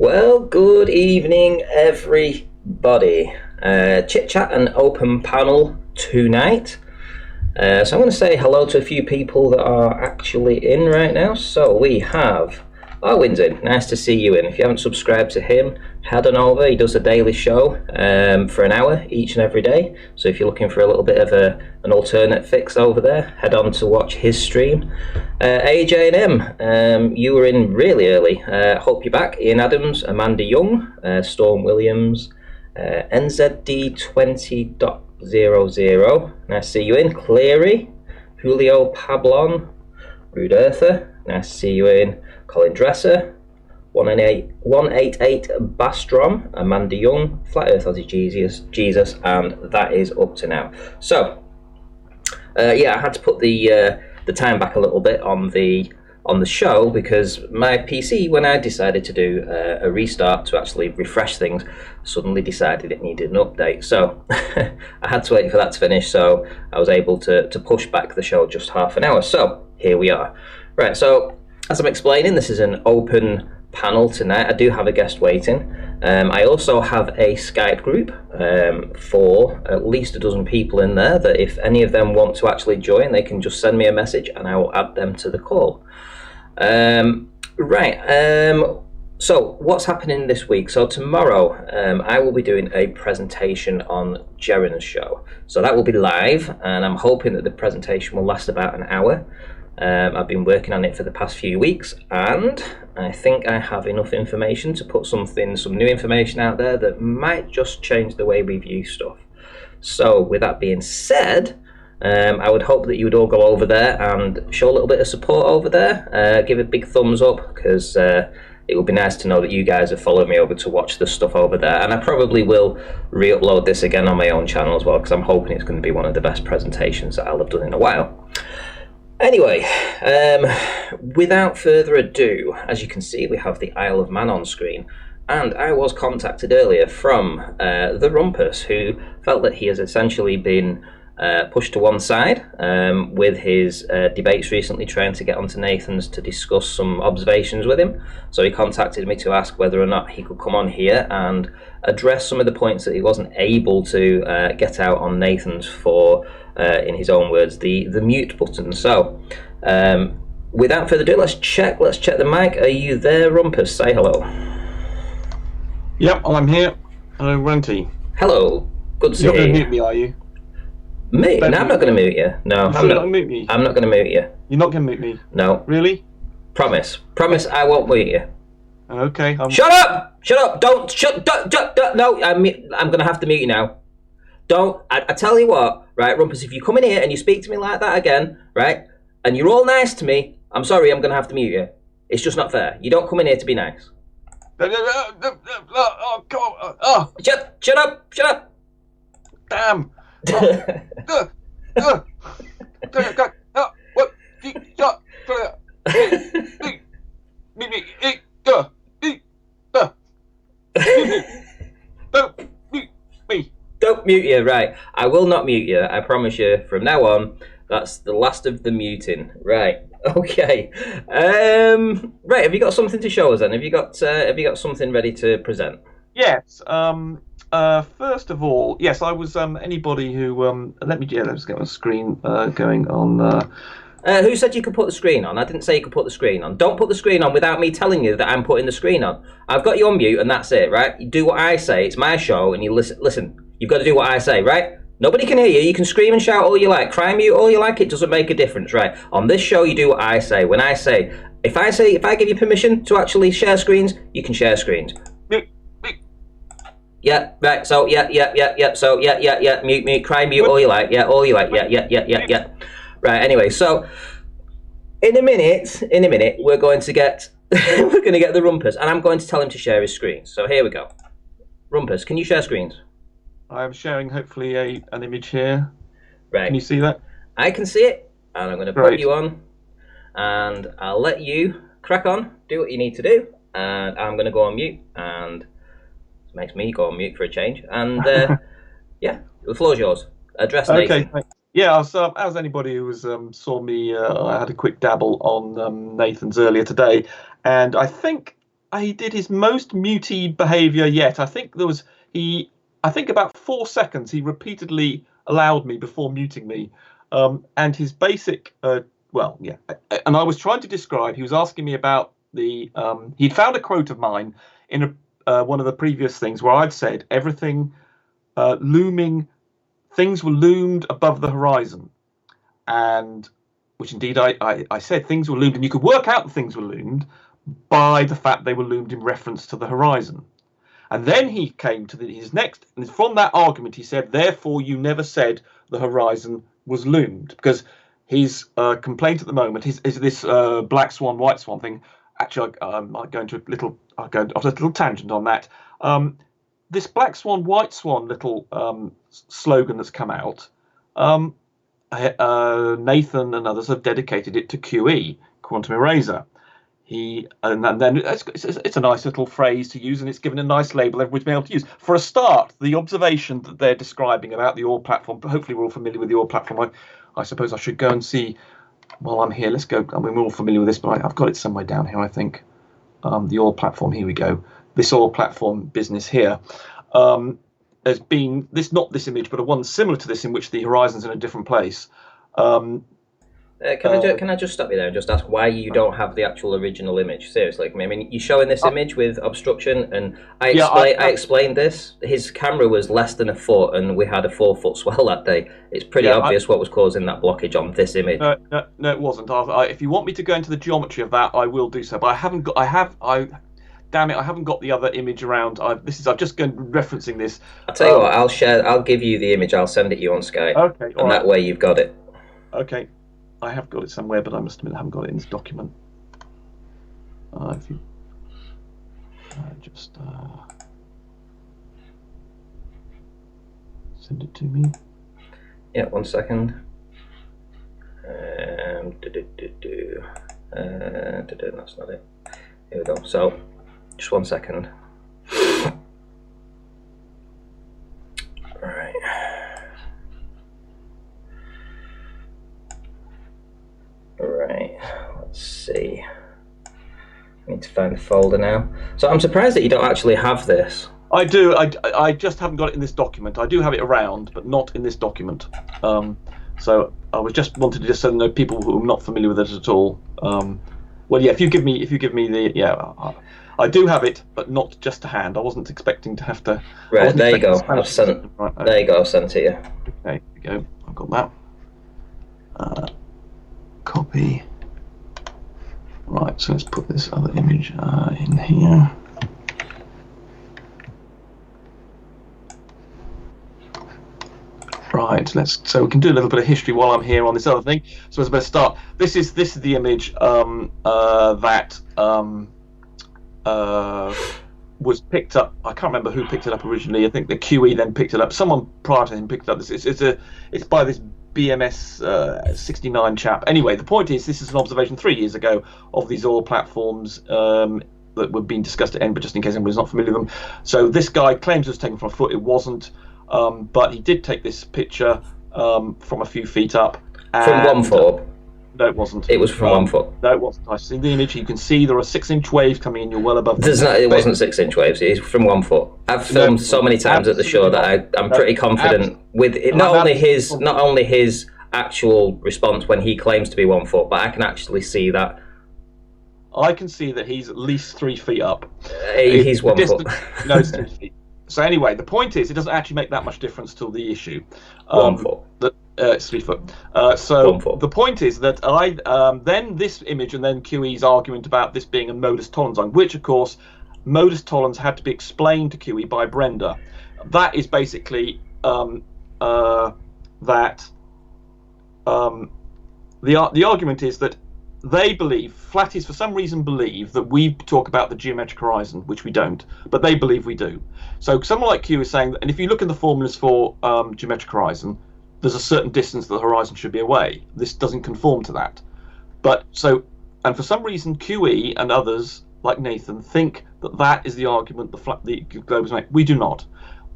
Well, good evening, everybody. Chit chat and open panel tonight. So I'm going to say hello to a few people that are actually in right now. So we have Arwin's in. Nice to see you in. If you haven't subscribed to him, head on over. He does a daily show for an hour each and every day. So if you're looking for a little bit of an alternate fix over there, head on to watch his stream. AJ&M, you were in really early. Hope you're back. Ian Adams, Amanda Young, Storm Williams, NZD20.00. Nice to see you in. Cleary, Julio Pablon, Rude Earther. Nice to see you in. Colin Dresser, 188 Bastrom, Amanda Young, Flat Earth Aussie Jesus, and that is up to now. So, I had to put the time back a little bit on the show because my PC, when I decided to do a restart to actually refresh things, suddenly decided it needed an update. So I had to wait for that to finish. So I was able to push back the show just half an hour. So here we are. Right. So as I'm explaining, this is an open panel tonight. I do have a guest waiting. I also have a Skype group for at least a dozen people in there that if any of them want to actually join, they can just send me a message and I will add them to the call. So what's happening this week? So tomorrow I will be doing a presentation on Jaren's show. So that will be live and I'm hoping that the presentation will last about an hour. I've been working on it for the past few weeks and I think I have enough information to put some new information out there that might just change the way we view stuff. So with that being said, I would hope that you would all go over there and show a little bit of support over there. Give a big thumbs up because it would be nice to know that you guys have followed me over to watch the stuff over there. And I probably will re-upload this again on my own channel as well because I'm hoping it's going to be one of the best presentations that I'll have done in a while. Anyway, without further ado, as you can see, we have the Isle of Man on screen. And I was contacted earlier from the Rumpus, who felt that he has essentially been pushed to one side with his debates recently trying to get onto Nathan's to discuss some observations with him. So he contacted me to ask whether or not he could come on here and address some of the points that he wasn't able to get out on Nathan's for, in his own words, the mute button. So without further ado, let's check the mic. Are you there, Rumpus? Say hello. Yep, I'm here. Hello, Runty. Hello. Good to see you. You're not going to mute me, are you? Me? No, I'm not going to mute you. No, I'm not. Mute me. I'm not going to mute you. You're not going to mute me? No. Really? Promise. Promise I won't mute you. Okay. Shut up! Shut up! Don't! No, I'm going to have to mute you now. Don't. I tell you what, right, Rumpus, if you come in here and you speak to me like that again, right, and you're all nice to me, I'm sorry, I'm going to have to mute you. It's just not fair. You don't come in here to be nice. Oh, come on. Oh. Shut up! Damn. Don't mute you, right. I will not mute you, I promise you. From now on, that's the last of the muting. Right, okay. Right, have you got something to show us then? Have you got something ready to present? Yes. First of all, yes, I was anybody who let's get my screen going on. Who said you could put the screen on? I didn't say you could put the screen on. Don't put the screen on without me telling you that I'm putting the screen on. I've got you on mute and that's it, right? You do what I say. It's my show and you listen. You've got to do what I say, right? Nobody can hear you. You can scream and shout all you like. Cry mute all you like. It doesn't make a difference, right? On this show, you do what I say. When I say, if I give you permission to actually share screens, you can share screens. Yeah, right, so, yeah, so, yeah, mute, cry, mute, all you like, yeah, yeah. Right, anyway, so, in a minute, we're going to get the Rumpus, and I'm going to tell him to share his screen. So, here we go. Rumpus, can you share screens? I'm sharing, hopefully, an image here. Right. Can you see that? I can see it, and I'm going to put you on, and I'll let you crack on, do what you need to do, and I'm going to go on mute, and makes me go on mute for a change. And yeah, the floor's yours. Address Nathan. Okay. Yeah, as anybody who saw me, I had a quick dabble on Nathan's earlier today, and I think he did his most muty behaviour yet. I think about 4 seconds he repeatedly allowed me before muting me, and his basic and I was trying to describe. He was asking me about he'd found a quote of mine in one of the previous things where I'd said everything looming, things were loomed above the horizon, and which indeed I said things were loomed, and you could work out that things were loomed by the fact they were loomed in reference to the horizon. And then he came to his next, and from that argument he said, therefore you never said the horizon was loomed, because his complaint at the moment is this black swan, white swan thing. Actually, I'll go off a little tangent on that. This black swan, white swan little slogan that's come out, Nathan and others have dedicated it to QE, Quantum Eraser. And then it's a nice little phrase to use, and it's given a nice label everybody's been able to use. For a start, the observation that they're describing about the OR platform, hopefully we're all familiar with the OR platform. I suppose I should go and see while I'm here. Let's go. I mean, we're all familiar with this, but I've got it somewhere down here, I think. The OR platform, here we go. This OR platform business here has been, not this image, but a one similar to this in which the horizon's in a different place. Can I just stop you there and just ask why you don't have the actual original image? Seriously, I mean, you're showing this image with obstruction, and I explained this. His camera was less than a foot, and we had a 4-foot swell that day. It's pretty obvious what was causing that blockage on this image. No, it wasn't. If you want me to go into the geometry of that, I will do so. But I haven't got. Damn it! I haven't got the other image around. I've just been referencing this. I'll tell you what. I'll give you the image. I'll send it you on Skype. Okay. And that way you've got it. Okay. I have got it somewhere, but I must admit I haven't got it in this document. If you just send it to me. Yeah, 1 second. That's not it. Here we go. So, just 1 second. Right. Right, let's see. I need to find the folder now. So I'm surprised that you don't actually have this. I do. I just haven't got it in this document. I do have it around, but not in this document. So I was just wanted to just know people who are not familiar with it at all. Well, yeah. If you give me the I do have it, but not just to hand. I wasn't expecting to have to. Right, there you go. I've sent. Right, okay. There you go. I've sent it to you. Okay, here we go. I've got that. Copy. Right, so let's put this other image in here. Right, so we can do a little bit of history while I'm here on this other thing. So let's start. This is the image that was picked up. I can't remember who picked it up originally. I think the QE then picked it up. Someone prior to him picked it up. It's by this BMS 69 chap. Anyway, the point is, this is an observation 3 years ago of these oil platforms that were being discussed at end, but just in case anybody's not familiar with them. So this guy claims it was taken from a foot. It wasn't, but he did take this picture from a few feet up. From 1 foot? No, it wasn't. It was from 1 foot. No, it wasn't. I've seen the image. You can see there are 6-inch waves coming in. You're well above. It wasn't 6-inch waves. It's from 1 foot. I've filmed so many times at the show that I'm pretty confident with it. Not only his actual response when he claims to be 1 foot, but I can actually see that. I can see that he's at least 3 feet up. He's 1 foot. No, it's 3 feet. So anyway, the point is, it doesn't actually make that much difference to the issue. 1 foot. It's 3 foot. So the point is that then this image and then QE's argument about this being a modus tollens line, which of course modus tollens had to be explained to QE by Brenda. That is basically that the argument is that they believe, flatties for some reason believe that we talk about the geometric horizon, which we don't, but they believe we do. So someone like Q is saying that, and if you look in the formulas for geometric horizon, there's a certain distance that the horizon should be away. This doesn't conform to that. And for some reason, QE and others, like Nathan, think that that is the argument the globes make. We do not.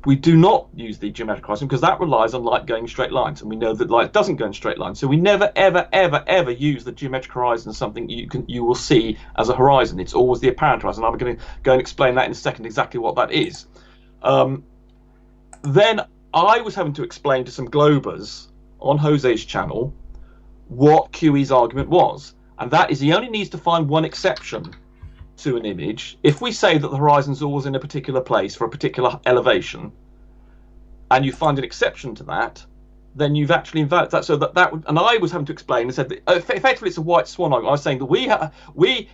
we do not use the geometric horizon because that relies on light going in straight lines, and we know that light doesn't go in straight lines. So we never, ever, ever, ever use the geometric horizon as something you will see as a horizon. It's always the apparent horizon. I'm going to go and explain that in a second exactly what that is. Then I was having to explain to some Globers on Jose's channel what QE's argument was, and that is he only needs to find one exception to an image. If we say that the horizon's always in a particular place for a particular elevation, and you find an exception to that, then you've actually invalidated that. So that would, and I was having to explain and said that effectively it's a white swan argument. I was saying that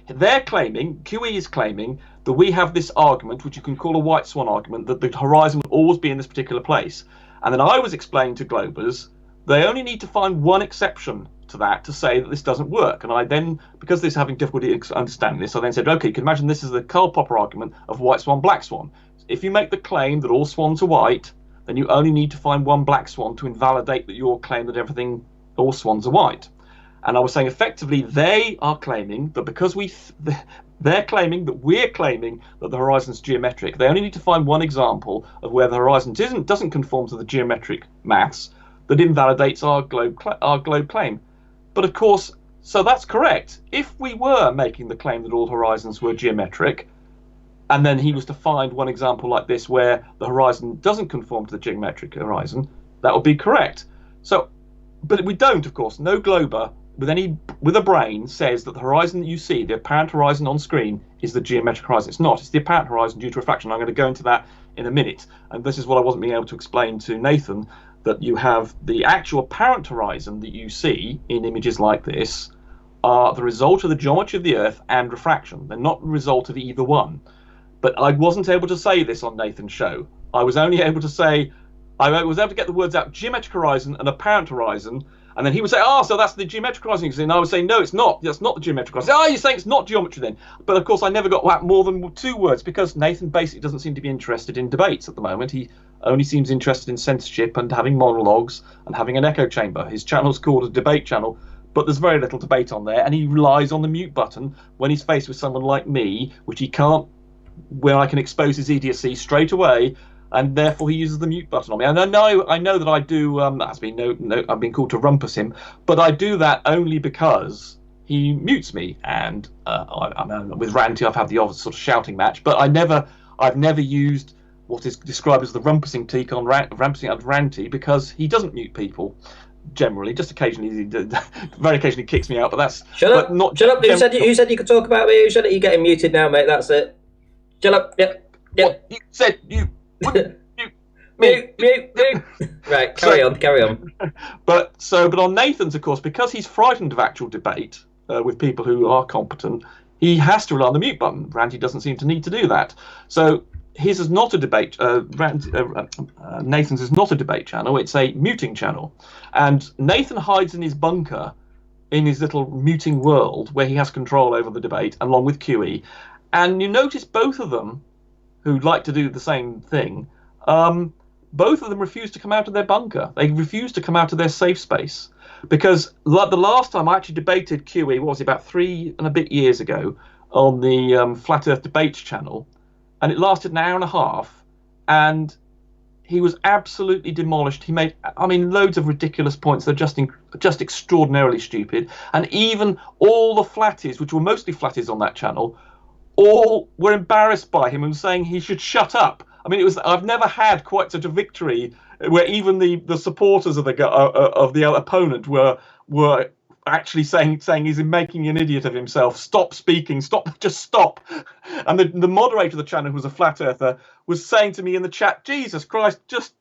they're claiming, QE is claiming that we have this argument, which you can call a white swan argument, that the horizon will always be in this particular place. And then I was explaining to Globers they only need to find one exception to that to say that this doesn't work. And I then, because this having difficulty understanding this, I then said, okay, you can imagine this is the Karl Popper argument of white swan, black swan. If you make the claim that all swans are white, then you only need to find one black swan to invalidate that your claim that all swans are white. And I was saying effectively they are claiming that because they're claiming that we're claiming that the horizon's geometric, they only need to find one example of where the horizon doesn't conform to the geometric maths that invalidates our globe claim. But of course, so that's correct. If we were making the claim that all horizons were geometric, and then he was to find one example like this where the horizon doesn't conform to the geometric horizon, that would be correct. So, but we don't, of course. No Glober with a brain says that the horizon that you see, the apparent horizon on screen, is the geometric horizon. It's not. It's the apparent horizon due to refraction. I'm going to go into that in a minute. And this is what I wasn't being able to explain to Nathan, that you have the actual apparent horizon that you see in images like this are the result of the geometry of the Earth and refraction. They're not the result of either one. But I wasn't able to say this on Nathan's show. I was only able to say, I was able to get the words out, geometric horizon and apparent horizon, and then he would say, so that's the geometric horizon. And I would say, no, it's not. That's not the geometric horizon. You're saying it's not geometry then. But of course, I never got more than 2 words because Nathan basically doesn't seem to be interested in debates at the moment. He only seems interested in censorship and having monologues and having an echo chamber. His channel's called a debate channel, but there's very little debate on there, and he relies on the mute button when he's faced with someone like me, which he can't, where I can expose his idiocy straight away, and therefore he uses the mute button on me. And I know that I do. I've been called to rumpus him, but I do that only because he mutes me. And with Ranty, I've had the odd sort of shouting match, but I've never used what is described as the rumpusing teak on Ranty because he doesn't mute people. Generally, just occasionally, very occasionally kicks me out. But that's shut up. Not shut up. Who said you could talk about me? Who said it? You're getting muted now, mate. That's it. Shut up. Yep. What you said you wouldn't mute. Right. Carry on. But on Nathan's, of course, because he's frightened of actual debate with people who are competent, he has to rely on the mute button. Ranty doesn't seem to need to do that. So his is not a debate. Nathan's is not a debate channel. It's a muting channel, and Nathan hides in his bunker, in his little muting world where he has control over the debate, along with QE. And you notice both of them, who like to do the same thing, both of them refuse to come out of their bunker. They refuse to come out of their safe space. Because like the last time I actually debated QE, what was it, about 3 and a bit years ago, on the Flat Earth Debates channel, and it lasted an hour and a half, and he was absolutely demolished. He made, loads of ridiculous points that are just extraordinarily stupid. And even all the flatties, which were mostly flatties on that channel, all were embarrassed by him and saying he should shut up. I've never had quite such a victory where even the supporters of the opponent were actually saying he's making an idiot of himself. Stop speaking. Just stop. And the moderator of the channel, who was a flat earther, was saying to me in the chat, Jesus Christ, just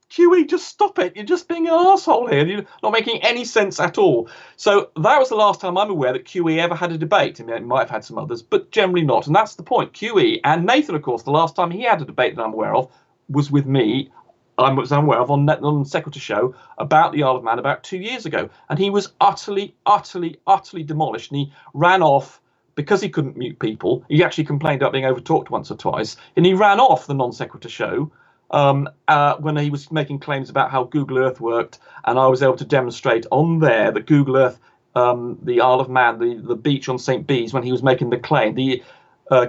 QE, just stop it. You're just being an arsehole here. You're not making any sense at all. So that was the last time I'm aware that QE ever had a debate. It might have had some others, but generally not. And that's the point. QE and Nathan, of course, the last time he had a debate that I'm aware of was with me. I was aware of on Sequitur Show about the Isle of Man about 2 years ago. And he was utterly, utterly, utterly demolished. And he ran off because he couldn't mute people. He actually complained about being overtalked once or twice. And he ran off the non-Sequitur Show when he was making claims about how Google Earth worked, and I was able to demonstrate on there that Google Earth, the Isle of Man, the beach on St. Bees, when he was making the claim,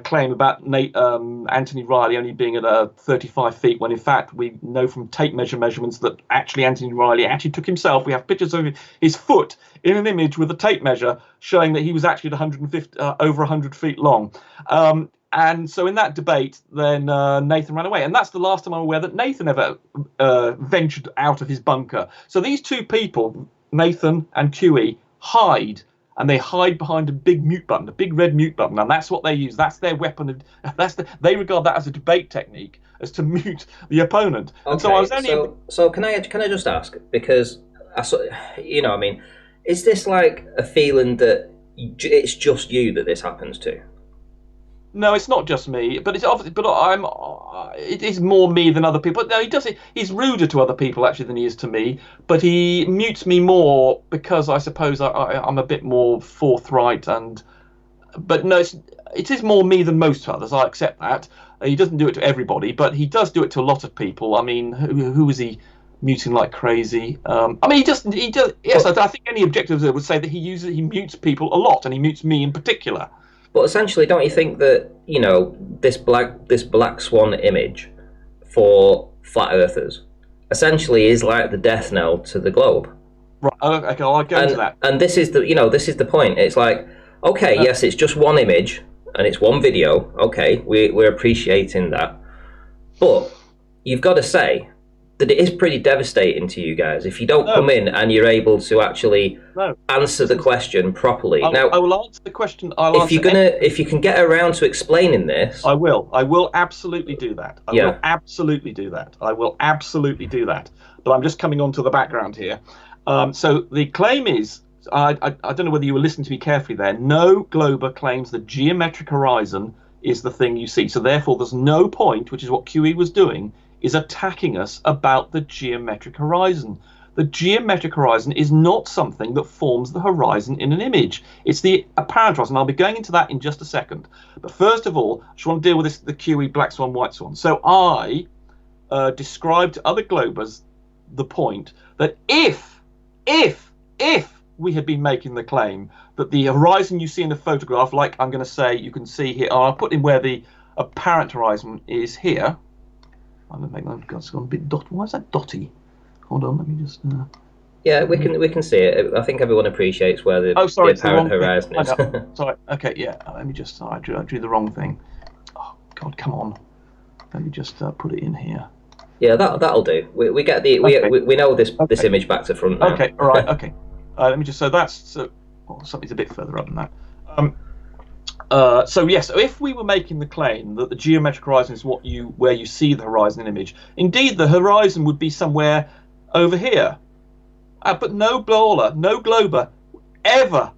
claim about Anthony Riley only being at 35 feet, when in fact we know from tape measurements that actually Anthony Riley actually took himself. We have pictures of his foot in an image with a tape measure showing that he was actually at 150, over 100 feet long. And so in that debate, then Nathan ran away. And that's the last time I'm aware that Nathan ever ventured out of his bunker. So these two people, Nathan and QE, hide. And they hide behind a big mute button, a big red mute button, and that's what they use. That's their weapon. They regard that as a debate technique, as to mute the opponent. Okay, and so I was only. So can I just ask, because I mean, is this like a feeling that it's just you that this happens to? No, it's not just me, but it's obviously. But it is more me than other people. But no, he does it. He's ruder to other people actually than he is to me. But he mutes me more because I suppose I'm a bit more forthright and. But no, it is more me than most others. I accept that. He doesn't do it to everybody, but he does do it to a lot of people. I mean, who is he muting like crazy? I mean, he does. Yes, I think any objective would say that he mutes people a lot, and he mutes me in particular. But essentially, don't you think that, this black swan image for flat earthers essentially is like the death knell to the globe? Right. Okay, I'll go into that. And this is the point. It's like, okay, yes, it's just one image and it's one video. Okay, we're appreciating that, but you've got to say that it is pretty devastating to you guys if you don't come in and you're able to actually answer the question properly. Now, I will answer the question. If you can get around to explaining this, I will. I will absolutely do that. I will absolutely do that. But I'm just coming on to the background here. So the claim is, I don't know whether you were listening to me carefully there. No glober claims the geometric horizon is the thing you see. So therefore, there's no point, which is what QE was doing, is attacking us about the geometric horizon. The geometric horizon is not something that forms the horizon in an image. It's the apparent horizon. I'll be going into that in just a second. But first of all, I just want to deal with the QE black swan, white swan. So I described to other globers the point that if we had been making the claim that the horizon you see in the photograph, like I'm going to say, you can see here, I'll put in where the apparent horizon is here. I'm going to make that, it's gone a bit dotty. Why is that dotty? Hold on, let me just. Yeah, we can see it. I think everyone appreciates where the apparent horizon is. Sorry. Okay, yeah. Let me just. I drew the wrong thing. Oh God, come on. Let me just put it in here. Yeah, that'll do. We get the we know this image back to front now. Okay, all right. Okay. Let me just. So that's something's a bit further up than that. So yes, if we were making the claim that the geometric horizon is where you see the horizon in image, indeed the horizon would be somewhere over here. But no glober ever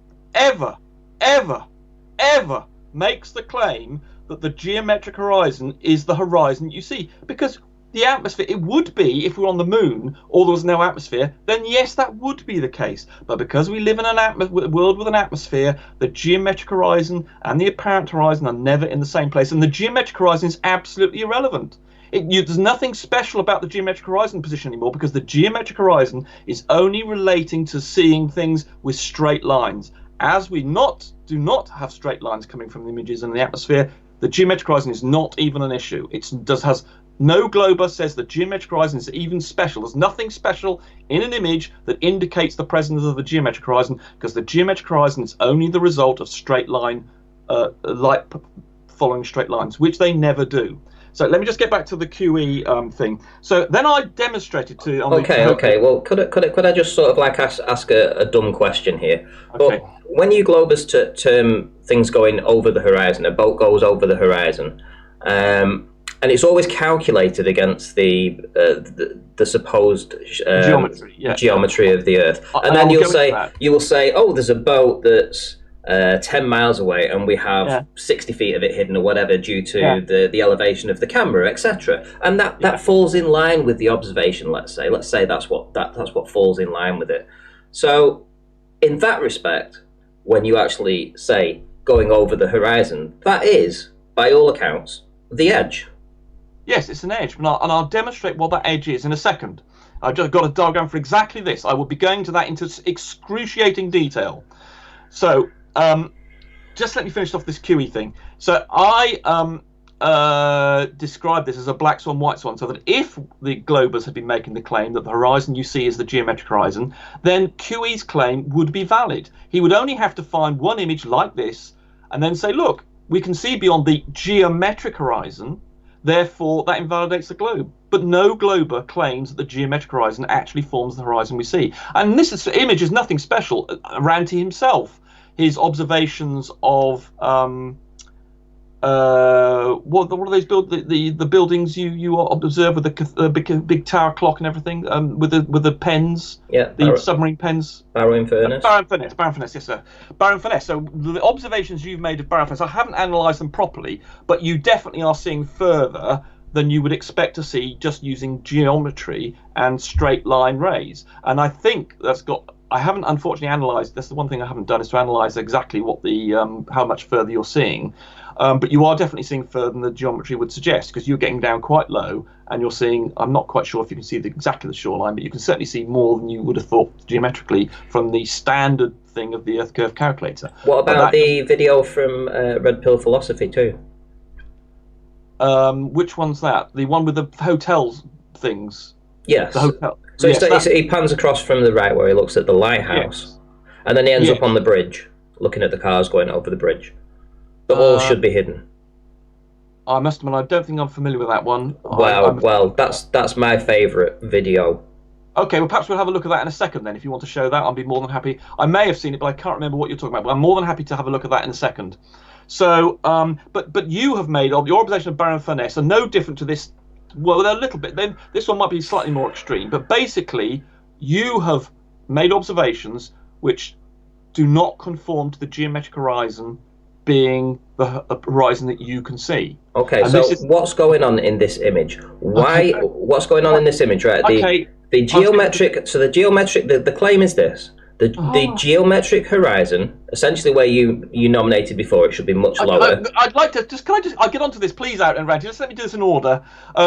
makes the claim that the geometric horizon is the horizon you see, because the atmosphere, it would be if we were on the moon or there was no atmosphere, then yes, that would be the case. But because we live in a world with an atmosphere, the geometric horizon and the apparent horizon are never in the same place. And the geometric horizon is absolutely irrelevant. There's nothing special about the geometric horizon position anymore, because the geometric horizon is only relating to seeing things with straight lines. As we do not have straight lines coming from the images in the atmosphere, the geometric horizon is not even an issue. No glober says the geometric horizon is even special. There's nothing special in an image that indicates the presence of the geometric horizon, because the geometric horizon is only the result of straight line, light following straight lines, which they never do. So let me just get back to the QE thing. So then I demonstrated to. Okay. Well, could I just sort of like ask a dumb question here? Okay. But when you globers term things going over the horizon, a boat goes over the horizon, and it's always calculated against the supposed geometry of the Earth, and then you will say, oh, there's a boat that's 10 miles away, and we have 60 feet of it hidden or whatever due to the elevation of the camera, etc. And that falls in line with the observation. Let's say that's what falls in line with it. So, in that respect, when you actually say going over the horizon, that is, by all accounts, the edge. Yes, it's an edge, and I'll demonstrate what that edge is in a second. I've just got a diagram for exactly this. I will be going to that into excruciating detail. So, just let me finish off this QE thing. So I describe this as a black swan, white swan, so that if the globers had been making the claim that the horizon you see is the geometric horizon, then QE's claim would be valid. He would only have to find one image like this and then say, look, we can see beyond the geometric horizon, therefore that invalidates the globe. But no glober claims that the geometric horizon actually forms the horizon we see. And this image is nothing special. Ranty himself, his observations of what are those the buildings you observe with the big tower clock and everything, with the pens, the submarine pens. Barrow in Furness. Barrow Furness, yes sir. Barrow Furness. So the observations you've made of Barrow Furness, I haven't analysed them properly, but you definitely are seeing further than you would expect to see just using geometry and straight line rays. And I think that's got. I haven't unfortunately analysed. That's the one thing I haven't done, is to analyse exactly what the how much further you're seeing. But you are definitely seeing further than the geometry would suggest, because you're getting down quite low and you're seeing, I'm not quite sure if you can see exactly the shoreline, but you can certainly see more than you would have thought geometrically from the standard thing of the Earth Curve calculator. What about the video from Red Pill Philosophy too? Which one's that? The one with the hotels things? Yes. The hotel. So yes, he pans across from the right where he looks at the lighthouse, yes. And then he ends up on the bridge, looking at the cars going over the bridge. But all should be hidden. I must admit, I don't think I'm familiar with that one. Well, that's my favourite video. Okay, well, perhaps we'll have a look at that in a second then. If you want to show that, I'll be more than happy. I may have seen it, but I can't remember what you're talking about. But I'm more than happy to have a look at that in a second. So, but you have made your observation of Barrow Furness are no different to this. Well, they're a little bit. Then this one might be slightly more extreme, but basically, you have made observations which do not conform to the geometric horizon being the horizon that you can see. Okay, and so what's going on in this image? Why? Okay. What's going on in this image? Right. The geometric. So the geometric. The claim is this. The geometric horizon, essentially where you nominated before, it should be much lower. I'd like to I'll get onto this, please, out and Ranty. Just let me do this in order.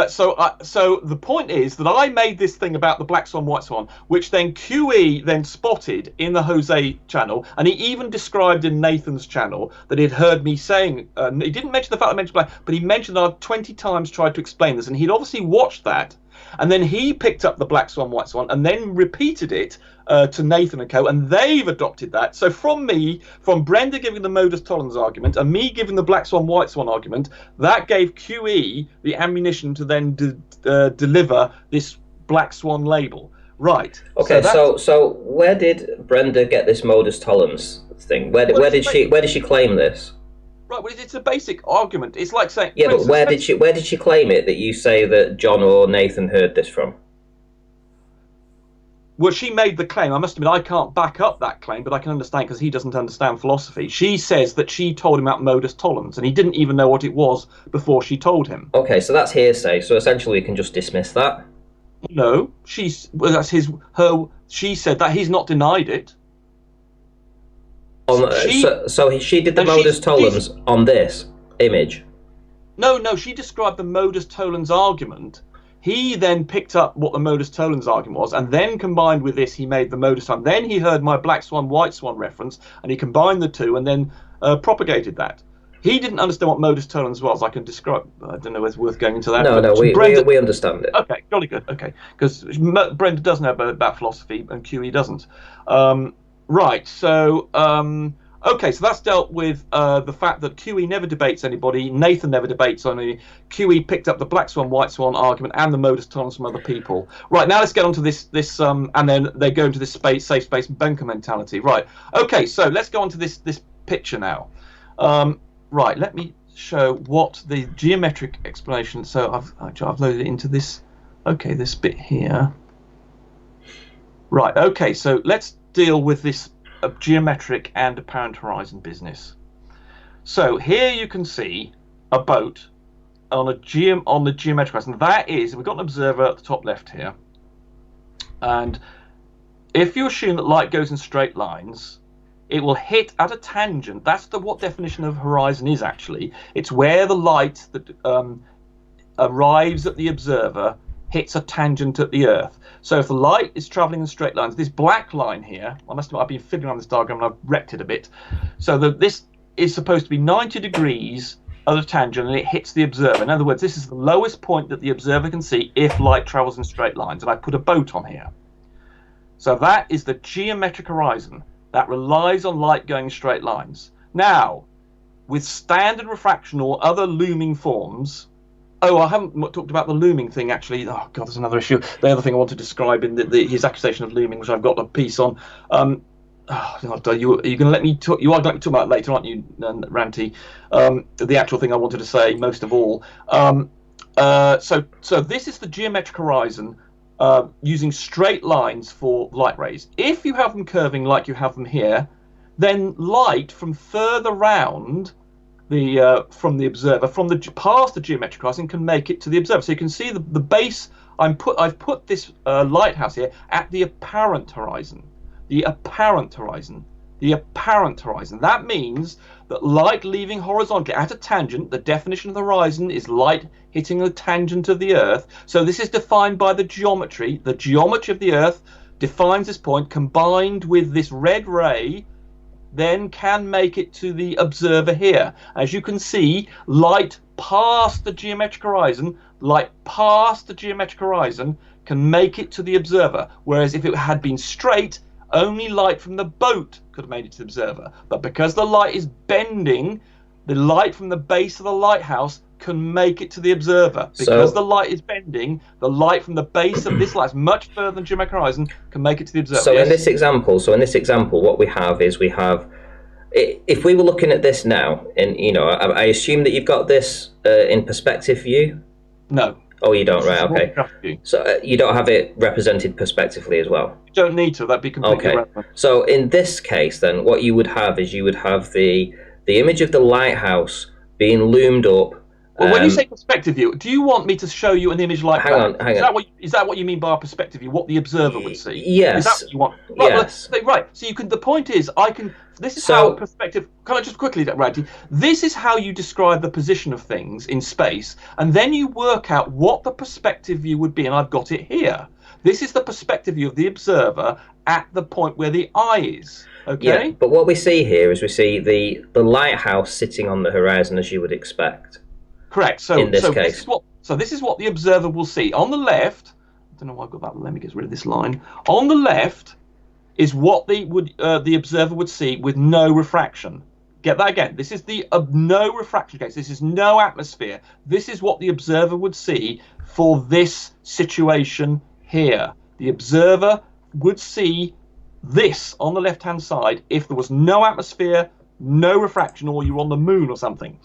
So the point is that I made this thing about the black swan, white swan, which then QE then spotted in the Jose channel, and he even described in Nathan's channel that he'd heard me saying. He didn't mention the fact I mentioned black, but he mentioned that I'd 20 times tried to explain this, and he'd obviously watched that. And then he picked up the black swan, white swan, and then repeated it to Nathan and co, and they've adopted that. So from Brenda giving the modus tollens argument and me giving the black swan, white swan argument, that gave QE the ammunition to then deliver this black swan label. Right. Okay. So where did Brenda get this modus tollens thing? Where did she claim this? Right, well, it's a basic argument. It's like saying... Yeah, but where did she claim it that you say that John or Nathan heard this from? Well, she made the claim. I must admit, I can't back up that claim, but I can understand because he doesn't understand philosophy. She says that she told him about modus tollens, and he didn't even know what it was before she told him. Okay, so that's hearsay. So essentially, we can just dismiss that. No, she said that he's not denied it. So she did the modus tollens on this image? No, she described the modus tollens argument. He then picked up what the modus tollens argument was, and then combined with this, he made the modus tollens. Then he heard my black swan, white swan reference, and he combined the two and then propagated that. He didn't understand what modus tollens was. I can describe. I don't know whether it's worth going into that. No, we understand it. Okay, jolly good. Okay, because Brenda does know about philosophy and QE doesn't. Right, so okay, so that's dealt with the fact that QE never debates anybody, Nathan never debates anybody. QE picked up the black swan, white swan argument and the modus tollens from other people. Right, now let's get on to this and then they go into this safe space bunker mentality. Right, okay, so let's go on to this picture now. Right, let me show what the geometric explanation. So I've loaded it into this. Okay, this bit here. Right, okay, so let's deal with this geometric and apparent horizon business. So here you can see a boat on the geometric horizon. That is, we've got an observer at the top left here, and if you assume that light goes in straight lines, it will hit at a tangent. That's what definition of horizon is actually. It's where the light that arrives at the observer hits a tangent at the Earth. So if the light is traveling in straight lines, this black line here, I must admit I've been fiddling around this diagram and I've wrecked it a bit. So this is supposed to be 90 degrees of the tangent, and it hits the observer. In other words, this is the lowest point that the observer can see if light travels in straight lines. And I put a boat on here. So that is the geometric horizon that relies on light going in straight lines. Now, with standard refraction or other looming forms, oh, I haven't talked about the looming thing, actually. Oh, God, there's another issue. The other thing I want to describe in his accusation of looming, which I've got a piece on. You're going to let me talk? You are going to talk about it later, aren't you, Ranty? The actual thing I wanted to say, most of all. So this is the geometric horizon using straight lines for light rays. If you have them curving like you have them here, then light from further round from the observer, past the geometric horizon, can make it to the observer. So you can see the base. I've put this lighthouse here at the apparent horizon. The apparent horizon. The apparent horizon. That means that light leaving horizontally at a tangent. The definition of the horizon is light hitting the tangent of the Earth. So this is defined by the geometry. The geometry of the Earth defines this point, combined with this red ray, then can make it to the observer here. As you can see, light past the geometric horizon, can make it to the observer. Whereas if it had been straight, only light from the boat could have made it to the observer. But because the light is bending, the light from the base of the lighthouse can make it to the observer. Because the light is bending, the light from the base of this light, much further than geometric horizon, can make it to the observer. So in this example, what we have is if we were looking at this now, and I assume that you've got this in perspective view. No. Oh, you don't, right? Okay. So you don't have it represented perspectively as well. You don't need to. That'd be completely irrelevant. So in this case, then, what you would have is the image of the lighthouse being loomed up. Well, when you say perspective view, do you want me to show you an image like that? Hang on. Is that what you mean by a perspective view? What the observer would see? Yes. Is that what you want? Right, yes. Right. So you can. The point is, this is how perspective. Can I just quickly, Randy? This is how you describe the position of things in space, and then you work out what the perspective view would be. And I've got it here. This is the perspective view of the observer at the point where the eye is. Okay. Yeah. But what we see here is the lighthouse sitting on the horizon, as you would expect. Correct. So in this case, this is what the observer will see. On the left, I don't know why I've got that. Let me get rid of this line. On the left is what the observer would see with no refraction. Get that again. This is the no refraction case. This is no atmosphere. This is what the observer would see for this situation here. The observer would see this on the left-hand side if there was no atmosphere, no refraction, or you're on the moon or something.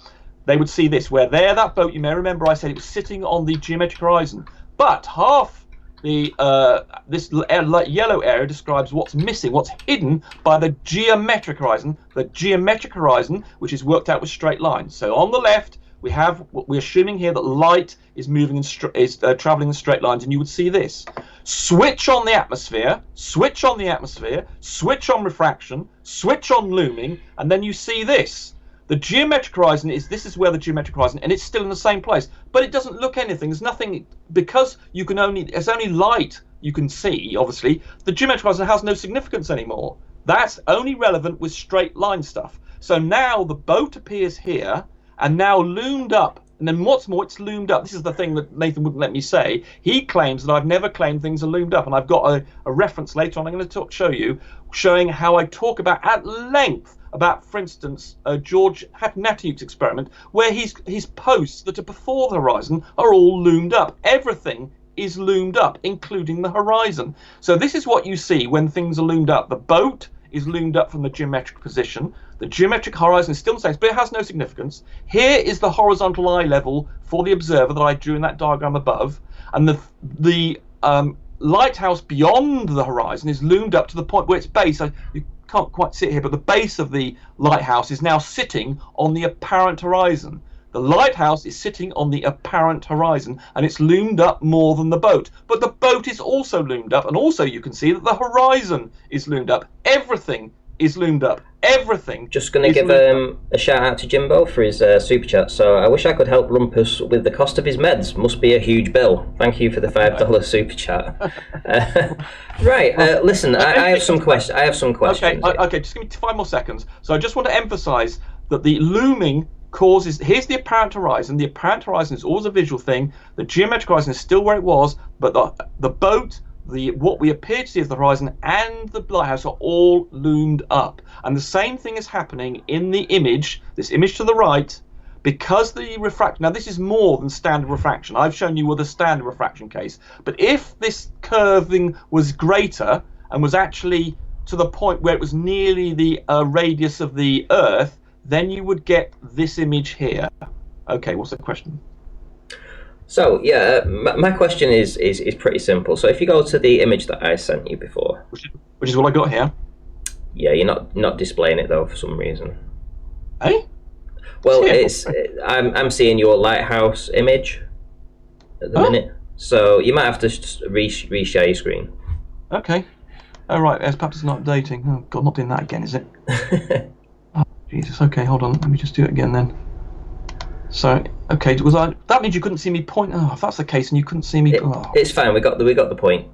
They would see this, where that boat, you may remember I said it was sitting on the geometric horizon. But half this yellow area describes what's missing, what's hidden by the geometric horizon. The geometric horizon, which is worked out with straight lines. So on the left, we're assuming here that light is moving traveling in straight lines, and you would see this. Switch on the atmosphere, switch on refraction, switch on looming, and then you see this. The geometric horizon this is where the geometric horizon, and it's still in the same place, but it doesn't look anything. There's nothing, because it's only light you can see, obviously. The geometric horizon has no significance anymore. That's only relevant with straight line stuff. So now the boat appears here, and now loomed up, and then what's more, it's loomed up. This is the thing that Nathan wouldn't let me say. He claims that I've never claimed things are loomed up, and I've got a reference later on I'm going to show you, showing how I talk about at length about, for instance, George Hatnatiuk's experiment, where his posts that are before the horizon are all loomed up. Everything is loomed up, including the horizon. So this is what you see when things are loomed up. The boat is loomed up from the geometric position. The geometric horizon is still the same, but it has no significance. Here is the horizontal eye level for the observer that I drew in that diagram above, and the lighthouse beyond the horizon is loomed up to the point where its base, you can't quite see it here, but the base of the lighthouse is now sitting on the apparent horizon. The lighthouse is sitting on the apparent horizon, and it's loomed up more than the boat. But the boat is also loomed up, and also you can see that the horizon is loomed up. Everything is loomed up. Everything. Just going to give a shout out to Jimbo for his super chat. So I wish I could help Rumpus with the cost of his meds. Must be a huge bill. Thank you for the $5 super chat. Right. Listen, I have some questions. Okay. Just give me 5 more seconds. So I just want to emphasise that the looming causes, here's the apparent horizon. The apparent horizon is always a visual thing. The geometric horizon is still where it was, but the boat, what we appear to see as the horizon, and the lighthouse are all loomed up. And the same thing is happening in the image, this image to the right, because the refraction, now this is more than standard refraction. I've shown you with a standard refraction case. But if this curving was greater and was actually to the point where it was nearly the radius of the Earth, then you would get this image here. Okay, what's the question? So yeah, my question is pretty simple. So if you go to the image that I sent you before, which is what I got here. Yeah, you're not displaying it though for some reason. Hey? Well, I'm seeing your lighthouse image at the minute, so you might have to reshare your screen. Okay. Oh right, perhaps it's not updating. Oh God, not doing that again, is it? Oh Jesus. Okay, hold on. Let me just do it again then. So, okay, that means you couldn't see me point. Oh, if that's the case, and you couldn't see me. It's fine. We got the point.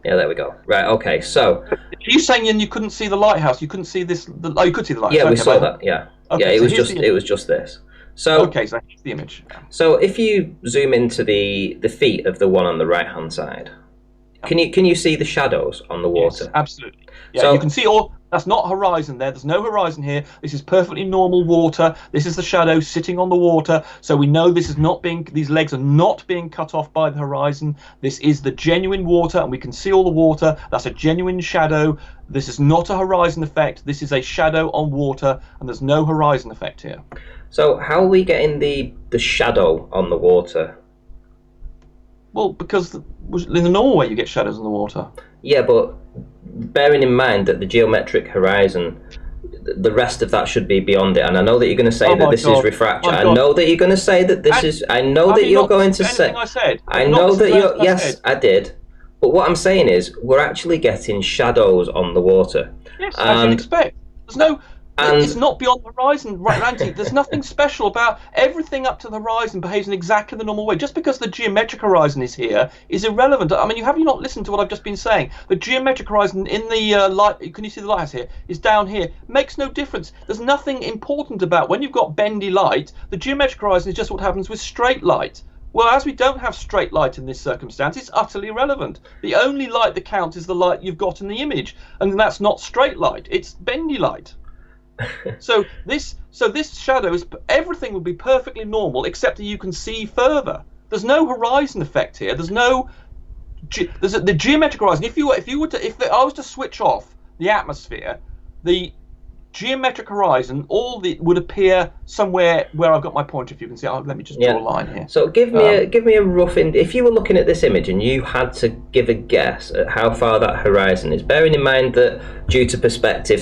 Yeah, there we go. Right. Okay. So. Are you saying then you couldn't see the lighthouse? You couldn't see this? Oh, you could see the lighthouse. Yeah, we saw that. Yeah. Okay, yeah. It was just this. So. Okay, so here's the image. So if you zoom into the feet of the one on the right hand side. Can you see the shadows on the water? Yes, absolutely. Yeah, so, you can see all. That's not horizon there. There's no horizon here. This is perfectly normal water. This is the shadow sitting on the water. So we know this is not being. These legs are not being cut off by the horizon. This is the genuine water, and we can see all the water. That's a genuine shadow. This is not a horizon effect. This is a shadow on water, and there's no horizon effect here. So how are we getting the shadow on the water? Well, because in the normal way you get shadows on the water. Yeah, but bearing in mind that the geometric horizon, the rest of that should be beyond it. And I know that you're going to say that this is refraction. I know that you're going to say that this is. I know that you're going to say. I said. I know that you're. Yes, I did. But what I'm saying is, we're actually getting shadows on the water. Yes, as you'd expect. There's no. It's not beyond the horizon, right, Ranty? There's nothing special about everything up to the horizon behaves in exactly the normal way. Just because the geometric horizon is here is irrelevant. I mean, have you not listened to what I've just been saying? The geometric horizon in the light, can you see the lighthouse here, is down here. Makes no difference. There's nothing important about when you've got bendy light. The geometric horizon is just what happens with straight light. Well, as we don't have straight light in this circumstance, it's utterly irrelevant. The only light that counts is the light you've got in the image, and that's not straight light. It's bendy light. So this shadow is, everything would be perfectly normal except that you can see further. There's no horizon effect here. There's the geometric horizon. If I was to switch off the atmosphere, the geometric horizon, would appear somewhere where I've got my pointer. If you can see, let me just draw a line here. So give me a rough. If you were looking at this image and you had to give a guess at how far that horizon is, bearing in mind that due to perspective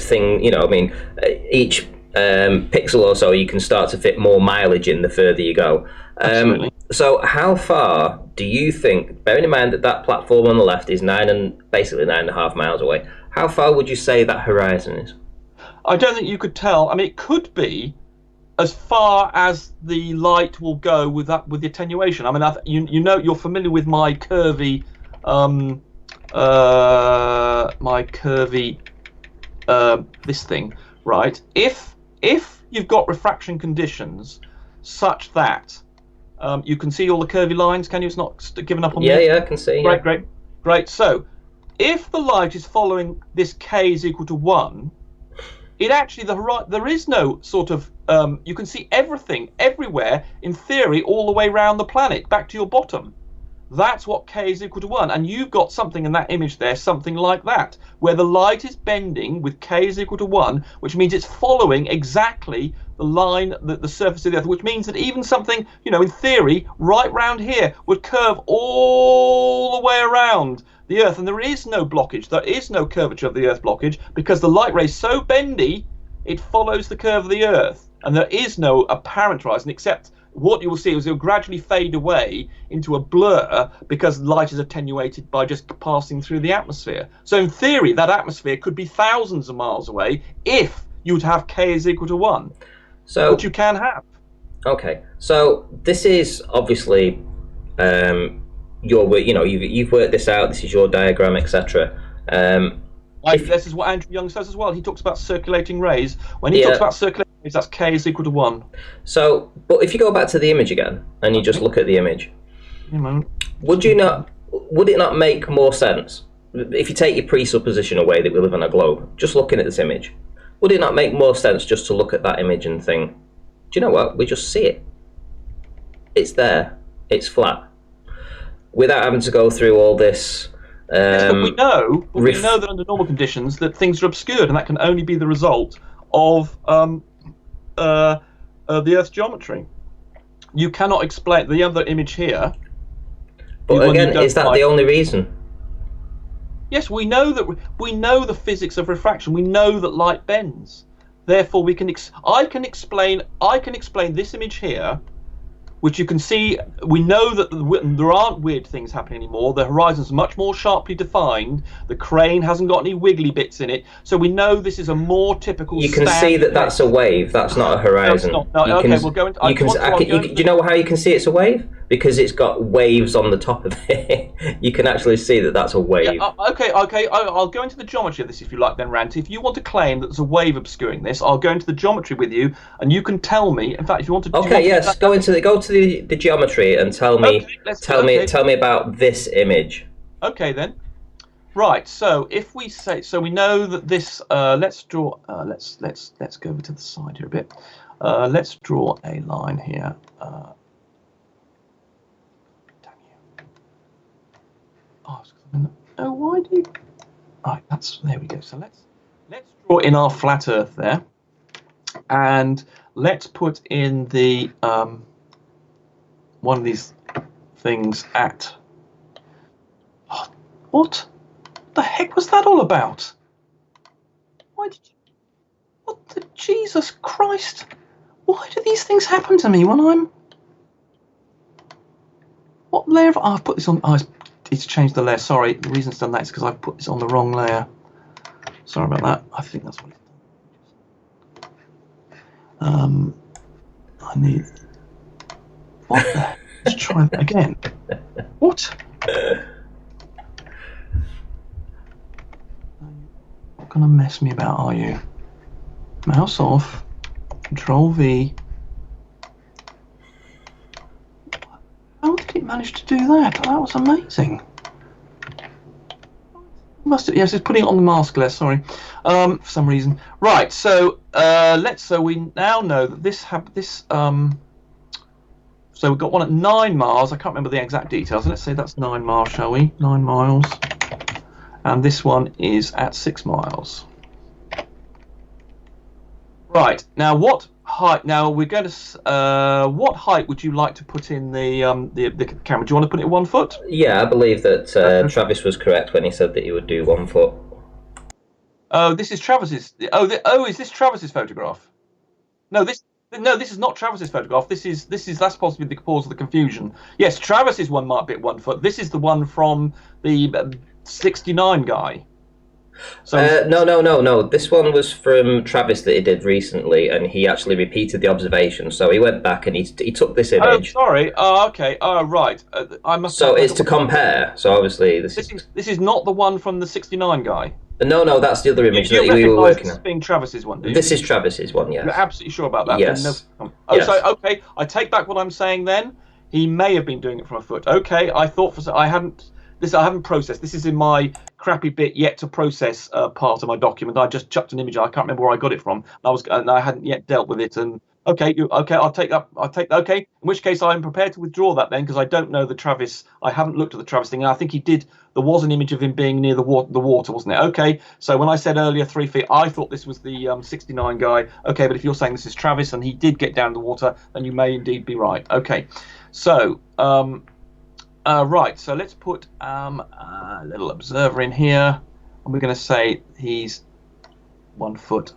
each pixel or so you can start to fit more mileage in the further you go. Absolutely. So how far do you think, bearing in mind that platform on the left is basically 9.5 miles away, how far would you say that horizon is? I don't think you could tell. I mean, it could be as far as the light will go with the attenuation. I mean, you're familiar with my curvy, this thing, right? If you've got refraction conditions such that you can see all the curvy lines, can you? It's not given up on me. Yeah, I can see. Great. So, if the light is following this k is equal to 1. It actually, there is no sort of, you can see everything, everywhere, in theory, all the way around the planet, back to your bottom. That's what k is equal to 1. And you've got something in that image there, something like that, where the light is bending with k is equal to 1, which means it's following exactly the line, the surface of the Earth, which means that even something, in theory, right round here would curve all the way around the Earth, and there is no blockage, there is no curvature of the Earth blockage, because the light ray is so bendy, it follows the curve of the Earth, and there is no apparent horizon, except what you will see is it will gradually fade away into a blur, because light is attenuated by just passing through the atmosphere. So in theory, that atmosphere could be thousands of miles away if you would have k is equal to 1, which you can have. Okay, so this is obviously you've worked this out. This is your diagram, etc. This is what Andrew Young says as well. He talks about circulating rays. When he Yeah. talks about circulating rays, that's k is equal to 1. So, but if you go back to the image again and you just look at the image, would it not make more sense if you take your presupposition away that we live on a globe? Just looking at this image, would it not make more sense just to look at that image and think, do you know what? We just see it. It's there. It's flat, without having to go through all this. Yes, but we know that under normal conditions that things are obscured, and that can only be the result of the Earth's geometry. You cannot explain the other image here. But again, is that the only reason? Yes, we know that. We know the physics of refraction. We know that light bends. Therefore, we can. I can explain this image here, which you can see. We know that there aren't weird things happening anymore. The horizon's much more sharply defined. The crane hasn't got any wiggly bits in it. So we know this is a more typical. You can see that that's a wave. That's not a horizon. No, okay, we'll go into. Do you know how you can see it's a wave? Because it's got waves on the top of it. You can actually see that that's a wave. Yeah, okay. I'll go into the geometry of this if you like, then, Rant. If you want to claim that there's a wave obscuring this, I'll go into the geometry with you, and you can tell me. In fact, if you want to. Okay. Yes. Go to the geometry and tell me. Tell me about this image. Okay then. Right. So if we say, we know that this. Let's draw. Let's go over to the side here a bit. Let's draw a line here. Oh, why do you? Right, there we go. So let's draw in our flat Earth there, and let's put in the one of these things at. Oh, what the heck was that all about? Why did you? What the Jesus Christ? Why do these things happen to me when I'm? What layer? I've put this on. It's changed the layer. Sorry, the reason it's done that is because I've put this on the wrong layer. Sorry about that. I think that's what it's done. I need. What the heck? Let's try that again. What? Not gonna mess me about, are you? Mouse off. Control V. How did it manage to do that? That was amazing. Must have, yes, it's putting it on the mask layer. Sorry, for some reason. Right. So So we now know that So we've got one at 9 miles. I can't remember the exact details. Let's say that's 9 miles, shall we? 9 miles. And this one is at 6 miles. Right. Now, what height? Now we're going to. What height would you like to put in the camera? Do you want to put it at 1 foot? Yeah, I believe that Travis was correct when he said that he would do 1 foot. Oh, this is Travis's. Is this Travis's photograph? No, this is not Travis's photograph. That's possibly the cause of the confusion. Yes, Travis's one might be at 1 foot. This is the one from the 69 guy. So no. This one was from Travis that he did recently, and he actually repeated the observation. So he went back and he took this image. Oh, sorry. Oh, okay. Oh, right. I must. So it's to compare. So obviously this is not the one from the 69 guy. No, that's the other image that we were working on. This being Travis's one, do you? This is Travis's one, yes. You're absolutely sure about that? Yes. Yes. So okay, I take back what I'm saying. Then he may have been doing it from a foot. Okay, I haven't processed. This is in my crappy bit yet to process part of my document. I just chucked an image. I can't remember where I got it from. And I hadn't yet dealt with it. And okay, I'll take that. Okay. In which case, I'm prepared to withdraw that then, because I don't know the Travis. I haven't looked at the Travis thing. I think he did. There was an image of him being near the water, wasn't it? Okay. So when I said earlier 3 feet, I thought this was the 69 guy. Okay, but if you're saying this is Travis and he did get down the water, then you may indeed be right. Okay. So. Right, so let's put a little observer in here, and we're going to say he's 1 foot.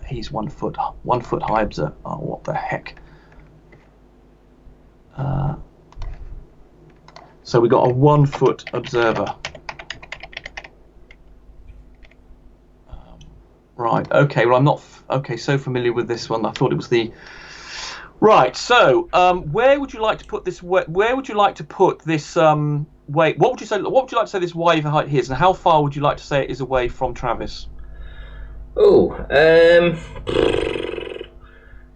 He's 1 foot high observer. Oh, what the heck? So we got a 1 foot observer. Right. Okay. Well, I'm not so familiar with this one. I thought it was the. Right. So, where would you like to put this? Where would you like to put this wave? What would you say? What would you like to say this wave height is, and how far would you like to say it is away from Travis? Oh,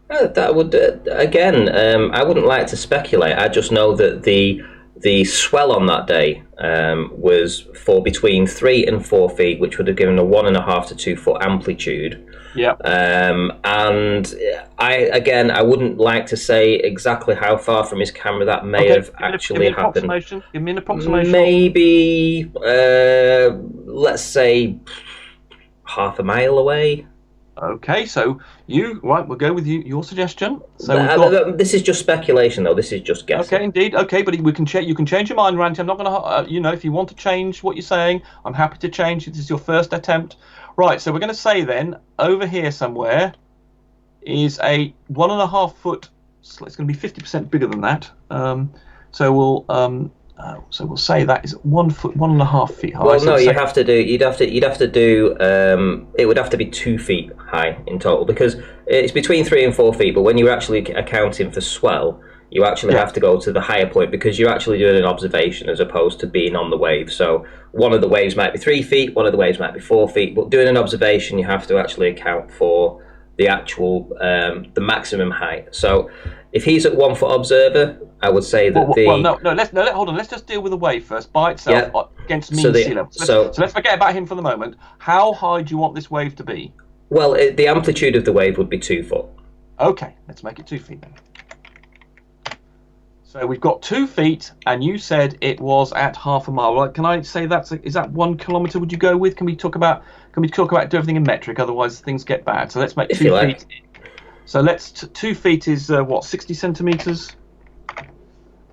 that would again. I wouldn't like to speculate. I just know that the swell on that day was for between 3 and 4 feet, which would have given a 1.5 to 2 foot amplitude. Yeah. And I wouldn't like to say exactly how far from his camera that may have actually happened. Give me an approximation. Maybe, let's say, half a mile away. Okay, so we'll go with your suggestion. So this is just speculation, though. This is just guessing. Okay, indeed. Okay, but we can you can change your mind, Ranty. I'm not going to, if you want to change what you're saying, I'm happy to change. This is your first attempt. Right, so we're going to say then, over here somewhere is a 1.5 foot. It's going to be 50% bigger than that. So we'll say that is 1 foot, 1.5 feet high. Well, no, you'd have to do. It would have to be 2 feet high in total, because it's between 3 and 4 feet. But when you're actually accounting for swell, you actually have to go to the higher point, because you're actually doing an observation as opposed to being on the wave. So one of the waves might be 3 feet, one of the waves might be 4 feet. But doing an observation, you have to actually account for the actual the maximum height. So if he's at 1 foot observer, I would say that hold on. Let's just deal with the wave first by itself against mean sea level. So let's forget about him for the moment. How high do you want this wave to be? Well, the amplitude of the wave would be 2 foot. Okay, let's make it 2 feet then. So we've got 2 feet, and you said it was at half a mile. Right? Can I say is that 1 kilometre? Would you go with? Can we talk about do everything in metric? Otherwise, things get bad. So let's make 2 feet. Like. So 2 feet is 60 centimeters,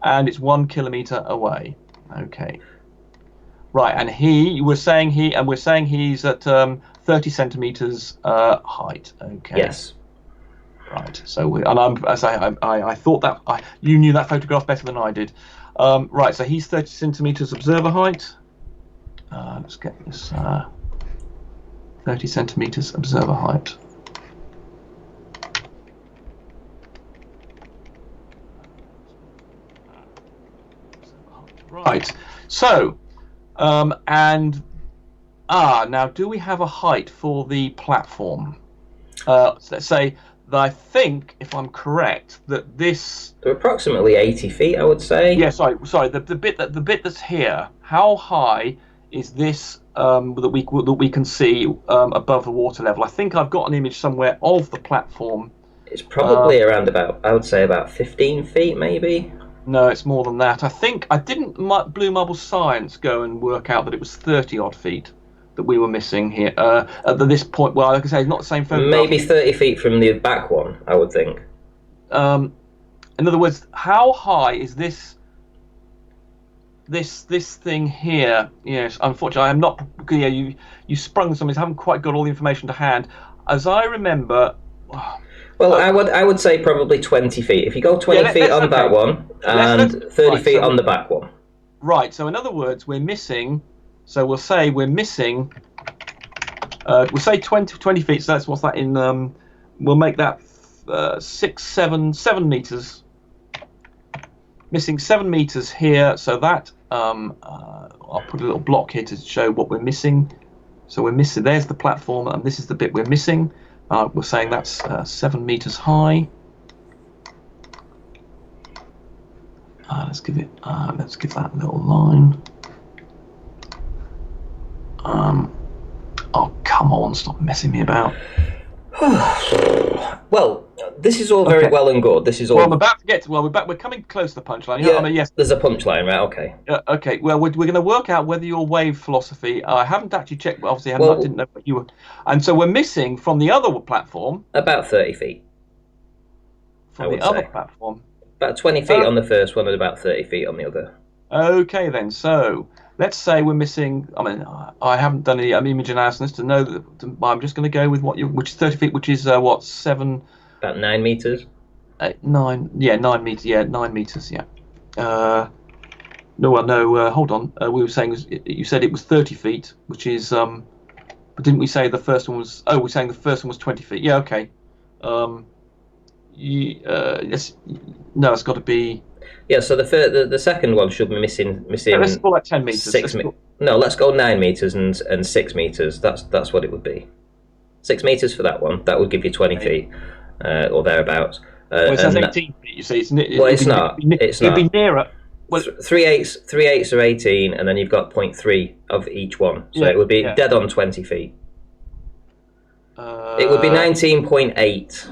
and it's 1 kilometer away. Okay. Right, and we're saying he's at 30 centimeters height. Okay. Yes. Right. So I thought that you knew that photograph better than I did. Right. So he's 30 centimeters observer height. Let's get this 30 centimeters observer height. Right. So, now do we have a height for the platform? Let's say that I think, if I'm correct, that this. They're approximately 80 feet, I would say. Yeah. Sorry. The bit that's here. How high is this that we can see above the water level? I think I've got an image somewhere of the platform. It's probably around about, I would say, about 15 feet, maybe. No, it's more than that. I think I didn't Blue Marble Science go and work out that it was 30 odd feet that we were missing here at this point. Well, like I say, it's not the same photograph. Maybe 30 feet from the back one, I would think. In other words, how high is this thing here? Yes, unfortunately, I am not. Yeah, you sprung something. I haven't quite got all the information to hand. As I remember. Well, I would say probably 20 feet. If you go 20 feet on that one and 30 feet on the back one. Right. So in other words, we're missing. So we'll say we're missing. We'll say 20 feet. So that's what's that in? We'll make that 7 meters. Missing 7 meters here. So that I'll put a little block here to show what we're missing. So we're missing. There's the platform, and this is the bit we're missing. We're saying that's 7 meters high. Let's give that little line. Oh, come on, stop messing me about. Well, this is all very well and good. This is all. Well, I'm about to get to. Well, we're coming close to the punchline. Yeah, yes. There's a punchline, right? Okay. Okay. Well, we're going to work out whether your wave philosophy. I haven't actually checked. Obviously, I didn't know what you were. And so we're missing from the other platform. About 30 feet. From the other platform. About 20 feet on the first one and about 30 feet on the other. Okay, then. So let's say we're missing. I mean, I haven't done any image analysis to know that. I'm just going to go with which is 30 feet, which is 7. About 9 meters. 9 meters. Yeah, 9 meters. Yeah. No. Hold on. We were saying you said it was 30 feet, which is. But didn't we say the first one was? Oh, we're saying the first one was 20 feet. Yeah. Okay. Yes, no, it's got to be. Yeah, so the second one should be missing Let's call that 10 meters. No, let's go 9 meters and 6 meters. That's what it would be. 6 meters for that one. That would give you 20 feet or thereabouts. Well, it says 18 feet. You see, it's not. It'd be nearer. Well, 3/8 are 18, and then you've got 0.3 of each one. So it would be dead on 20 feet. It would be 19.8.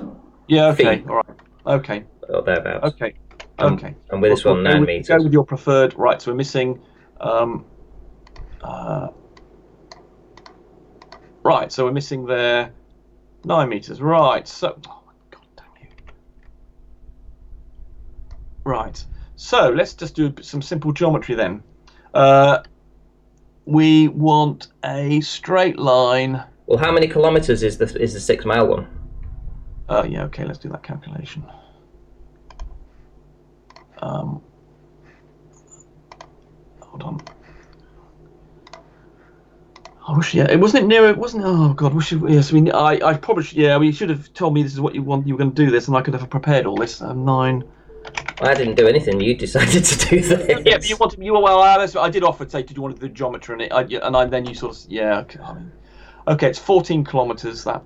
Yeah. Okay. Feet. All right. Okay. Or thereabouts. Okay. Okay. And with this one, 9 meters. Go with your preferred. Right. So we're missing. Right. So we're missing there 9 meters. Right. So. Oh my God damn you. Right. So let's just do some simple geometry then. We want a straight line. Well, how many kilometers is the 6 mile one? Yeah, okay, let's do that calculation. Hold on. I wish, yeah, it wasn't near. It wasn't. Oh God, we should. Yes, I probably should. Yeah, we should have told me this is what you want. You were going to do this, and I could have prepared all this. 9. I didn't do anything. You decided to do this. Yeah, but you wanted. Well, I did offer to say, did you want to do geometry in it? Then you sort of. Yeah. Okay, okay, it's 14 kilometers. So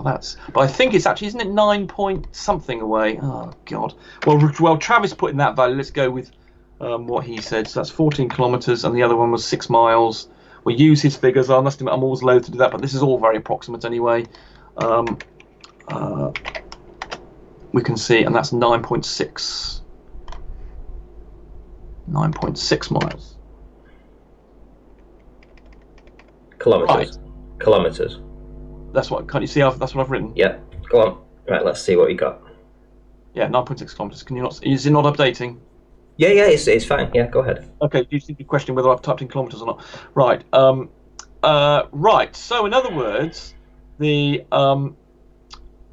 that's. But I think it's actually, isn't it 9 point something away? Oh God. Well, Travis put in that value. Let's go with what he said. So that's 14 kilometers, and the other one was 6 miles. We'll use his figures. I must admit, I'm always loath to do that, but this is all very approximate anyway. We can see, and that's 9.6. 9.6 miles. Kilometers. Right. Kilometers. That's what. Can't you see? That's what I've written. Yeah. Go on. Right. Let's see what you got. Yeah, 9.6 kilometers. Can you not? Is it not updating? Yeah. It's fine. Yeah. Go ahead. Okay. Do you see the question whether I've typed in kilometers or not? Right. Right. So in other words, the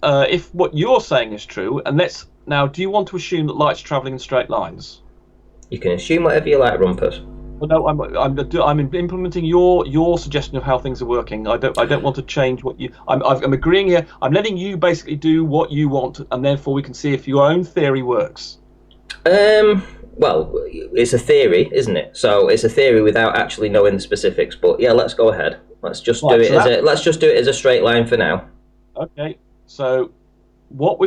if what you're saying is true, and let's now, do you want to assume that light's travelling in straight lines? You can assume whatever you like, Rumpus. Well, no, I'm implementing your suggestion of how things are working. I don't want to change what you. I'm agreeing here. I'm letting you basically do what you want, and therefore we can see if your own theory works. Well, it's a theory, isn't it? So it's a theory without actually knowing the specifics. But yeah, let's go ahead. Let's just do it as a straight line for now. Okay. So what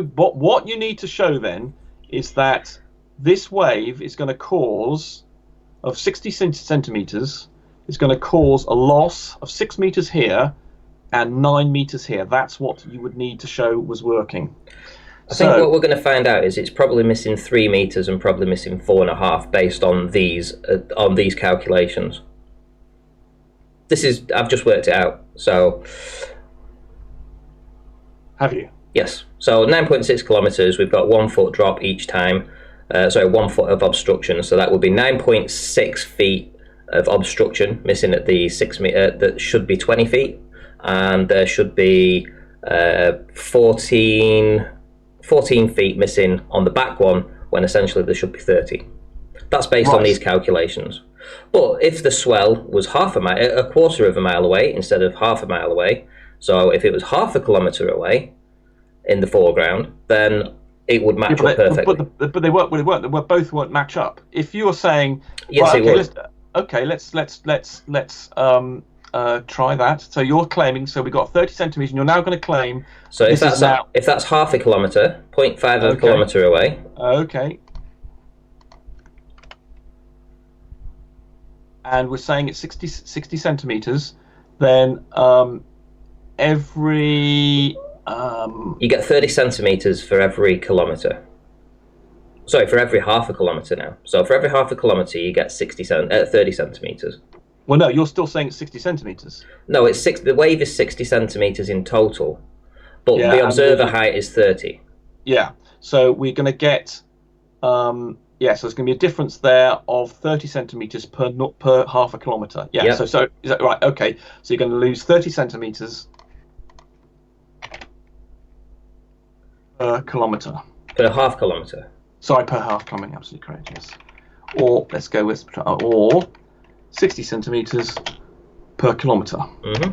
you need to show then is that this wave is going to cause of 60 centimeters is going to cause a loss of 6 meters here and 9 meters here. That's what you would need to show was working. I think what we're going to find out is it's probably missing 3 meters and probably missing 4.5 based on these calculations. I've just worked it out. So. Have you? Yes. So 9.6 kilometers. We've got 1 foot drop each time. 1 foot of obstruction. So that would be 9.6 feet of obstruction missing at the 6 meter. That should be 20 feet, and there should be 14 feet missing on the back one, when essentially there should be 30. That's based on these calculations. But if the swell was a quarter of a mile away instead of half a mile away, so if it was half a kilometre away in the foreground, then it would match up perfectly. But they weren't. They both won't match up. If you were saying, yes, it would. Let's try that. So you're claiming. So we got 30 centimeters, and you're now going to claim. So if that's half a kilometre, 0.5 of a kilometre away. Okay. And we're saying it's 60 centimeters. Then every you get 30 centimeters for every kilometre. Sorry, for every half a kilometre now. So for every half a kilometre, you get 30 centimeters. Well, no, you're still saying it's 60 centimeters. No, it's the wave is 60 centimeters in total, but the observer height is 30. Yeah. So we're going to get so there's going to be a difference there of 30 centimeters per half a kilometre. Yeah. Yep. So is that right? Okay. So you're going to lose 30 centimeters per kilometre. Per half kilometre. Sorry, per half kilometre. Absolutely correct. Yes. Or let's go with 60 centimeters per kilometre. Mm-hmm.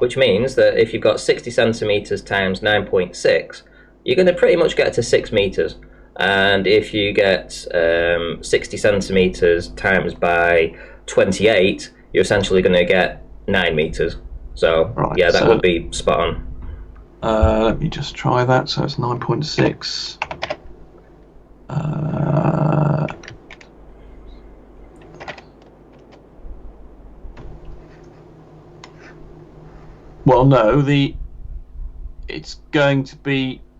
which means that if you've got 60 centimeters times 9.6, you're going to pretty much get to 6 meters. And if you get 60 centimeters times by 28, you're essentially going to get 9 meters. So Right, yeah, that would be spot on. Let me just try that. So it's 9.6. Well, no, it's going to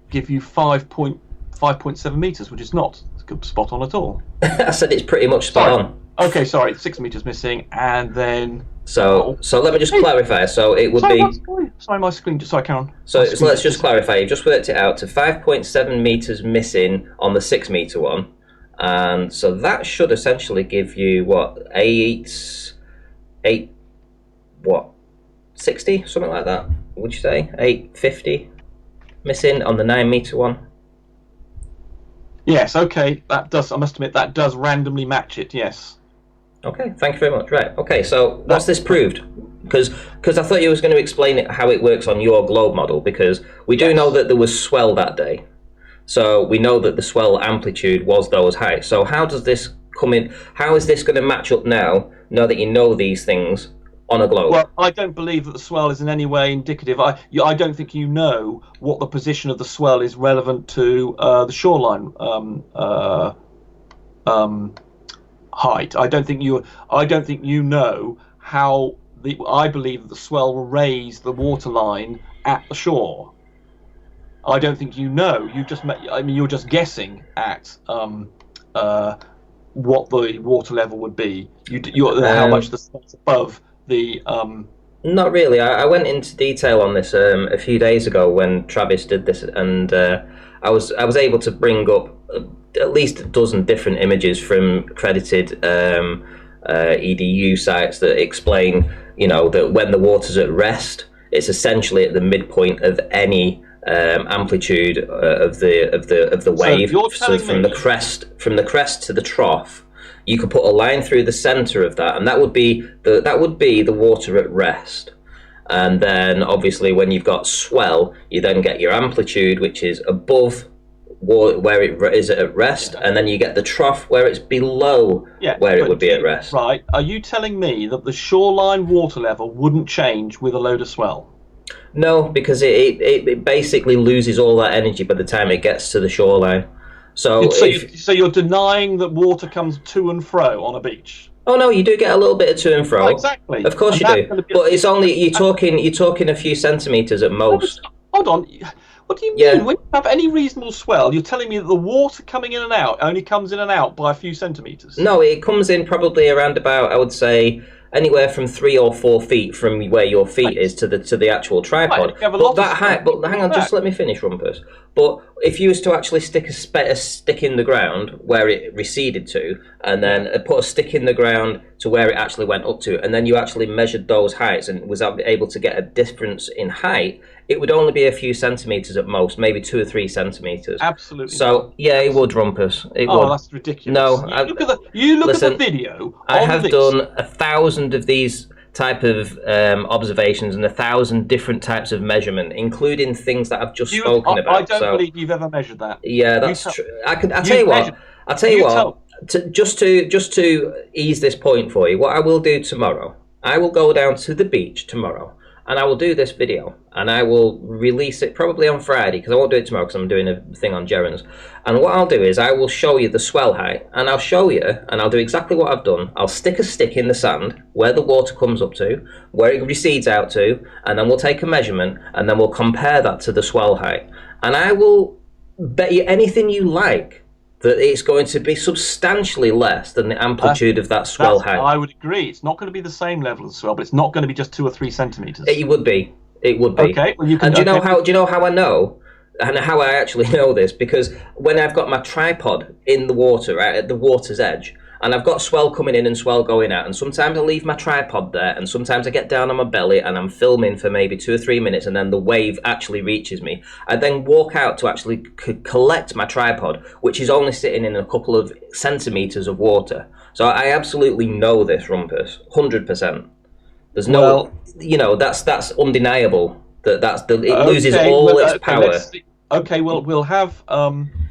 give you 5.7 meters, which is not spot on at all. I said it's pretty much spot on. Okay, sorry, 6 meters missing, and then. So let me just clarify. So it would be. Sorry, my screen. Sorry, Karen. So let's just clarify. You've just worked it out to 5.7 meters missing on the 6 meter one, and so that should essentially give you what 60, something like that. Would you say 850 missing on the 9 meter one? Yes. Okay. That does. I must admit that does randomly match it. Yes. Okay, thank you very much. Right, okay, so what's this proved? Because I thought you was going to explain how it works on your globe model, because we do know that there was swell that day. So we know that the swell amplitude was those heights. So how does this come in? How is this going to match up now that you know these things on a globe? Well, I don't believe that the swell is in any way indicative. I don't think you know what the position of the swell is relevant to the shoreline height. I don't think you know how I believe that the swell will raise the waterline at the shore. I don't think you know. You're just guessing at what the water level would be. How much the swell's above the. Not really. I went into detail on this a few days ago when Travis did this, and I was able to bring up at least a dozen different images from credited EDU sites that explain, that when the water's at rest, it's essentially at the midpoint of any amplitude of the wave. So from the crest to the trough, you could put a line through the center of that, and that would be the water at rest. And then obviously when you've got swell, you then get your amplitude, which is above where it is at rest, and then you get the trough where it's below where it would be at rest. Right. Are you telling me that the shoreline water level wouldn't change with a load of swell? No, because it basically loses all that energy by the time it gets to the shoreline. So you're denying that water comes to and fro on a beach? Oh no, you do get a little bit of to and fro. Oh, exactly. Of course you do. But it's only you're talking a few centimeters at most. Hold on. What do you mean? When you have any reasonable swell, you're telling me that the water coming in and out only comes in and out by a few centimeters? No, it comes in probably around about, I would say, anywhere from 3 or 4 feet from where your feet is to the actual tripod. Right, but that height. But hang on, just let me finish, Rumpus. But if you was to actually stick a stick in the ground where it receded to, and then put a stick in the ground to where it actually went up to, and then you actually measured those heights and was able to get a difference in height, it would only be a few centimeters at most, maybe 2 or 3 centimeters. Absolutely. So yeah, it would, Rumpus. It would. That's ridiculous. No, you look at the video. I have done 1,000 of these type of observations and 1,000 different types of measurement, including things that I've just spoken about. I don't believe you've ever measured that. Yeah, that's true. I'll tell you what. Just to ease this point for you, what I will do tomorrow, I will go down to the beach tomorrow, and I will do this video, and I will release it probably on Friday, because I won't do it tomorrow because I'm doing a thing on Gerrans. And what I'll do is I will show you the swell height, and I'll show you, and I'll do exactly what I've done. I'll stick a stick in the sand where the water comes up to, where it recedes out to, and then we'll take a measurement, and then we'll compare that to the swell height. And I will bet you anything you like that it's going to be substantially less than the amplitude of that swell height. I would agree. It's not going to be the same level as swell, but it's not going to be just 2 or 3 centimeters. It would be. Okay. Well, and do you know how I know? And how I actually know this? Because when I've got my tripod in the water, right at the water's edge, and I've got swell coming in and swell going out, and sometimes I leave my tripod there, and sometimes I get down on my belly and I'm filming for maybe 2 or 3 minutes, and then the wave actually reaches me. I then walk out to actually collect my tripod, which is only sitting in a couple of centimeters of water. So I absolutely know this, Rumpus, 100%. There's no, Well, that's undeniable. It loses okay. all Well, its okay. Let's power. see. Okay. Well, we'll have.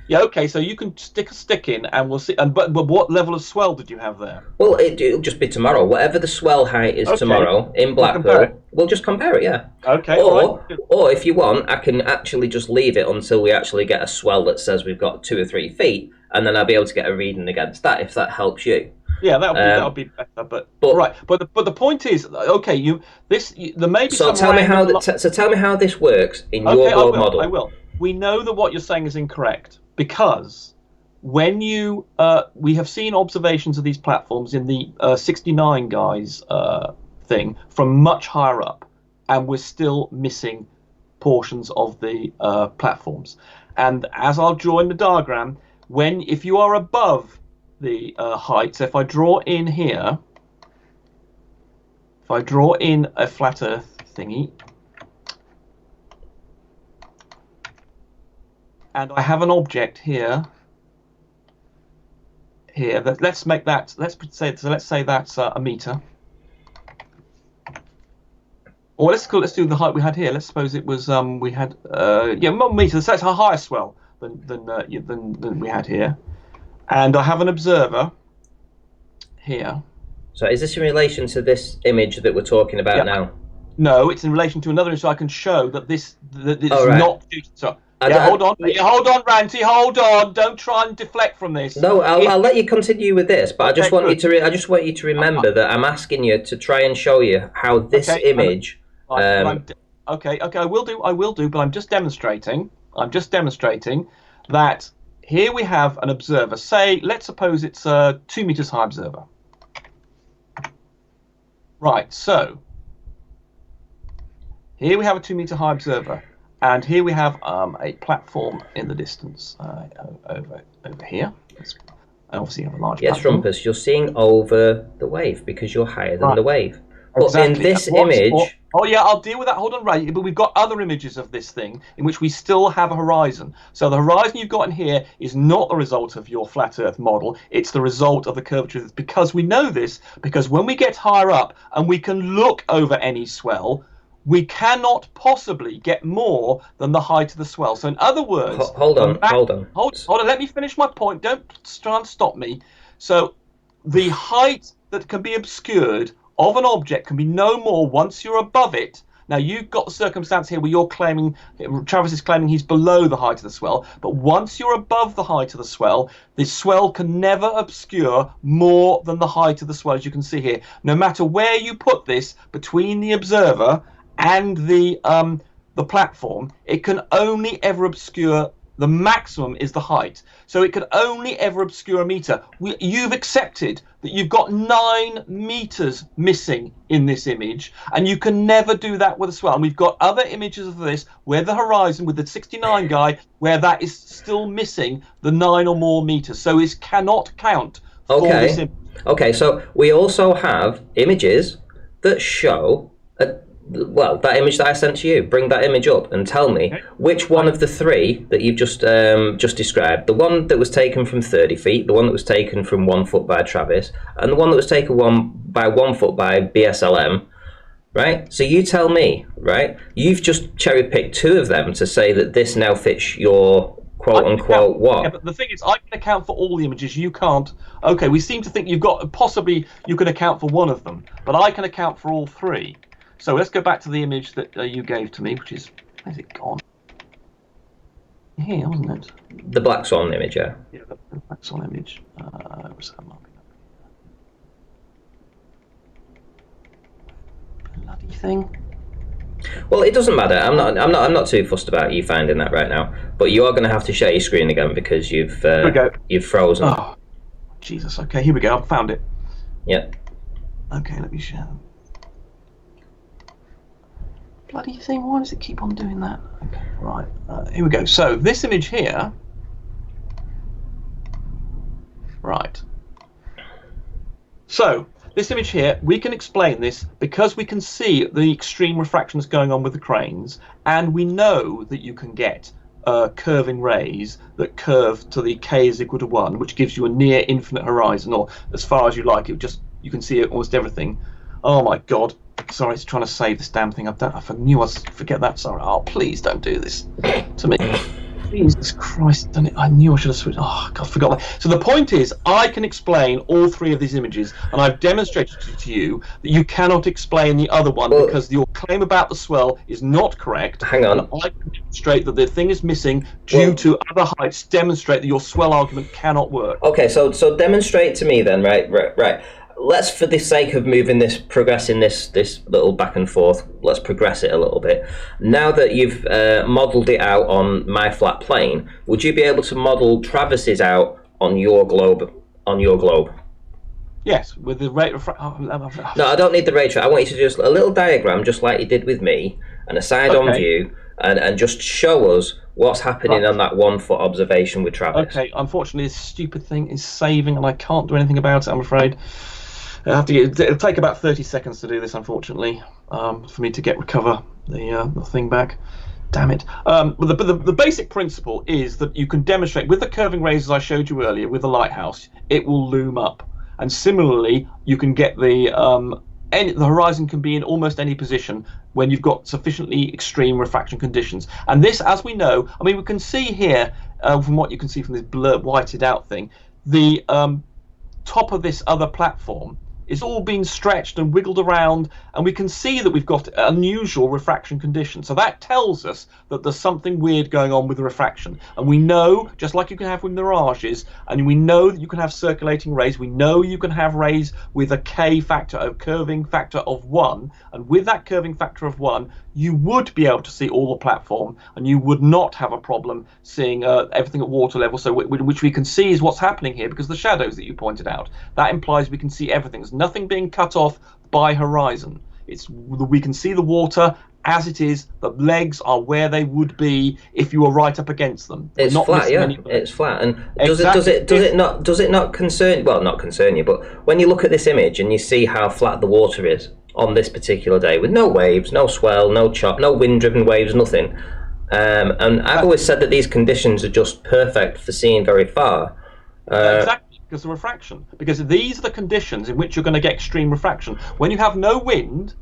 Yeah. Okay. So you can stick a stick in, and we'll see. And but what level of swell did you have there? Well, it'll just be tomorrow. Whatever the swell height is Okay. tomorrow in We'll compare it. Blackpool, we'll just compare it, yeah. Okay. All right. Or if you want, I can actually just leave it until we actually get a swell that says we've got 2 or 3 feet, and then I'll be able to get a reading against that if that helps you. Yeah, that'll Um, be better. But but right. But the point is, okay. There may be so some tell me random. tell me how this works in your Okay, I board will. I model. will. We know that what you're saying is incorrect because when we have seen observations of these platforms in the 69 guys thing from much higher up, and we're still missing portions of the platforms. And as I'll draw in the diagram, if you are above the height, so if I draw in here, if I draw in a flat Earth thingy, and I have an object here. Let's make that. Let's say that's a meter. Or let's do the height we had here. Let's suppose it was we had 1 meter. So that's a higher swell than we had here. And I have an observer here. So is this in relation to this image that we're talking about now? No, it's in relation to another image, so I can show that it's right. not. So hold on, Ranty, hold on. Don't try and deflect from this. No, I'll let you continue with this, but okay, I just want you to remember that I'm asking you to try and show you how this image. Okay, I will do, but I'm just demonstrating that here we have an observer. Say, let's suppose it's a 2 meters high observer. Right, so here we have a 2 meter high observer, and here we have a platform in the distance over here. I obviously have a large platform. Rumpus, you're seeing over the wave because you're higher than the wave. But exactly. In this image... Oh yeah, I'll deal with that. Hold on, Ray. But we've got other images of this thing in which we still have a horizon. So the horizon you've got in here is not the result of your flat Earth model. It's the result of the curvature. Because we know this, because when we get higher up and we can look over any swell, we cannot possibly get more than the height of the swell. So in other words... Hold on. Let me finish my point. Don't try and stop me. So the height that can be obscured of an object can be no more once you're above it. Now, you've got the circumstance here where Travis is claiming he's below the height of the swell, but once you're above the height of the swell can never obscure more than the height of the swell, as you can see here. No matter where you put this between the observer and the platform, it can only ever obscure. The maximum is the height. So it could only ever obscure a meter. You've accepted that you've got 9 meters missing in this image, and you can never do that with a swell. And we've got other images of this where the horizon with the 69 guy, where that is still missing the 9 or more meters. So it cannot count for this image. Okay, so we also have images that show that image that I sent to you. Bring that image up and tell me which one of the 3 that you've just described, the one that was taken from 30 feet, the one that was taken from 1 foot by Travis, and the one that was taken 1 foot by BSLM, right? So you tell me, right? You've just cherry-picked 2 of them to say that this now fits your quote-unquote what? Yeah, but the thing is, I can account for all the images. You can't. Okay, we seem to think you can account for one of them, but I can account for all 3. So let's go back to the image that you gave to me, which is, where's it gone? Here, wasn't it? The Black Swan image, yeah. Yeah, the Black Swan image. What's that marking up? Bloody thing. Well, it doesn't matter. I'm not too fussed about you finding that right now. But you are going to have to share your screen again because you've frozen. Oh, Jesus. Okay, here we go. I've found it. Yep. Okay, let me share. Bloody thing, why does it keep on doing that? Okay, right, here we go. So this image here, right. So this image here, we can explain this because we can see the extreme refractions going on with the cranes, and we know that you can get curving rays that curve to the k is equal to 1, which gives you a near infinite horizon, or as far as you like. You can see almost everything. Oh my God. sorry, it's trying to save this damn thing. I knew I'd forget that. Sorry. Oh, please don't do this to me. Jesus Christ, done it. I knew I should have switched. Oh, God, I forgot that. So the point is, I can explain all three of these images, and I've demonstrated to you that you cannot explain the other one because your claim about the swell is not correct. Hang on. And I can demonstrate that the thing is missing due to other heights. Demonstrate that your swell argument cannot work. Okay, so demonstrate to me then, right. Let's, for the sake of progressing this little back and forth, let's progress it a little bit. Now that you've modelled it out on my flat plane, would you be able to model Travis's out on your globe? Yes, with the rate of... No, I don't need the rate. I want you to just a little diagram, just like you did with me, and a side-on view, and just show us what's happening on that 1 foot observation with Travis. Okay, unfortunately, this stupid thing is saving, and I can't do anything about it, I'm afraid. It'll take about 30 seconds to do this, unfortunately, for me to recover the thing back. Damn it. But the basic principle is that you can demonstrate with the curving rays, as I showed you earlier, with the lighthouse, it will loom up. And similarly, you can get the horizon can be in almost any position when you've got sufficiently extreme refraction conditions. And this, as we know, I mean, we can see here, from what you can see from this blurred, whited out thing, the top of this other platform is all being stretched and wiggled around, and we can see that we've got unusual refraction conditions. So that tells us that there's something weird going on with the refraction. And we know, just like you can have with mirages, and we know that you can have circulating rays, we know you can have rays with a K factor, a curving factor of 1, and with that curving factor of 1, you would be able to see all the platform, and you would not have a problem seeing everything at water level. So which we can see is what's happening here, because the shadows that you pointed out, that implies we can see everything. There's nothing being cut off by horizon. We can see the water as it is. The legs are where they would be if you were right up against them. It's flat, yeah. It's flat, and does it not concern? Well, not concern you, but when you look at this image and you see how flat the water is on this particular day, with no waves, no swell, no chop, no wind-driven waves, nothing. And I've always said that these conditions are just perfect for seeing very far. Exactly, because of refraction. Because these are the conditions in which you're going to get extreme refraction. When you have no wind,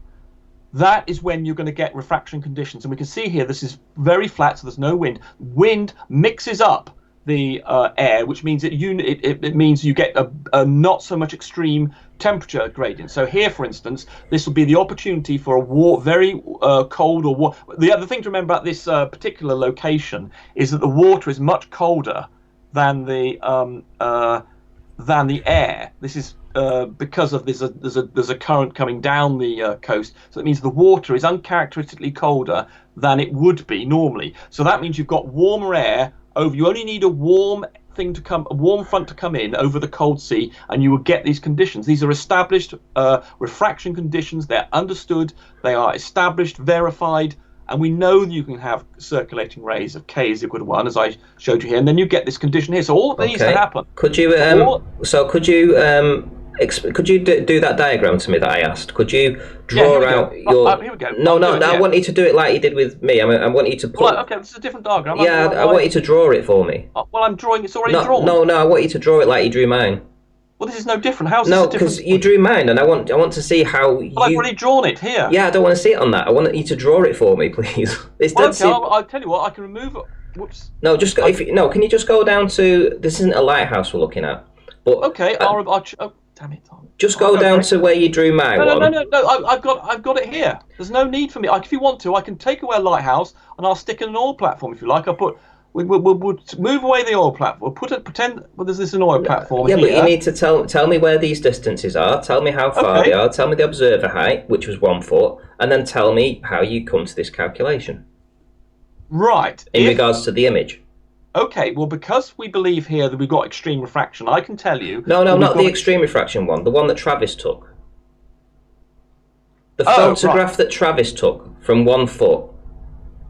that is when you're going to get refraction conditions. And we can see here, this is very flat, so there's no wind. Wind mixes up the air, which means it means you get a not so much extreme temperature gradient. So here, for instance, this will be the opportunity for a very cold or warm. The other thing to remember about this particular location is that the water is much colder than the air. This is because of there's a current coming down the coast, so it means the water is uncharacteristically colder than it would be normally. So that means you've got warmer air over. You only need a warm front to come in over the cold sea, and you will get these conditions. These are established refraction conditions. They're understood. They are established, verified. And we know that you can have circulating rays of K is equal to 1, as I showed you here, and then you get this condition here. So all of these can happen. Could you could you do that diagram to me that I asked? Could you draw out your? Here we go. No, I want you to do it like you did with me. I want you to put. Right, okay, this is a different diagram. Yeah, I want you to draw it for me. Well, I'm drawing. It's already drawn. No, I want you to draw it like you drew mine. Well, this is no different. How's no, this different? because you drew mine, and I want to see how you. I've already drawn it here. Yeah, I don't want to see it on that. I want you to draw it for me, please. I'll tell you what. I can remove it. Whoops. No, just go, can you just go down to? This isn't a lighthouse we're looking at. But okay, oh, damn it. Just go down to where you drew my one. No. I've got it here. There's no need for me. If you want to, I can take away a lighthouse and I'll stick in an oil platform if you like. We'll move away the oil platform. Pretend there's this an oil platform. Yeah, here. But you need to tell me where these distances are. Tell me how far they are. Tell me the observer height, which was 1 foot, and then tell me how you come to this calculation. Right. In regards to the image. Okay, well, because we believe here that we've got extreme refraction, I can tell you... No, not the extreme refraction one, the one that Travis took. The photograph that Travis took from 1 foot.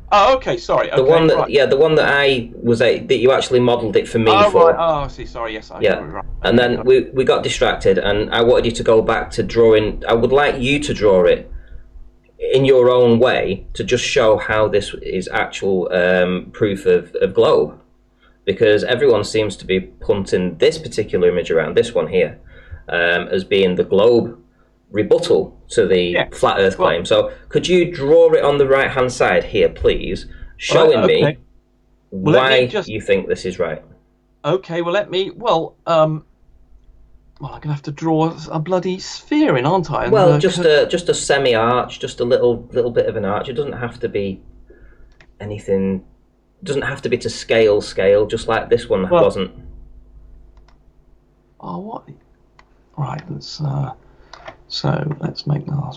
Oh, okay, sorry. The one that, the one that I was that you actually modelled it for me for. Right. Oh, I see. Sorry, yes, I got it right. And then we got distracted, and I wanted you to go back to drawing. I would like you to draw it in your own way to just show how this is actual proof of globe, because everyone seems to be punting this particular image around, this one here, as being the globe rebuttal to the Yeah. flat Earth Well, claim. So could you draw it on the right hand side here, please, showing right, okay. me Well, let me why just. you think this is right? Okay. Well, let me. Well, I'm gonna have to draw a bloody sphere in, aren't I? And Well, just a semi arch, just a little bit of an arch. It doesn't have to be anything. It doesn't have to be to scale, just like this one well, wasn't. oh, what? Right. Let's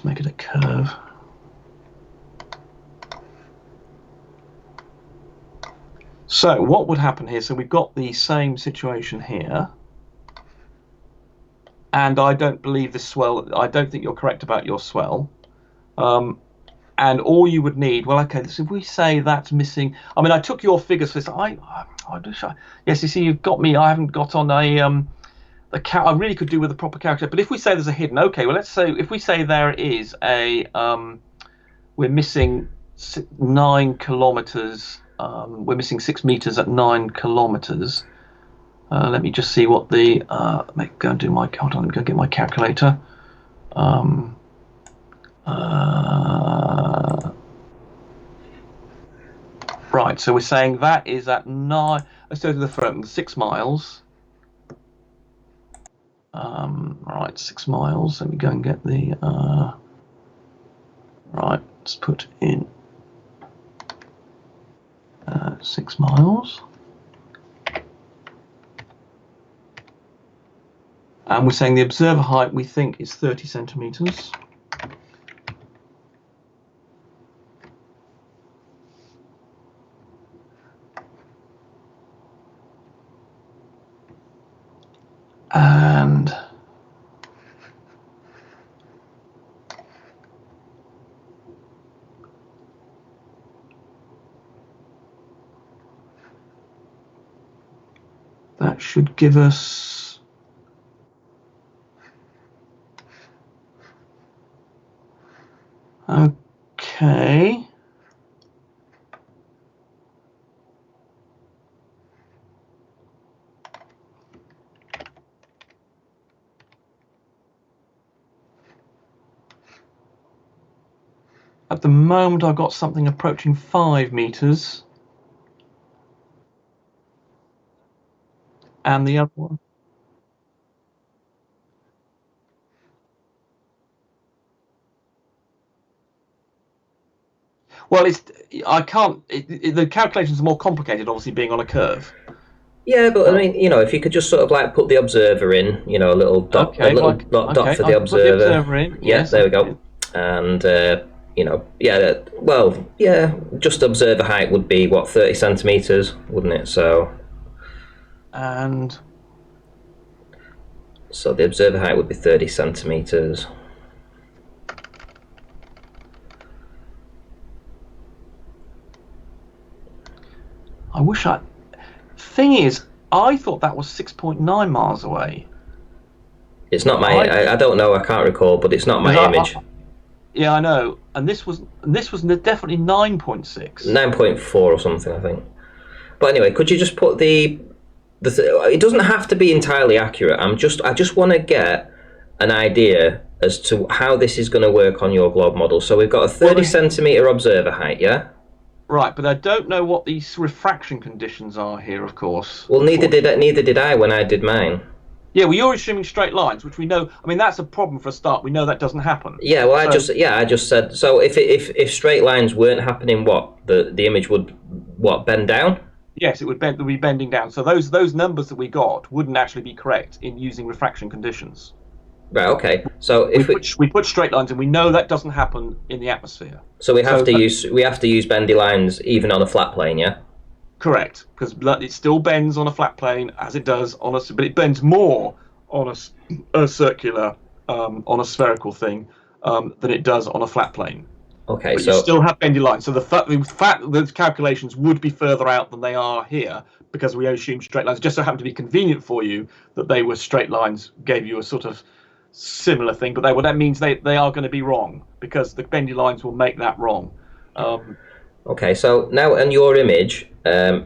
make it a curve. So what would happen here? So we've got the same situation here. And I don't believe the swell. I don't think you're correct about your swell. And all you would need, well, okay, so if we say that's missing, I mean, I took your figures for this. Yes, you see, you've got me. I haven't got on I really could do with a proper character. But if we say there's a hidden, okay, well, let's say if we say there is we're missing 9 kilometers. We're missing 6 meters at 9 kilometers. Let me just see what the go and do my count on. Let me go get my calculator. Right, so we're saying that is at 9. Let's go to the front. 6 miles. Right, 6 miles. Let me go and get the. Right, let's put in 6 miles. And we're saying the observer height we think is 30 centimeters. And that should give us okay. At the moment, I've got something approaching 5 meters. And the other one. Well, I can't. The calculations are more complicated, obviously, being on a curve. Yeah, but I mean, if you could just sort of like put the observer in, a little dot, Okay, dot for the I can observer. put the observer in. Yeah, Yes, there we go. And just observer height would be what, 30 centimeters, wouldn't it? So the observer height would be 30 centimeters. I wish I. Thing is, I thought that was 6.9 miles away. It's not I don't know. I can't recall, but it's not my image. Yeah, I know. And this was definitely 9.6. 9.4 or something, I think. But anyway, could you just put it doesn't have to be entirely accurate. I just want to get an idea as to how this is going to work on your globe model. So we've got a 30 centimeter observer height, yeah? Right, but I don't know what these refraction conditions are here, of course. Well, neither did I when I did mine. Yeah, well, you're assuming straight lines, which we know. I mean, that's a problem for a start. We know that doesn't happen. Yeah, well, I just said so. If straight lines weren't happening, the image would bend down? Yes, it would be bending down. So those numbers that we got wouldn't actually be correct in using refraction conditions. Right. Okay. So if we put straight lines, and we know that doesn't happen in the atmosphere. So we have to use bendy lines even on a flat plane, yeah. Correct, because it still bends on a flat plane as it does on but it bends more on a circular, on a spherical thing, than it does on a flat plane. Okay, but you still have bendy lines. So the fact those calculations would be further out than they are here because we assume straight lines. It just so happened to be convenient for you that they were straight lines, gave you a sort of similar thing, but that means they are going to be wrong because the bendy lines will make that wrong. Okay, so now in your image,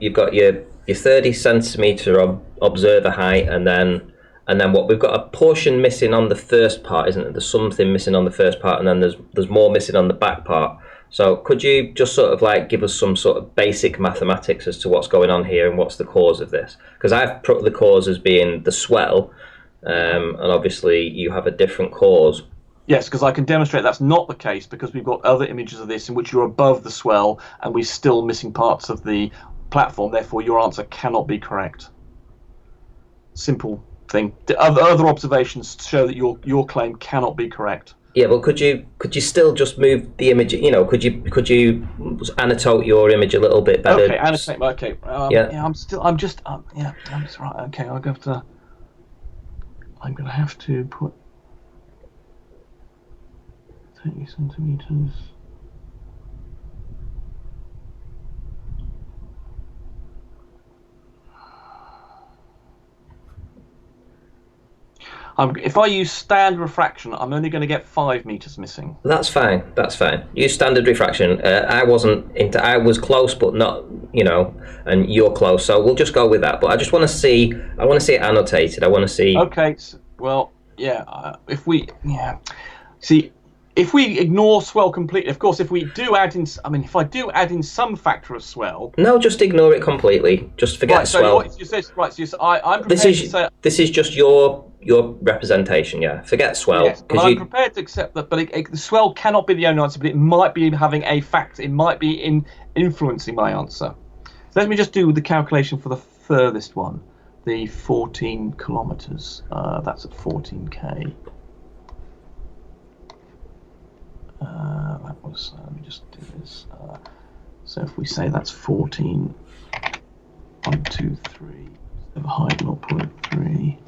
you've got your 30 centimeter observer height, and then and then what we've got a portion missing on the first part, isn't it? There's something missing on the first part, and then there's more missing on the back part. So could you just sort of like give us some sort of basic mathematics as to what's going on here and what's the cause of this? Because I've put the cause as being the swell, and obviously you have a different cause. Yes, because I can demonstrate that's not the case, because we've got other images of this in which you're above the swell and we're still missing parts of the platform. Therefore, your answer cannot be correct. Simple thing. The other observations show that your claim cannot be correct. Yeah, but could you still just move the image? You know, could you annotate your image a little bit better? Okay, annotate. Okay. Yeah. Yeah. That's right. Okay, I'm gonna have to put 30 centimeters. If I use standard refraction, I'm only going to get 5 meters missing. That's fine. That's fine. Use standard refraction. I was close, but not. You know, and you're close, so we'll just go with that. But I just want to see. I want to see it annotated. I want to see. Okay. Well, yeah. If we ignore swell completely, of course, if we do add in, if I do add in some factor of swell. No, just ignore it completely. Just forget swell. I'm prepared to say this is just your representation. Yeah, forget swell. Yes, but I'm prepared to accept that. But the swell cannot be the only answer. But it might be having a factor. It might be influencing my answer. So let me just do the calculation for the furthest one, the 14 kilometers. That's at 14k. Let me just do this. So if we say that's 14, 1, 2, 3, the height 0.3.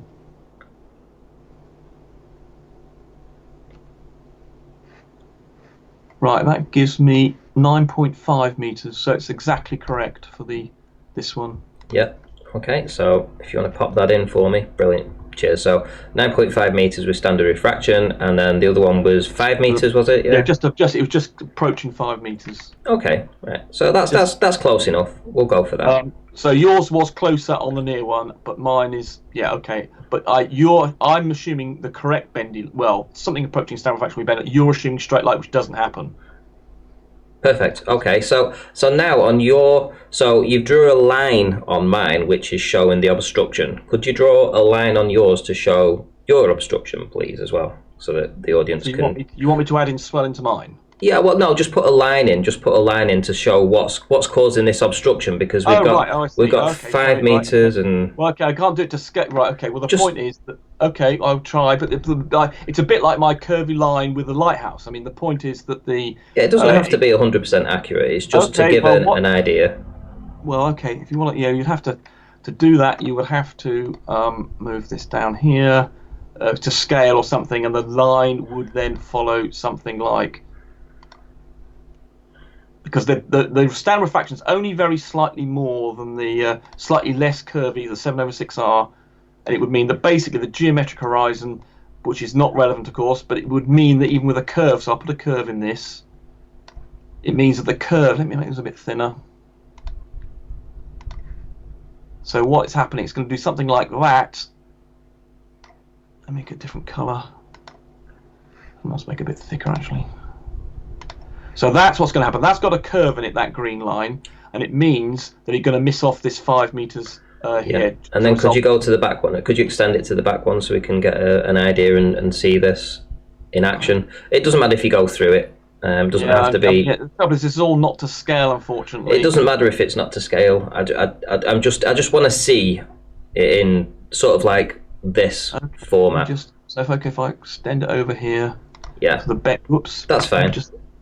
Right, that gives me 9.5 meters, so it's exactly correct for this one. Yeah. Okay. So if you want to pop that in for me, brilliant. Cheers. So 9.5 meters with standard refraction, and then the other one was 5 meters, was it? Yeah, it was just approaching 5 meters. Okay, right. So that's close enough. We'll go for that. So yours was closer on the near one, but mine is okay. But I'm assuming the correct bendy. Well, something approaching standard refraction will be better. You're assuming straight light, which doesn't happen. Perfect. Okay, so now on you drew a line on mine, which is showing the obstruction. Could you draw a line on yours to show your obstruction, please, as well, so that the audience can. You want me to add in swell into mine? Yeah. Well, no. Just put a line in. Just put a line in to show what's causing this obstruction, because we've got 5 meters and. Well, okay, I can't do it to scale. Right. Okay. Well, the point is that I'll try, but it's a bit like my curvy line with the lighthouse. I mean, the point is that it doesn't have to be 100% accurate. It's just to give an idea. Well, okay. If you want, you'd have to do that. You would have to move this down here to scale or something, and the line would then follow something like. Because the standard refraction is only very slightly more than the slightly less curvy, the 7/6R, and it would mean that basically the geometric horizon, which is not relevant, of course, but it would mean that even with a curve, so I'll put a curve in this, it means that the curve, let me make this a bit thinner. So what is happening, it's going to do something like that. Let me make it a different colour. I must make it a bit thicker, actually. So that's what's going to happen. That's got a curve in it, that green line, and it means that you're going to miss off this 5 meters here. Yeah. And then could you go to the back one? Could you extend it to the back one so we can get an idea and see this in action? It doesn't matter if you go through it. Doesn't have to be. The trouble is, this is all not to scale, unfortunately. It doesn't matter if it's not to scale. I just want to see it in sort of like this format. So if I extend it over here. Yeah. To the back. Whoops. That's fine.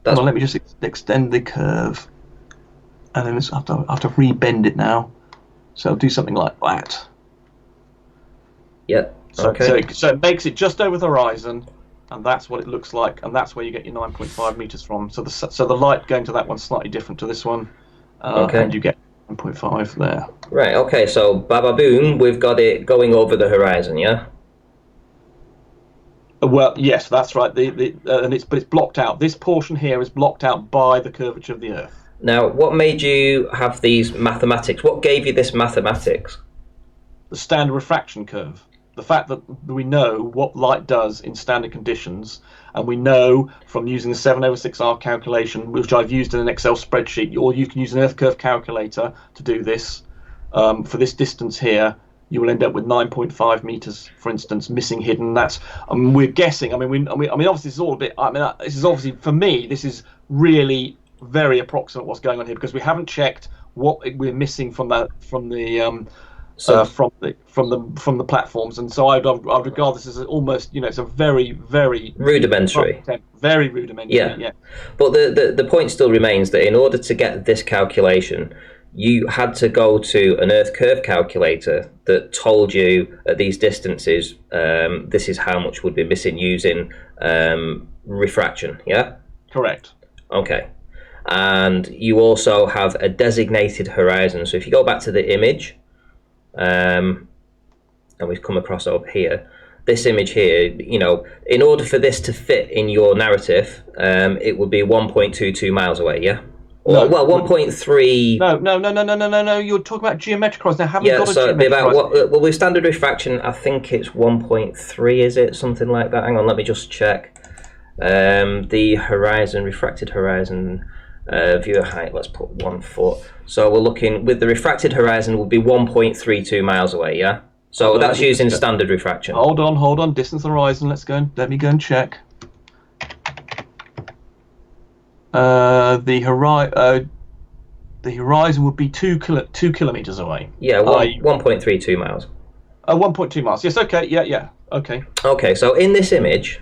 Let me just extend the curve, and then I have to re-bend it now. So I'll do something like that. Yeah. Okay. So it makes it just over the horizon, and that's what it looks like, and that's where you get your 9.5 meters from. So the light going to that one's slightly different to this one, and you get 9.5 there. Right. Okay. So baba boom, we've got it going over the horizon. Yeah. Well, yes, that's right. But it's blocked out. This portion here is blocked out by the curvature of the Earth. Now, what made you have these mathematics? What gave you this mathematics? The standard refraction curve. The fact that we know what light does in standard conditions, and we know from using the 7/6R calculation, which I've used in an Excel spreadsheet, or you can use an earth curve calculator to do this. For this distance here, you will end up with 9.5 meters, for instance, missing hidden. That's we're guessing. I mean, obviously, this is all a bit. I mean, this is obviously for me. This is really very approximate what's going on here because we haven't checked what we're missing from the platforms, and so I'd regard this as almost, it's a very rudimentary. Very rudimentary. Yeah. But the point still remains that in order to get this calculation, you had to go to an earth curve calculator that told you at these distances, this is how much would be missing using refraction. Yeah. Correct. Okay. And you also have a designated horizon. So if you go back to the image, and we've come across over here, this image here, in order for this to fit in your narrative, it would be 1.22 miles away, yeah? Or, 1.3. No. You're talking about geometric horizon. Now, haven't got a so it'd be geometric about horizon. well, with standard refraction, I think it's 1.3, is it? Something like that. Hang on, let me just check. The horizon, refracted horizon, viewer height, let's put 1 foot. So we're looking, with the refracted horizon, will be 1.32 miles away, yeah? So that's using standard refraction. Hold on. Distance horizon. Let me go and check. The horizon would be 2 kilometers away. Yeah, 1.32 miles. 1.2 miles. Yes. Okay. Yeah. Okay. Okay. So in this image,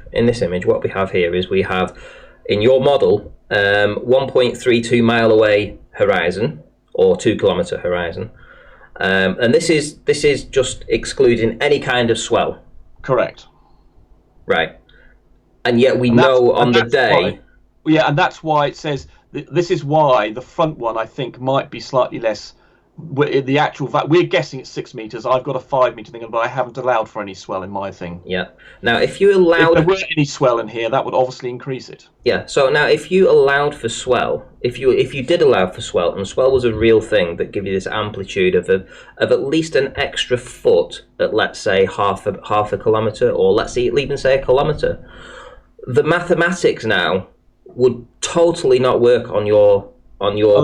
what we have here is we have in your model 1.32 mile away horizon or 2 kilometer horizon, and this is just excluding any kind of swell. Correct. Right. And yet we know on the day. Yeah, and that's why it says this is why the front one I think might be slightly less. The actual we're guessing it's 6 meters. I've got a 5 meter thing, but I haven't allowed for any swell in my thing. Yeah. Now, if you allowed, if there were any swell in here, that would obviously increase it. Yeah. So now, if you allowed for swell, if you did allow for swell, and swell was a real thing that give you this amplitude of at least an extra foot at, let's say, half a kilometer, or let's even say a kilometer, the mathematics now would totally not work on your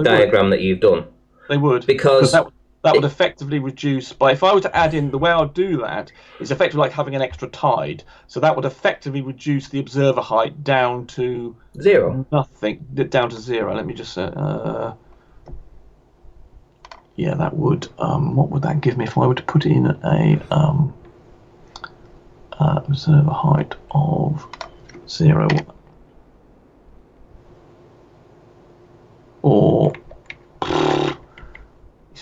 diagram that you've done. They would, because that would effectively reduce by, if I were to add in, the way I would do that is effectively like having an extra tide, so that would effectively reduce the observer height down to zero. Nothing, down to zero. Let me just say, yeah, that would, what would that give me if I were to put in a observer height of 0, or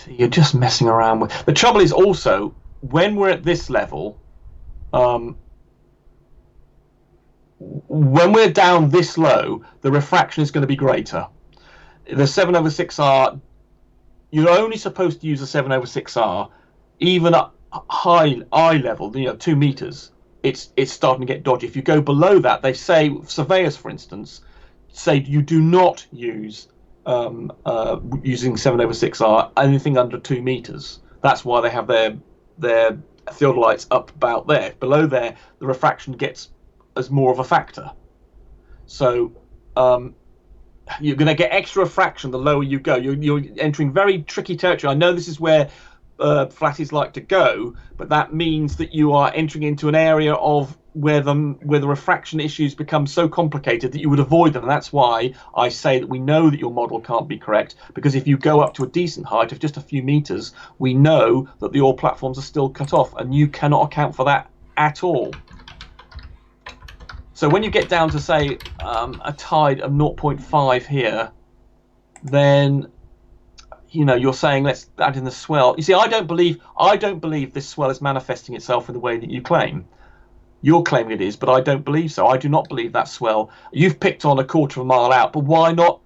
you're just messing around with. The trouble is also, when we're at this level, when we're down this low, the refraction is going to be greater. The 7/6R, you're only supposed to use the 7/6R, even at high eye level, 2 meters. It's starting to get dodgy. If you go below that, they say, surveyors, for instance, say you do not use using 7/6R anything under 2 meters. That's why they have their theodolites up about there. Below there, the refraction gets as more of a factor. So you're going to get extra refraction the lower you go. You're entering very tricky territory. I know this is where flatties like to go, but that means that you are entering into an area of where the refraction issues become so complicated that you would avoid them. And that's why I say that we know that your model can't be correct, because if you go up to a decent height of just a few meters, we know that the oil platforms are still cut off, and you cannot account for that at all. So when you get down to, say, a tide of 0.5 here, then you're saying let's add in the swell. You see, I don't believe this swell is manifesting itself in the way that you claim. You're claiming it is, but I don't believe so. I do not believe that swell. You've picked on a quarter of a mile out, but why not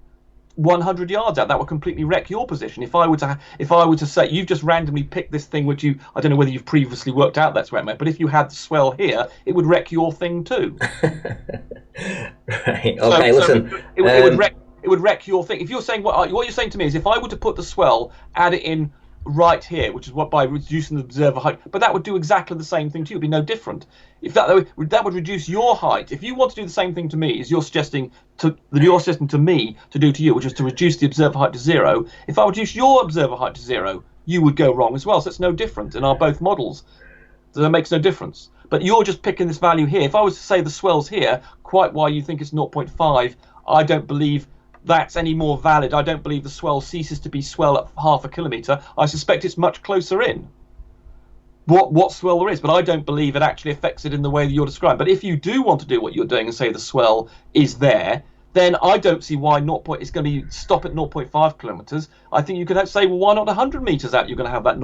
100 yards out? That would completely wreck your position. If I were to say, you've just randomly picked this thing, which I don't know whether you've previously worked out that's right, mate, but if you had the swell here, it would wreck your thing too. Right. Okay. Listen. It would wreck your thing. If you're saying what you're saying to me is, if I were to put the swell, add it in right here, which is what by reducing the observer height, but that would do exactly the same thing to you. It'd be no different. If that would reduce your height. If you want to do the same thing to me as you're suggesting to me to do to you, which is to reduce the observer height to 0, if I reduce your observer height to 0, you would go wrong as well. So it's no different in our both models. So that makes no difference. But you're just picking this value here. If I was to say the swell's here, quite why you think it's 0.5, I don't believe that's any more valid. I don't believe the swell ceases to be swell at half a kilometre. I suspect it's much closer in. What swell there is, but I don't believe it actually affects it in the way that you're describing. But if you do want to do what you're doing and say the swell is there, then I don't see why it's going to be stop at 0.5 kilometres. I think you could say, well, why not 100 metres out? You're going to have that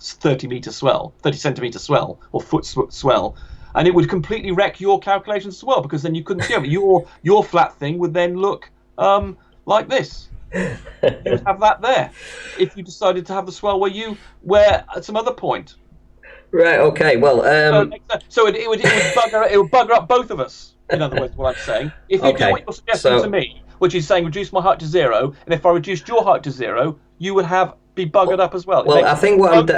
30 metre swell, 30 centimetre swell, or foot swell. And it would completely wreck your calculations as well, because then you couldn't see it. Your flat thing would then look like this. You would have that there if you decided to have the swell where at some other point. Right. Okay. Well. So it would bugger up both of us. In other words, what I'm saying. If you do what you're suggesting to me, which is saying reduce my height to 0, and if I reduced your height to 0, you would be buggered up as well. Well, I think what hold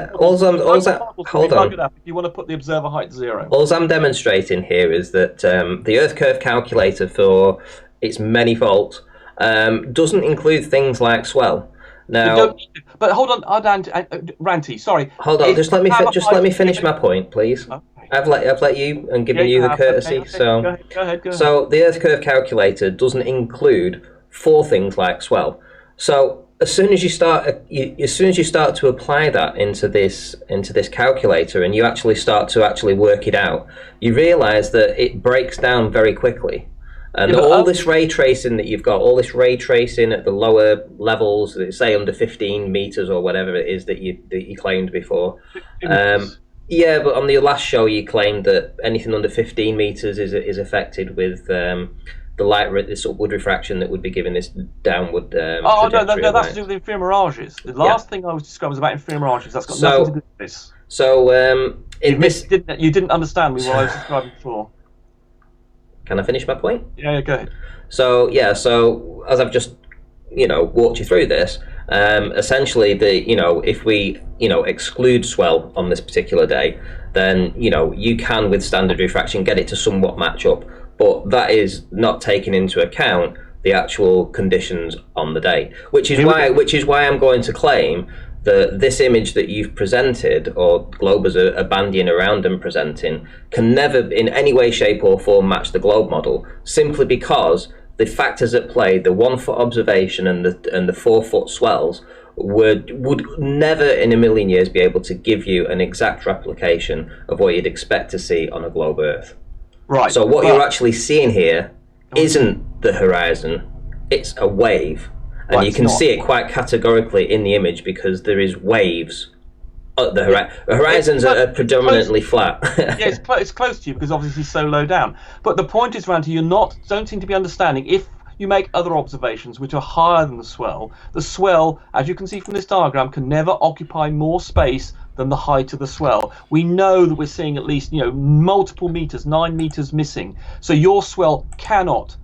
on. Buggered up if you want to put the observer height to 0. All I'm demonstrating here is that the Earth curve calculator, for its many faults, doesn't include things like swell. Now, but hold on, Ranty. Sorry. Hold on. Just let me finish my point, please. Okay. I've let you and given you the courtesy. Okay. So go ahead. So the Earth curve calculator doesn't include 4 things like swell. So as soon as you start to apply that into this calculator, and you actually start to work it out, you realise that it breaks down very quickly. And all this ray tracing that you've got, all this ray tracing at the lower levels, say under 15 meters or whatever it is that you claimed before. Yeah, but on the last show you claimed that anything under 15 meters is affected with the this upward refraction that would be giving this downward. No, that's to do with the inferior mirages. The last thing I was describing was about inferior mirages. That's got nothing to do with this. So you didn't understand me what I was describing before. Can I finish my point? Yeah, go ahead. So as I've just walked you through this, essentially if we exclude swell on this particular day, then you can with standard refraction get it to somewhat match up, but that is not taking into account the actual conditions on the day, which is why I'm going to claim that this image that you've presented, or globers are bandying around and presenting, can never in any way, shape or form match the globe model, simply because the factors at play, the 1 foot observation and the 4 foot swells, would never in a million years be able to give you an exact replication of what you'd expect to see on a globe Earth. Right. So what you're actually seeing here isn't the horizon, it's a wave. And you can see it quite categorically in the image because there is waves. The horizons are predominantly flat. Yeah, it's close to you because obviously it's so low down. But the point is, Ranty, don't seem to be understanding. If you make other observations which are higher than the swell, as you can see from this diagram, can never occupy more space than the height of the swell. We know that we're seeing at least multiple meters, 9 meters missing. So your swell cannot.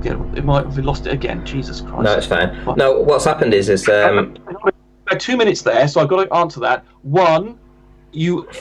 It might have lost it again. Jesus Christ. No, it's fine. No, what's happened is 2 minutes there, so I've got to answer that. One,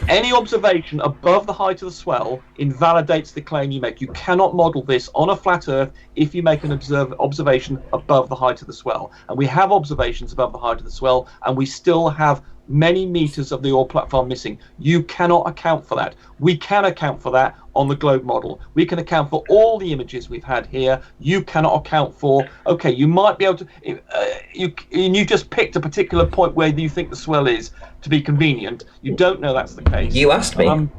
any observation above the height of the swell invalidates the claim you make. You cannot model this on a flat Earth if you make an observation above the height of the swell. And we have observations above the height of the swell, and we still have many meters of the oil platform missing. You cannot account for that. We can account for that on the globe model. We can account for all the images we've had here. You cannot account for, okay, you might be able to, you just picked a particular point where you think the swell is to be convenient. You don't know that's the case. You asked me.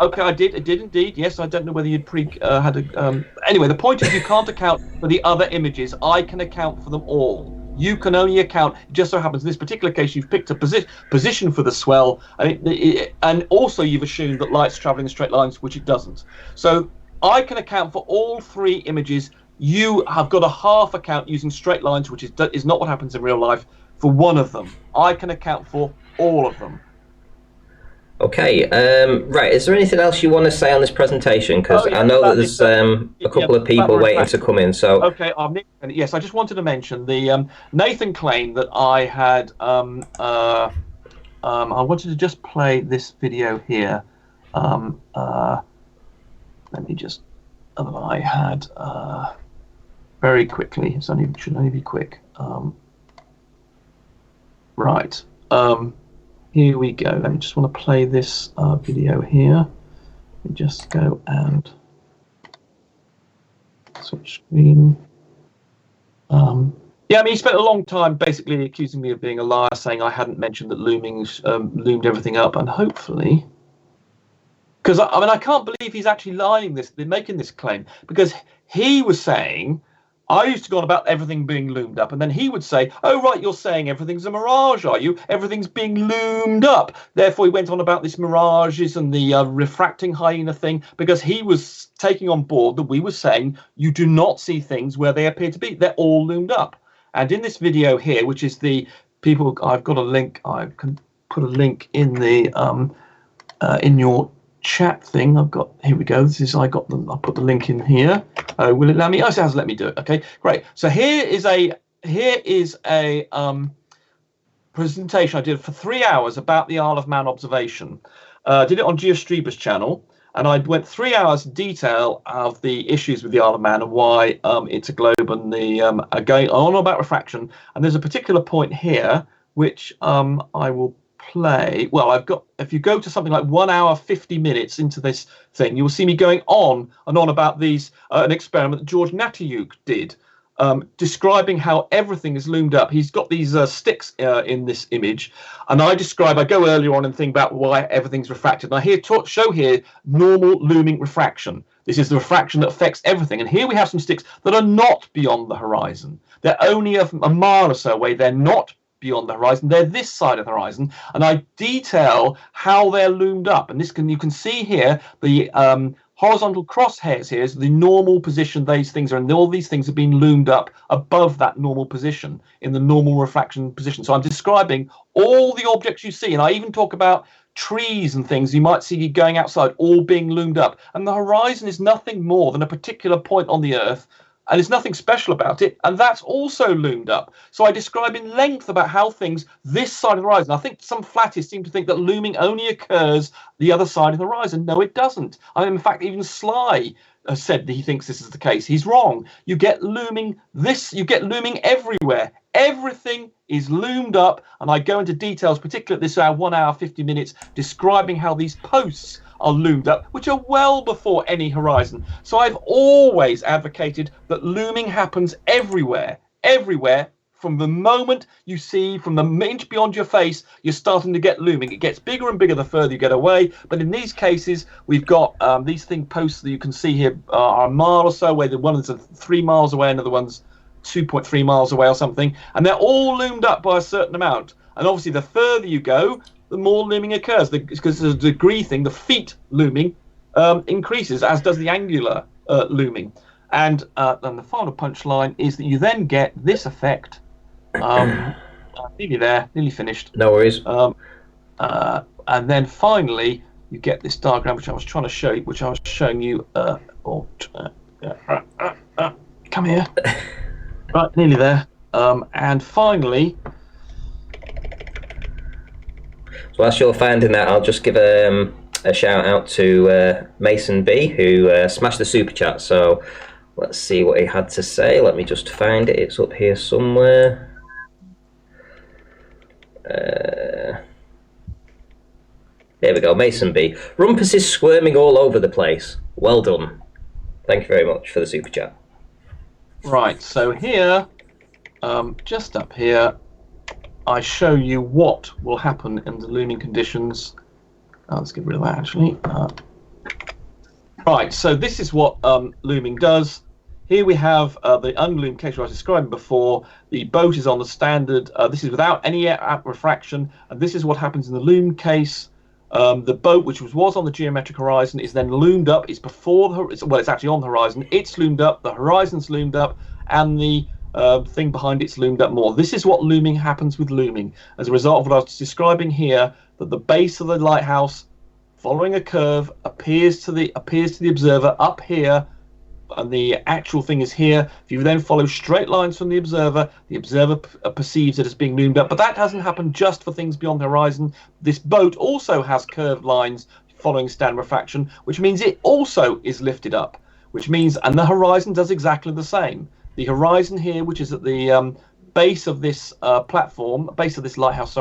Okay, I did indeed. Yes, I don't know whether you'd anyway, the point is you can't account for the other images. I can account for them all. You can only account, it just so happens in this particular case, you've picked a position for the swell, and also you've assumed that light's traveling in straight lines, which it doesn't. So I can account for all 3 images. You have got a half account using straight lines, which is not what happens in real life, for one of them. I can account for all of them. Okay, right. Is there anything else you want to say on this presentation? Because Oh I yeah, know that about this. there's a Yeah, couple of about the people waiting to refraction. come in. So, Okay, yes, I just wanted to mention the Nathan claimed that I had. I wanted to just play this video here. Um, uh, Let me just. I had very quickly. Should only be quick. Right. Here we go. Let me just want to play this video here. Let me just go and switch screen. Yeah, I mean, he spent a long time basically accusing me of being a liar, saying I hadn't mentioned that looming loomed everything up, and hopefully, because I mean, I can't believe he's actually making this claim, because he was saying I used to go on about everything being loomed up, and then he would say, "Oh right, you're saying everything's a mirage, are you? Everything's being loomed up." Therefore, he went on about this mirages and the refracting hyena thing, because he was taking on board that we were saying you do not see things where they appear to be; they're all loomed up. And in this video here, which is the people, I've got a link. I can put a link in the in your chat thing. Here we go. I put the link in here. Will it allow me? Oh, it has let me do it. Okay, great. So here is a presentation I did for 3 hours about the Isle of Man observation. Did it on Geostreber's channel, and I went 3 hours in detail of the issues with the Isle of Man and why it's a globe, and the going on about refraction. And there's a particular point here which I will play. Well, if you go to something like 1 hour 50 minutes into this thing, you will see me going on and on about these an experiment that George Natayuk did, describing how everything is loomed up. He's got these sticks in this image, and I go earlier on and think about why everything's refracted. And I show here normal looming refraction. This is the refraction that affects everything. And here we have some sticks that are not beyond the horizon. They're only a mile or so away. They're not beyond the horizon. They're this side of the horizon, and I detail how they're loomed up. And you can see here the horizontal crosshairs here is the normal position these things are in. All these things have been loomed up above that normal position in the normal refraction position. So I'm describing all the objects you see, and I even talk about trees and things you might see going outside all being loomed up. And the horizon is nothing more than a particular point on the Earth, and there's nothing special about it, and that's also loomed up. So I describe in length about how things this side of the horizon. I think some flattists seem to think that looming only occurs the other side of the horizon. No, it doesn't. I mean, in fact, even Sly said that he thinks this is the case. He's wrong. You get looming everywhere. Everything is loomed up, and I go into details, particularly at this 1 hour 50 minutes, describing how these posts are loomed up, which are well before any horizon. So I've always advocated that looming happens everywhere, From the moment you see, from the inch beyond your face, you're starting to get looming. It gets bigger and bigger the further you get away. But in these cases, we've got these posts that you can see here are a mile or so away. The one is 3 miles away, another one's 2.3 miles away or something. And they're all loomed up by a certain amount. And obviously, the further you go, the more looming occurs, because the degree thing, the feet looming, increases, as does the angular looming. And the final punchline is that you then get this effect. Nearly there, nearly finished. no worries. And then finally, you get this diagram, which I was trying to show you, which I was showing you. Come here. Right, nearly there. And finally. So whilst you're finding that, I'll just give a shout out to Mason B, who smashed the super chat. So let's see what he had to say. Let me just find it. It's up here somewhere. There we go, Mason B. Rumpus is squirming all over the place. Well done. Thank you very much for the super chat. Right, so here, just up here, I show you what will happen in the looming conditions. Let's get rid of that, actually. Right, so this is what looming does. Here we have the unloomed case I was describing before. The boat is on the standard. This is without any refraction, and this is what happens in the loomed case. The boat, which was on the geometric horizon, is then loomed up. It's it's actually on the horizon. It's loomed up. The horizon's loomed up, and the thing behind it's loomed up more. This is what looming happens with looming. As a result of what I was describing here, that the base of the lighthouse following a curve, appears to the observer up here, and the actual thing is here. If you then follow straight lines from the observer perceives it as being loomed up. But that doesn't happen just for things beyond the horizon. This boat also has curved lines following standard refraction, which means it also is lifted up, which means, and the horizon does exactly the same. The horizon here, which is at the base of this base of this lighthouse,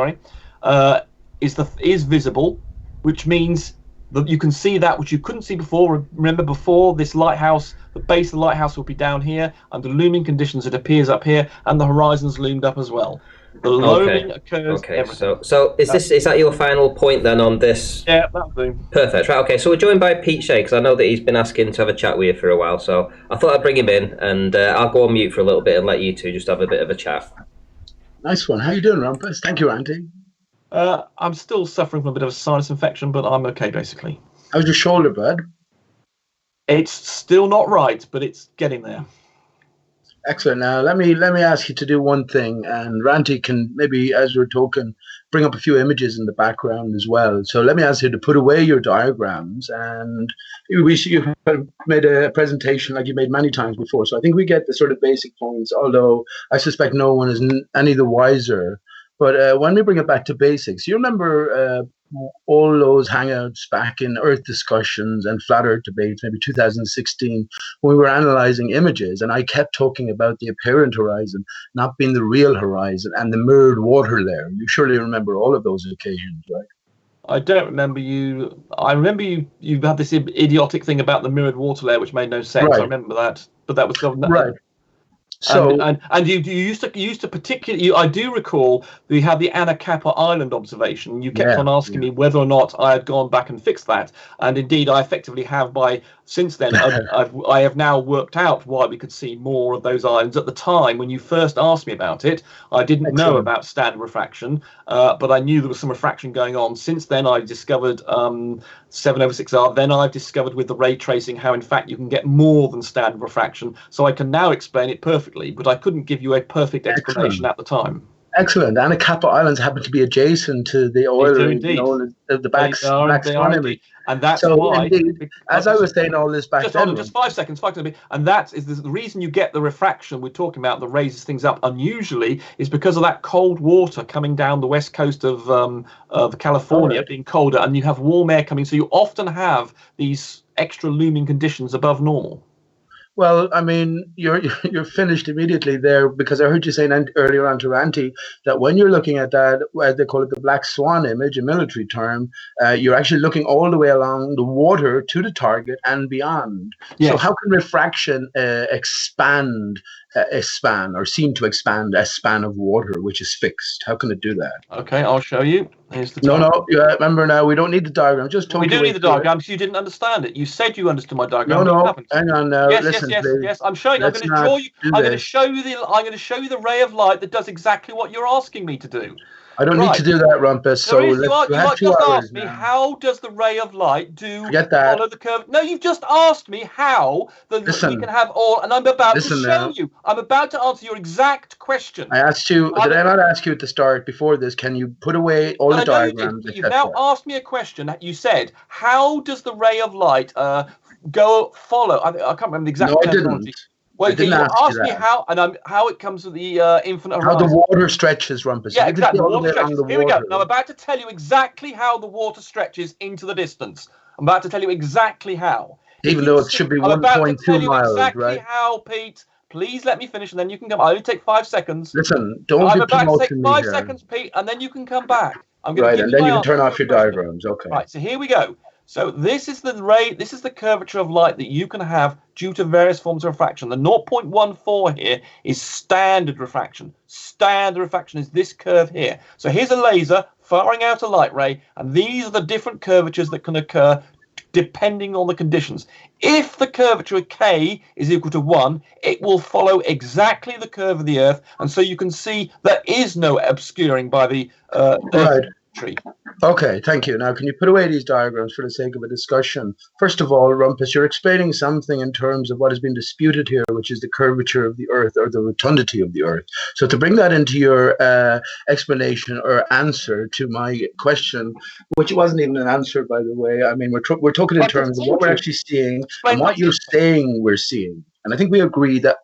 is visible, which means that you can see that which you couldn't see before. Remember, before, this lighthouse, the base of the lighthouse will be down here. Under looming conditions, it appears up here, and the horizon's loomed up as well. The looming occurs. Okay. So is that your final point then on this? Yeah, that'll do. Perfect. Right. Okay. So we're joined by Pete Shea, because I know that he's been asking to have a chat with you for a while. So I thought I'd bring him in, and I'll go on mute for a little bit and let you two just have a bit of a chat. Nice one. How you doing, Rumpus? Thank you, Auntie. I'm still suffering from a bit of a sinus infection, but I'm okay, basically. How's your shoulder, bud? It's still not right, but it's getting there. Excellent. Now, let me ask you to do one thing, and Ranty can maybe, as we're talking, bring up a few images in the background as well. So let me ask you to put away your diagrams, and you made a presentation like you made many times before. So I think we get the sort of basic points, although I suspect no one is any the wiser. But when we bring it back to basics, you remember all those hangouts back in Earth discussions and flat Earth debates, maybe 2016, when we were analyzing images, and I kept talking about the apparent horizon not being the real horizon and the mirrored water layer. You surely remember all of those occasions, right? I don't remember you. I remember you had this idiotic thing about the mirrored water layer, which made no sense. Right. I remember that, but that was right. So and you used to particularly, I do recall that you had the Anacapa Island observation. You kept on asking me whether or not I had gone back and fixed that, and indeed I effectively have. Since then I have now worked out why we could see more of those islands. At the time when you first asked me about it, I didn't know about standard refraction, but I knew there was some refraction going on. Since then I discovered 7/6R. Then I've discovered with the ray tracing how in fact you can get more than standard refraction. So I can now explain it perfectly, but I couldn't give you a perfect explanation at the time. Excellent. Anacapa Islands happen to be adjacent to the oil known as the Black Swan image. And that's why, indeed, as I was saying all this back then. Just 5 seconds. And that is the reason you get the refraction we're talking about that raises things up unusually, is because of that cold water coming down the west coast of California being colder, and you have warm air coming. So you often have these extra looming conditions above normal. Well, I mean, you're finished immediately there, because I heard you saying earlier on to Ranty that when you're looking at that, as they call it, the Black Swan image, a military term, you're actually looking all the way along the water to the target and beyond. Yes. So how can refraction expand a span, or seem to expand a span of water which is fixed? How can it do that? Okay, I'll show you. Here's the remember now, we don't need the diagram. We do need the diagram, because you didn't understand it. You said you understood my diagram. Hang on now. Yes. I'm showing. I'm going to draw you. I'm going to show you the ray of light that does exactly what you're asking me to do. I don't need to do that, Rumpus. So you just asked me, how does the ray of light follow the curve? No, you've just asked me how we can have all, and I'm about to show you. I'm about to answer your exact question. I asked you. Did I not ask you at the start before this? Can you put away all the diagrams? You've now asked me a question. You said, how does the ray of light follow? I can't remember the exact terminology. Well, you asked me how, and how it comes to the infinite horizon. How the water stretches, Rumpus. Yeah, exactly. The water stretches. Here we go. Now I'm about to tell you exactly how the water stretches into the distance. I'm about to tell you exactly how. Even though it should be 1.2 miles, right? I'm about to tell you exactly how, Pete. Please let me finish, and then you can come. I only take 5 seconds. Listen, don't be promoting me. I'm about to take 5 seconds, Pete, and then you can come back. I'm going to give you and then you can turn off your diagrams. Okay. Right. So here we go. So this is the ray. This is the curvature of light that you can have due to various forms of refraction. The 0.14 here is standard refraction. Standard refraction is this curve here. So here's a laser firing out a light ray, and these are the different curvatures that can occur depending on the conditions. If the curvature K is equal to 1, it will follow exactly the curve of the Earth, and so you can see there is no obscuring by the tree. Okay, thank you. Now, can you put away these diagrams for the sake of a discussion? First of all, Rumpus, you're explaining something in terms of what has been disputed here, which is the curvature of the Earth or the rotundity of the Earth. So to bring that into your explanation or answer to my question, which wasn't even an answer, by the way. I mean, we're talking in terms of what we're actually seeing and what you're saying we're seeing. And I think we agree that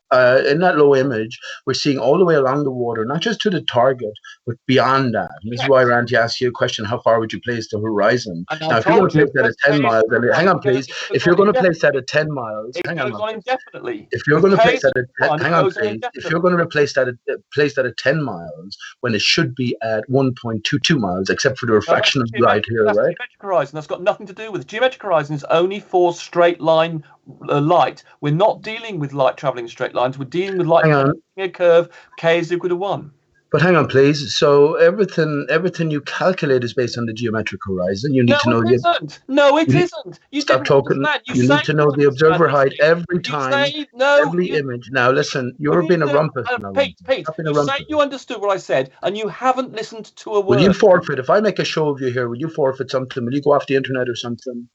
in that low image, we're seeing all the way along the water, not just to the target, but beyond that. And this is why Randy asked you a question, how far would you place the horizon? Now, if you're going to place that at 10 miles, hang on, please. If you're going to place that at 10 miles, hang on. It goes on indefinitely. If you're going to place that at, hang on, please. If you're going to place that at 10 miles, when it should be at 1.22 miles, except for the refraction of light here, right? Geometric horizon. That's got nothing to do with it. Geometric horizon is only for straight line light. We're not dealing with light traveling in straight lines. We're dealing with light traveling a curve. K is equal to 1. But hang on, please. So everything you calculate is based on the geometric horizon. You need to know No, it isn't. You stop talking. You need to know the observer height every time, every image. Now, listen, you're being a rumpus. Pete, you say you understood what I said, and you haven't listened to a word. Will you forfeit? If I make a show of you here, will you forfeit something? Will you go off the internet or something?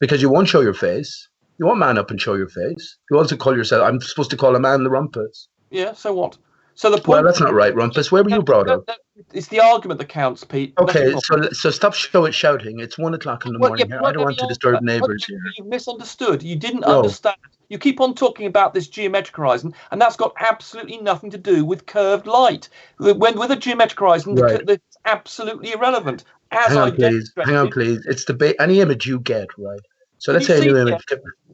Because you won't show your face. You won't man up and show your face. You also call yourself, I'm supposed to call a man the rumpus. Yeah, so what? So the point. Well, that's not right, Rumpus. Where were you brought up? It's the argument that counts, Pete. Okay, so stop shouting. It's 1 o'clock in the morning here. I don't want to disturb neighbours here. You misunderstood. You didn't understand. You keep on talking about this geometric horizon, and that's got absolutely nothing to do with curved light. When with a geometric horizon, it's absolutely irrelevant. Hang on, please. It's any image you get, right? So let's say a new image.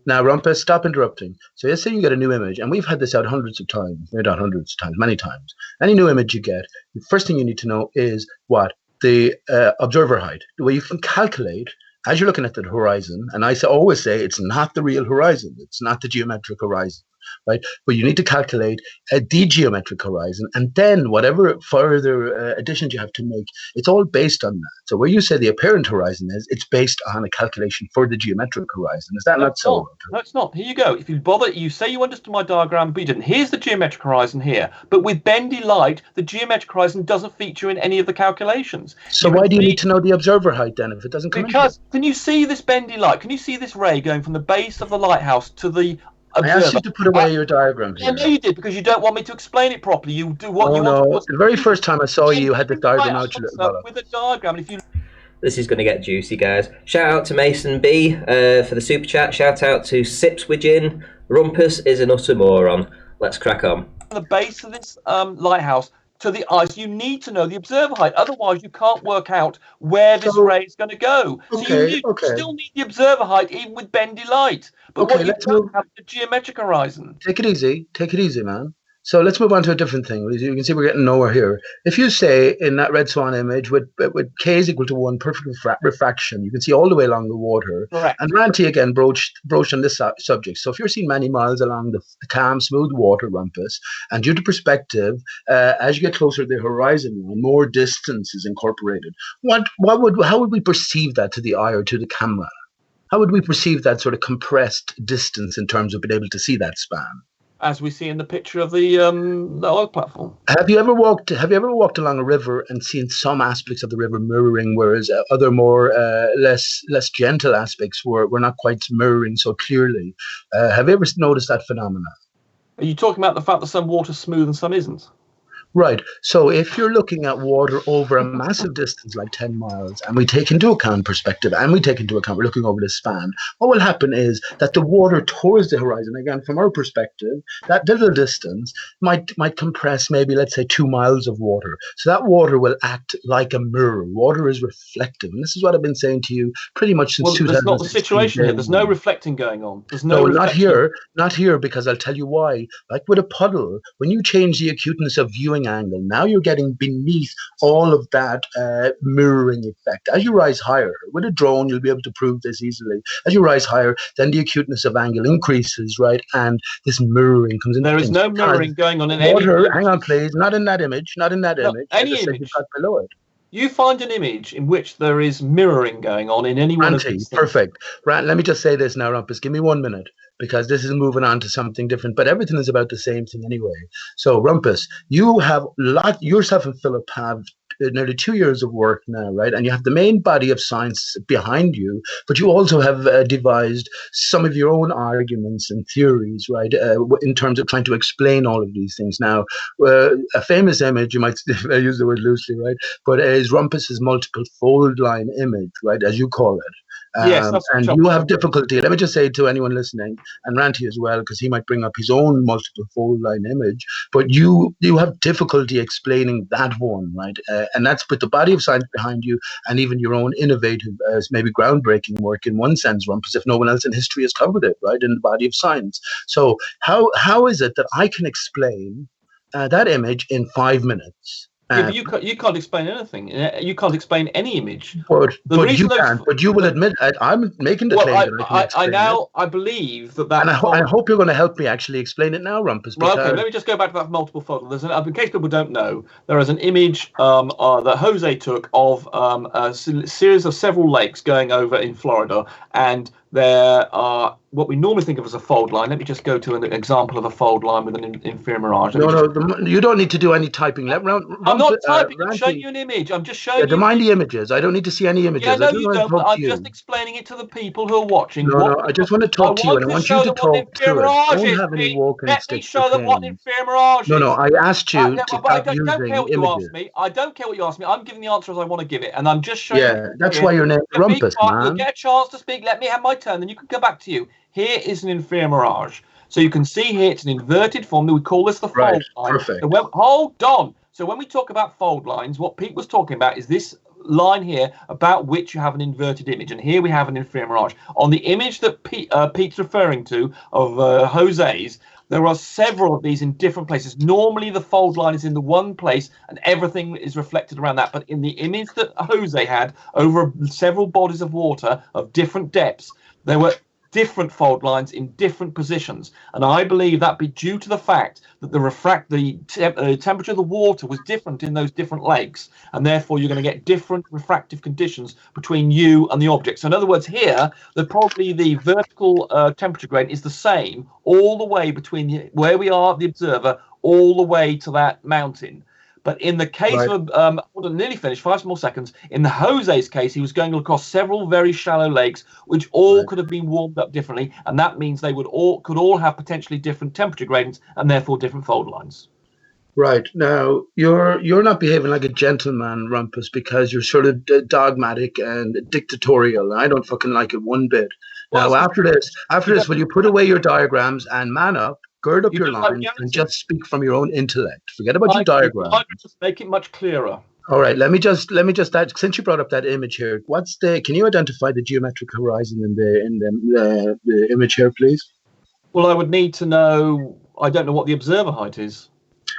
Now, Rumpus, stop interrupting. So let's say you get a new image, and we've had this out hundreds of times, maybe not hundreds of times, many times. Any new image you get, the first thing you need to know is what? The observer height. The way you can calculate, as you're looking at the horizon, and I always say it's not the real horizon. It's not the geometric horizon, right? But you need to calculate the geometric horizon, and then whatever further additions you have to make, it's all based on that. So where you say the apparent horizon is, it's based on a calculation for the geometric horizon. Is that not so? No, it's not. Here you go. If you bother, you say you understood my diagram, but you didn't. Here's the geometric horizon here. But with bendy light, the geometric horizon doesn't feature in any of the calculations. So why do you need to know the observer height then if it doesn't come Because can you see this bendy light? Can you see this ray going from the base of the lighthouse to the observer? I asked you to put away your diagram here. I know you did, because you don't want me to explain it properly. You do what you want. The very first time I saw you had the diagram out with a diagram. If you. This is going to get juicy, guys. Shout out to Mason B for the super chat. Shout out to Sips with Gin. Rumpus is an utter moron. Let's crack on. The base of this lighthouse to the ice, you need to know the observer height. Otherwise, you can't work out where this ray is going to go. So you still need the observer height, even with bendy light. But what you don't have the geometric horizon. Take it easy, man. So let's move on to a different thing. You can see we're getting nowhere here. If you say in that red swan image with K is equal to 1, perfect refraction, you can see all the way along the water. Correct. And Ranty again broached on this subject. So if you're seeing many miles along the calm, smooth water, Rumpus, and due to perspective, as you get closer to the horizon line, more distance is incorporated. How would we perceive that to the eye or to the camera? How would we perceive that sort of compressed distance in terms of being able to see that span? As we see in the picture of the oil platform. Have you ever walked along a river and seen some aspects of the river mirroring, whereas other more less gentle aspects were not quite mirroring so clearly? Have you ever noticed that phenomenon? Are you talking about the fact that some water's smooth and some isn't? Right. So if you're looking at water over a massive distance like 10 miles, and we take into account perspective, and we take into account we're looking over the span, what will happen is that the water towards the horizon, again, from our perspective, that little distance might compress maybe, let's say, 2 miles of water. So that water will act like a mirror. Water is reflective. And this is what I've been saying to you pretty much since 2016. That's not the situation here. There's no reflecting going on. There's no, not here, because I'll tell you why. Like with a puddle, when you change the acuteness of viewing angle, now you're getting beneath all of that mirroring effect. As you rise higher, with a drone you'll be able to prove this easily. As you rise higher, then the acuteness of angle increases, right? And this mirroring comes in. There is no mirroring going on in water, any image. hang on please, not in that image, any image. You've got below it. You find an image in which there is mirroring going on in any one of these things. Perfect. Rant, let me just say this now, Rumpus. Give me 1 minute, because this is moving on to something different, but everything is about the same thing anyway. So, Rumpus, you have yourself and Philip have nearly 2 years of work now, right? And you have the main body of science behind you, but you also have devised some of your own arguments and theories, right? In terms of trying to explain all of these things. Now, a famous image, you might use the word loosely, right? But is Rumpus's multiple fold line image, right, as you call it. Yes, that's And you have difficulty. Let me just say to anyone listening, and Ranty as well, because he might bring up his own multiple fold line image, but you have difficulty explaining that one, right? And that's with the body of science behind you, and even your own innovative, maybe groundbreaking work in one sense, Rumpus, if no one else in history has covered it, right, in the body of science. So how is it that I can explain that image in 5 minutes? Yeah, but you can't explain anything. You can't explain any image. But you can. But you will admit I'm making the claim that I can explain it. I believe that. And I hope you're going to help me actually explain it now, Rumpus. Well, okay, let me just go back to that multiple fold. In case people don't know, there is an image that Jose took of a series of several lakes going over in Florida, and there are what we normally think of as a fold line. Let me just go to an example of a fold line with an inferior mirage. You don't need to do any typing. I'm not typing. I'm showing you an image. I'm just showing you. Mind the images. I don't need to see any images. Yeah, no, you don't. I'm just explaining it to the people who are watching. No, I just want to talk to you, and I want you to talk to it. Don't have any walking sticks. Let me show them what an inferior mirage is. No, I asked you to stop using images. I don't care what you ask me. I'm giving the answer as I want to give it, and I'm just showing. Yeah, that's why your name's Rumpus, man. You'll get a chance to speak. Let me have my turn, then you can go back to you. Here is an inferior mirage. So you can see here it's an inverted form. We call this the fold line. Perfect. So hold on. So when we talk about fold lines, what Pete was talking about is this line here about which you have an inverted image. And here we have an inferior mirage. On the image that Pete's referring to of Jose's, there are several of these in different places. Normally the fold line is in the one place and everything is reflected around that. But in the image that Jose had over several bodies of water of different depths, there were different fold lines in different positions, and I believe that be due to the fact that the temperature of the water was different in those different lakes, and therefore you're going to get different refractive conditions between you and the object. So in other words, here probably the vertical temperature gradient is the same all the way between where we are, the observer, all the way to that mountain. But in the case of, hold on, nearly finished, 5 more seconds. In the Jose's case, he was going across several very shallow lakes, which all could have been warmed up differently, and that means they could all have potentially different temperature gradients and therefore different fold lines. Right. Now, you're not behaving like a gentleman, Rumpus, because you're sort of dogmatic and dictatorial. I don't fucking like it one bit. Now, after this, will you put away your diagrams and man up? Gird up your lines and just speak from your own intellect. Forget about your diagram. Just make it much clearer. All right, let me just since you brought up that image here, can you identify the geometric horizon in the image here, please? Well, I would need to know. I don't know what the observer height is.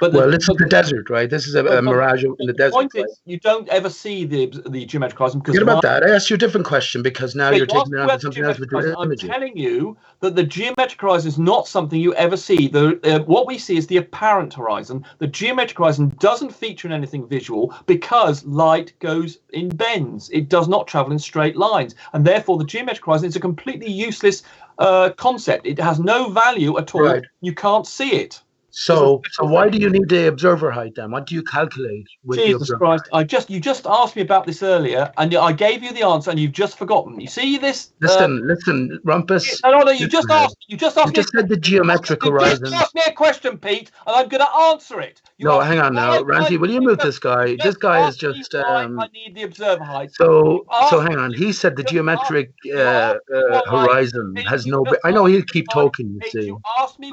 But this is the desert, right? This is a mirage in the desert. The point is, you don't ever see the geometric horizon. Forget about that. I asked you a different question because now you're taking me on to something else with your images. I'm telling you that the geometric horizon is not something you ever see. What we see is the apparent horizon. The geometric horizon doesn't feature in anything visual because light goes in bends. It does not travel in straight lines. And therefore, the geometric horizon is a completely useless concept. It has no value at all. Right. You can't see it. So why do you need the observer height then? What do you calculate with the observer Christ! You just asked me about this earlier, and I gave you the answer, and you've just forgotten. You see this? Listen, Rumpus. No. You just asked. You just said the geometric horizon. You just asked me a question, Pete, and I'm going to answer it. Hang on now, Randy. Will you move this guy? This guy is just. I need the observer height. So hang on. He said the geometric horizon has no. I know he'll keep talking. You see,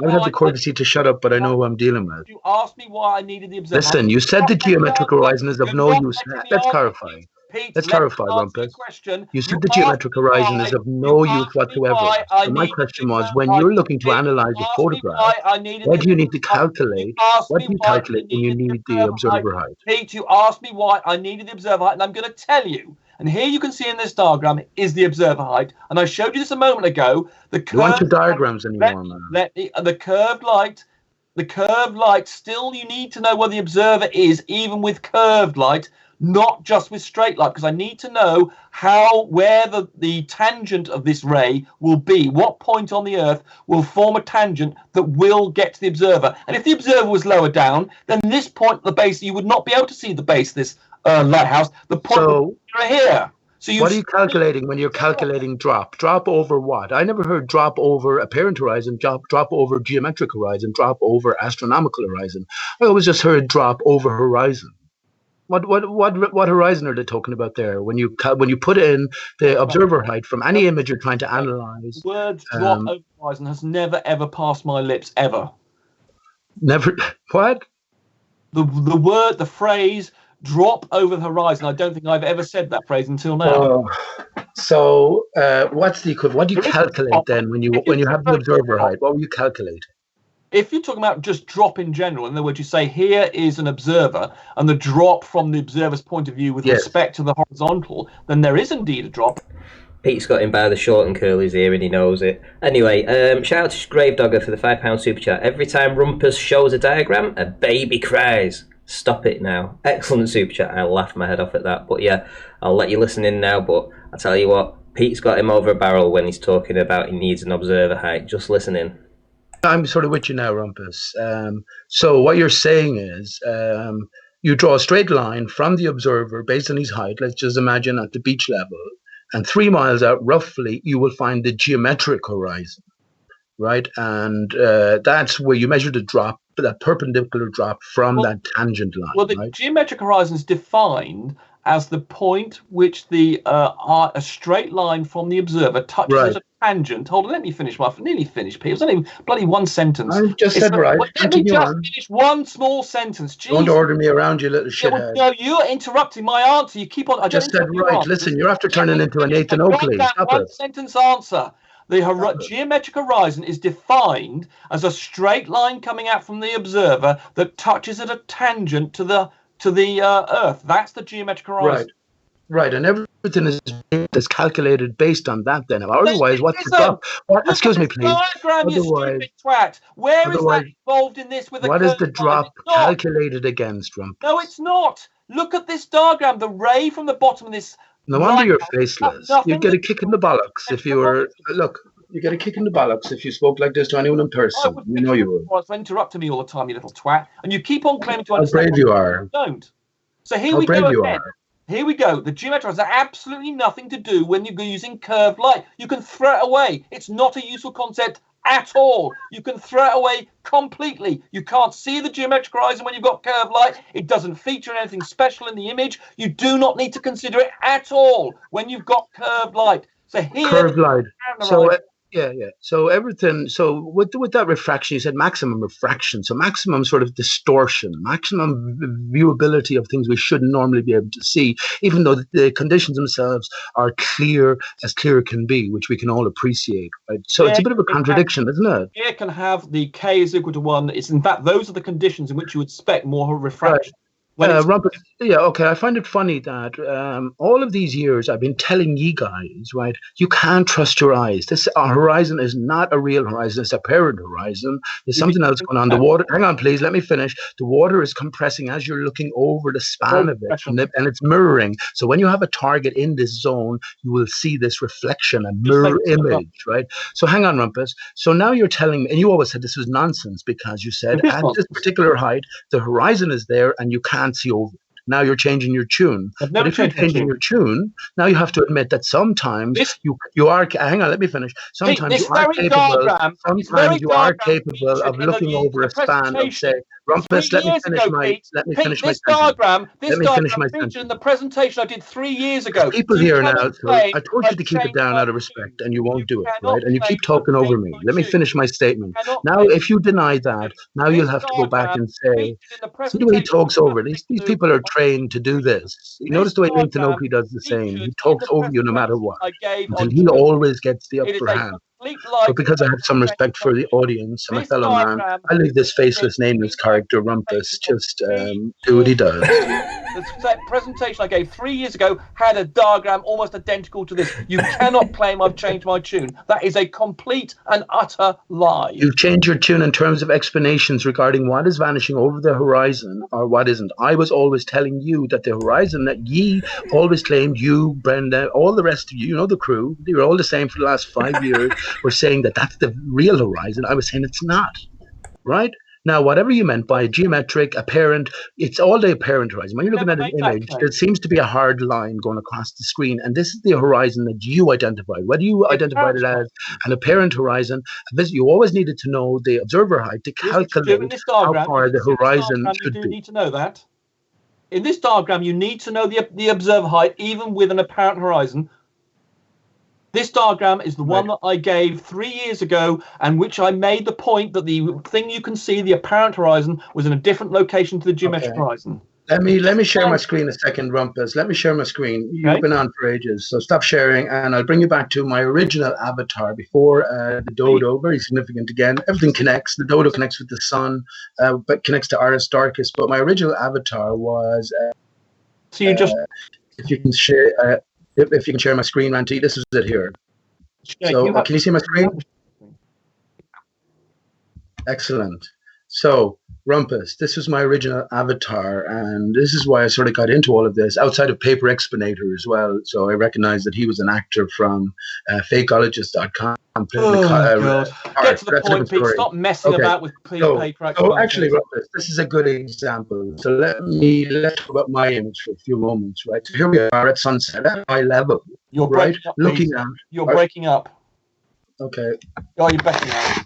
I have the courtesy to shut up, but I know who I'm dealing with. You asked me why I needed the observer. Listen, you said the geometric horizon is of no use. Let's clarify. Let's clarify, Rumpus. You said the geometric horizon is of no use whatsoever. So my question was, when you're looking to analyze a photograph, why do you need to calculate? What do you calculate when you need the observer height? Pete, you asked me why I needed the observer height, and I'm going to tell you. And here you can see in this diagram is the observer height. And I showed you this a moment ago. You want your diagrams anymore, man. The curved light, still you need to know where the observer is, even with curved light, not just with straight light, because I need to know where the tangent of this ray will be. What point on the Earth will form a tangent that will get to the observer? And if the observer was lower down, then this point at the base, you would not be able to see the base of this lighthouse. The point So you're here. So what are you calculating when you're calculating drop? Drop over what? I never heard drop over apparent horizon, drop over geometric horizon, drop over astronomical horizon. I always just heard drop over horizon. What horizon are they talking about there? When you put in the observer height from any image you're trying to analyze, the word drop over horizon has never ever passed my lips ever. Never what? The phrase drop over the horizon. I don't think I've ever said that phrase until now. So what's the equivalent? What do you calculate then when you have the observer height? What will you calculate? If you're talking about just drop in general, in other words, you say here is an observer and the drop from the observer's point of view with respect to the horizontal, then there is indeed a drop. Pete's got him by the short and curly's ear and he knows it. Anyway, shout out to Gravedogger for the £5 super chat. Every time Rumpus shows a diagram, a baby cries. Stop it now. Excellent super chat. I laughed my head off at that. But yeah, I'll let you listen in now. But I tell you what, Pete's got him over a barrel when he's talking about he needs an observer height. Just listen in. I'm sort of with you now, Rumpus. So what you're saying is you draw a straight line from the observer based on his height. Let's just imagine at the beach level. And 3 miles out, roughly, you will find the geometric horizon, right? And that's where you measure the drop, that perpendicular drop from that tangent line. Well, the geometric horizon is defined as the point which a straight line from the observer touches at a tangent. Hold on, let me finish. Nearly finished, Pete. It was only bloody one sentence. I just said right. Let me just finish one small sentence. Jeez. Don't order me around, you little shithead. No, you're interrupting my answer. You keep on. I just said right. Listen, you're after turning into a Nathan Oakley. One sentence answer. The geometric horizon is defined as a straight line coming out from the observer that touches at a tangent to the Earth. That's the geometric horizon. Right, and everything is calculated based on that. Then, otherwise, what's the drop? Excuse me, please. Diagram, you stupid twat. Where is that involved in this? With what is the drop calculated against, Rumpus? No, it's not. Look at this diagram. The ray from the bottom of this. No wonder you're faceless. You'd get a kick in the bollocks if you were. Look, you get a kick in the bollocks if you spoke like this to anyone in person. You know you would. You interrupting me all the time, you little twat, and you keep on claiming to understand. How brave you are. Don't. So here we go again. Here we go. The geometry has absolutely nothing to do when you're using curved light. You can throw it away. It's not a useful concept at all. You can throw it away completely. You can't see the geometric horizon when you've got curved light. It doesn't feature anything special in the image. You do not need to consider it at all when you've got curved light. So here, curved light. So yeah. So everything. So with that refraction, you said maximum refraction. So maximum sort of distortion, maximum viewability of things we shouldn't normally be able to see, even though the conditions themselves are clear as clear can be, which we can all appreciate. Right. So it's a bit of a contradiction, isn't it? Here can have the k is equal to 1. It's in fact those are the conditions in which you would expect more refraction. Robert, I find it funny that all of these years I've been telling you guys, right, you can't trust your eyes. This horizon is not a real horizon. It's a parent horizon. There's something else going on. The water, hang on, please, let me finish. The water is compressing as you're looking over the span of it, and it's mirroring. So when you have a target in this zone, you will see this reflection, a mirror image, right? So hang on, Rumpus. So now you're telling me, and you always said this was nonsense because you said at this particular height, the horizon is there and you can't see over it. Now you're changing your tune. But if you're changing your tune, now you have to admit that sometimes you are. Hang on, let me finish. Sometimes you are capable. Sometimes you are capable of looking over a span of, say, Rumpus. Let me finish my diagram. This diagram featured in the presentation I did 3 years ago. People here now. So I told you to keep it down out of respect, and you won't do it, right? And you keep talking over me. Let me finish my statement. Now, if you deny that, now you'll have to go back and say, see the way he talks over. These people are trained to do this. You notice the way Nathan Oakley does the same. He talks over you no matter what, until he always gets the upper hand. But because I have some respect for the audience and my fellow man, I leave this faceless, nameless character, Rumpus, just do what he does. The presentation I gave 3 years ago had a diagram almost identical to this. You cannot claim I've changed my tune. That is a complete and utter lie. You've changed your tune in terms of explanations regarding what is vanishing over the horizon or what isn't. I was always telling you that the horizon that ye always claimed, you, Brenda, all the rest of you, you know the crew, they were all the same for the last 5 years, were saying that that's the real horizon. I was saying it's not, right? Now, whatever you meant by geometric, apparent, it's all the apparent horizon. When you're looking at an image, there seems to be a hard line going across the screen, and this is the horizon that you identified. Whether you identified it as an apparent horizon, you always needed to know the observer height to calculate how far the horizon should be. You do need to know that. In this diagram, you need to know the observer height, even with an apparent horizon. This diagram is the one that I gave 3 years ago, and which I made the point that the thing you can see, the apparent horizon, was in a different location to the geometric horizon. Let me share my screen a second, Rumpus. Let me share my screen. You've been on for ages, so stop sharing, and I'll bring you back to my original avatar before the dodo. Very significant again. Everything connects. The dodo connects with the sun, but connects to Aristarchus. But my original avatar was. So you just. If you can share. If you can share my screen, Ranty, this is it here. So, can you see my screen? Excellent. So, Rumpus, this was my original avatar, and this is why I sort of got into all of this, outside of Paper Explanator as well. So I recognized that he was an actor from fakeologist.com. Oh, God. Get to the point, Pete. Stop messing about with Paper Explanator. So actually, Rumpus, this is a good example. So let's talk about my image for a few moments, right? So here we are at sunset at eye level. You're right? Looking at. You're breaking up. Okay. Oh, you're backing out.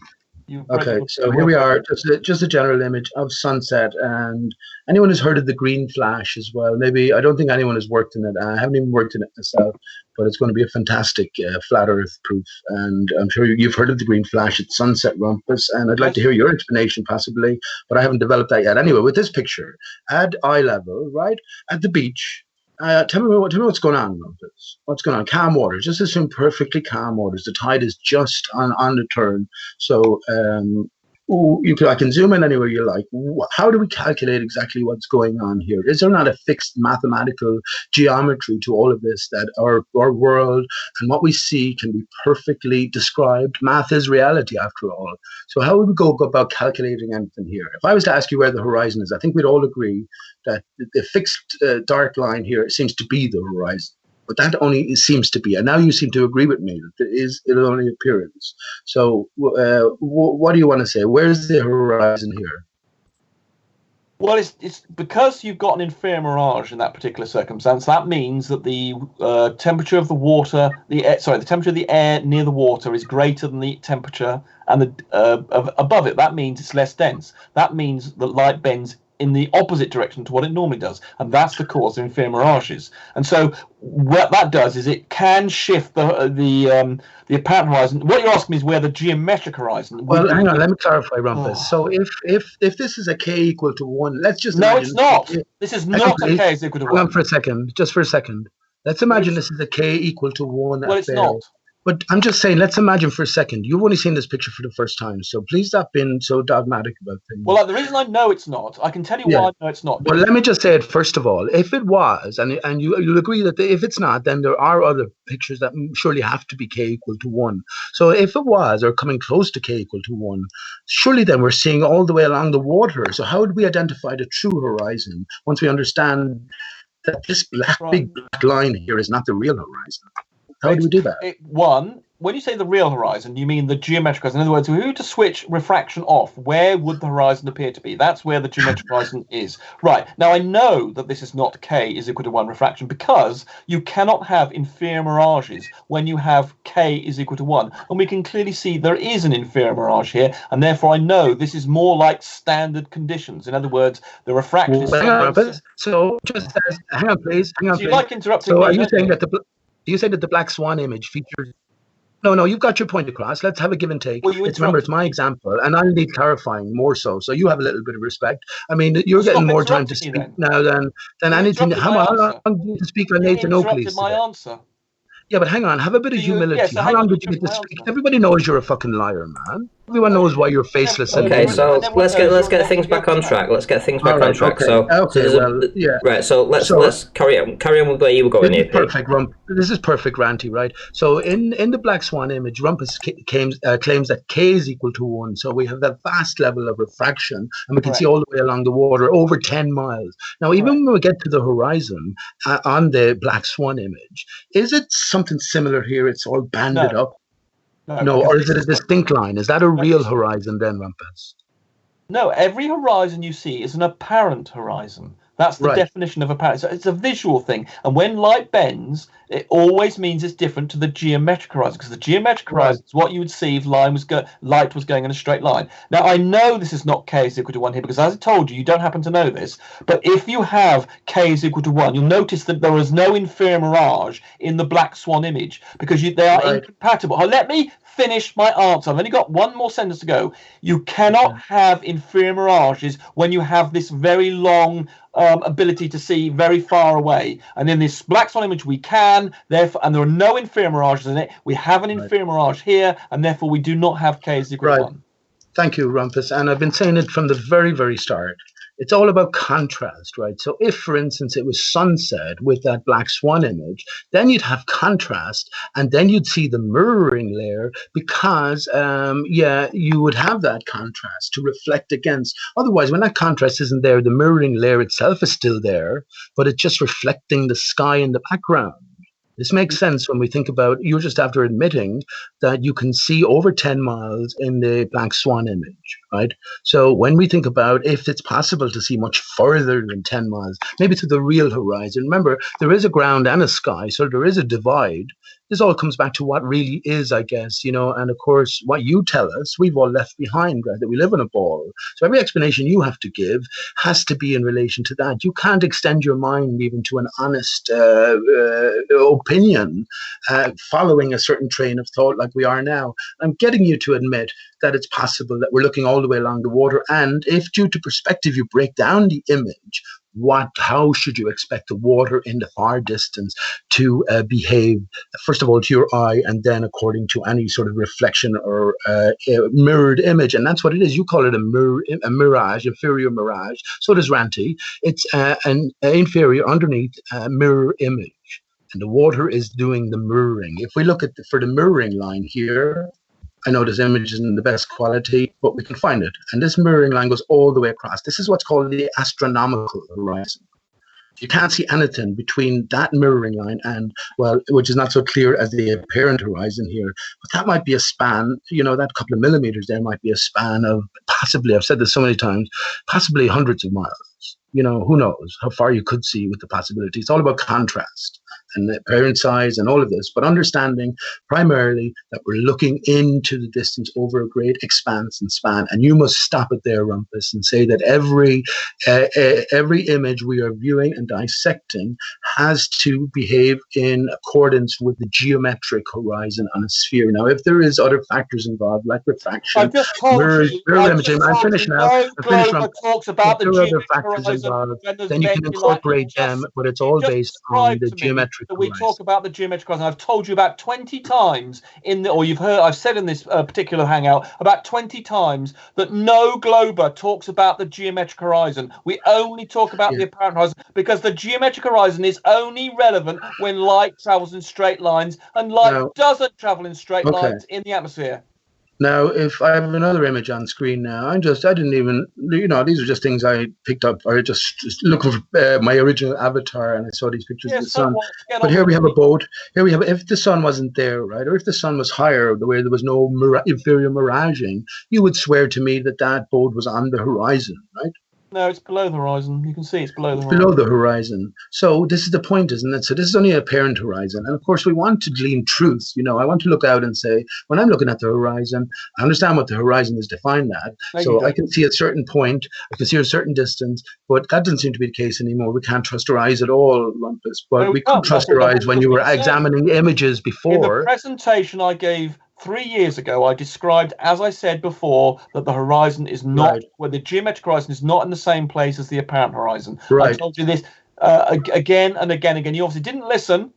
Okay, so here we are, just a general image of sunset, and anyone who's heard of the green flash as well. Maybe, I don't think anyone has worked in it. I haven't even worked in it myself, but it's going to be a fantastic flat earth proof, and I'm sure you've heard of the green flash at sunset, Rumpus, and I'd like to hear your explanation possibly, but I haven't developed that yet. Anyway, with this picture, at eye level, right, at the beach, tell me what's going on, Rumpus. What's going on? Calm waters. Just assume perfectly calm waters. The tide is just on the turn. So I can zoom in anywhere you like. How do we calculate exactly what's going on here? Is there not a fixed mathematical geometry to all of this, that our world and what we see can be perfectly described? Math is reality, after all. So how would we go about calculating anything here? If I was to ask you where the horizon is, I think we'd all agree that the fixed dark line here seems to be the horizon. But that only seems to be, and now you seem to agree with me that it is only appearance. So, what do you want to say? Where's the horizon here? Well, it's because you've got an inferior mirage in that particular circumstance. That means that the temperature of the water, the temperature of the air near the water is greater than the temperature and above it. That means it's less dense. That means that light bends in the opposite direction to what it normally does, and that's the cause of inferior mirages. And so what that does is it can shift the apparent horizon. What you're asking me is where the geometric horizon. Well, hang on, let me clarify, Rumpus. So if this is a k equal to 1, let's just no, it's not. This is not a k is equal to 1. Hang on for a second, just for a second. Let's imagine this is a k equal to 1. Well, it's not. But I'm just saying, let's imagine for a second, you've only seen this picture for the first time, so please stop being so dogmatic about things. Well, the reason I know it's not, I can tell you why I know it's not. Well, let me just say it first of all. If it was, and you'll agree that if it's not, then there are other pictures that surely have to be k equal to 1. So if it was, or coming close to k equal to 1, surely then we're seeing all the way along the water. So how would we identify the true horizon once we understand that this big black line here is not the real horizon? How do we do that? When you say the real horizon, you mean the geometric horizon. In other words, if we were to switch refraction off, where would the horizon appear to be? That's where the geometric horizon is. Right. Now, I know that this is not k is equal to 1 refraction, because you cannot have inferior mirages when you have k is equal to 1. And we can clearly see there is an inferior mirage here, and therefore I know this is more like standard conditions. In other words, the refraction is... So, just hang on, please. So you like interrupting me, are you saying that you say that the black swan image features... No, you've got your point across. Let's have a give and take. Well, remember, it's my example, and I'll need clarifying more so you have a little bit of respect. I mean, you're getting more time to speak now than anything. How long do you speak on Nathan Oakley's? My answer. Yeah, but hang on, have a bit of humility. How long did you get to speak? Everybody knows you're a fucking liar, man. Everyone knows why you're faceless. Okay, so let's get things back on track. Let's get things back on track. Okay. Right. So let's carry on with where you were going here. Perfect, This is perfect, Ranty. Right. So in the Black Swan image, Rumpus claims that k is equal to 1. So we have that vast level of refraction, and we can see all the way along the water over 10 miles. Now, even when we get to the horizon on the Black Swan image, is it something similar here? It's all banded up. No, or is it a distinct line? Is that a real horizon then, Rumpus? No, every horizon you see is an apparent horizon. That's the Right. definition of apparent. So it's a visual thing. And when light bends, it always means it's different to the geometric horizon, because the geometric horizon is what you would see if light was going in a straight line. Now, I know this is not k is equal to 1 here, because as I told you, you don't happen to know this. But if you have k is equal to 1, you'll notice that there is no inferior mirage in the black swan image, because they are incompatible. Let me finish my answer. I've only got one more sentence to go. You cannot have inferior mirages when you have this very long ability to see very far away. And in this black swan image, we can, therefore, and there are no inferior mirages in it. We have an inferior mirage here, and therefore we do not have k is equal to 1. Thank you, Rumpus. And I've been saying it from the very, very start. It's all about contrast, right? So if, for instance, it was sunset with that black swan image, then you'd have contrast, and then you'd see the mirroring layer, because, you would have that contrast to reflect against. Otherwise, when that contrast isn't there, the mirroring layer itself is still there, but it's just reflecting the sky in the background. This makes sense when we think about, you're just after admitting that you can see over 10 miles in the black swan image, right? So when we think about if it's possible to see much further than 10 miles, maybe to the real horizon, remember, there is a ground and a sky, so there is a divide. This all comes back to what really is, I guess, and of course, what you tell us, we've all left behind, right, that we live in a ball. So every explanation you have to give has to be in relation to that. You can't extend your mind even to an honest opinion following a certain train of thought like we are now. I'm getting you to admit that it's possible that we're looking all the way along the water, and if due to perspective you break down the image, how should you expect the water in the far distance to behave, first of all, to your eye, and then according to any sort of reflection or mirrored image? And that's what it is. You call it a mirage, inferior mirage. So does Ranti. It's an inferior underneath mirror image. And the water is doing the mirroring. If we look at for the mirroring line here, I know this image isn't the best quality, but we can find it. And this mirroring line goes all the way across. This is what's called the astronomical horizon. You can't see anything between that mirroring line and, well, which is not so clear as the apparent horizon here, but that might be a span, that couple of millimeters there might be a span of possibly, I've said this so many times, possibly hundreds of miles. Who knows how far you could see with the possibility. It's all about contrast and the apparent size and all of this, but understanding primarily that we're looking into the distance over a great expanse and span. And you must stop it there, Rumpus, and say that every image we are viewing and dissecting has to behave in accordance with the geometric horizon on a sphere. Now, if there is other factors involved, like refraction, mirror imaging, I'm finished now. I'm finished. Talks about the geometric horizon involved, then you can incorporate them, but it's all based on the geometric horizon. We talk about the geometric horizon. I've told you about 20 times I've said in this particular hangout about 20 times that no glober talks about the geometric horizon. We only talk about the apparent horizon, because the geometric horizon is only relevant when light travels in straight lines, and light doesn't travel in straight lines in the atmosphere. Now, if I have another image on screen now, I didn't even, these are just things I picked up, or just looking for my original avatar, and I saw these pictures of the sun. But here we have a boat. If the sun wasn't there, right, or if the sun was higher, the way there was no inferior miraging, you would swear to me that that boat was on the horizon, right? No, it's below the horizon. You can see it's below the horizon. Below the horizon. So this is the point, isn't it? So this is only a apparent horizon. And of course, we want to glean truth. I want to look out and say, when I'm looking at the horizon, I understand what the horizon is defined at. So I can see a certain point, I can see a certain distance, but that doesn't seem to be the case anymore. We can't trust our eyes at all, Rumpus. But we could trust our eyes when you were examining images before. In the presentation I gave 3 years ago, I described, as I said before, that the horizon is not, where the geometric horizon is not in the same place as the apparent horizon. I told you this again and again and again. You obviously didn't listen.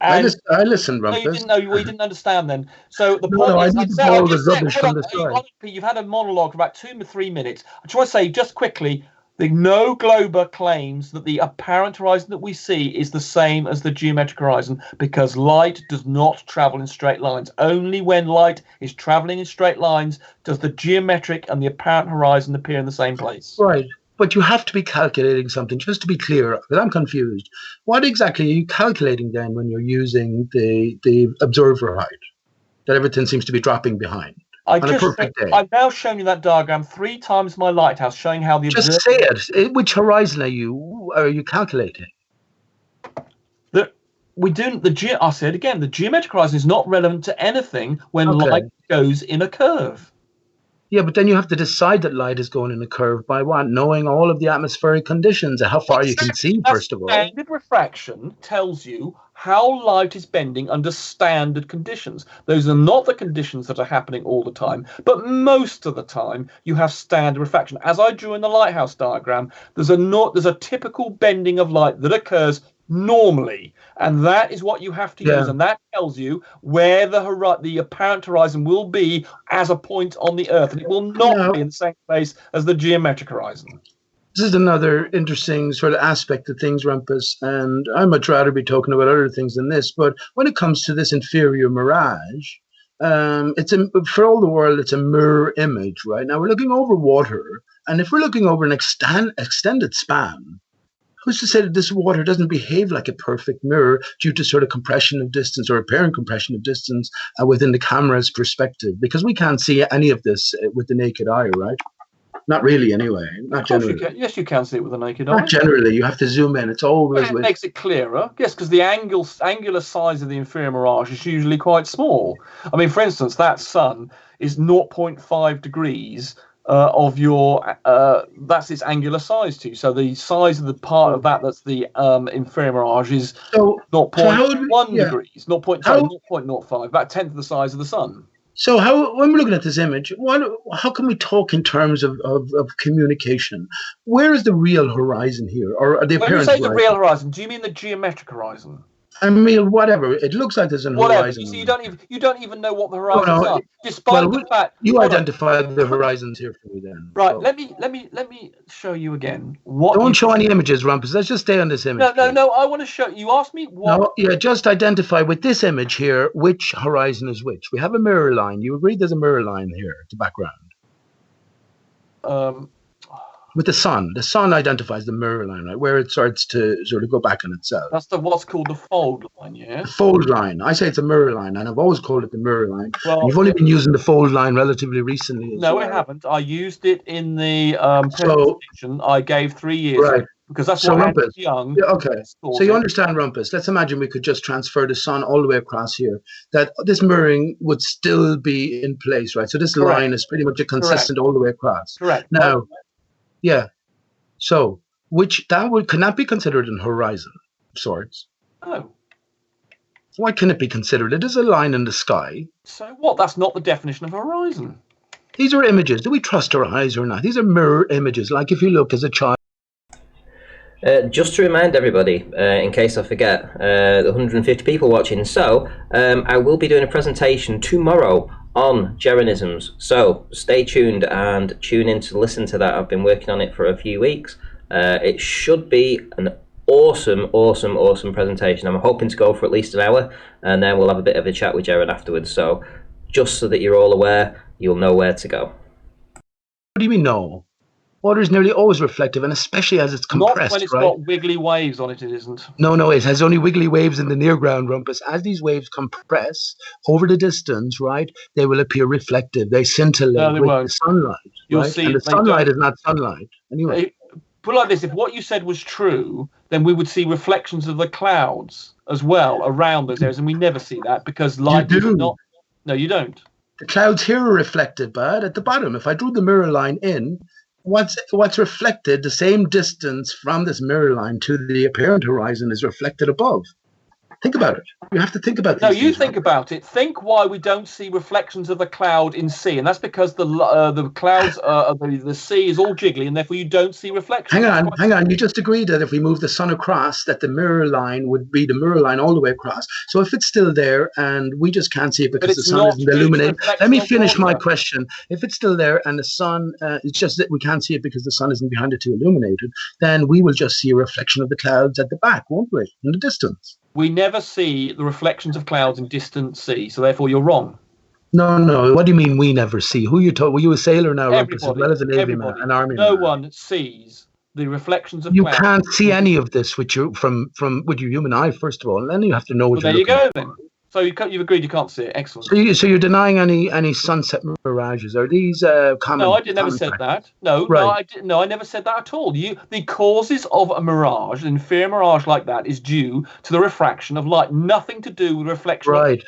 I listened, Rumpus. No, you didn't know. You didn't understand then. So the point is, you've had a monologue for about 2 to 3 minutes. I just want to say, just quickly, no glober claims that the apparent horizon that we see is the same as the geometric horizon, because light does not travel in straight lines. Only when light is traveling in straight lines does the geometric and the apparent horizon appear in the same place. Right. But you have to be calculating something, just to be clear, because I'm confused. What exactly are you calculating then when you're using the observer height that everything seems to be dropping behind? on a perfect day? I've now shown you that diagram 3 times my lighthouse, showing how the Just observer... say it. Which horizon are you calculating? I said again, the geometric horizon is not relevant to anything when light goes in a curve. Yeah, but then you have to decide that light is going in a curve by what? Knowing all of the atmospheric conditions and how far you can see, first of all. Standard refraction tells you how light is bending under standard conditions. Those are not the conditions that are happening all the time, but most of the time you have standard refraction. As I drew in the lighthouse diagram, there's a typical bending of light that occurs normally, and that is what you have to use, and that tells you where the apparent horizon will be as a point on the Earth, and it will not be in the same place as the geometric horizon. This is another interesting sort of aspect of things, Rumpus, and I'd much rather be talking about other things than this, but when it comes to this inferior mirage, for all the world, it's a mirror image, right? Now we're looking over water, and if we're looking over an extended span, who's to say that this water doesn't behave like a perfect mirror due to sort of compression of distance or apparent compression of distance within the camera's perspective? Because we can't see any of this with the naked eye, right? Not really, anyway. Not generally. Yes, you can see it with the naked eye. Not generally. You have to zoom in. It's always... It makes it clearer. Yes, because the angular size of the inferior mirage is usually quite small. I mean, for instance, that sun is 0.5 degrees of your... that's its angular size too. So the size of the part of that's the inferior mirage is 0.1 degrees. 0.05, about a tenth of the size of the sun. So when we're looking at this image, how can we talk in terms of communication? Where is the real horizon here, or the apparent horizon? When you say the real horizon, do you mean the geometric horizon? I mean, whatever. It looks like there's an horizon. You don't even know what the horizons are, despite the fact. You identify the horizons here for me, then. Right. So. Let me show you again. Don't show any images, Rumpus. Let's just stay on this image. No. I want to show you. Asked me what. No, yeah. Just identify with this image here which horizon is which. We have a mirror line. You agree? There's a mirror line here, the background. With the sun identifies the mirror line, right, where it starts to sort of go back on itself. That's what's called the fold line, yeah. The fold line. I say it's a mirror line, and I've always called it the mirror line. Well, you've only been using the fold line relatively recently. No, I haven't. I used it in the presentation. I gave 3 years, right? Because that's what Rumpus. Young. Yeah, okay. So you understand, Rumpus. Let's imagine we could just transfer the sun all the way across here. That this mirroring would still be in place, right? So this line is pretty much consistent all the way across. Correct. Now. Yeah, so could not be considered an horizon of sorts. Oh. Why can it be considered? It is a line in the sky. So what? That's not the definition of horizon. These are images. Do we trust our eyes or not? These are mirror images. Like if you look as a child. Just to remind everybody, in case I forget, the 150 people watching. So I will be doing a presentation tomorrow on Geronisms, so stay tuned and tune in to listen to that. I've been working on it for a few weeks. It should be an awesome presentation. I'm hoping to go for at least an hour, and then we'll have a bit of a chat with Jaron afterwards. So just so that you're all aware, you'll know where to go. What do you mean no? Water is nearly always reflective, and especially as it's compressed, not when it's got wiggly waves on it, it isn't. No, it has only wiggly waves in the near ground, Rumpus. As these waves compress over the distance, right, they will appear reflective. They scintillate with the sunlight. You'll see, and the sunlight is not sunlight. Anyway. Put it like this, if what you said was true, then we would see reflections of the clouds as well around those areas, and we never see that because light is not... No, you don't. The clouds here are reflected, bud, at the bottom. If I drew the mirror line in, what's reflected, the same distance from this mirror line to the apparent horizon is reflected above. Think about it. You have to think about it. No, you think about it. Think why we don't see reflections of the cloud in sea, and that's because the clouds, the sea is all jiggly, and therefore you don't see reflections. Hang on. You just agreed that if we move the sun across, that the mirror line would be the mirror line all the way across. So if it's still there and we just can't see it because the sun isn't illuminated. Let me finish my question. If it's still there and the sun, it's just that we can't see it because the sun isn't behind it to illuminate it, then we will just see a reflection of the clouds at the back, won't we? In the distance. We never see the reflections of clouds in distant sea, so therefore you're wrong. No. What do you mean we never see? Who you told? Were you a sailor now, Rumpus, as well as a navy man, an army man? No one sees the reflections of clouds. You can't see any of this with your human eye, first of all, and then you have to know what you're looking for. There you go, then. So you've agreed you can't see it. Excellent. So you're denying any sunset mirages? Are these common? No, I never common said practice? that. No, Right. no, I didn't. No, I never said that at all. The causes of a mirage, an inferior mirage like that, is due to the refraction of light. Nothing to do with reflection. Right.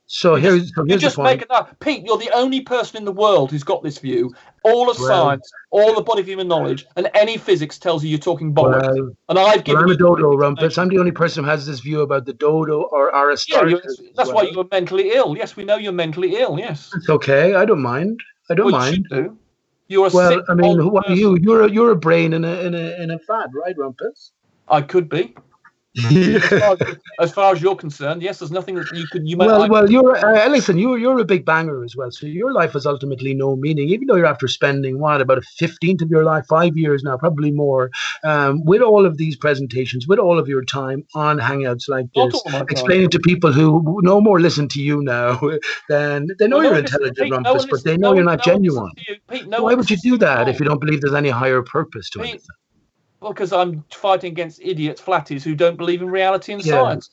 So here's the just point. make it up. Pete, you're the only person in the world who's got this view. All of science, all the body of human knowledge, and any physics tells you you're talking bollocks. And I've given I'm you a dodo, Rumpus. I'm the only person who has this view about the dodo or Aristarchus. That's why you were mentally ill. Yes, we know you're mentally ill. Yes. It's okay. I don't mind. You should do. You're a well, sick I mean, old what are you? You're a brain in a fad, right, Rumpus? I could be. As far as you're concerned, yes, there's nothing that you might. Well, you're listen. You're a big banger as well. So your life has ultimately no meaning, even though you're after spending about a 15th of your life, 5 years now, probably more, with all of these presentations, with all of your time on Hangouts like this, explaining to people who no more listen to you now than they know you're intelligent, Rumpus, but they know you're not genuine. Why would you do that if you don't believe there's any higher purpose to anything? Well, because I'm fighting against idiots, flatties who don't believe in reality and science.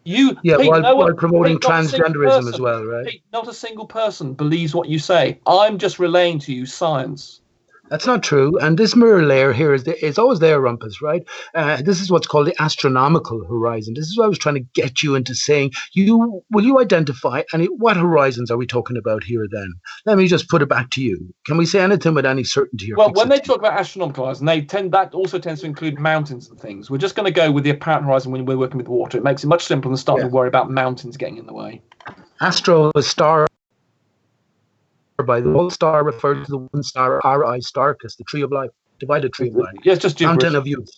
Pete, while promoting transgenderism as well, right? Pete, not a single person believes what you say. I'm just relaying to you science. That's not true. And this mirror layer here is always there, Rumpus, right? This is what's called the astronomical horizon. This is what I was trying to get you into saying. Will you identify what horizons are we talking about here then? Let me just put it back to you. Can we say anything with any certainty? Well, when they talk about astronomical horizon, that also tends to include mountains and things. We're just going to go with the apparent horizon when we're working with water. It makes it much simpler than starting to worry about mountains getting in the way. Astro is star. By the whole star refers to the one star Ri Starkus, the tree of life, divided tree of life. Yes, just fountain of youth.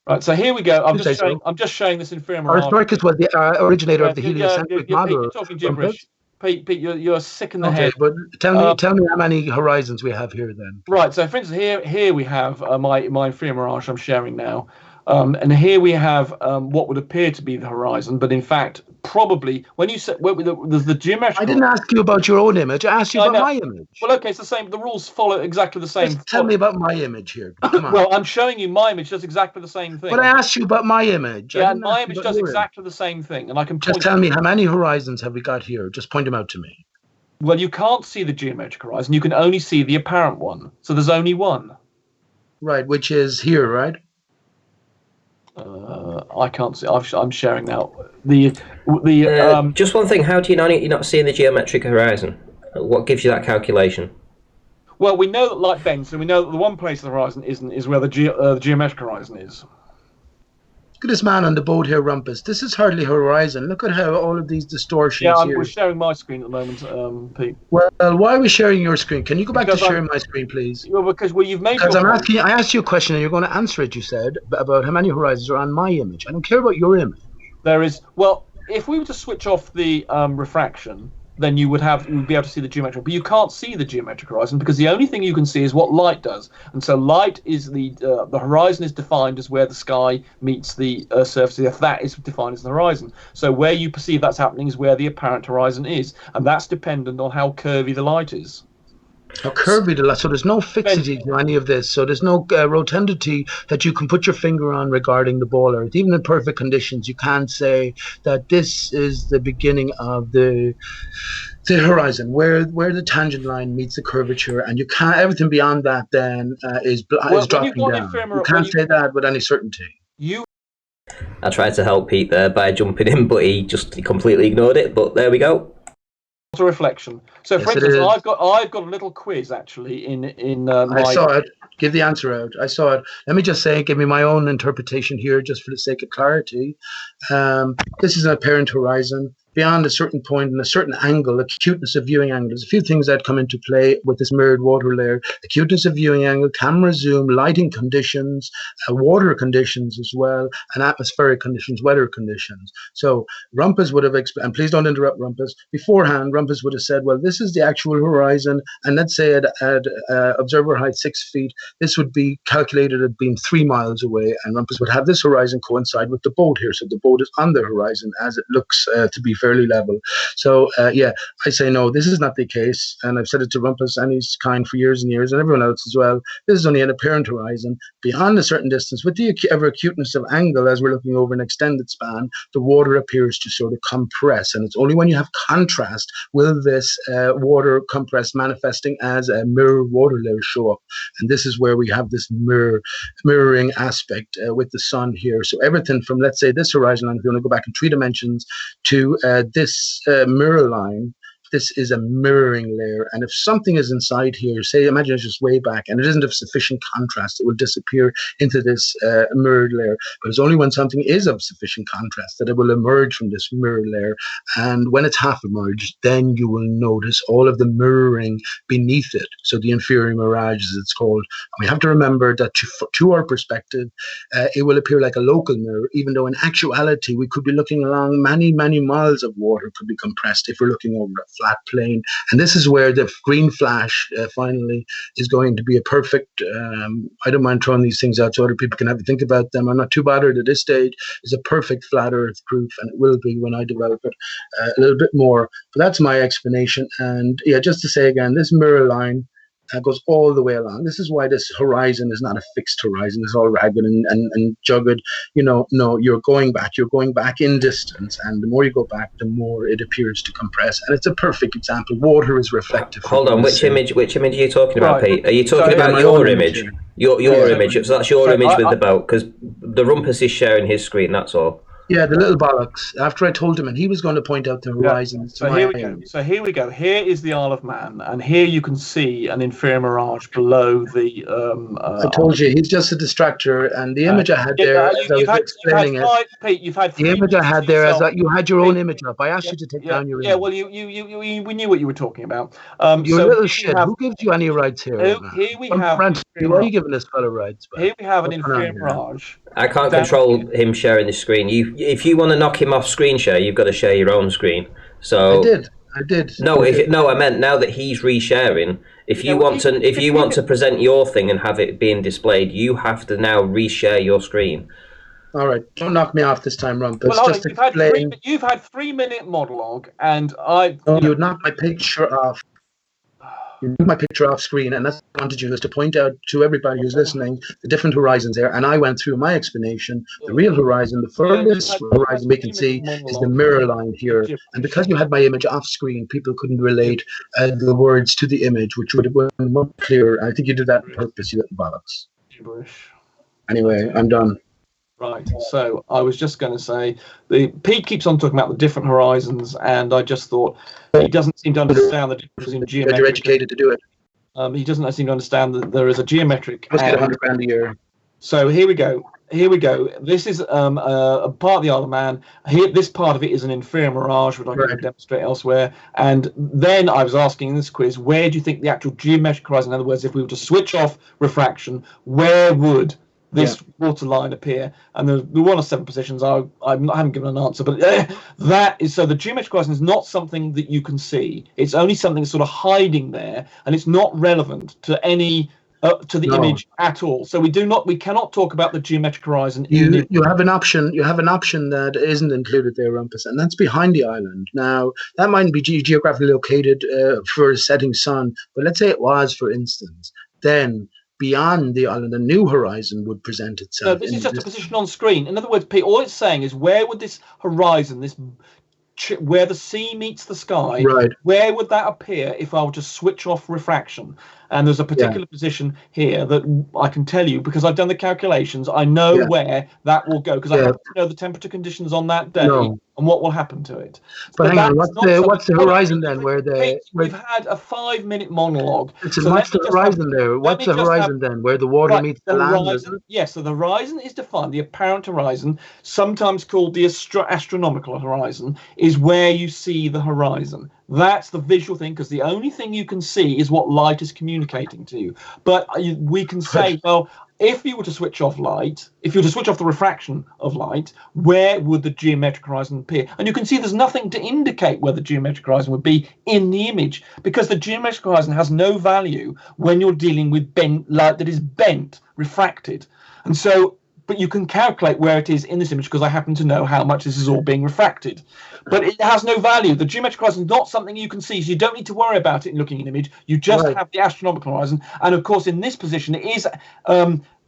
Right, so here we go. I'm just showing this inferior mirage. Aristarchus was the originator of the heliocentric model. You're talking gibberish. Pete, you're sick in the head. But tell me how many horizons we have here then. Right, so for instance, here we have my inferior mirage I'm sharing now. And here we have what would appear to be the horizon, but in fact, probably when you said there's the geometrical. I didn't ask you about your own image. I asked you about my image. Well, okay, it's the same. The rules follow exactly the same. Just tell me about my image here. Come on. Well, I'm showing you my image does exactly the same thing. But I asked you about my image. Yeah, and my image does exactly the same thing, and I can just tell me how many horizons have we got here? Just point them out to me. Well, you can't see the geometric horizon. You can only see the apparent one. So there's only one. Right, which is here, right? I can't see. I'm sharing now. Just one thing. How do you know you're not seeing the geometric horizon? What gives you that calculation? Well, we know that light bends, and we know that the one place of the horizon is where the geometric horizon is. Look at this man on the boat here, Rumpus. This is hardly horizon. Look at how all of these distortions here. We're sharing my screen at the moment, Pete. Well, why are we sharing your screen? Can you go back to sharing my screen, please? Well, because you've made. Because I asked you a question, and you're going to answer it. You said about how many horizons are on my image. I don't care about your image. There is. Well, if we were to switch off the refraction, then you would be able to see the geometric, but you can't see the geometric horizon because the only thing you can see is what light does, and so light is the horizon is defined as where the sky meets the surface. If that is defined as the horizon, so where you perceive that's happening is where the apparent horizon is, and that's dependent on how curvy the light is. How curvy the light? So there's no fixity to any of this. So there's no rotundity that you can put your finger on regarding the ball earth. Even in perfect conditions, you can't say that this is the beginning of the horizon, where the tangent line meets the curvature, and you can't. Everything beyond that then is dropping down. You can't say that with any certainty. I tried to help Pete there by jumping in, but he completely ignored it. But there we go. A reflection. So, for instance, I've got a little quiz actually in I saw it. Give the answer out. I saw it. Let me just say, give me my own interpretation here, just for the sake of clarity. This is an apparent horizon. Beyond a certain point and a certain angle, acuteness of viewing angle. There's a few things that come into play with this mirrored water layer. Acuteness of viewing angle, camera zoom, lighting conditions, water conditions as well, and atmospheric conditions, weather conditions. So Rumpus would have explained, and please don't interrupt Rumpus, beforehand Rumpus would have said, well, this is the actual horizon, and let's say at observer height 6 feet, this would be calculated at being 3 miles away, and Rumpus would have this horizon coincide with the boat here. So the boat is on the horizon as it looks to be fairly level. So yeah, I say no, this is not the case, and I've said it to Rumpus and his kind for years and years, and everyone else as well. This is only an apparent horizon. Beyond a certain distance, with the ever acuteness of angle, as we're looking over an extended span, the water appears to sort of compress, and it's only when you have contrast will this water compress manifesting as a mirror water layer show up. And this is where we have this mirroring aspect with the sun here. So everything from, let's say, this horizon line, if you want to go back in 3 dimensions, to this mirror line, this is a mirroring layer. And if something is inside here, say, imagine it's just way back and it isn't of sufficient contrast, it will disappear into this mirrored layer. But it's only when something is of sufficient contrast that it will emerge from this mirror layer. And when it's half emerged, then you will notice all of the mirroring beneath it. So the inferior mirage, as it's called. And we have to remember that to our perspective, it will appear like a local mirror, even though in actuality, we could be looking along many, many miles of water could be compressed if we're looking over a flat plane. And this is where the green flash finally is going to be a perfect, I don't mind throwing these things out so other people can have a think about them. I'm not too bothered at this stage. It's a perfect flat earth proof, and it will be when I develop it a little bit more. But that's my explanation. And yeah, just to say again, this mirror line goes all the way along. This is why this horizon is not a fixed horizon. It's all ragged and jugged. No, you're going back in distance, and the more you go back, the more it appears to compress. And it's a perfect example. Water is reflective. Hold on, which image are you talking about, Right. Pete? Are you talking about your image? Your image. So that's your image with the boat, because the Rumpus is sharing his screen, that's all. Yeah, the little bollocks. After I told him, and he was going to point out the horizon. So here we go. Here is the Isle of Man, and here you can see an inferior mirage below the. I told you, he's just a distractor, and the image I had there, as I was explaining it. Pete, you've had the image I had there, you had your own image up. I asked you to take down your image. Yeah, well, we knew what you were talking about. You're a little shit. Who gives you any rights here? Here we have. Why are you giving this fellow rights? Here we have an inferior mirage. I can't control him sharing his screen. If you want to knock him off screen share, you've got to share your own screen. So I did. No, I meant now that he's resharing. If you want to present your thing and have it being displayed, you have to now reshare your screen. All right, don't knock me off this time, Rumpus. Well, just you've had 3-minute monologue, and I. No, you would knock my picture off. You moved my picture off screen, and that's what I wanted you to point out to everybody who's listening the different horizons there. And I went through my explanation. The real horizon, the furthest horizon we can see, is the mirror line here. And because you had my image off screen, people couldn't relate the words to the image, which would have been more clear. I think you did that on purpose, you little bollocks. Anyway, I'm done. Right, so I was just going to say, Pete keeps on talking about the different horizons, and I just thought he doesn't seem to understand the difference in geometric. You're educated to do it. He doesn't seem to understand that there is a geometric. Must get $100,000 a year. So here we go. This is a part of the Isle of Man. Here, this part of it is an inferior mirage, which I can demonstrate elsewhere. And then I was asking in this quiz, where do you think the actual geometric horizon, in other words, if we were to switch off refraction, where would this water line appear? And there were 1 of 7 positions. I haven't given an answer, but that is, so the geometric horizon is not something that you can see. It's only something that's sort of hiding there, and it's not relevant to any image at all. So we cannot talk about the geometric horizon. You have an option. You have an option that isn't included there, Rumpus, and that's behind the island. Now that might be geographically located for a setting sun, but let's say it was, for instance, then beyond the island, a new horizon would present itself. No, this is just a position on screen. In other words, Pete, all it's saying is, where would this horizon, where the sea meets the sky, where would that appear if I were to switch off refraction? And there's a particular position here that I can tell you, because I've done the calculations. I know where that will go, because I have to know the temperature conditions on that day and what will happen to it. But hang on, what's the horizon then? We've had a 5-minute monologue. So what's the horizon there? What's the horizon then, where the water meets the land? Yes, so the horizon is defined. The apparent horizon, sometimes called the astronomical horizon, is where you see the horizon. That's the visual thing, because the only thing you can see is what light is communicating to you. But we can say, well, if you were to switch off light, if you were to switch off the refraction of light, where would the geometric horizon appear? And you can see there's nothing to indicate where the geometric horizon would be in the image, because the geometric horizon has no value when you're dealing with light that is bent, refracted. And so but you can calculate where it is in this image because I happen to know how much this is all being refracted. But it has no value. The geometric horizon is not something you can see, so you don't need to worry about it in looking at an image. You just have the astronomical horizon. And of course, in this position, it is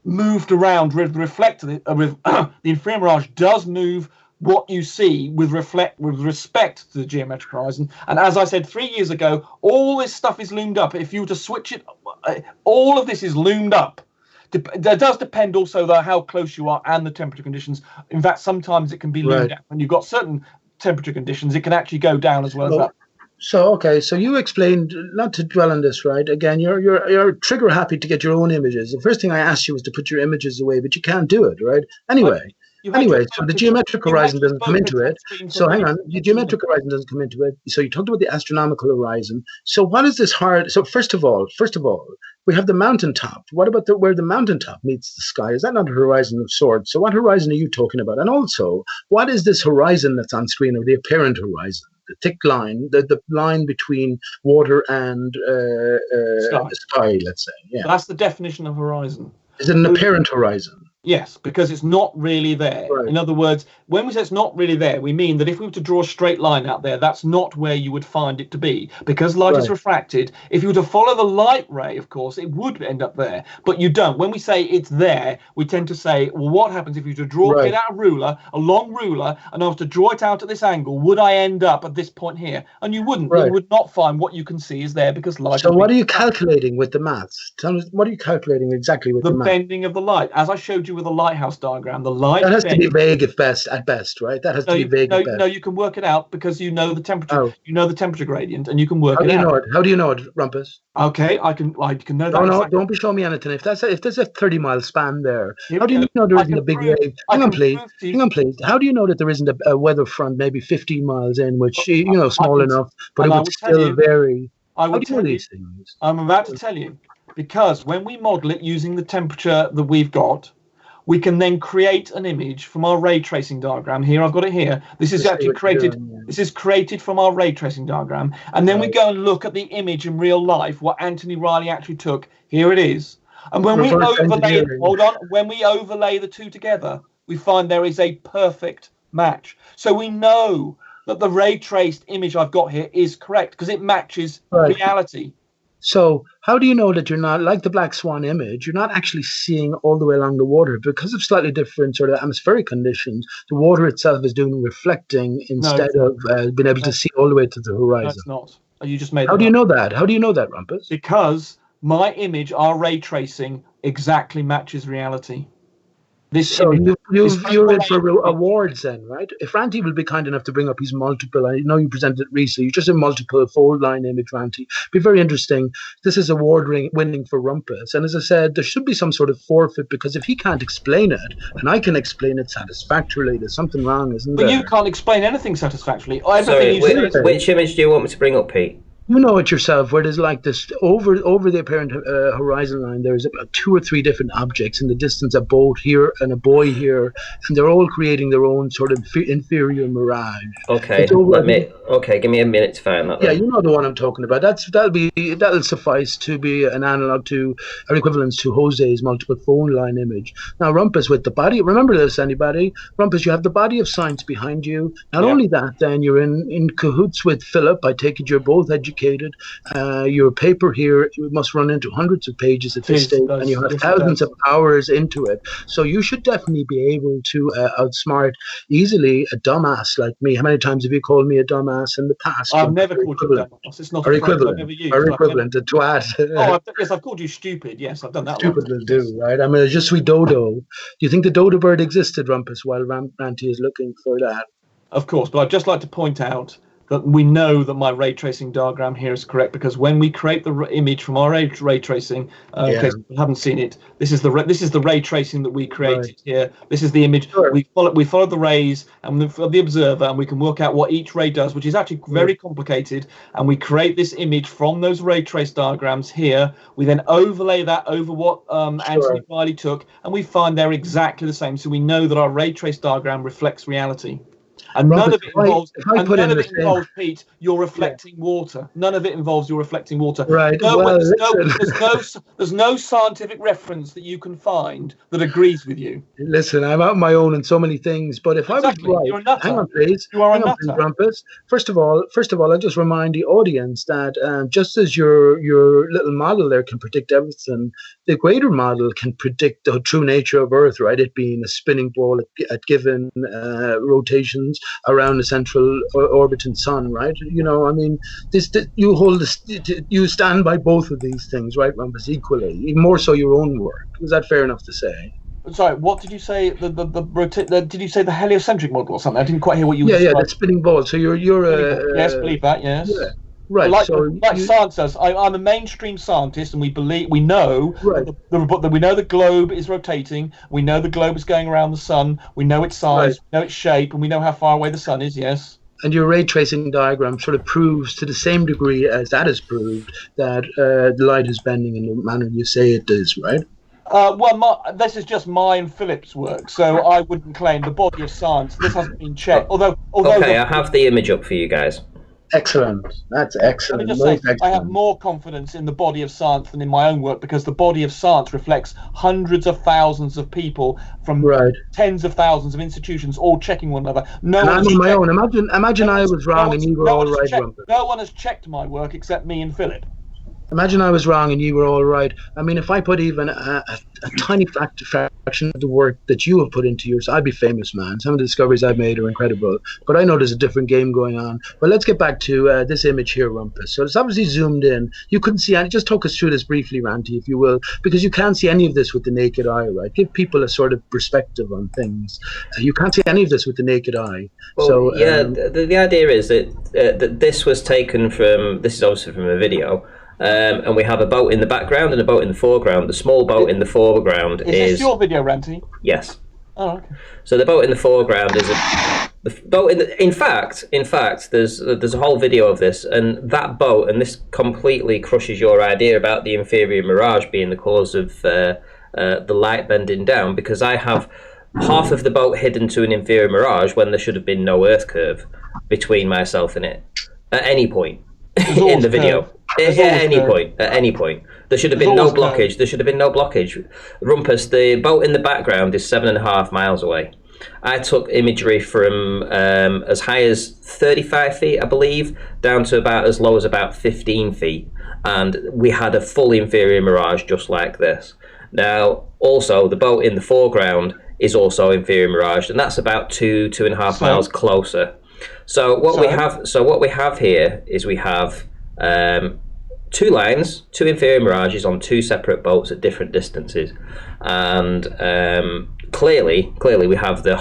moved around with the reflector. The inferior mirage does move what you see with respect to the geometric horizon. And as I said 3 years ago, all this stuff is loomed up. If you were to switch it, all of this is loomed up. That does depend also though how close you are and the temperature conditions. In fact, sometimes it can be loomed up. When you've got certain temperature conditions, it can actually go down as well as that. So okay, so you explained, not to dwell on this, right? Again, you're trigger happy to get your own images. The first thing I asked you was to put your images away, but you can't do it, right? Anyway, so the geometric horizon doesn't come into it. So hang on, the geometric horizon doesn't come into it. So you talked about the astronomical horizon. So what is this hard? So first of all, we have the mountaintop. What about where the mountaintop meets the sky? Is that not a horizon of sorts? So what horizon are you talking about? And also, what is this horizon that's on screen, or the apparent horizon? The thick line, the line between water and sky, let's say. Yeah. So that's the definition of horizon. Is it an apparent horizon? Yes, because it's not really there. Right. In other words, when we say it's not really there, we mean that if we were to draw a straight line out there, that's not where you would find it to be. Because light is refracted, if you were to follow the light ray, of course, it would end up there. But you don't. When we say it's there, we tend to say, well, what happens if you were to draw, get out a ruler, a long ruler, and I was to draw it out at this angle, would I end up at this point here? And you wouldn't. You would not find what you can see is there because light. So what are you calculating with the maths? Tell me, what are you calculating exactly with the maths? The bending of the light. As I showed you with the lighthouse diagram, the light that has to be vague at best, right? That has to be vague at best. No, you can work it out because you know the temperature. You know the temperature gradient, and you can work it out. How do you know it, Rumpus? Okay, I can know that. No, don't be showing me anything. If there's a 30-mile span there, how do you know there isn't a big wave? Hang on, please. How do you know that there isn't a weather front maybe 15 miles in, which small enough, but it would still vary? I would tell you these things. I'm about to tell you because when we model it using the temperature that we've got, we can then create an image from our ray tracing diagram. Here, I've got it here. This is actually created. This is created from our ray tracing diagram. And then we go and look at the image in real life, what Anthony Riley actually took. Here it is. And when we overlay, when we overlay the two together, we find there is a perfect match. So we know that the ray traced image I've got here is correct because it matches reality. So how do you know that you're not, like the black swan image, you're not actually seeing all the way along the water because of slightly different sort of atmospheric conditions? The water itself is doing reflecting instead of being able to see all the way to the horizon. No, it's not. You just made. How do you know that? How do you know that, Rumpus? Because my image, our ray tracing, exactly matches reality. So you're in for awards then, right? If Ranty will be kind enough to bring up his multiple, I know you presented it recently, you just a multiple fold line image, Ranty. Be very interesting. This is award winning for Rumpus. And as I said, there should be some sort of forfeit because if he can't explain it, and I can explain it satisfactorily, there's something wrong, isn't there? But you can't explain anything satisfactorily. Sorry, which image do you want me to bring up, Pete? You know it yourself, where there's like this over the apparent horizon line, there's about 2 or 3 different objects in the distance, a boat here and a boy here, and they're all creating their own sort of inferior mirage. Okay, give me a minute to find that. Yeah, you know the one I'm talking about. That'll suffice to be an analog to or equivalence to Jose's multiple phone line image. Now Rumpus with the body, remember this, anybody? Rumpus, you have the body of science behind you. Not only that, then you're in cahoots with Philip. I take it you're both educated. Your paper here must run into hundreds of pages at this stage, and you have thousands of hours into it. So you should definitely be able to outsmart easily a dumbass like me. How many times have you called me a dumbass in the past? I've never called you a dumbass. It's not a phrase I've ever used. Or equivalent, a twat. Yes, I've called you stupid. Yes, I've done that. Stupid will do, right? I'm a je suis dodo. Do you think the dodo bird existed, Rumpus, while Ranty is looking for that? Of course, but I'd just like to point out that we know that my ray tracing diagram here is correct because when we create the image from our ray tracing, in case you haven't seen it, this is the ray tracing that we created here. This is the image. Sure. We follow the rays and the observer, and we can work out what each ray does, which is actually very complicated. And we create this image from those ray trace diagrams here. We then overlay that over what Anthony Riley took, and we find they're exactly the same. So we know that our ray trace diagram reflects reality. And none of it If I involves, put in the same- Pete, you're reflecting water. None of it involves you're reflecting water. Right. No, Well, there's no scientific reference that you can find that agrees with you. Listen, I'm out on my own in so many things, but if Exactly. I was You're a right, nutter. hang on, please. You are Hang a on, please, nutter. Rumpus. First of all, I'll just remind the audience that just as your little model there can predict everything, the greater model can predict the true nature of Earth, right? It being a spinning ball at given rotations around the central orbiting sun, right? You know, I mean, you stand by both of these things, right, Rumpus, equally, even more so your own work. Is that fair enough to say? Sorry, what did you say? Did you say the heliocentric model or something? I didn't quite hear what you. Yeah, the spinning ball. So you're yes, believe that. Yes. Yeah. Right. Like so science says, I'm a mainstream scientist, and we know right. that we know the globe is rotating. We know the globe is going around the sun. We know its size, Right. we know its shape, and we know how far away the sun is. Yes. And your ray tracing diagram sort of proves to the same degree as that is proved that the light is bending in the manner you say it is, right? This is just my and Philip's work, so I wouldn't claim the body of science. This hasn't been checked. Although okay, I have the image up for you guys. Excellent. That's excellent. Let me just say, I have more confidence in the body of science than in my own work, because the body of science reflects hundreds of thousands of people from tens of thousands of institutions all checking one another. I'm on my own. Imagine I was wrong and you were all right, Rumpus. No one has checked my work except me and Philip. Imagine I was wrong and you were all right. I mean, if I put even a tiny fraction of the work that you have put into yours, I'd be famous, man. Some of the discoveries I've made are incredible. But I know there's a different game going on. But let's get back to this image here, Rumpus. So it's obviously zoomed in. You couldn't see any. Just talk us through this briefly, Ranty, if you will, because you can't see any of this with the naked eye, right? Give people a sort of perspective on things. You can't see any of this with the naked eye. Well, so yeah, the idea is that this was taken from. This is obviously from a video. And we have a boat in the background and a boat in the foreground. The small boat in the foreground is this your video, Ranty? Yes. Oh, okay. So the boat in the foreground is the boat in the. In fact, there's a whole video of this, and that boat, and this completely crushes your idea about the inferior mirage being the cause of the light bending down, because I have half of the boat hidden to an inferior mirage when there should have been no Earth curve between myself and it at any point in the video. At any point, there should have been no blockage. There should have been no blockage. Rumpus, the boat in the background is 7.5 miles away. I took imagery from as high as 35 feet, I believe, down to about as low as about 15 feet, and we had a full inferior mirage just like this. Now, also, the boat in the foreground is also inferior mirage, and that's about 2.5 miles closer. So what we have here is we have two lines, two inferior mirages on two separate boats at different distances, and clearly we have the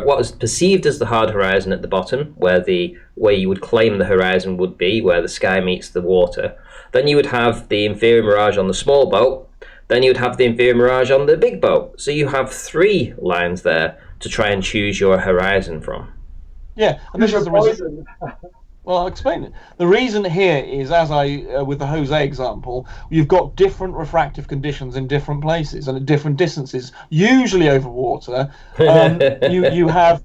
what is perceived as the hard horizon at the bottom, where you would claim the horizon would be, where the sky meets the water. Then you would have the inferior mirage on the small boat. Then you would have the inferior mirage on the big boat. So you have three lines there to try and choose your horizon from. Yeah, and this is the reason. Well, I'll explain it. The reason here is, as with the Jose example, you've got different refractive conditions in different places and at different distances, usually over water. You have,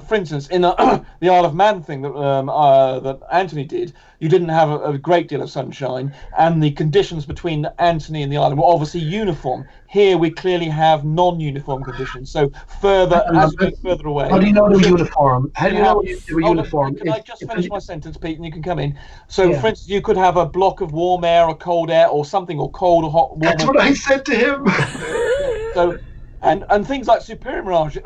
for instance, in the Isle of Man thing that Anthony did, you didn't have a great deal of sunshine, and the conditions between Anthony and the island were obviously uniform. Here we clearly have non-uniform conditions. So as we go further away. How do you know they're uniform? How do you know they were uniform? Can I just finish my sentence, Pete, and you can come in? So, for instance, you could have a block of warm air or cold air or something, or cold or hot. Warm. That's what I said to him. So, and things like superior mirage,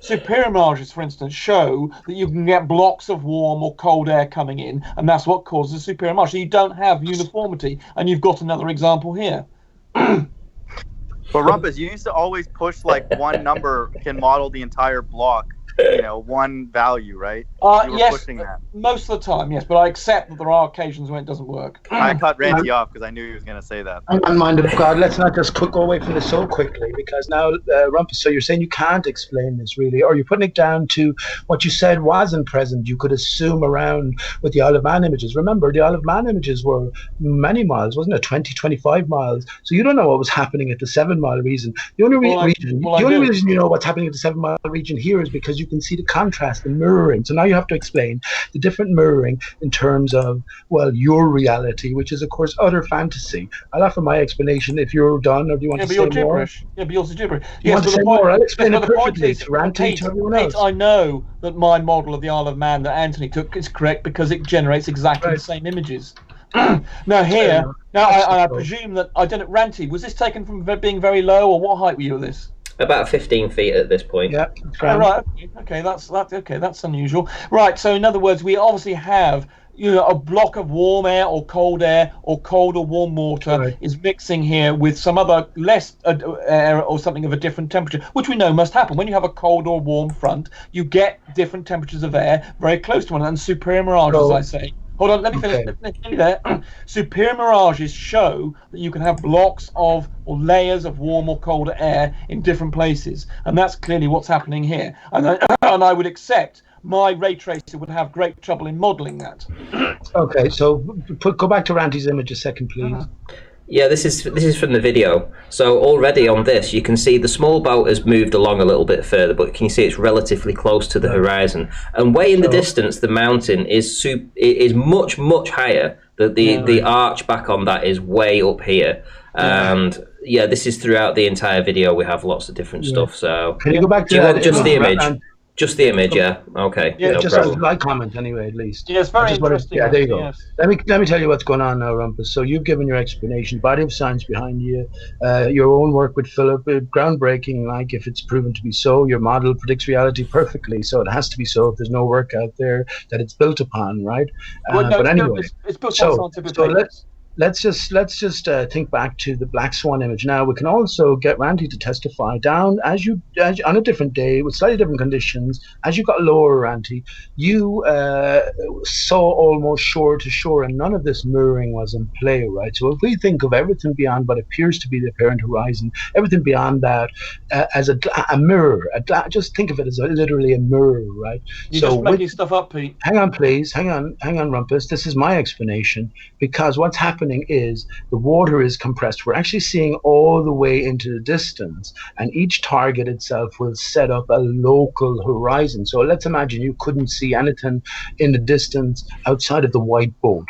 superior mirages, for instance, show that you can get blocks of warm or cold air coming in, and that's what causes superior mirage. So you don't have uniformity, and you've got another example here. But Rumpus, you used to always push like one number can model the entire block, one value, right? Yes, pushing that. Most of the time, yes, but I accept that there are occasions when it doesn't work. I cut Ranty off because I knew he was going to say that. Mind of God, let's not just go away from this so quickly, because now, Rumpus, so you're saying you can't explain this really, or you're putting it down to what you said wasn't present. You could assume around with the Isle of Man images. Remember, the Isle of Man images were many miles, wasn't it? 20, 25 miles. So you don't know what was happening at the 7 mile region. The only reason you know what's happening at the 7 mile region here is because you you can see the contrast, the mirroring. So now you have to explain the different mirroring in terms of, well, your reality, which is, of course, utter fantasy. I'll offer my explanation if you're done, or do you want to say more? Gibberish. Yeah, but you're gibberish. You want to say more? I'll explain it but the point perfectly is, to Ranty, to everyone else. I know that my model of the Isle of Man that Anthony took is correct because it generates exactly the same images. Now here, I presume that, I don't know, Ranty, was this taken from being very low, or what height were you with this? About 15 feet at this point. Yeah. Right. Okay. That's unusual. Right. So in other words, we obviously have a block of warm air or cold air or cold or warm water is mixing here with some other less air or something of a different temperature, which we know must happen when you have a cold or warm front. You get different temperatures of air very close to one another. And superior mirage, as I say. Hold on, let me finish. Let me finish there. Superior mirages show that you can have blocks of or layers of warm or cold air in different places, and that's clearly what's happening here. And I would accept my ray tracer would have great trouble in modelling that. Okay, so go back to Randy's image a second, please. Yeah, this is from the video. So already on this, you can see the small boat has moved along a little bit further, but can you see it's relatively close to the horizon? And way in the distance, the mountain is much higher. The arch back on that is way up here. And yeah, this is throughout the entire video. We have lots of different stuff. So can you go back to that? Just the image. Just the image, yeah. Okay. Yeah, no just problem. as my comment anyway, at least. Yeah, it's very interesting. Yeah, there you go. Yes. Let me tell you what's going on now, Rumpus. So you've given your explanation, body of science behind you, your own work with Philip, groundbreaking. Like if it's proven to be so, your model predicts reality perfectly. So it has to be so. If there's no work out there that it's built upon, right? But anyway, it's built on scientific papers. Let's just think back to the black swan image. Now we can also get Randy to testify down as on a different day with slightly different conditions. As you got lower, Randy, you saw almost shore to shore, and none of this mirroring was in play, right? So if we think of everything beyond what appears to be the apparent horizon, everything beyond that as a mirror, just think of it as literally a mirror, right? You're just making stuff up, Pete. Hang on, please. Hang on, Rumpus. This is my explanation, because what's happening is the water is compressed. We're actually seeing all the way into the distance, and each target itself will set up a local horizon. So let's imagine you couldn't see anything in the distance outside of the white boat.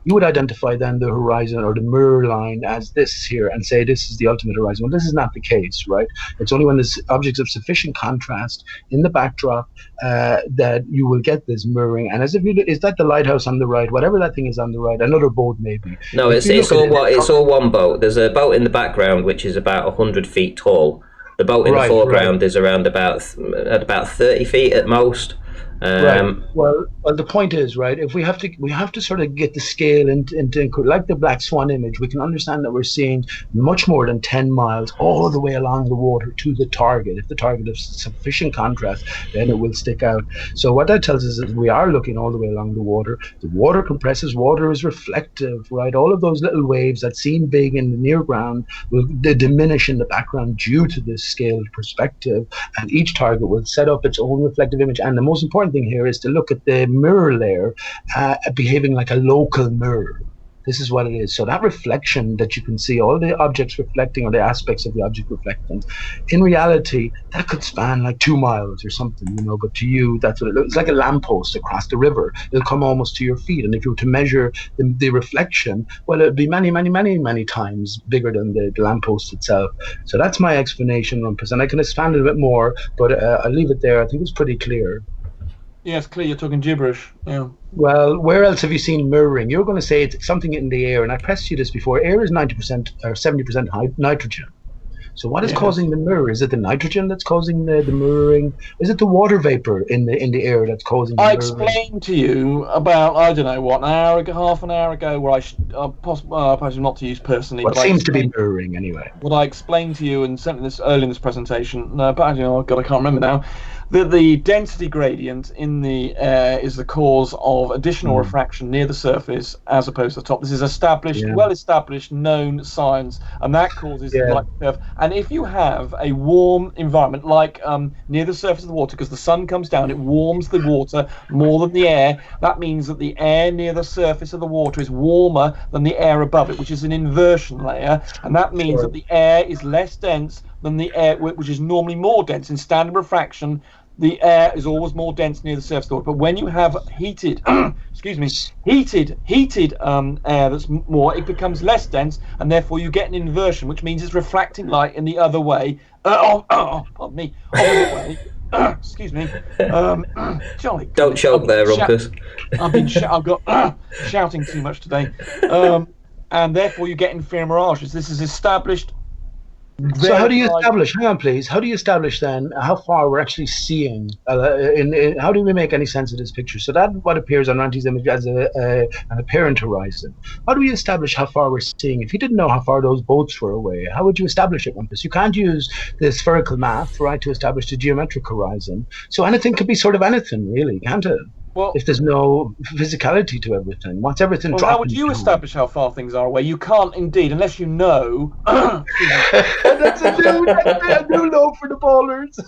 You would identify then the horizon or the mirror line as this here and say this is the ultimate horizon. Well, this is not the case, right? It's only when there's objects of sufficient contrast in the backdrop that you will get this mirroring. And as if is that the lighthouse on the right, whatever that thing is on the right, another boat maybe. No, it's all one boat. There's a boat in the background which is about 100 feet tall. The boat in the foreground is around about 30 feet at most. Right. Well, the point is, right, if we have to sort of get the scale into like the black swan image, we can understand that we're seeing much more than 10 miles all the way along the water to the target. If the target is sufficient contrast, then it will stick out. So what that tells us is we are looking all the way along the water. The water compresses, water is reflective, right? All of those little waves that seem big in the near ground will diminish in the background due to this scaled perspective, and each target will set up its own reflective image. And the most important thing here is to look at the mirror layer behaving like a local mirror. This is what it is. So that reflection that you can see, all the objects reflecting or the aspects of the object reflecting, in reality, that could span like 2 miles or something, but to you, that's what it looks like. A lamppost across the river. It'll come almost to your feet. And if you were to measure the reflection, well, it'd be many, many, many, many times bigger than the lamppost itself. So that's my explanation, Rumpus. And I can expand it a bit more, but I'll leave it there. I think it's pretty clear. Yeah, it's clear you're talking gibberish. Yeah. Well, where else have you seen mirroring? You're going to say it's something in the air, and I pressed you this before. Air is 90% or 70% nitrogen. So what is causing the mirror? Is it the nitrogen that's causing the mirroring? Is it the water vapor in the air that's causing the mirroring? I explained to you about, I don't know what, half an hour ago, where possibly not to use personally. What seems to be mirroring anyway. What I explained to you, and certainly this early in this presentation, but I can't remember now. The density gradient in the air is the cause of additional refraction near the surface as opposed to the top. This is established, well-established, known science, and that causes the light curve. And if you have a warm environment, like near the surface of the water, because the sun comes down, it warms the water more than the air. That means that the air near the surface of the water is warmer than the air above it, which is an inversion layer, and that means that the air is less dense than the air, which is normally more dense in standard refraction. the air is always more dense near the surface. But when you have heated, heated air that's more, it becomes less dense, and therefore you get an inversion, which means it's refracting light in the other way. Pardon me, opposite way. Excuse me. Jolly Don't choke there, Rumpus. I've got shouting too much today, and therefore you get inferior mirages. This is established. So how do you establish? Hang on, please. How do you establish then how far we're actually seeing? How do we make any sense of this picture? So that what appears on Ranty's image as an apparent horizon. How do we establish how far we're seeing? If you didn't know how far those boats were away, how would you establish it, Rumpus? You can't use the spherical math, right, to establish the geometric horizon. So anything could be sort of anything, really, can't it? Well, if there's no physicality to everything, what's everything? Well, how would you establish how far things are away? You can't, indeed, unless you know. That's a new low for the ballers.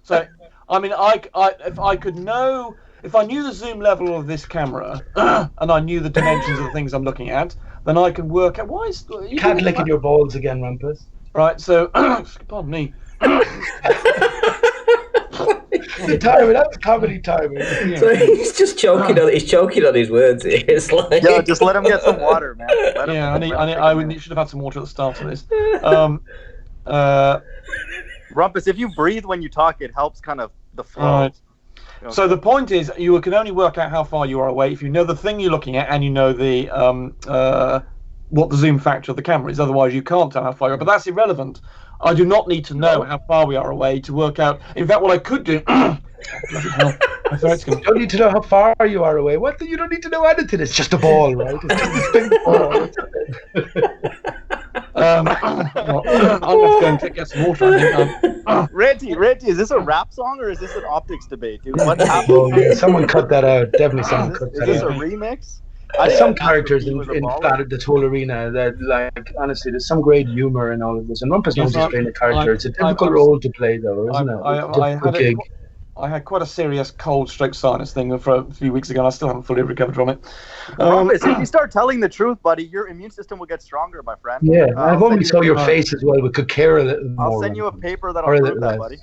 So, I mean, if I could know, if I knew the zoom level of this camera and I knew the dimensions of the things I'm looking at, then I can work out. Why is you can't lick at your balls again, Rumpus? Right. So, pardon me. The timing, that's comedy timing. Yeah. So he's just choking on. He's choking on his words here. It's like, yeah, just let him get some water, man. I should have had some water at the start of this. Rumpus, if you breathe when you talk, it helps kind of the flow. Right. Okay. So the point is, you can only work out how far you are away if you know the thing you're looking at and you know the what the zoom factor of the camera is. Otherwise, you can't tell how far you are. But that's irrelevant. I do not need to know how far we are away to work out. In fact, what I could do. Bloody hell. You don't need to know how far you are away. What? You don't need to know anything. It's just a ball, right? It's just a big ball. I'm going to get some water. Ranty, is this a rap song or is this an optics debate, dude? What happened? Oh, yeah, someone cut that out. Definitely someone cut that out. Is this a remix? Some characters inflated this whole arena that, like, honestly, there's some great humor in all of this. And Rumpus knows he's playing a character. It's a difficult role to play, though, isn't it? I had quite a serious cold stroke sinus thing for a few weeks ago, and I still haven't fully recovered from it. Rumpus, if you start telling the truth, buddy, your immune system will get stronger, my friend. Yeah, I've only saw your face as well. We could care a little more. I'll send you a paper that'll prove that, buddy.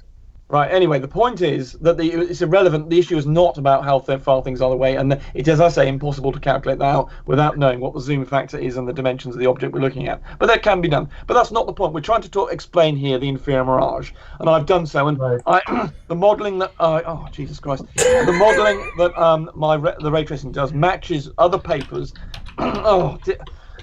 Right, anyway, the point is that it's irrelevant. The issue is not about how far things are away, and it is, as I say, impossible to calculate that out without knowing what the zoom factor is and the dimensions of the object we're looking at. But that can be done. But that's not the point. We're trying to explain here the inferior mirage, and I've done so. And right. The modelling that Jesus Christ, the modelling that the ray tracing does matches other papers.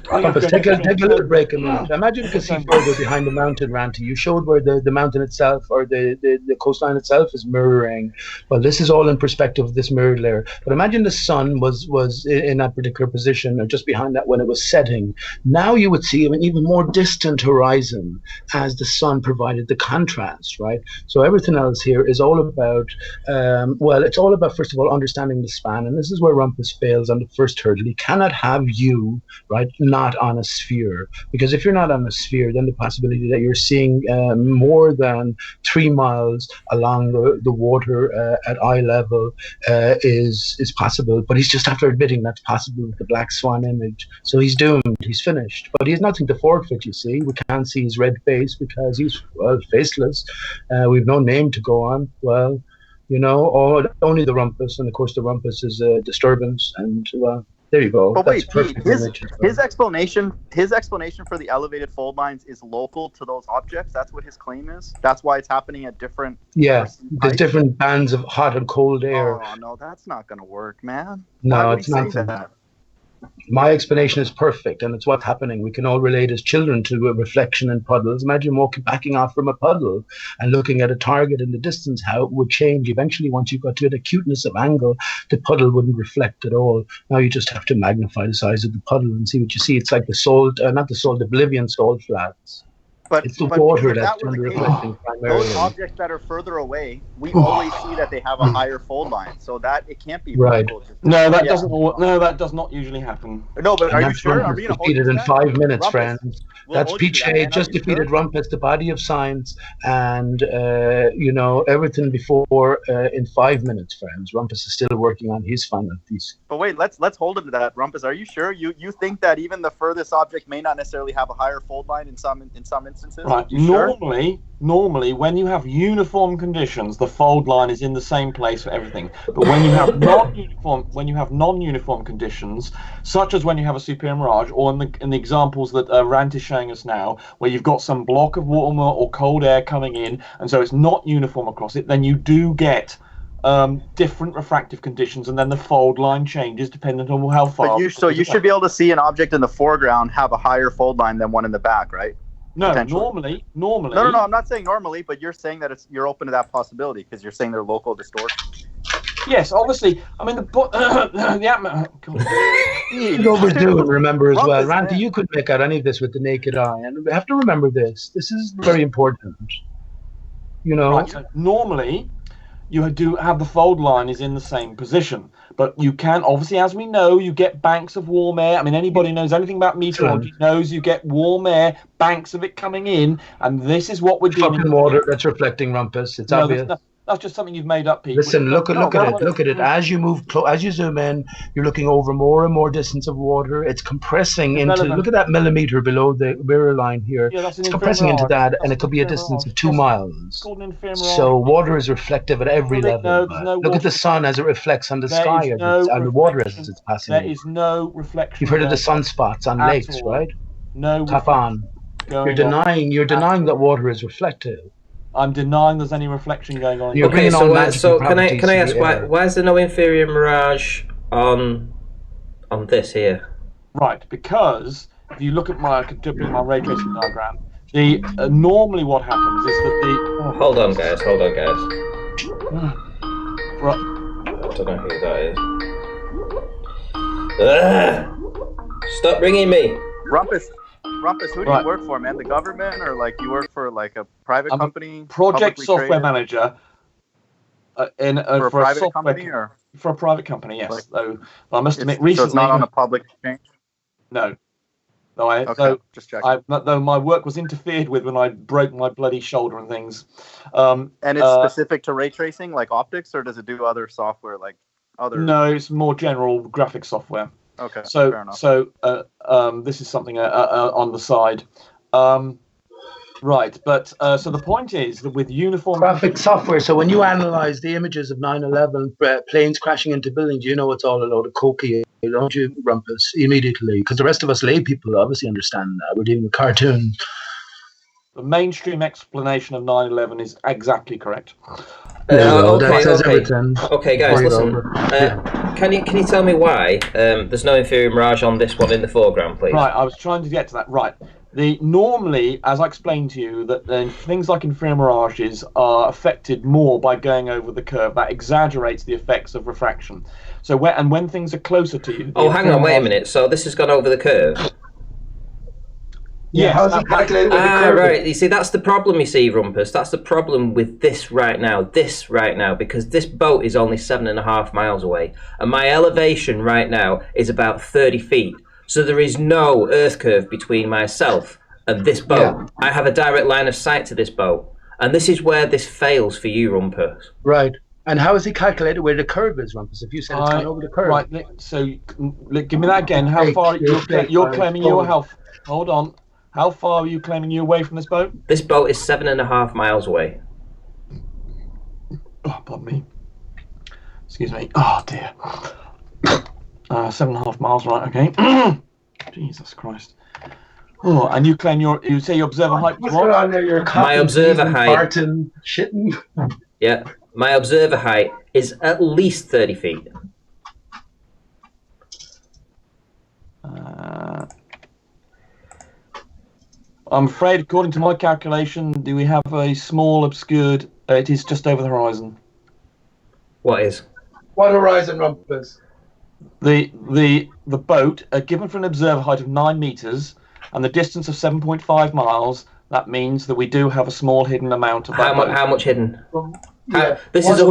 Take a little break a minute. Imagine you can see further behind the mountain, Ranty. You showed where the mountain itself or the coastline itself is mirroring. Well, this is all in perspective of this mirrored layer. But imagine the sun was in that particular position or just behind that when it was setting. Now you would see an even more distant horizon as the sun provided the contrast, right? So everything else here is all about, it's all about, first of all, understanding the span. And this is where Rumpus fails on the first hurdle. He cannot have you, right, not on a sphere, because if you're not on a sphere, then the possibility that you're seeing more than 3 miles along the water at eye level is possible. But he's just after admitting that's possible with the black swan image. So he's doomed. He's finished. But he has nothing to forfeit. You see, we can't see his red face because he's faceless. We've no name to go on. Well, only the Rumpus, and of course the Rumpus is a disturbance, and there you go. But wait, his explanation for the elevated fold lines is local to those objects. That's what his claim is. That's why it's happening at different. Yeah, there's different bands of hot and cold air. Oh no, that's not gonna work, man. No, it's not. My explanation is perfect, and it's what's happening. We can all relate as children to a reflection in puddles. Imagine backing off from a puddle and looking at a target in the distance, how it would change. Eventually, once you got to an acuteness of angle, the puddle wouldn't reflect at all. Now you just have to magnify the size of the puddle and see what you see. It's like the Oblivion salt flats. But it's the water that's reflecting primarily. Those objects that are further away, we always see that they have a higher fold line, so that it can't be right. No, that doesn't. No, that does not usually happen. No, but are you sure? Are we defeated in 5 minutes, friends? That's Piche just defeated Rumpus, the body of science, and everything before in 5 minutes, friends. Rumpus is still working on his final piece. But wait, let's hold him to that, Rumpus. Are you sure? You think that even the furthest object may not necessarily have a higher fold line in some instances? instances? Right. You sure? Normally, when you have uniform conditions, the fold line is in the same place for everything. But when you have non-uniform conditions, such as when you have a superior mirage, or in the examples that Rant is showing us now, where you've got some block of warmer or cold air coming in, and so it's not uniform across it, then you do get different refractive conditions, and then the fold line changes depending on how far. So you should be able to see an object in the foreground have a higher fold line than one in the back, right? No, normally. No, I'm not saying normally, but you're saying that you're open to that possibility because you're saying they're local distortions. Yes, obviously. I mean, You overdo it, remember as well. Rumpus, Randy, man. you could make out any of this with the naked eye. And we have to remember this. This is very important. You know? Right, so normally, you do have the fold line is in the same position. But you can, obviously, as we know, you get banks of warm air. I mean, anybody knows anything about meteorology knows you get warm air, banks of it coming in, and this is what we're doing. Fucking water that's reflecting, Rumpus. It's obvious. That's just something you've made up, Pete. Listen, look at it. Look at it. As you move, as you zoom in, you're looking over more and more distance of water. It's compressing into. Look at that millimeter below the mirror line here. Yeah, it's compressing into that, and it could be a distance of 2 miles. So water is reflective at every level. Look at the sun as it reflects on the sky and the water as it's passing. There is no reflection. You've heard of the sunspots on lakes, right? No. Tap on. You're denying that water is reflective. I'm denying there's any reflection going on. Okay, so can I ask why is there no inferior mirage on this here? Right, because if you look at my ray tracing diagram, normally what happens is that the hold on guys. Right. I don't know who that is. Stop ringing me. Rumpus, who do you work for, man? The government, or like you work for like a private company? Project software manager for a private company, or for a private company? Yes. Though I must admit, recently. So it's not on a public exchange. No. Just checking. Though my work was interfered with when I broke my bloody shoulder and things. And it's specific to ray tracing, like optics, or does it do other software, like other? No, it's more general graphic software. Okay. Fair enough. This is something on the side. Right, but so the point is that with uniform graphic software. So when you analyze the images of 9/11 planes crashing into buildings, you know it's all a load of cokey, don't you, Rumpus? Immediately, because the rest of us lay people obviously understand that we're dealing with cartoon. The mainstream explanation of 9/11 is exactly correct. Okay, guys, listen. Can you tell me why there's no inferior mirage on this one in the foreground, please? Right, I was trying to get to that. Right. Normally, as I explained to you, that things like inferior mirages are affected more by going over the curve. That exaggerates the effects of refraction. So when things are closer to you... Oh, hang on, wait a minute. So this has gone over the curve? Yeah, how's it calculated with the curve? Right. You see, that's the problem, you see, Rumpus. That's the problem with this right now, because this boat is only 7.5 miles away, and my elevation right now is about 30 feet. So there is no earth curve between myself and this boat. Yeah. I have a direct line of sight to this boat. And this is where this fails for you, Rumpus. Right. And how is he calculated where the curve is, Rumpus? If you said it's gone over the curve. Right. So give me that again. How far you're claiming your health? Hold on. How far are you claiming you away from this boat? This boat is 7.5 miles away. Oh, pardon me. Excuse me. Oh, dear. 7.5 miles, right? Okay. Jesus Christ. Oh, and you claim you say your observer height was what? My observer height. Barton shitting. Yeah, my observer height is at least 30 feet. I'm afraid, according to my calculation, do we have a small obscured? It is just over the horizon. What is? What horizon, Rumpus? The boat, given for an observer height of 9 meters and the distance of 7.5 miles, that means that we do have a small hidden amount of that. How much hidden? Yeah. This is a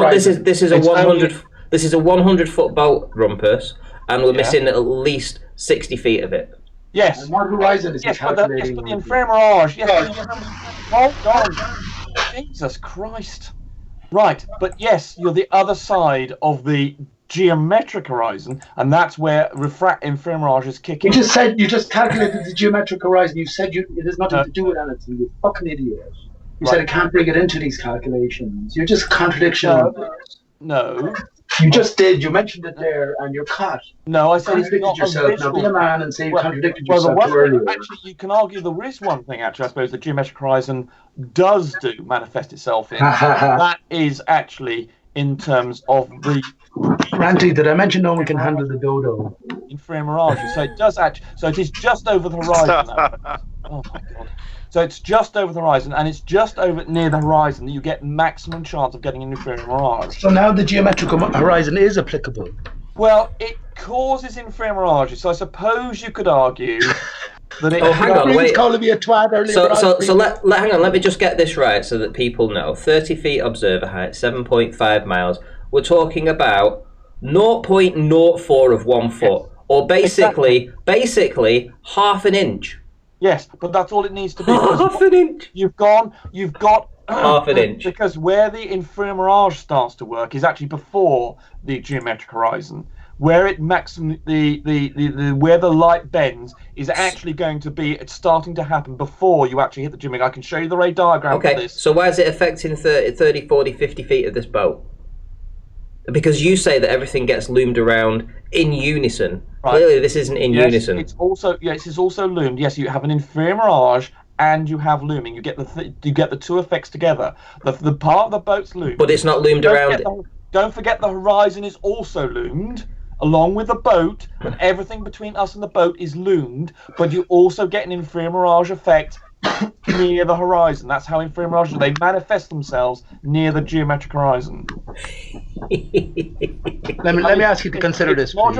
100 foot boat, Rumpus, and we're missing at least 60 feet of it. Yes. And what horizon is he calculating? But the inferior mirage. Yes. Hold on. Jesus Christ. Right, but yes, you're the other side of the geometric horizon, and that's where Mirage is kicking. You just calculated the geometric horizon. You said it has nothing to do with anything. You fucking idiot. You said I can't bring it into these calculations. You're just contradiction. No. You just did. You mentioned it there, and you're cut. No, I said contradicted it's not yourself. Now be a man and say you contradicted yourself earlier. Actually, you can argue there is one thing. Actually, I suppose the geometric horizon does manifest itself in. That is actually in terms of the. Ranty, did I mention no one can handle the dodo? In Mirage, so it does actually. So it is just over the horizon. Oh my god. So it's just over the horizon, and it's just over near the horizon that you get maximum chance of getting a nuclear mirage. So now the geometrical horizon is applicable. Well, it causes infrared mirages, so I suppose you could argue that it. Oh, hang on, wait. Calling me a twat earlier. Hang on. Let me just get this right so that people know. 30 feet observer height, 7.5 miles. We're talking about 0.04 of 1 foot, or basically half an inch. Yes, but that's all it needs to be. Half an inch. You've got half an inch. Because where the infrared mirage starts to work is actually before the geometric horizon. Where it where the light bends is actually going to be. It's starting to happen before you actually hit the geometric. I can show you the ray diagram for this. So why is it affecting 30, 40, 50 feet of this boat? Because you say that everything gets loomed around in unison. Right. Clearly, this isn't in unison. It's also loomed. Yes, you have an infrared mirage and you have looming. You get the two effects together. The part of the boat's loomed, but it's not loomed around. Don't forget the horizon is also loomed, along with the boat, and everything between us and the boat is loomed. But you also get an infrared mirage effect near the horizon. That's how infrared mirages, they manifest themselves near the geometric horizon. Let me ask you to consider this, please.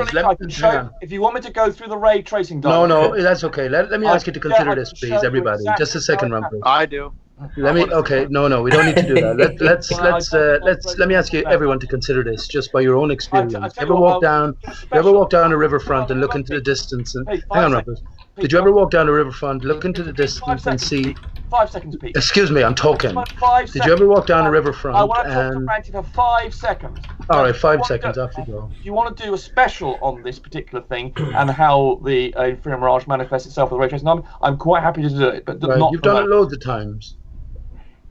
If you want me to go through the ray tracing diagram. No, that's okay. Let me ask you to consider this, please, everybody. Just a second, Rumpus. I do. No, we don't need to do that. Let me ask you, everyone, to consider this just by your own experience. You ever walk down a riverfront and look into the distance and hang on, Rumpus. Did you ever walk down a riverfront, look into the distance and see? 5 seconds, Pete. Excuse me, I'm talking. 5 seconds. Did you ever walk down a riverfront? I want to talk to Ranty for 5 seconds. All right, 5 seconds. Off you go. If you want to do a special on this particular thing and how the infrared mirage manifests itself with ray tracing, I'm quite happy to do it. But not. You've done it loads of times.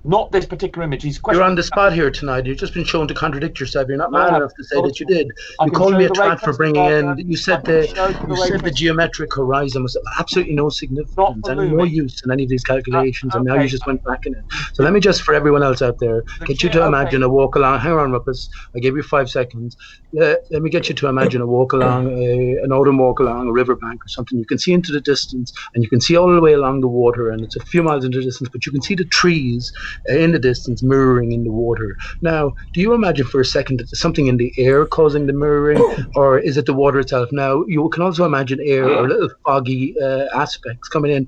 Not this particular image. You're on the spot here tonight. You've just been shown to contradict yourself. You're not man enough to say that you did. You called me a twat for bringing in. You said the geometric horizon was absolutely no significance and no use in any of these calculations, and now you just went back in it. So let me just, for everyone else out there, get you to imagine a walk along. Hang on, Ruppus. I gave you 5 seconds. Let me get you to imagine an autumn walk along a riverbank or something. You can see into the distance, and you can see all the way along the water, and it's a few miles into the distance, but you can see the trees in the distance mirroring in the water. Now, do you imagine for a second that there's something in the air causing the mirroring, or is it the water itself? Now, you can also imagine air or little foggy aspects coming in,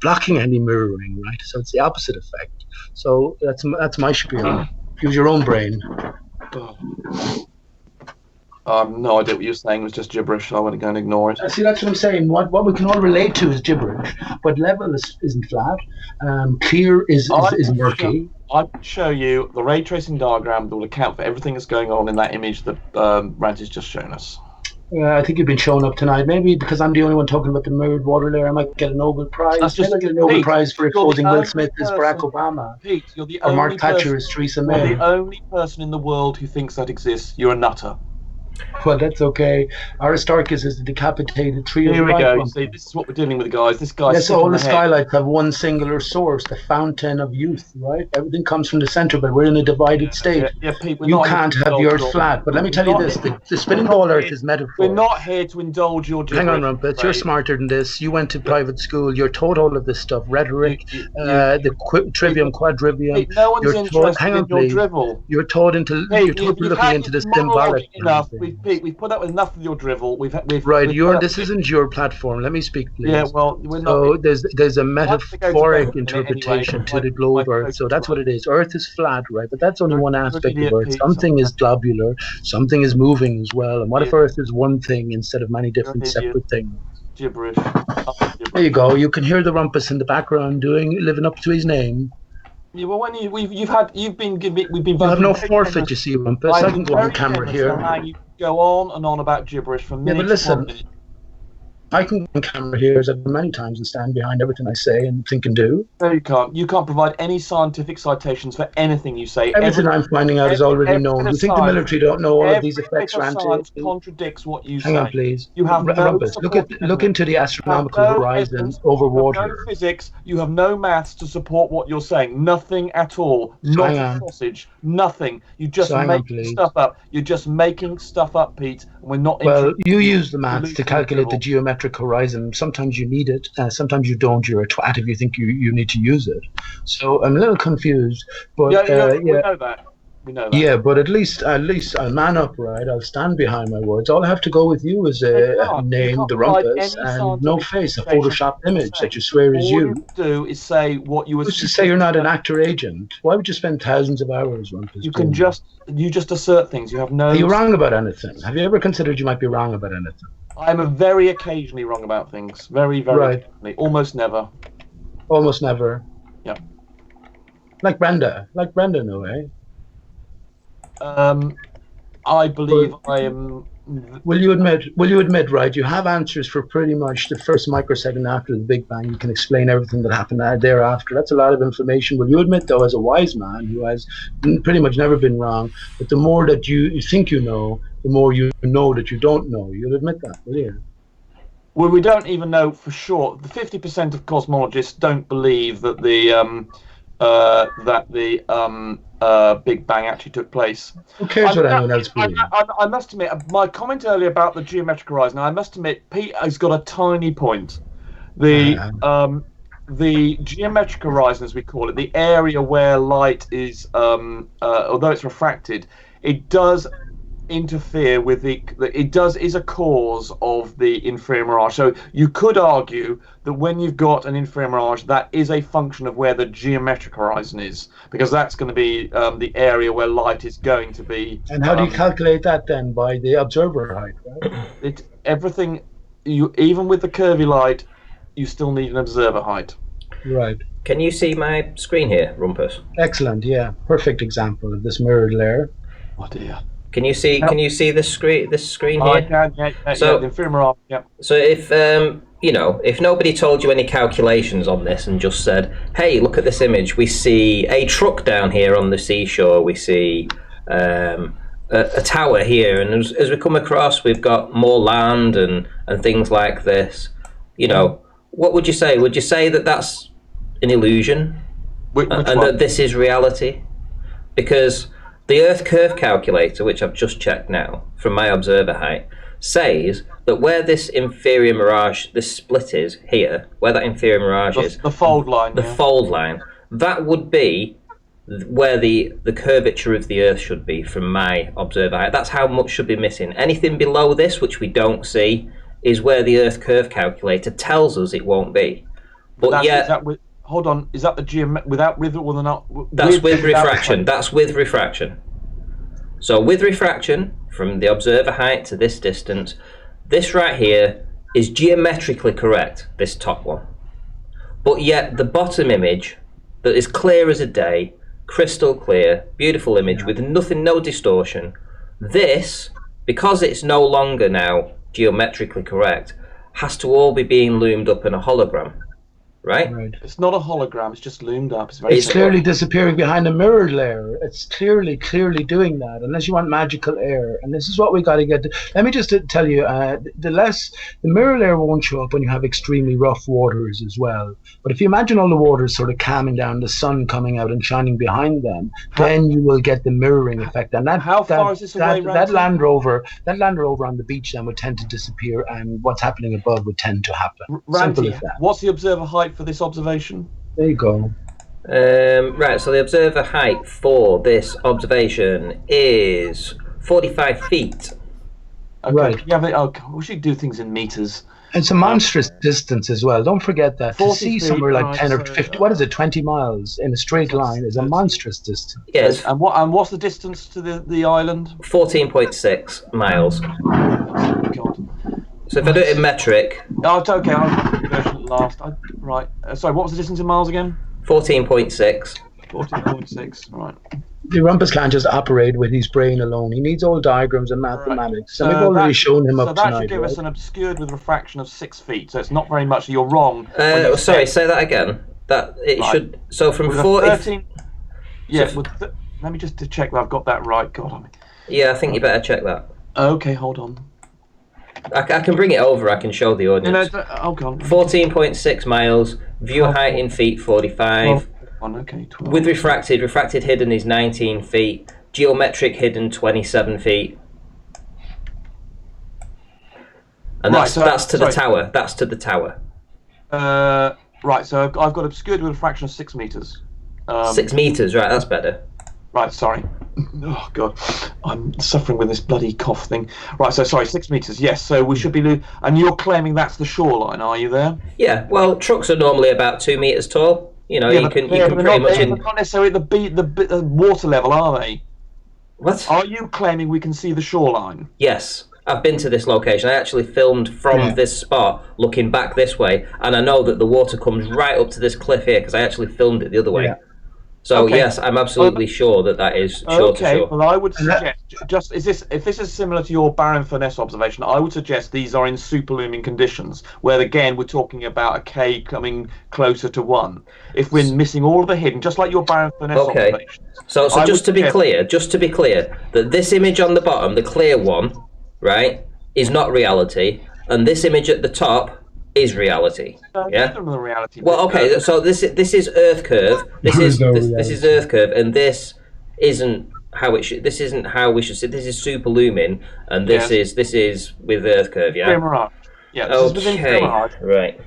blocking any mirroring, right? So it's the opposite effect. So that's my spiel. Use your own brain. No idea what you were saying. It was just gibberish, so I went to go and ignore it. See, that's what I'm saying. What we can all relate to is gibberish, but level isn't flat. Clear is murky. I can show you the ray tracing diagram that will account for everything that's going on in that image that Ranty's just shown us. I think you've been showing up tonight. Maybe because I'm the only one talking about the mirrored water layer, I might get a Nobel Prize. Maybe I get a Nobel Prize for exposing Will Smith as Barack Obama. Pete, you're the or Mark Thatcher as Theresa May. You're the only person in the world who thinks that exists. You're a nutter. Well, that's okay. Aristarchus is the decapitated tree. Here we go. You see, this is what we're dealing with, guys. This guy's yes, all the skylights have one singular source, the fountain of youth, right? Everything comes from the center, but we're in a divided state. Yeah, Pete, you can't have the earth flat. But let me tell you this, the spinning ball earth is metaphor. We're not here to indulge your hang on, Rumpets. You're smarter than this. You went to private school. You're taught all of this stuff. Rhetoric, the trivium, quadrivium. Pete, no one's interested in your drivel. You're taught looking into the symbolic. Pete, we've put up with enough of your drivel. This isn't your platform. Let me speak, please. Yeah, well, we're not. So there's a metaphoric interpretation to the globe Earth. So that's what it is. Earth is flat, right? But that's only one aspect of Earth. Something is globular. Something is moving as well. And what if Earth is one thing instead of many different separate things? Gibberish. There you go. You can hear the rumpus in the background living up to his name. Yeah, well, when we've been. I have no forfeit, you see, Rumpus. I can go on camera here. go on and on about gibberish for minutes. but listen, I can go on camera here as I've done many times and stand behind everything I say and think and do. No, you can't. You can't provide any scientific citations for anything you say. Everything I'm finding out is already known. bit You of think the science- military don't know all of these Every effects, bit of Ranty? science contradicts what you say. Hang on, please. You have no Rumpus, supporting look into the astronomical no horizon evidence, over You have water. no physics. You have no maths to support what you're saying. Nothing at all. Not hang a on. sausage. Nothing. You just So hang on, make please. stuff up. You're just making stuff up, Pete. And we're not. Well, interested you in use the maths to solution calculate the drivel. geometric horizon. Sometimes you need it, sometimes you don't. You're a twat if you think you need to use it. So I'm a little confused. But We know that. We know that. Yeah, but at least I'll man up, right? I'll stand behind my words. All I have to go with you is You a can't. name, You can't the provide rumpus, any and no scientific face, a justification photoshopped for what you're image that you saying. swear is All you. you do is say what you Who's to say you're not an actor agent? Why would you spend thousands of hours, rumpus? You can doing just assert things. You have no. that? Are you wrong about anything? Have you ever considered you might be wrong about anything? I'm very occasionally wrong about things. Very, very Right. occasionally. Almost never. Almost never. Yeah. Like Brenda, no way. I believe I am. Will you admit, right? You have answers for pretty much the first microsecond after the Big Bang. You can explain everything that happened thereafter. That's a lot of information. Will you admit, though, as a wise man who has pretty much never been wrong, that the more that you think you know, the more you know that you don't know? You'll admit that, will you? Well, we don't even know for sure. The 50% of cosmologists don't believe that the Big Bang actually took place. Who cares what anyone else believes? I must admit, my comment earlier about the geometric horizon, I must admit, Pete has got a tiny point. The geometric horizon, as we call it, the area where light is, although it's refracted, it does interfere with is a cause of the inferior mirage. So you could argue that when you've got an inferior mirage, that is a function of where the geometric horizon is, because that's going to be the area where light is going to be. And how do you calculate that then? By the observer height, right? Even with the curvy light, you still need an observer height. Right. Can you see my screen here, Rumpus? Excellent. Yeah. Perfect example of this mirrored layer. Oh dear. Can you see this screen here? I can. Yeah, So- the inferior mirage. Yeah. So if if nobody told you any calculations on this and just said, "Hey, look at this image. We see a truck down here on the seashore. We see a tower here, and as we come across, we've got more land and things like this." What would you say? Would you say that that's an illusion, Which and one? that this is reality? Because the Earth curve calculator, which I've just checked now from my observer height, says that where this inferior mirage, this split is here, where that inferior mirage is, The fold line. the fold line, that would be where the curvature of the Earth should be from my observer height. That's how much should be missing. Anything below this, which we don't see, is where the Earth curve calculator tells us it won't be. But yet, hold on, is that the without with or not? that's with without refraction. That's with refraction. So with refraction, from the observer height to this distance, this right here is geometrically correct, this top one. But yet the bottom image, that is clear as a day, crystal clear, beautiful image with nothing, no distortion, this, because it's no longer now geometrically correct, has to all be being loomed up in a hologram. Right? It's not a hologram. It's just loomed up. It's clearly disappearing behind a mirrored layer. It's clearly doing that. Unless you want magical air, and this is what we got to get. Let me just tell you, the mirror layer won't show up when you have extremely rough waters as well. But if you imagine all the waters sort of calming down, the sun coming out and shining behind them, then you will get the mirroring effect. And that far is this away? That Land Rover on the beach then would tend to disappear, and what's happening above would tend to happen. Simple as that. What's the observer height for this observation? There you go. Right, so the observer height for this observation is 45 feet. Okay. Right. Yeah, we should do things in meters. It's a monstrous distance as well. Don't forget that. To see somewhere like 10 or 50, 20 miles in a straight line is a monstrous distance. Yes. And what's the distance to the island? 14.6 miles. God. So if I do it in metric... Oh, it's okay. I'll do the last. Right. Sorry, what was the distance in miles again? 14.6. 14.6. Right. The Rumpus can't just operate with his brain alone. He needs all diagrams and mathematics. And we've already shown him up that tonight. should give us an obscured with refraction of 6 feet. So it's not very much. You're wrong. Sorry, say that again. That it should. So from with 40. Let me just check that I've got that right. God, Yeah, I think you better check that. Okay, hold on. I can bring it over. I can show the audience. God. 14.6 miles. View height in feet 45. 12. Okay, 12. With refracted hidden is 19 feet. Geometric hidden 27 feet. And that's to the tower. That's to the tower. Right, so I've got obscured with a fraction of 6 meters. 6 meters, right? That's better. Right, sorry. Oh God, I'm suffering with this bloody cough thing. Right, so sorry, 6 meters. Yes, so we should be. And you're claiming that's the shoreline, are you there? Yeah. Well, trucks are normally about 2 meters tall. You know, you can pretty much. They're not necessarily at the water level, are they? What? Are you claiming we can see the shoreline? Yes. I've been to this location. I actually filmed from this spot, looking back this way, and I know that the water comes right up to this cliff here because I actually filmed it the other way. Yeah. So yes, I'm absolutely sure that is shore to shore. Well, I would suggest if this is similar to your Baron Furness observation, I would suggest these are in superlooming conditions, where again we're talking about a K coming closer to 1. If we're missing all of the hidden, just like your Baron Furness observation. So just to be clear, that this image on the bottom, the clear one, right, is not reality, and this image at the top is reality. Yeah. The reality. Well, okay. So this is Earth curve. This is Earth curve, and this isn't how it should. This isn't how we should see. This is super looming, and this is with Earth curve. Yeah. Mirage. Yeah. This is within Mirage. Right.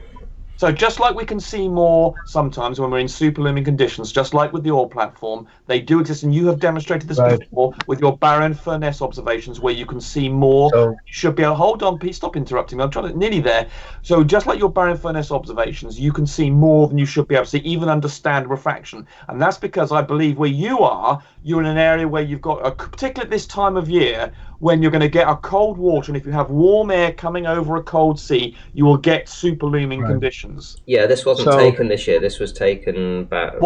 So just like we can see more sometimes when we're in superlooming conditions, just like with the oil platform, they do exist, and you have demonstrated this before with your Baron Furness observations, where you can see more. So, you should be able. Hold on, Pete. Stop interrupting me. I'm trying to nearly there. So just like your Baron Furness observations, you can see more than you should be able to see, even understand refraction, and that's because I believe where you are, you're in an area where you've got, particularly at this time of year, when you're going to get a cold water, and if you have warm air coming over a cold sea, you will get superlooming conditions. Yeah, this wasn't taken this year. This was taken about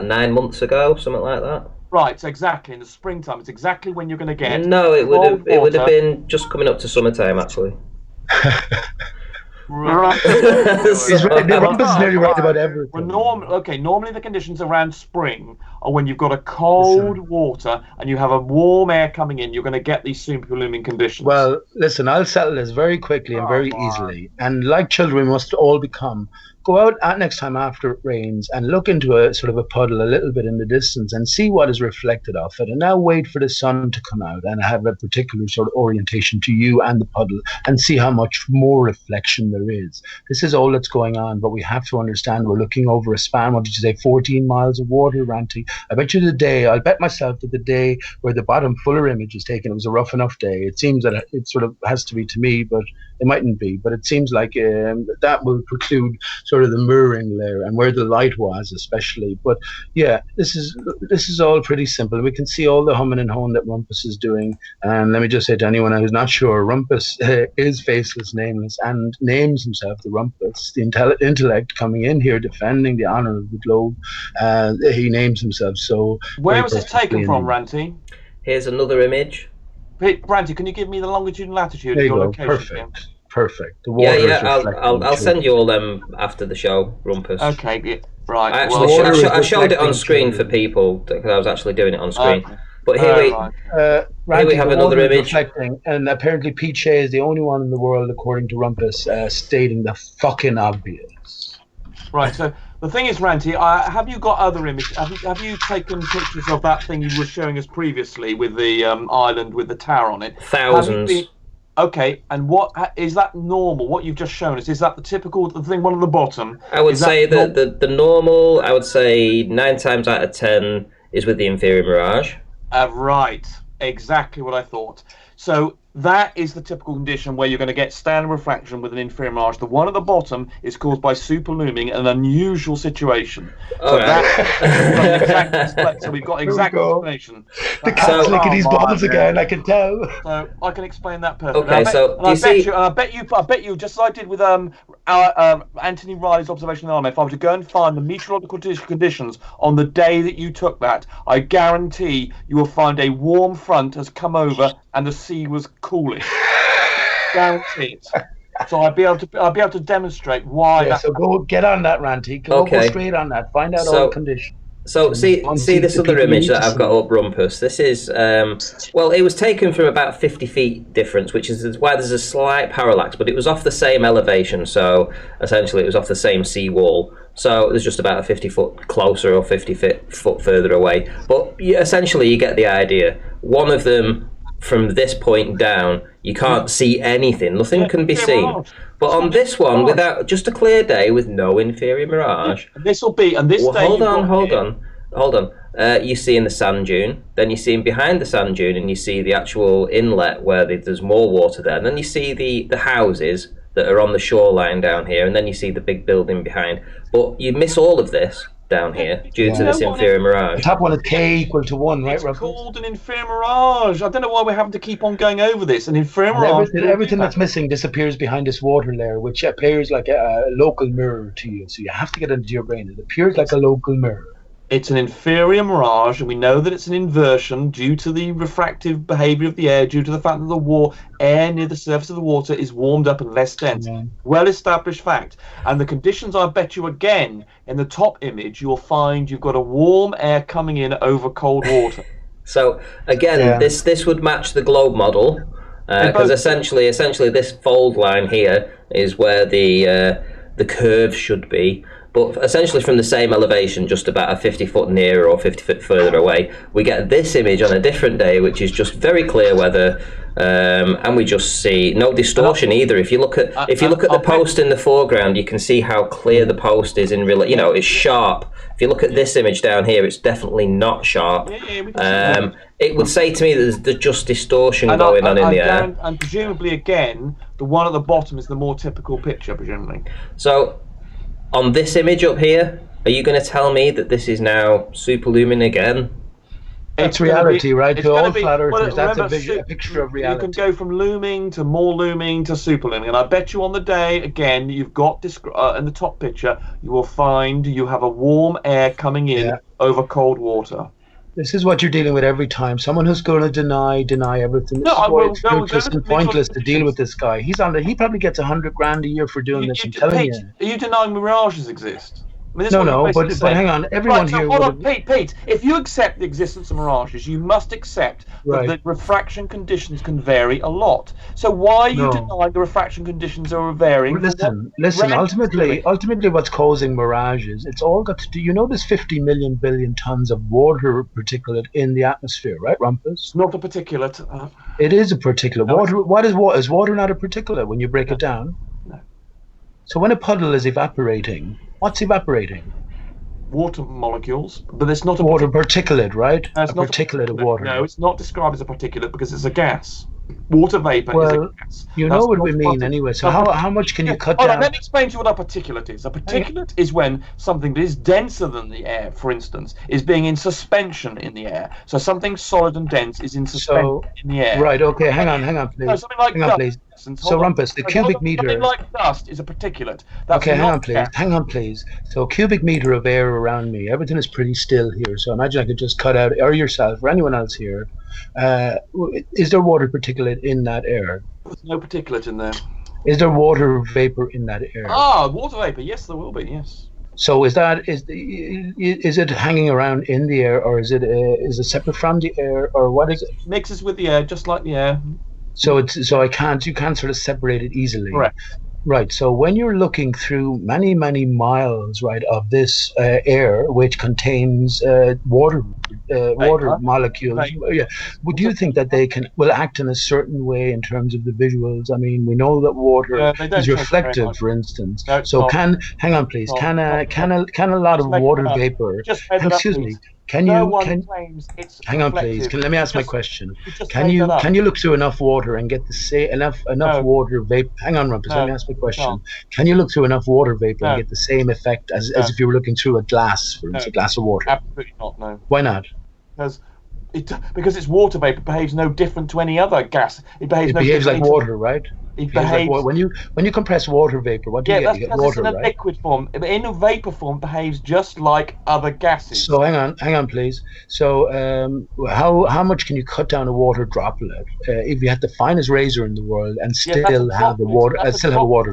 9 months ago, something like that. Right, exactly. In the springtime, it's exactly when you're going to get. No, it would have been just coming up to summertime, actually. Right. He's right. Rumpus is nearly right about everything. Normally the conditions around spring are when you've got a cold water and you have a warm air coming in. You're going to get these superlooming conditions. Well, listen, I'll settle this very quickly and very easily. And like children, we must all become. Go out at next time after it rains and look into a sort of a puddle a little bit in the distance and see what is reflected off it. And now wait for the sun to come out and have a particular sort of orientation to you and the puddle and see how much more reflection there is. This is all that's going on, but we have to understand we're looking over a span, what did you say, 14 miles of water, Ranty? I bet you I'll bet myself that the day where the bottom fuller image is taken, it was a rough enough day. It seems that it sort of has to be to me, but it mightn't be. But it seems like that will preclude sort of the mirroring layer and where the light was especially. But yeah, this is all pretty simple. We can see all the humming and hawing that Rumpus is doing. And let me just say to anyone who's not sure, Rumpus is faceless, nameless, and names himself the Rumpus. The intellect coming in here defending the honor of the globe. He names himself so. Where was this taken from, Ranty? Here's another image. Ranty, can you give me the longitude and latitude of your location? Perfect. The water I'll send you all them after the show, Rumpus. Okay, right. I showed it on screen for people because I was actually doing it on screen. But here we have another image. And apparently Pete Shea is the only one in the world, according to Rumpus, stating the fucking obvious. Right, so the thing is, Ranty, have you got other images? Have you taken pictures of that thing you were showing us previously with the island with the tower on it? Thousands. Okay, and what is that normal? What you've just shown us, is that the typical thing, one at the bottom? I would say that the normal, I would say 9 times out of 10 is with the inferior Mirage. Right, exactly what I thought. So That is the typical condition where you're going to get standard refraction with an inferior mirage. The one at the bottom is caused by super looming, an unusual situation. So so we've got exact explanation. The cat's licking his balls again, I can tell. So I can explain that perfectly. Okay, I bet you, just as I did with Anthony Riley's observation of the RMF, if I were to go and find the meteorological conditions on the day that you took that, I guarantee you will find a warm front has come over and the sea was cooling. Guaranteed. So I'll be able to demonstrate why. Yeah, so go get on that, Ranty. Go straight on that. Find out all the conditions. So see this other image that I've got up, Rumpus. This is well, it was taken from about 50 feet difference, which is why there's a slight parallax, but it was off the same elevation. So essentially, it was off the same seawall. So it was just about a 50 foot closer or 50 foot further away. But essentially, you get the idea. One of them, from this point down, you can't see anything. Nothing can be seen. But on this one, without just a clear day with no inferior mirage, hold on. You see in the sand dune, then you see behind the sand dune, and you see the actual inlet where there's more water there. And then you see the houses that are on the shoreline down here, and then you see the big building behind. But you miss all of this down here due to this inferior mirage. The top one is K equal to 1, right? It's called an inferior mirage. I don't know why we're having to keep on going over this. An inferior mirage. Everything that's missing disappears behind this water layer, which appears like a local mirror to you. So you have to get it into your brain. It appears like a local mirror. It's an inferior mirage, and we know that it's an inversion due to the refractive behavior of the air, due to the fact that the air near the surface of the water is warmed up and less dense. Well-established fact. And the conditions, I bet you again, in the top image, you'll find you've got a warm air coming in over cold water. So again, this would match the globe model, because essentially this fold line here is where the curve should be. But essentially from the same elevation, just about a 50 foot nearer or 50 foot further away, we get this image on a different day, which is just very clear weather, and we just see no distortion either. If you look at the post in the foreground, you can see how clear the post is in real. It's sharp. If you look at this image down here, it's definitely not sharp. It would say to me that there's just distortion going on in the air. And presumably, again, the one at the bottom is the more typical picture, presumably. So, on this image up here, are you going to tell me that this is now super looming again? It's reality, right? To all flat earthers, that's a picture of reality. You can go from looming to more looming to super looming, and I bet you on the day, again, you've got in the top picture, you will find you have a warm air coming in over cold water. This is what you're dealing with every time. Someone who's going to deny everything. It's useless and pointless to deal with this guy. He probably gets $100,000 a year for doing this. I'm telling you. Are you denying mirages exist? I mean, but hang on. Everyone here. Hold on, Pete. If you accept the existence of mirages, you must accept that the refraction conditions can vary a lot. So why are you denying the refraction conditions are varying? Listen. Ultimately, what's causing mirages? It's all got to do. You know, there's 50 million billion tons of water particulate in the atmosphere, right, Rumpus? It's not a particulate. It is a particulate. What is water? Is water not a particulate when you break it down? No. So when a puddle is evaporating, what's evaporating? Water molecules, but it's not a water particulate, right? No, it's a particulate of water. No, it's not described as a particulate because it's a gas. Water vapor is a gas. You know what we mean anyway. So how much can you cut down? Let me explain to you what a particulate is. A particulate is when something that is denser than the air, for instance, is being in suspension in the air. So something solid and dense is in suspension in the air. Right, okay, hang on, please. No, something like dust. So Rumpus, the cubic meter. Something like dust is a particulate. Okay, hang on, please. So cubic meter of air around me, everything is pretty still here. So imagine I could just cut out, or yourself, or anyone else here. Is there water particulate in that air? There's no particulate in there. Is there water vapor in that air? Water vapor. Yes, there will be. Yes. So is it hanging around in the air, or is it separate from the air, or what is it? Mixes with the air, just like the air. So you can't sort of separate it easily. Correct. Right. So when you're looking through many, many miles, right, of this air, which contains water molecules, would you think that they will act in a certain way in terms of the visuals? I mean, we know that water is reflective, for instance. Hang on, please. Can a lot of water vapor? Can No you one claims it's hang on, please? reflective. Let me ask my Just- question. You just Can made you that up. look through enough water and get enough No. water vapor? Hang on, Rumpus. Let No, me ask my you question. can't. Can you look through enough water vapor and No. get the same effect as No. if you were looking through a glass, for instance, a glass of water? Absolutely not. No. Why not? Because it's water vapor, it behaves no different to any other gas. It behaves like water, right? It behaves like water. When you compress water vapor, what do you get? that's You get because water, it's in a right? liquid form. In a vapor form, it behaves just like other gases. So hang on, please. So how much can you cut down a water droplet if you had the finest razor in the world and still have a water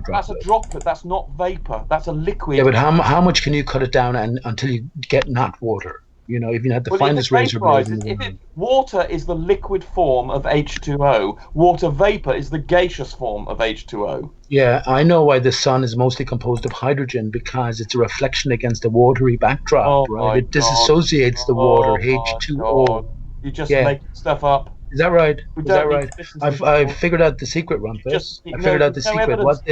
droplet? That's a droplet. That's not vapor. That's a liquid. Yeah, but how much can you cut it down until you get not water? If you had the finest razor blade in the world. Water is the liquid form of H2O. Water vapor is the gaseous form of H2O. Yeah, I know why the sun is mostly composed of hydrogen, because it's a reflection against a watery backdrop, right? It disassociates the water, H2O. You're just making stuff up. Is that right? I've figured out the secret, Rumpus. I figured out the secret. What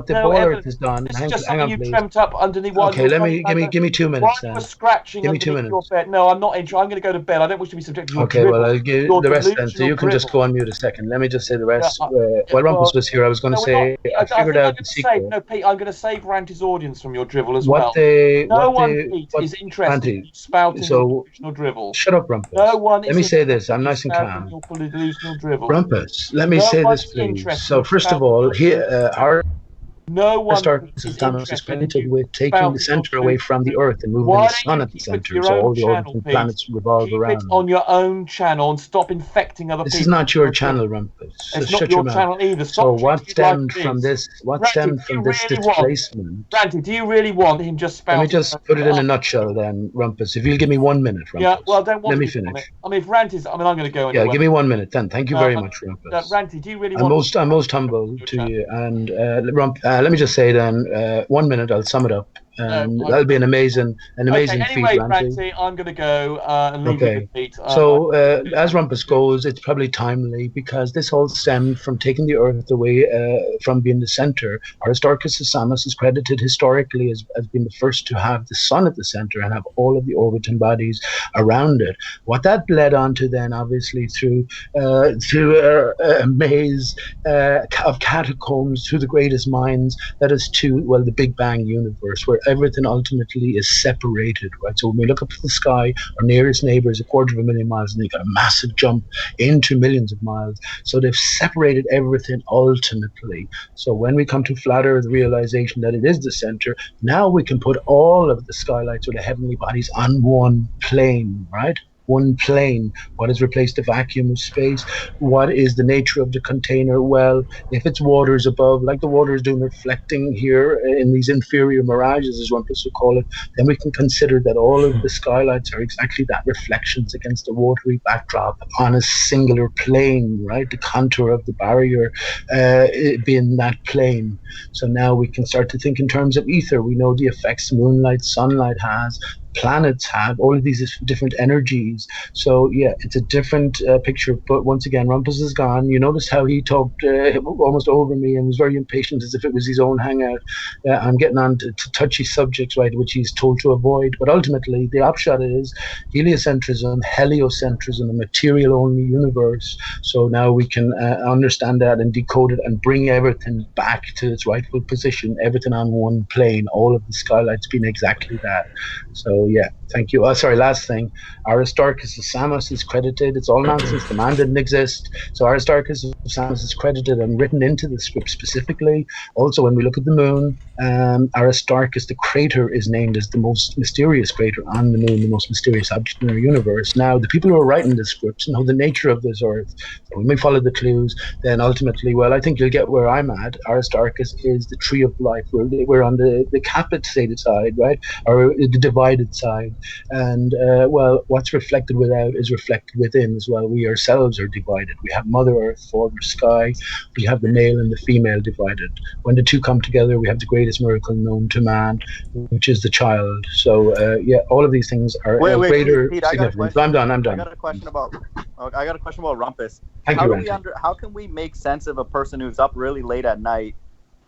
the boiler has done. This is just hang something on, you please. dreamt up underneath while Okay, give me 2 minutes. While then. you were scratching Give me 2 underneath minutes. your bed. No, I'm not interested. I'm going to go to bed. I don't wish to be subject to your Okay, dribble. well, I'll give the rest then. So you can just go on mute a second. Let me just say the rest. While Rumpus was here, I was going to say I figured out the secret. No, Pete, I'm going to save Ranty's audience from your dribble as well. No one, Pete, is interested in spouting your delusional dribble. Shut up, Rumpus. No one. Let me say this. I'm nice and calm. Your delusional dribble. Rumpus, let me say this, please. So first of all, here our Aristarchus is credited with taking the center away from the Earth and moving the sun at the center, so all the orbiting planets revolve around. Keep it on your own channel and stop infecting other people. This is not your channel, Rumpus. It's not your channel either. So what stemmed from this? What stemmed from this displacement? Ranty, do you really want him just spouting? Let me just put it in a nutshell, then, Rumpus. If you'll give me 1 minute, Rumpus. Yeah, well, don't want. Let me finish. I mean, if Ranty's, I'm going to go. Anyway. Yeah, give me 1 minute, then. Thank you very much, Rumpus. Ranty, do you really want? I'm most humble to you, and let me just say then. 1 minute, I'll sum it up. That'll be an amazing feat, Ranty, I'm going to go and leave you with Pete. So, as Rumpus goes, it's probably timely because this all stemmed from taking the Earth away from being the center. Aristarchus of Samos is credited historically as being the first to have the sun at the center and have all of the orbiting bodies around it. What that led on to then, obviously, through a maze of catacombs, through the greatest minds, that is to, the Big Bang universe, where everything ultimately is separated, right? So when we look up to the sky, our nearest neighbor is 250,000 miles, and they got a massive jump into millions of miles. So they've separated everything ultimately. So when we come to flat Earth, the realization that it is the center, now we can put all of the skylights or the heavenly bodies on one plane, right? One plane. What has replaced the vacuum of space? What is the nature of the container? Well, if it's waters above, like the water is doing, reflecting here in these inferior mirages, as one person would call it, then we can consider that all of the skylights are exactly that, reflections against a watery backdrop on a singular plane, right? The contour of the barrier being that plane. So now we can start to think in terms of ether. We know the effects moonlight, sunlight has, planets have, all of these different energies. So yeah, it's a different picture. But once again, Rumpus is gone. You notice how he talked almost over me and was very impatient, as if it was his own hangout. I'm getting on to touchy subjects, right, which he's told to avoid. But ultimately, the upshot is heliocentrism, heliocentrism, a material-only universe. So now we can understand that and decode it and bring everything back to its rightful position, everything on one plane, all of the skylights being exactly that. So yeah, thank you. Sorry, last thing. Aristarchus of Samos is credited. It's all nonsense. The man didn't exist. So Aristarchus of Samos is credited and written into the script specifically. Also, when we look at the moon, Aristarchus, the crater, is named as the most mysterious crater on the moon, the most mysterious object in our universe. Now, the people who are writing the scripts know the nature of this Earth. So when we follow the clues, then ultimately, I think you'll get where I'm at. Aristarchus is the tree of life. We're on the capitated side, right? Or the divided side. And what's reflected without is reflected within as well. We ourselves are divided. We have Mother Earth, Father Sky. We have the male and the female divided. When the two come together, we have the greatest miracle known to man, which is the child. So all of these things are greater Pete, significance. I'm done. I got a question about Rumpus. How can we make sense of a person who's up really late at night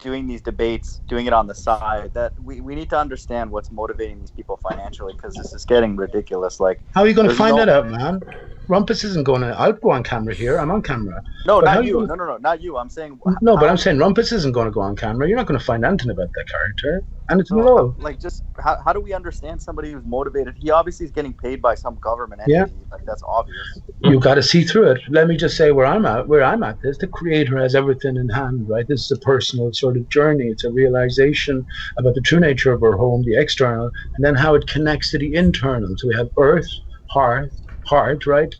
doing these debates, doing it on the side, that we need to understand what's motivating these people financially, because this is getting ridiculous. Like, how are you going to there's find no- that out, man? Rumpus isn't going to. I'll go on camera here. I'm on camera. No, But how not you you. gonna- No, not you. I'm saying No, but how- I'm saying Rumpus isn't going to go on camera. You're not going to find anything about that character. Anything at so, all. like, just how do we understand somebody who's motivated? He obviously is getting paid by some government Yeah. entity. Like, that's obvious. You got to see through it. Let me just say where I'm at this. The creator has everything in hand, right? This is a personal sort of journey. It's a realization about the true nature of our home, the external, and then how it connects to the internal. So we have earth, heart, right?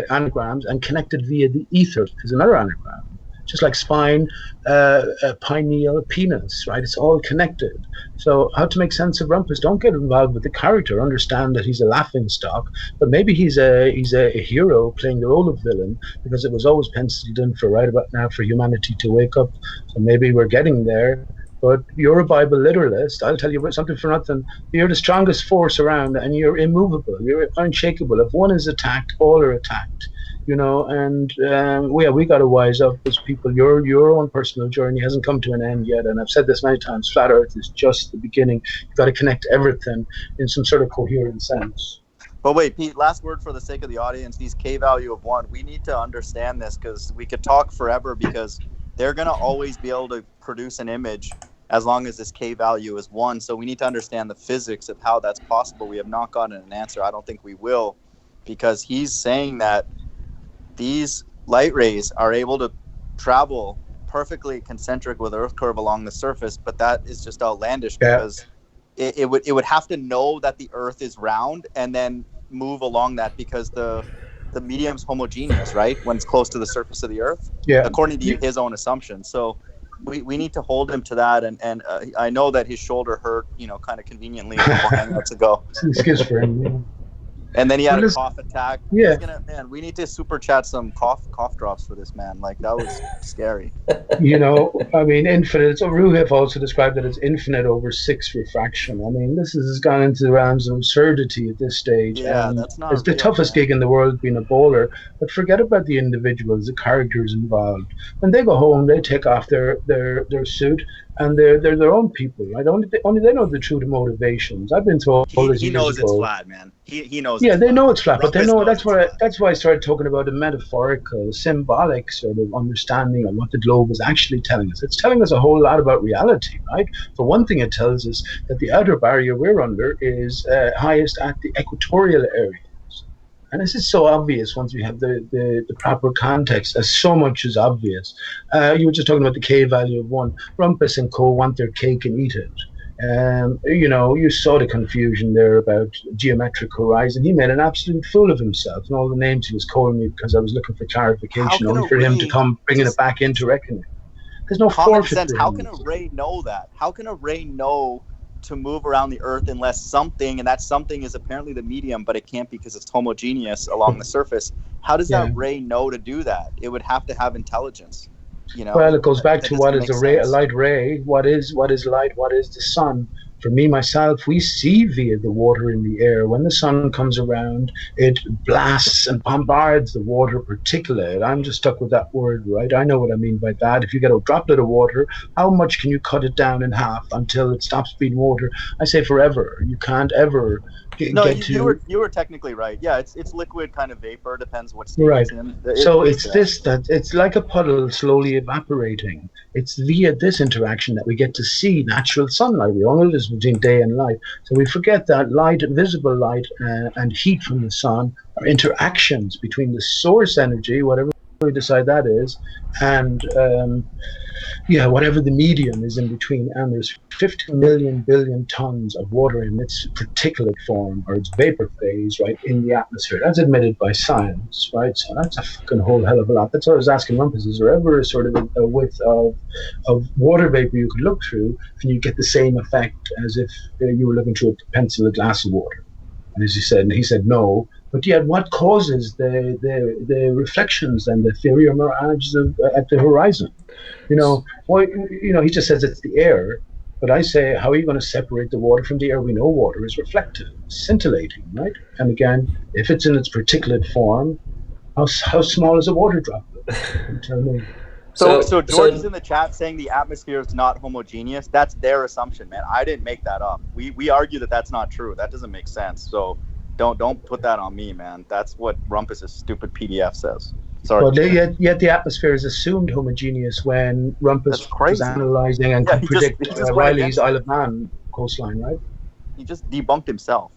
Anagrams, and connected via the ether is another anagram. Just like spine, pineal, penis, right? It's all connected. So how to make sense of Rumpus? Don't get involved with the character. Understand that he's a laughing stock, but maybe he's a hero playing the role of villain, because it was always penciled in for right about now for humanity to wake up. So maybe we're getting there. But you're a Bible literalist. I'll tell you something for nothing. You're the strongest force around, and you're immovable. You're unshakable. If one is attacked, all are attacked. And we got to wise up as people. Your own personal journey hasn't come to an end yet, and I've said this many times. Flat Earth is just the beginning. You've got to connect everything in some sort of coherent sense. But wait, Pete, last word for the sake of the audience, these K value of 1, we need to understand this, because we could talk forever, because they're going to always be able to produce an image as long as this K value is 1. So we need to understand the physics of how that's possible. We have not gotten an answer. I don't think we will, because he's saying that these light rays are able to travel perfectly concentric with Earth curve along the surface, but that is just outlandish, because it would have to know that the Earth is round and then move along that, because the medium's homogeneous, right, when it's close to the surface of the Earth, according to his own assumptions. So we need to hold him to that, and I know that his shoulder hurt, kind of conveniently a couple hangouts ago. It's an excuse for him. And then he had a cough attack. Yeah. We need to super chat some cough drops for this man. Like, that was scary. Infinite. So Ruhif also described it as infinite over 6 refraction. This has gone into the realms of absurdity at this stage. Yeah, that's not. It's the toughest gig in the world being a bowler. But forget about the individuals, the characters involved. When they go home, they take off their suit, and they're their own people, right? Only they know the true motivations. I've been told he knows it's flat, man. He knows. Yeah, they know it's flat, but they know that's why I started talking about a metaphorical, symbolic sort of understanding of what the globe is actually telling us. It's telling us a whole lot about reality, right? For one thing, it tells us that the outer barrier we're under is highest at the equatorial areas. And this is so obvious once we have the proper context, as so much is obvious. You were just talking about the K value of 1. Rumpus and co want their cake and eat it. You saw the confusion there about geometric horizon. He made an absolute fool of himself, and all the names he was calling me because I was looking for clarification, only for him to come bringing it back into reckoning. There's no common forfeit. sense. How can a ray know that? How can a ray know to move around the Earth unless something, and that something is apparently the medium, but it can't because it's homogeneous along the surface? How does that ray know to do that? It would have to have intelligence. Well, it goes back to what is a light ray. What is light? What is the sun? For me, myself, we see via the water in the air. When the sun comes around, it blasts and bombards the water particulate. I'm just stuck with that word, right? I know what I mean by that. If you get a droplet of water, how much can you cut it down in half until it stops being water? I say forever. You can't ever you were technically right. Yeah, it's liquid, kind of vapor, depends what state it's in. It's like a puddle slowly evaporating. It's via this interaction that we get to see natural sunlight. We all know this between day and night, so we forget that light, visible light, and heat from the sun are interactions between the source energy, whatever we decide that is, and whatever the medium is in between. And there's 50 million billion tons of water in its particulate form, or its vapor phase, right, in the atmosphere. That's admitted by science, right? So that's a fucking whole hell of a lot. That's what I was asking Rumpus, is there ever a sort of a width of water vapor you could look through and you get the same effect as if you were looking through a pencil, a glass of water? And as he said no. But yet, what causes the reflections and the ethereal mirages at the horizon? He just says it's the air. But I say, how are you going to separate the water from the air? We know water is reflective, scintillating, right? And again, if it's in its particulate form, how small is a water droplet? Tell me. So George is in the chat saying the atmosphere is not homogeneous. That's their assumption, man. I didn't make that up. We argue that that's not true. That doesn't make sense. So don't put that on me, man. That's what Rumpus's stupid PDF says. Sorry. Well, yet the atmosphere is assumed homogeneous when Rumpus was analysing and could predict Riley's Isle of Man coastline, right? He just debunked himself.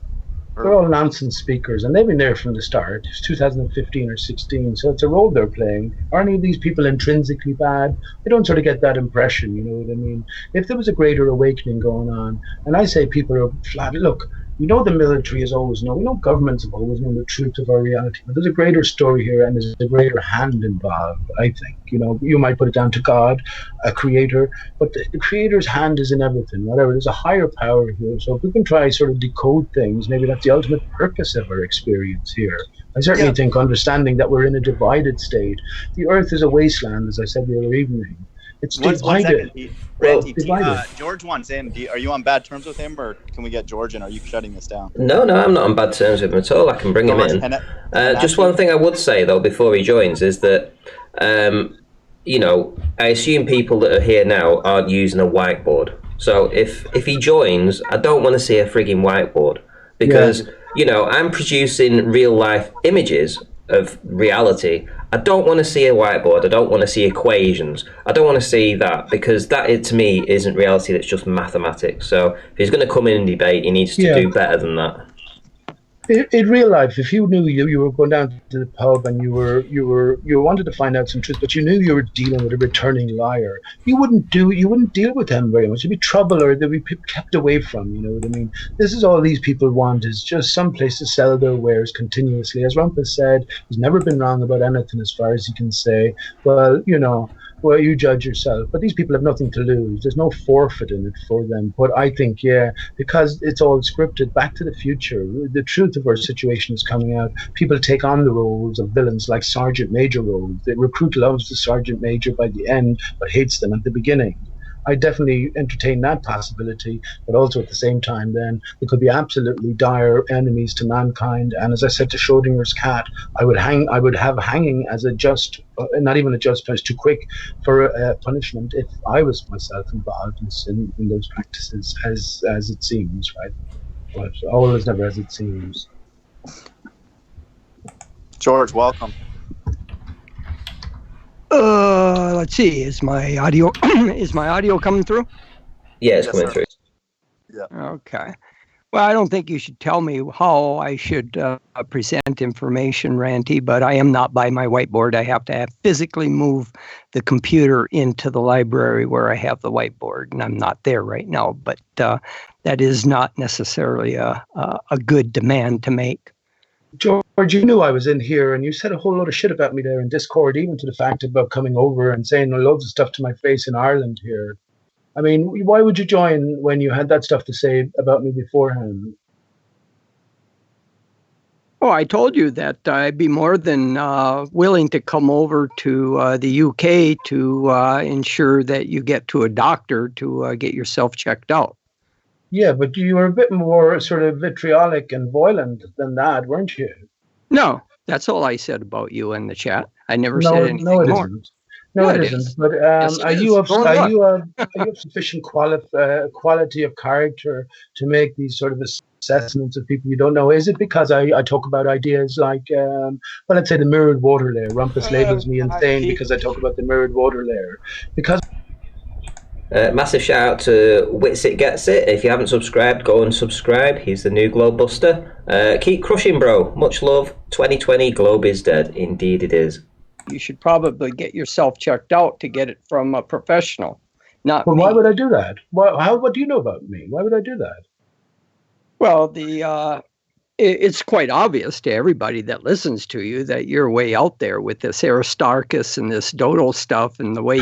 They're all nonsense speakers, and they've been there from the start. It's 2015 or 16, so it's a role they're playing. Are any of these people intrinsically bad? I don't sort of get that impression, you know what I mean? If there was a greater awakening going on, and I say people are flat, look, we know the military has always known, we know governments have always known the truth of our reality, but there's a greater story here, and there's a greater hand involved, I think. You know, you might put it down to God, a creator, but the creator's hand is in everything, whatever. There's a higher power here, so if we can try sort of decode things, maybe that's the ultimate purpose of our experience here. I certainly think understanding that we're in a divided state. The earth is a wasteland, as I said the other evening. It's divided. George wants in. Are you on bad terms with him, or can we get George in? Are you shutting this down? No, I'm not on bad terms with him at all. I can bring him in. Just one thing I would say, though, before he joins, is that, you know, I assume people that are here now aren't using a whiteboard. So if he joins, I don't want to see a frigging whiteboard. Because, you know, I'm producing real-life images of reality. I don't want to see a whiteboard. I don't want to see equations. I don't want to see that, because that, to me, isn't reality. That's just mathematics. So if he's going to come in and debate, he needs to do better than that. In real life, if you knew you were going down to the pub and you wanted to find out some truth, but you knew you were dealing with a returning liar, you wouldn't deal with them very much. There'd be trouble, or they'd be kept away from. You know what I mean? This is all these people want, is just some place to sell their wares continuously. As Rumpus said, he's never been wrong about anything as far as he can say. Well, you know. Well, you judge yourself. But these people have nothing to lose. There's no forfeit in it for them. But I think, because it's all scripted, Back to the Future, the truth of our situation is coming out. People take on the roles of villains, like Sergeant Major roles. The recruit loves the Sergeant Major by the end, but hates them at the beginning. I definitely entertain that possibility, but also at the same time, then there could be absolutely dire enemies to mankind. And as I said to Schrodinger's cat, I would have hanging as a just, not even a just punishment, too quick for punishment if I was myself involved in those practices, as it seems, right? But all is never as it seems. George, welcome. Let's see. Is my audio coming through? Yeah, it's coming through. Yeah. Okay. Well, I don't think you should tell me how I should present information, Ranty, but I am not by my whiteboard. I have to physically move the computer into the library where I have the whiteboard, and I'm not there right now. But that is not necessarily a good demand to make. George, you knew I was in here, and you said a whole lot of shit about me there in Discord, even to the fact about coming over and saying loads of stuff to my face in Ireland here. I mean, why would you join when you had that stuff to say about me beforehand? Oh, I told you that I'd be more than willing to come over to the UK to ensure that you get to a doctor to get yourself checked out. Yeah, but you were a bit more sort of vitriolic and violent than that, weren't you? No, that's all I said about you in the chat. I never said anything more. Isn't. No, it isn't. But are you of sufficient quality of character to make these sort of assessments of people you don't know? Is it because I talk about ideas like, let's say the mirrored water layer? Rumpus labels me insane because I talk about the mirrored water layer. Because massive shout out to Witsit Gets It. If you haven't subscribed, go and subscribe. He's the new Globe Buster. Keep crushing, bro. Much love. 2020, Globe is dead. Indeed it is. You should probably get yourself checked out to get it from a professional, not me. Why would I do that? What do you know about me? Why would I do that? Well, it's quite obvious to everybody that listens to you that you're way out there with this Aristarchus and this Dodo stuff and the way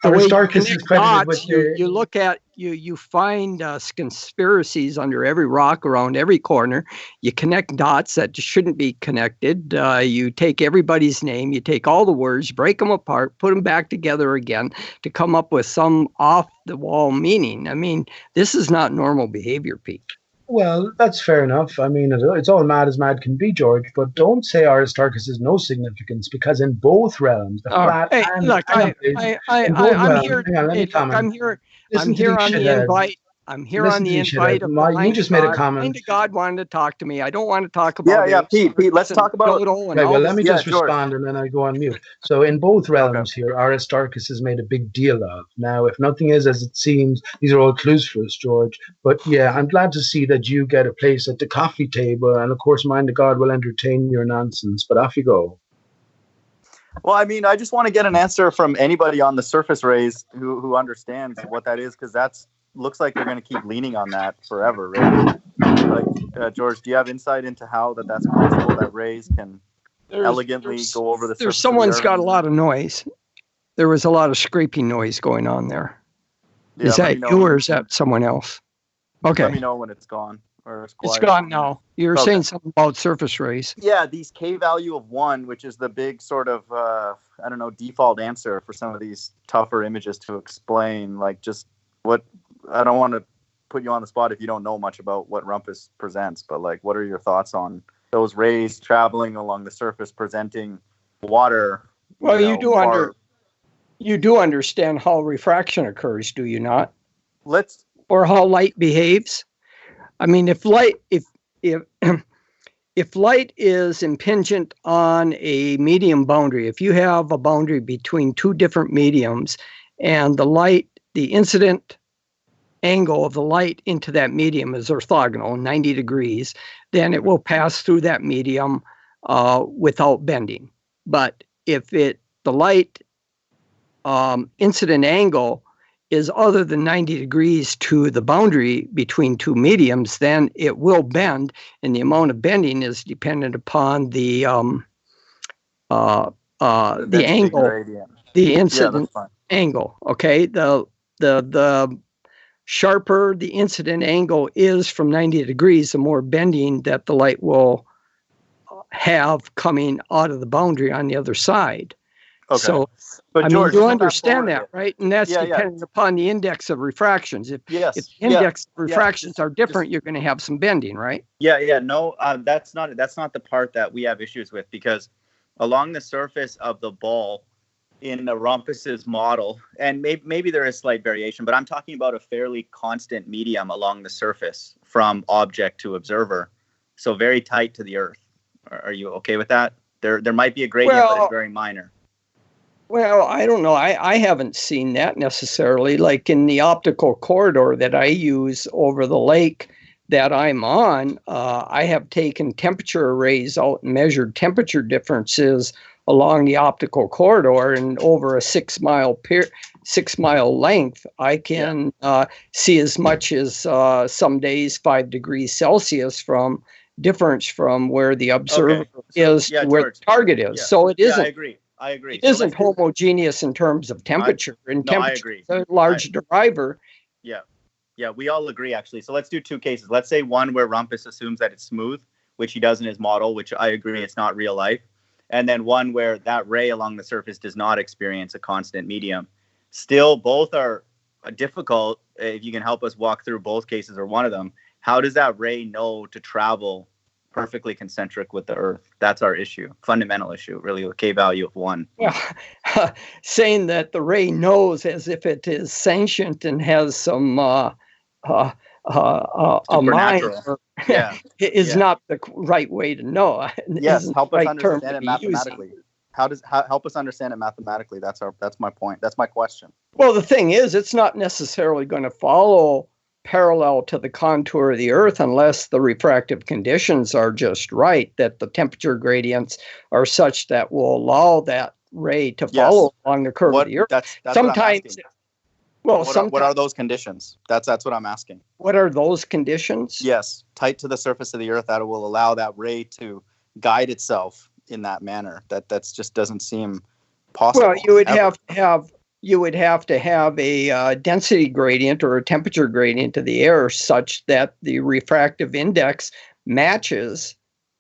Aristarchus is credited with you look at you find conspiracies under every rock around every corner. You connect dots that just shouldn't be connected. You take everybody's name, you take all the words, break them apart, put them back together again to come up with some off the wall meaning. I mean, this is not normal behavior, Pete. Well, that's fair enough. I mean, it's all mad as mad can be, George, but don't say Aristarchus has no significance because in both realms, the flat Hey, and look, hang on, please, in both I'm realms, here. hang on, let me Hey, look, comment. I'm Listen to here these on the shitheads. invite. I'm here on Listen to the these shitheads. invite of the You mind of just made a God. The mind comment. of God wanted to talk to me. I don't want to talk Yeah, about yeah, it. Pete, let's talk about. Dodo and Right, well, all let this. me Yeah, just George. respond and then I go on mute. So, in both Okay. realms here, Aristarchus has made a big deal of. Now, if nothing is as it seems, these are all clues for us, George. But yeah, I'm glad to see that you get a place at the coffee table, and of course, mind the God will entertain your nonsense. But off you go. Well, I mean, I just want to get an answer from anybody on the surface rays who understands what that is, because that's looks like they're going to keep leaning on that forever, right? Like, George, do you have insight into how that's possible that rays can elegantly go over the surface of the Someone's earth? got a lot of noise. There was a lot of scraping noise going on there. Yeah, Is that you or is that someone else? Okay. Let me know when it's gone or it's quiet. It's gone now. You were Okay. saying something about surface rays. Yeah, these K value of 1, which is the big sort of, I don't know, default answer for some of these tougher images to explain. Like, just what, I don't want to put you on the spot if you don't know much about what Rumpus presents, but like, what are your thoughts on those rays traveling along the surface presenting water? Well, you do understand how refraction occurs, do you not? Or how light behaves? I mean, if light is impingent on a medium boundary, if you have a boundary between two different mediums and the incident angle of the light into that medium is orthogonal, 90 degrees, then it will pass through that medium without bending. But if the light incident angle is other than 90 degrees to the boundary between two mediums, then it will bend, and the amount of bending is dependent upon the angle, the incident angle. Okay, the sharper the incident angle is from 90 degrees, the more bending that the light will have coming out of the boundary on the other side. Okay. So, but George, you understand that, right? And that's dependent upon the index of refractions. If the index of refractions are different, you're going to have some bending, right? Yeah. No, that's not the part that we have issues with, because along the surface of the ball in the Rumpus's model, and maybe there is slight variation, but I'm talking about a fairly constant medium along the surface from object to observer, so very tight to the Earth. Are you okay with that? There might be a gradient, but it's very minor. Well, I don't know. I haven't seen that necessarily. Like in the optical corridor that I use over the lake that I'm on, I have taken temperature arrays out and measured temperature differences along the optical corridor, and over a 6 mile length, I can see as much as some days 5 degrees Celsius from difference from where the observer is to where the target is. So it isn't. I agree. It isn't homogeneous in terms of temperature. Temperature is a large driver. Yeah, we all agree, actually. So let's do two cases. Let's say one where Rumpus assumes that it's smooth, which he does in his model, which I agree it's not real life. And then one where that ray along the surface does not experience a constant medium. Still, both are difficult. If you can help us walk through both cases or one of them, how does that ray know to travel perfectly concentric with the Earth? That's our issue, fundamental issue, really, with K value of 1. Well, saying that the ray knows as if it is sentient and has some mind is not the right way to know. Yes, help us understand it mathematically. Help us understand it mathematically? That's my point. That's my question. Well, the thing is, it's not necessarily going to follow parallel to the contour of the Earth unless the refractive conditions are just right, that the temperature gradients are such that will allow that ray to follow along the curve of the Earth. That's sometimes. What are those conditions? That's what I'm asking. What are those conditions? Yes, tight to the surface of the Earth, that will allow that ray to guide itself in that manner. That's just doesn't seem possible. Well, you would have to have a density gradient or a temperature gradient of the air such that the refractive index matches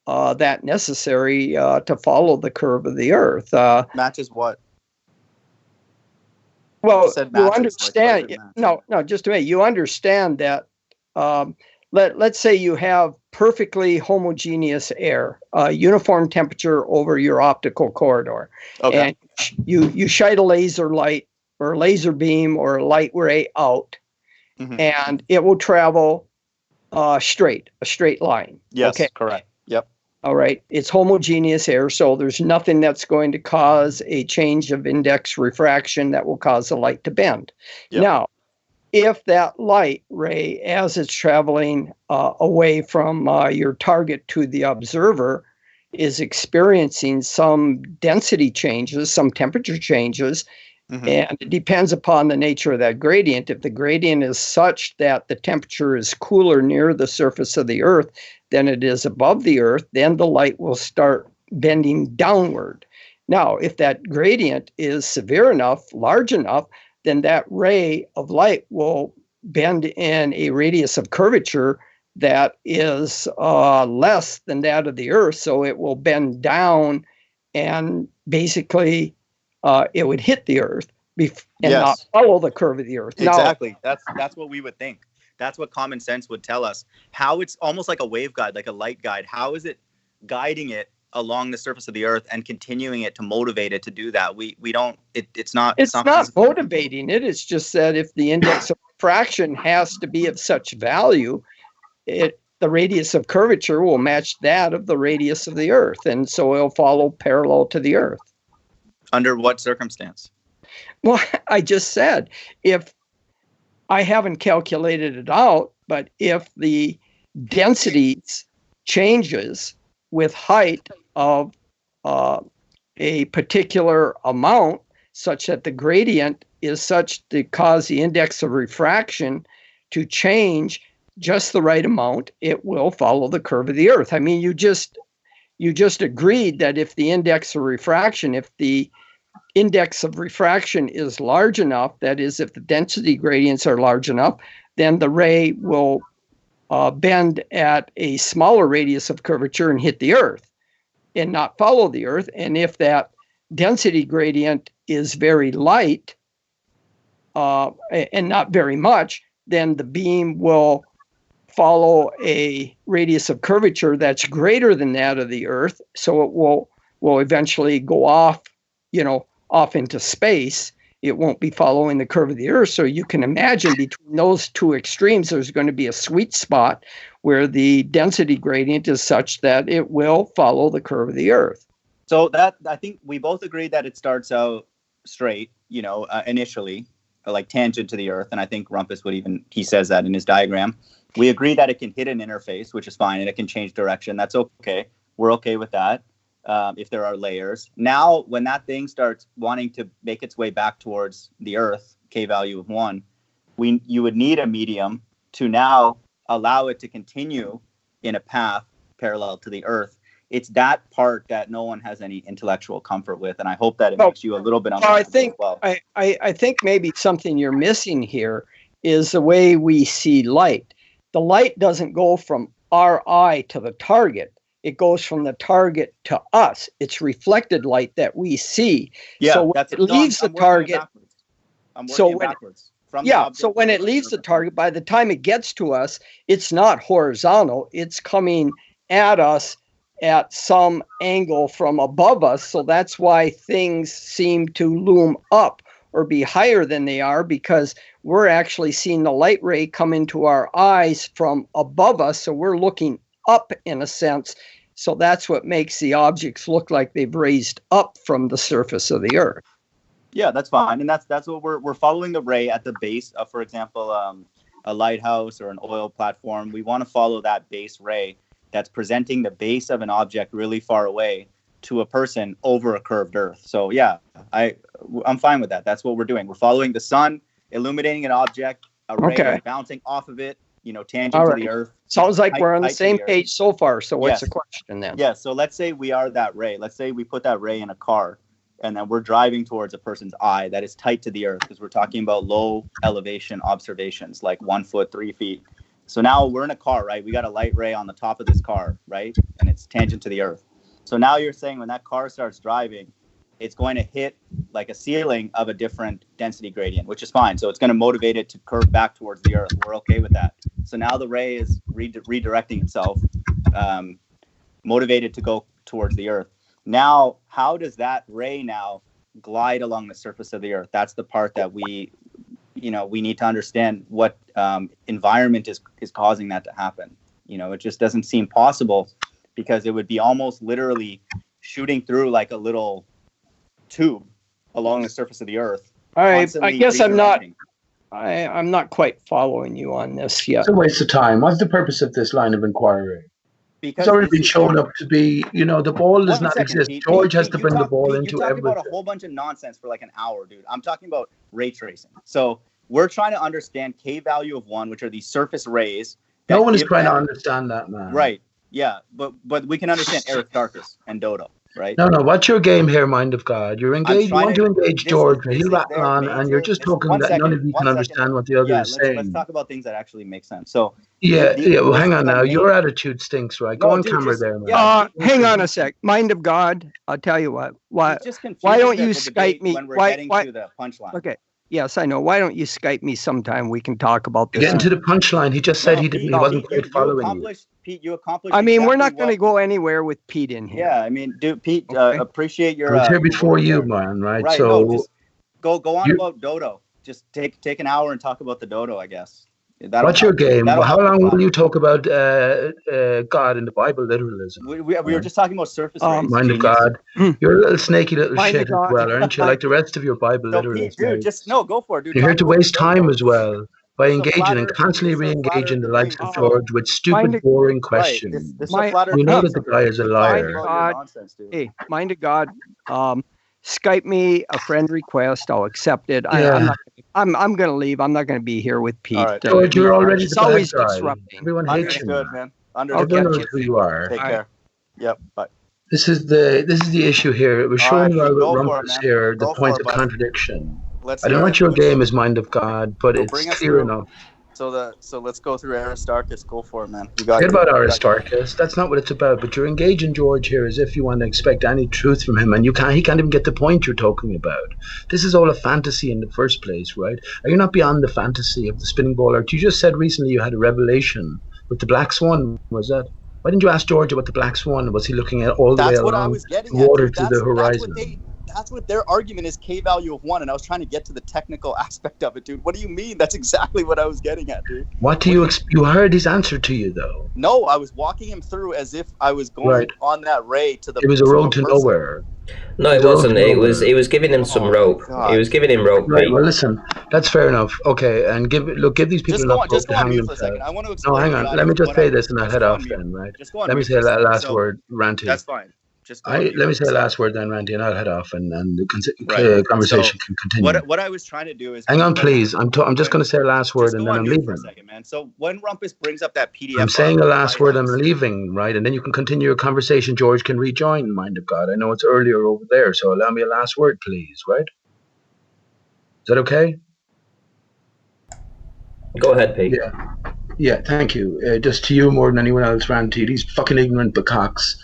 that necessary to follow the curve of the Earth. Matches what? Well, you understand. No, just a minute. You understand that. let's say you have perfectly homogeneous air, uniform temperature over your optical corridor, Okay. and you shine a laser light or a laser beam or a light ray out, and it will travel a straight line. Yes, Okay. correct. Yep. All right. It's homogeneous air, so there's nothing that's going to cause a change of index refraction that will cause the light to bend. Yep. Now, if that light ray, as it's traveling away from your target to the observer, is experiencing some density changes, some temperature changes, and it depends upon the nature of that gradient. If the gradient is such that the temperature is cooler near the surface of the Earth than it is above the Earth, then the light will start bending downward. Now, if that gradient is severe enough, large enough, then that ray of light will bend in a radius of curvature that is less than that of the Earth. So it will bend down, and basically it would hit the Earth and not follow the curve of the Earth. Exactly. Now, that's what we would think. That's what common sense would tell us. How it's almost like a wave guide, like a light guide. How is it guiding it along the surface of the Earth and continuing it to motivate it to do that? We don't. It's not motivating it. It's just that if the index of refraction has to be of such value, the radius of curvature will match that of the radius of the Earth, and so it'll follow parallel to the Earth. Under what circumstance? Well, I just said, if I haven't calculated it out, but if the densities changes with height of a particular amount, such that the gradient is such to cause the index of refraction to change just the right amount, it will follow the curve of the Earth. I mean, you just agreed that if the index of refraction, if the index of refraction is large enough, that is, if the density gradients are large enough, then the ray will bend at a smaller radius of curvature and hit the Earth and not follow the Earth. And if that density gradient is very light and not very much, then the beam will follow a radius of curvature that's greater than that of the Earth. So it will eventually go off into space. It won't be following the curve of the Earth. So you can imagine between those two extremes, there's going to be a sweet spot where the density gradient is such that it will follow the curve of the Earth. So that, I think we both agree that it starts out straight, initially, like tangent to the Earth. And I think Rumpus he says that in his diagram. We agree that it can hit an interface, which is fine, and it can change direction. That's okay. We're okay with that. If there are layers. Now, when that thing starts wanting to make its way back towards the Earth, K value of 1, you would need a medium to now allow it to continue in a path parallel to the Earth. It's that part that no one has any intellectual comfort with, and I hope that it makes you a little bit uncomfortable. I think maybe something you're missing here is the way we see light. The light doesn't go from our eye to the target. It goes from the target to us. It's reflected light that we see. Yeah, so when it leaves the target, so when it leaves the target, by the time it gets to us, it's not horizontal. It's coming at us at some angle from above us. So that's why things seem to loom up or be higher than they are, because we're actually seeing the light ray come into our eyes from above us. So we're looking up in a sense. So that's what makes the objects look like they've raised up from the surface of the Earth. Yeah, that's fine. And that's what we're following the ray at the base of, for example, a lighthouse or an oil platform. We want to follow that base ray that's presenting the base of an object really far away to a person over a curved Earth. So yeah, I'm fine with that. That's what we're doing. We're following the sun, illuminating an object, a ray bouncing off of it, tangent to the Earth. Sounds like we're on the same page so far. So what's the question then? Yeah, so let's say we are that ray. Let's say we put that ray in a car, and then we're driving towards a person's eye that is tight to the Earth, because we're talking about low elevation observations, like 1 foot, 3 feet. So now we're in a car, right? We got a light ray on the top of this car, right? And it's tangent to the Earth. So now you're saying when that car starts driving, it's going to hit like a ceiling of a different density gradient, which is fine. So it's going to motivate it to curve back towards the Earth. We're okay with that. So now the ray is redirecting itself, motivated to go towards the Earth. Now, how does that ray now glide along the surface of the Earth? That's the part that we need to understand what environment is causing that to happen. It just doesn't seem possible, because it would be almost literally shooting through like a little tube along the surface of the Earth. I guess I'm not quite following you on this yet. It's a waste of time. What's the purpose of this line of inquiry? Because it's already been shown up to be, the ball does not exist. Pete, George has to bring the ball into everything. You're talking about a whole bunch of nonsense for like an hour, dude. I'm talking about ray tracing. So we're trying to understand K value of 1, which are these surface rays. No one is trying to understand that, man. Right. Yeah. But we can understand Aristarchus and Dodo, right? No. What's your game here, Mind of God? You're engaged. You want to engage George. He'll rattle on, and you're just talking that none of you can understand what the other is saying. Let's talk about things that actually make sense. So well, hang on now. Your attitude stinks, right? Go on camera there, man. Hang on a sec. Mind of God, I'll tell you what. Why don't you Skype me? When we're getting to the punchline. Okay. Yes, I know. Why don't you Skype me sometime? We can talk about this. Getting to the punchline. He just said he didn't. He wasn't quite following you. Pete, you accomplished. I mean, we're not going to go anywhere with Pete in here. Yeah, I mean, dude, Pete, appreciate your. I was here before you, man. Right. So just go on about Dodo. Just take an hour and talk about the Dodo, I guess. What's your game? How long will you talk about God in the Bible literalism? We were just talking about surface rays. Mind of God. You're a little snaky little shit as well, aren't you? Like the rest of your Bible literalism. Dude, go for it, dude. You're here to waste time as well by engaging and constantly re-engaging the likes of George with stupid, boring questions. You know that the guy is a liar. Mind of God. Skype me a friend request. I'll accept it. Yeah. I'm going to leave. I'm not going to be here with Pete. Right. George, you're already it's always disrupting. Everyone hates you. Understood, man. Everyone knows who you are. Take care. Yep. Bye. This is the issue here. It was showing Albert Rumpus here the point of contradiction. I don't know what your game is, Mind of God, but it's clear enough. So let's go through Aristarchus. Go for it, man. Forget about Aristarchus. That's not what it's about. But you're engaging George here as if you want to expect any truth from him, and he can't even get the point you're talking about. This is all a fantasy in the first place, right? Are you not beyond the fantasy of the spinning ball? Or you just said recently you had a revelation with the Black Swan. Was that? Why didn't you ask George about the Black Swan? Was he looking at all the way along the water to the horizon? That's what their argument is, K value of 1, and I was trying to get to the technical aspect of it, dude. What do you mean? That's exactly what I was getting at, dude. What do you you heard his answer to you, though? No, I was walking him through as if I was going on that ray to the. It was a road to nowhere. No, it wasn't. It was giving him some rope. He was giving him rope. Right. Well, listen. That's fair enough. Okay, and give these people enough rope to hang themselves. I want to explain. No, hang on. Let me just say this, and I'll head off then. Right. Let me say that last word, Ranty. That's fine. Let me say the last word then, Randy, and I'll head off, and the conversation can continue. What I was trying to do is... Hang on, please. I'm just going to say a last word, and then I'm leaving. For a second, man. So when Rumpus brings up that PDF... I'm saying the last word, I'm leaving, right? And then you can continue your conversation. George can rejoin, Mind of God. I know it's earlier over there, so allow me a last word, please, right? Is that okay? Go ahead, Pete. Yeah, thank you. Just to you more than anyone else, Randy. These fucking ignorant bacocks.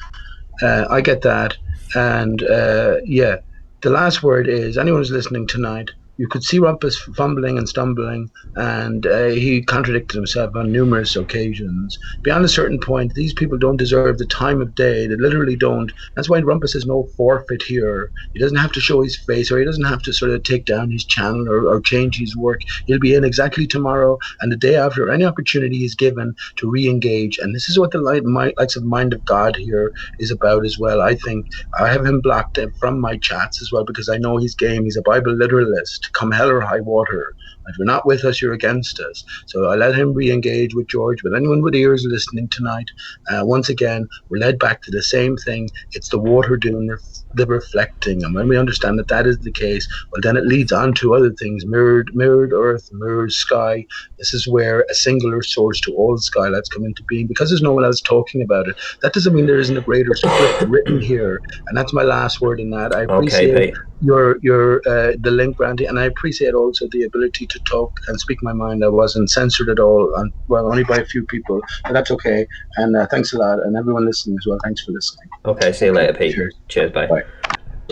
I get that, and the last word is anyone who's listening tonight. You could see Rumpus fumbling and stumbling, and he contradicted himself on numerous occasions. Beyond a certain point, these people don't deserve the time of day. They literally don't. That's why Rumpus has no forfeit here. He doesn't have to show his face, or he doesn't have to sort of take down his channel or change his work. He'll be in exactly tomorrow and the day after. Any opportunity is given to re-engage, and this is what the likes of Mind of God here is about as well. I think I have him blocked from my chats as well because I know his game. He's a Bible literalist. Come hell or high water. If you're not with us, you're against us. So I let him re-engage with George. But anyone with ears listening tonight, once again, we're led back to the same thing. It's the water doing the reflecting. And when we understand that that is the case, well, then it leads on to other things. Mirrored earth, mirrored sky. This is where a singular source to all skylets come into being. Because there's no one else talking about it, that doesn't mean there isn't a greater script written here. And that's my last word in that. I appreciate your the link, Brandy, and I appreciate also the ability to talk and speak my mind. I wasn't censored at all, only by a few people, but that's okay. And thanks a lot, and everyone listening as well. Thanks for listening. Okay, see you later, Pete. Cheers, bye.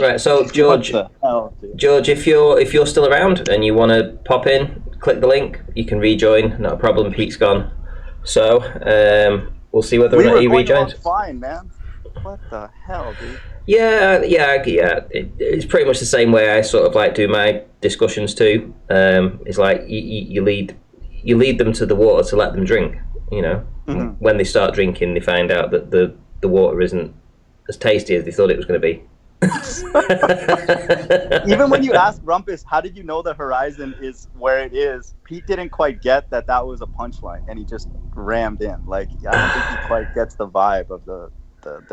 Right. So George, What the hell, dude? George, if you're still around and you want to pop in, click the link. You can rejoin. Not a problem. Pete's gone. So we'll see whether or not he rejoins. Fine, man. What the hell, dude? Yeah. It's pretty much the same way I sort of like do my discussions too. It's like you lead them to the water to let them drink. You know, when they start drinking, they find out that the water isn't as tasty as they thought it was going to be. Even when you asked Rumpus, how did you know the horizon is where it is? Pete didn't quite get that was a punchline, and he just rammed in. Like, I don't think he quite gets the vibe of the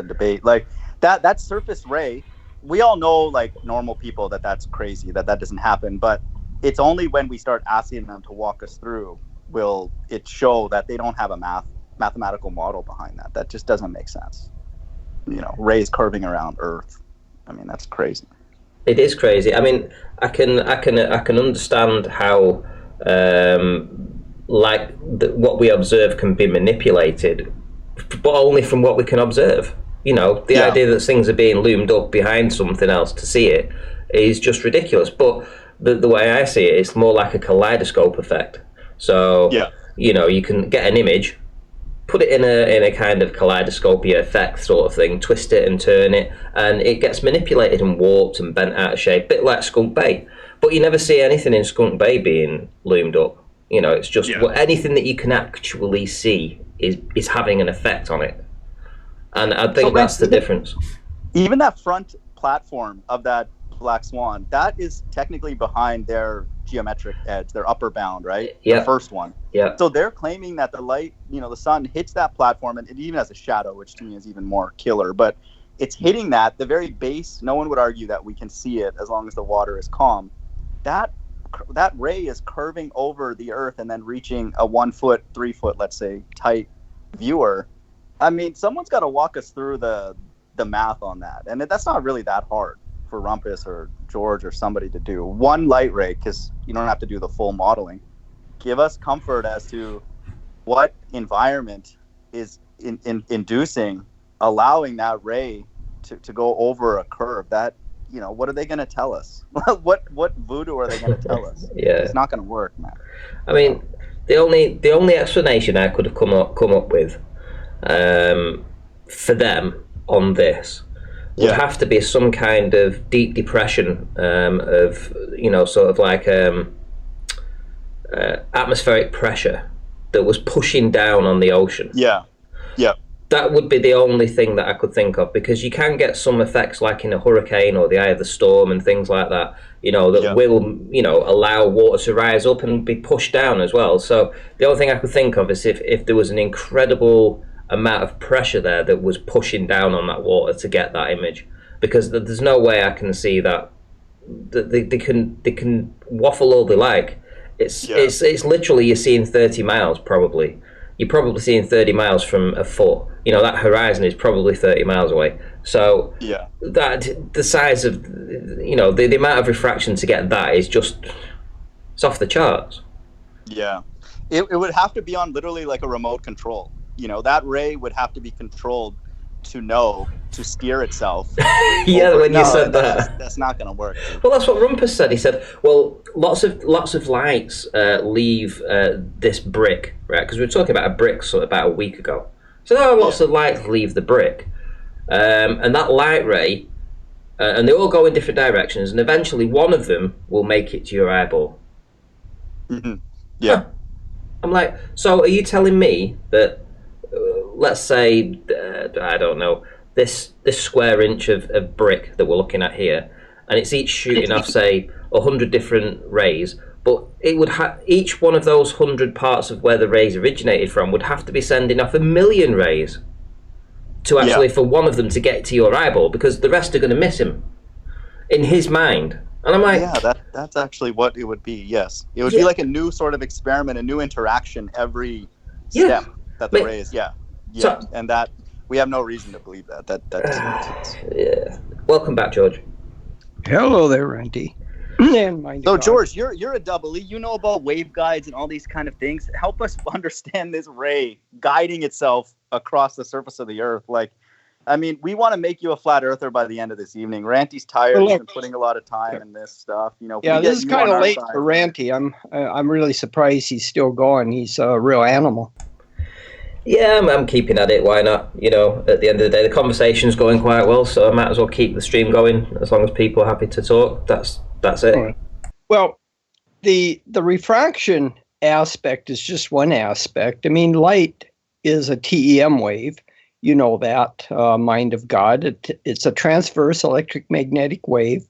debate. Like that surface ray, we all know, like normal people, that's crazy, that doesn't happen. But it's only when we start asking them to walk us through will it show that they don't have a mathematical model behind that. That just doesn't make sense. You know, rays curving around Earth. I mean, that's crazy. It is crazy. I mean, I can understand how what we observe can be manipulated, but only from what we can observe. You know, the idea that things are being loomed up behind something else to see it is just ridiculous. But the way I see it, it's more like a kaleidoscope effect. So, you know, you can get an image, put it in a kind of kaleidoscopy effect sort of thing, twist it and turn it, and it gets manipulated and warped and bent out of shape, a bit like Skunk Bay. But you never see anything in Skunk Bay being loomed up. You know, it's just anything that you can actually see is having an effect on it. And I think that's the difference. Even that front platform of that Black Swan, that is technically behind their geometric edge, their upper bound, right? Yeah. The first one. Yeah. So they're claiming that the light, you know, the sun hits that platform, and it even has a shadow, which to me is even more killer. But it's hitting the very base. No one would argue that we can see it as long as the water is calm. That ray is curving over the Earth and then reaching a 1 foot, 3 foot, let's say, tight viewer. I mean, someone's got to walk us through the math on that, and that's not really that hard for Rumpus or George or somebody to do. One light ray, because you don't have to do the full modeling. Give us comfort as to what environment is inducing, allowing that ray to go over a curve. That, you know, what are they going to tell us? what voodoo are they going to tell us? It's not going to work, man. I mean, the only explanation I could have come up with for them on this would have to be some kind of deep depression of, you know, sort of like atmospheric pressure that was pushing down on the ocean. Yeah. That would be the only thing that I could think of, because you can get some effects like in a hurricane or the eye of the storm and things like that, you know, that will, you know, allow water to rise up and be pushed down as well. So the only thing I could think of is if there was an incredible amount of pressure there that was pushing down on that water to get that image, because there's no way I can see that they can waffle all they like. It's literally, you're seeing 30 miles probably. You're probably seeing 30 miles from a foot. You know, that horizon is probably 30 miles away. So that the size of, you know, the amount of refraction to get that is just, it's off the charts. Yeah. It would have to be on literally like a remote control. You know, that ray would have to be controlled to steer itself. When you said that. That's not going to work. Dude. Well, that's what Rumpus said. He said, well, lots of lights leave this brick, right? Because we were talking about a brick about a week ago. So there are lots of lights leave the brick. And that light ray, and they all go in different directions, and eventually one of them will make it to your eyeball. Mm-hmm. Yeah. Huh. I'm like, so are you telling me that, let's say, I don't know, this square inch of brick that we're looking at here, and it's each shooting off, say, 100 different rays, but it would each one of those 100 parts of where the rays originated from would have to be sending off 1 million rays to actually for one of them to get to your eyeball, because the rest are going to miss him in his mind. And I'm like, that's actually what it would be. Yes, it would be like a new sort of experiment, a new interaction every step that the rays. So, and that we have no reason to believe that. That doesn't make sense. Welcome back, George. Hello there, Randy. So George, you're a double E. You know about waveguides and all these kind of things. Help us understand this ray guiding itself across the surface of the Earth. Like, I mean, we want to make you a flat earther by the end of this evening. Ranty's tired. Well, He's look. been putting a lot of time in this stuff. You know, if Yeah, we get this is you kind on of our late side- for Ranty. I'm really surprised he's still going. He's a real animal. Yeah, I'm keeping at it. Why not? You know, at the end of the day, the conversation's going quite well, so I might as well keep the stream going as long as people are happy to talk. That's it. All right. Well, the refraction aspect is just one aspect. I mean, light is a TEM wave. You know that, mind of God. It's a transverse electric magnetic wave.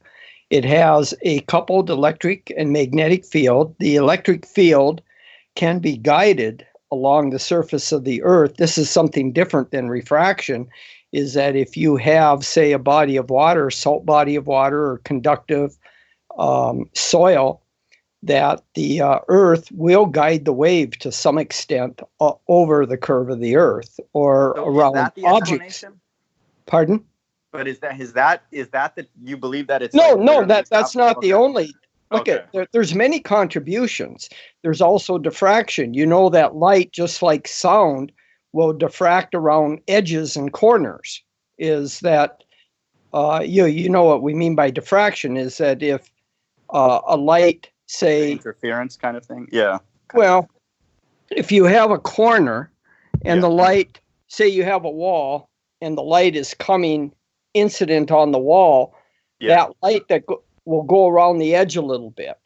It has a coupled electric and magnetic field. The electric field can be guided along the surface of the Earth. This is something different than refraction, is that if you have, say, a body of water, salt body of water, or conductive soil, that the Earth will guide the wave to some extent over the curve of the Earth or So around is that the objects. explanation? Pardon? But is that you believe that it's No, like no, literally that's not the okay. only. Look Okay. there's many contributions. There's also diffraction. You know that light, just like sound, will diffract around edges and corners. Is that you know what we mean by diffraction? Is that if a light, say, Interference kind of thing? Yeah. well, if you have a corner and the light, say you have a wall and the light is coming incident on the wall, that light will go around the edge a little bit.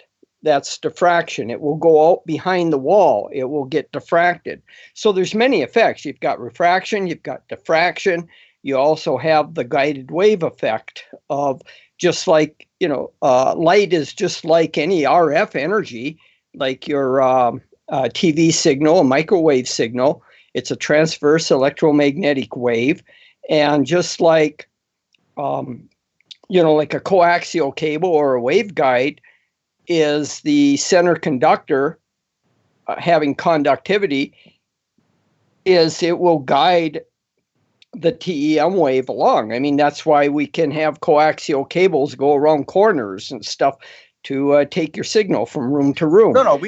That's diffraction. It will go out behind the wall. It will get diffracted. So there's many effects. You've got refraction, you've got diffraction. You also have the guided wave effect of, just like, light is just like any RF energy, like your TV signal, a microwave signal. It's a transverse electromagnetic wave. And just like, like a coaxial cable or a waveguide is the center conductor having conductivity, is it will guide the TEM wave along. I mean, that's why we can have coaxial cables go around corners and stuff to take your signal from room to room. No,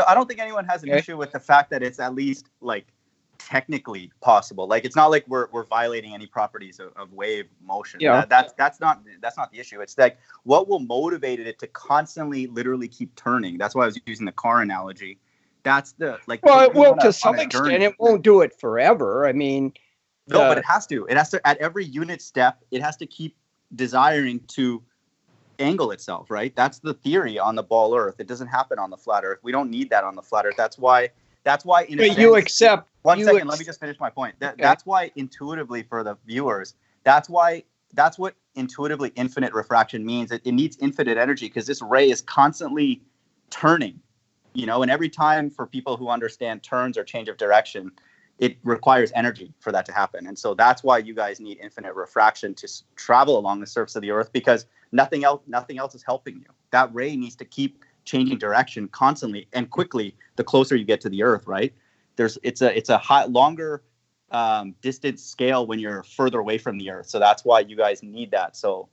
I don't think anyone has an issue with the fact that it's at least like technically possible. Like, it's not like we're violating any properties of wave motion. Yeah. That's not the issue. It's like, what will motivate it to constantly literally keep turning? That's why I was using the car analogy. That's the like. Well, it will to some extent. It won't do it forever. I mean, no, but it has to. It has to, at every unit step, it has to keep desiring to angle itself, right? That's the theory on the ball Earth. It doesn't happen on the flat Earth. We don't need that on the flat Earth. That's why in a sense, you accept. One second, let me just finish my point. That's why intuitively for the viewers, that's what intuitively infinite refraction means. It needs infinite energy because this ray is constantly turning, and every time, for people who understand turns or change of direction, it requires energy for that to happen. And so that's why you guys need infinite refraction to travel along the surface of the Earth, because nothing else is helping you. That ray needs to keep changing direction constantly and quickly the closer you get to the Earth, right? It's a longer distance scale when you're further away from the Earth. So that's why you guys need that. So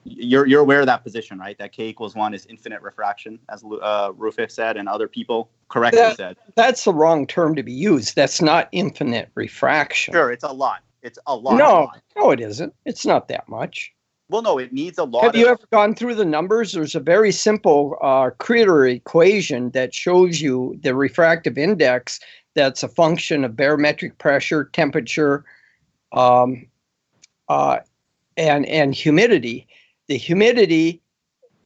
you're aware of that position, right? That K=1 is infinite refraction, as Rufus said, and other people correctly said. That's the wrong term to be used. That's not infinite refraction. Sure, it's a lot. It's a lot. No, it isn't. It's not that much. Well, no, it needs a lot. Have you ever gone through the numbers? There's a very simple Creator equation that shows you the refractive index. That's a function of barometric pressure, temperature, and humidity. The humidity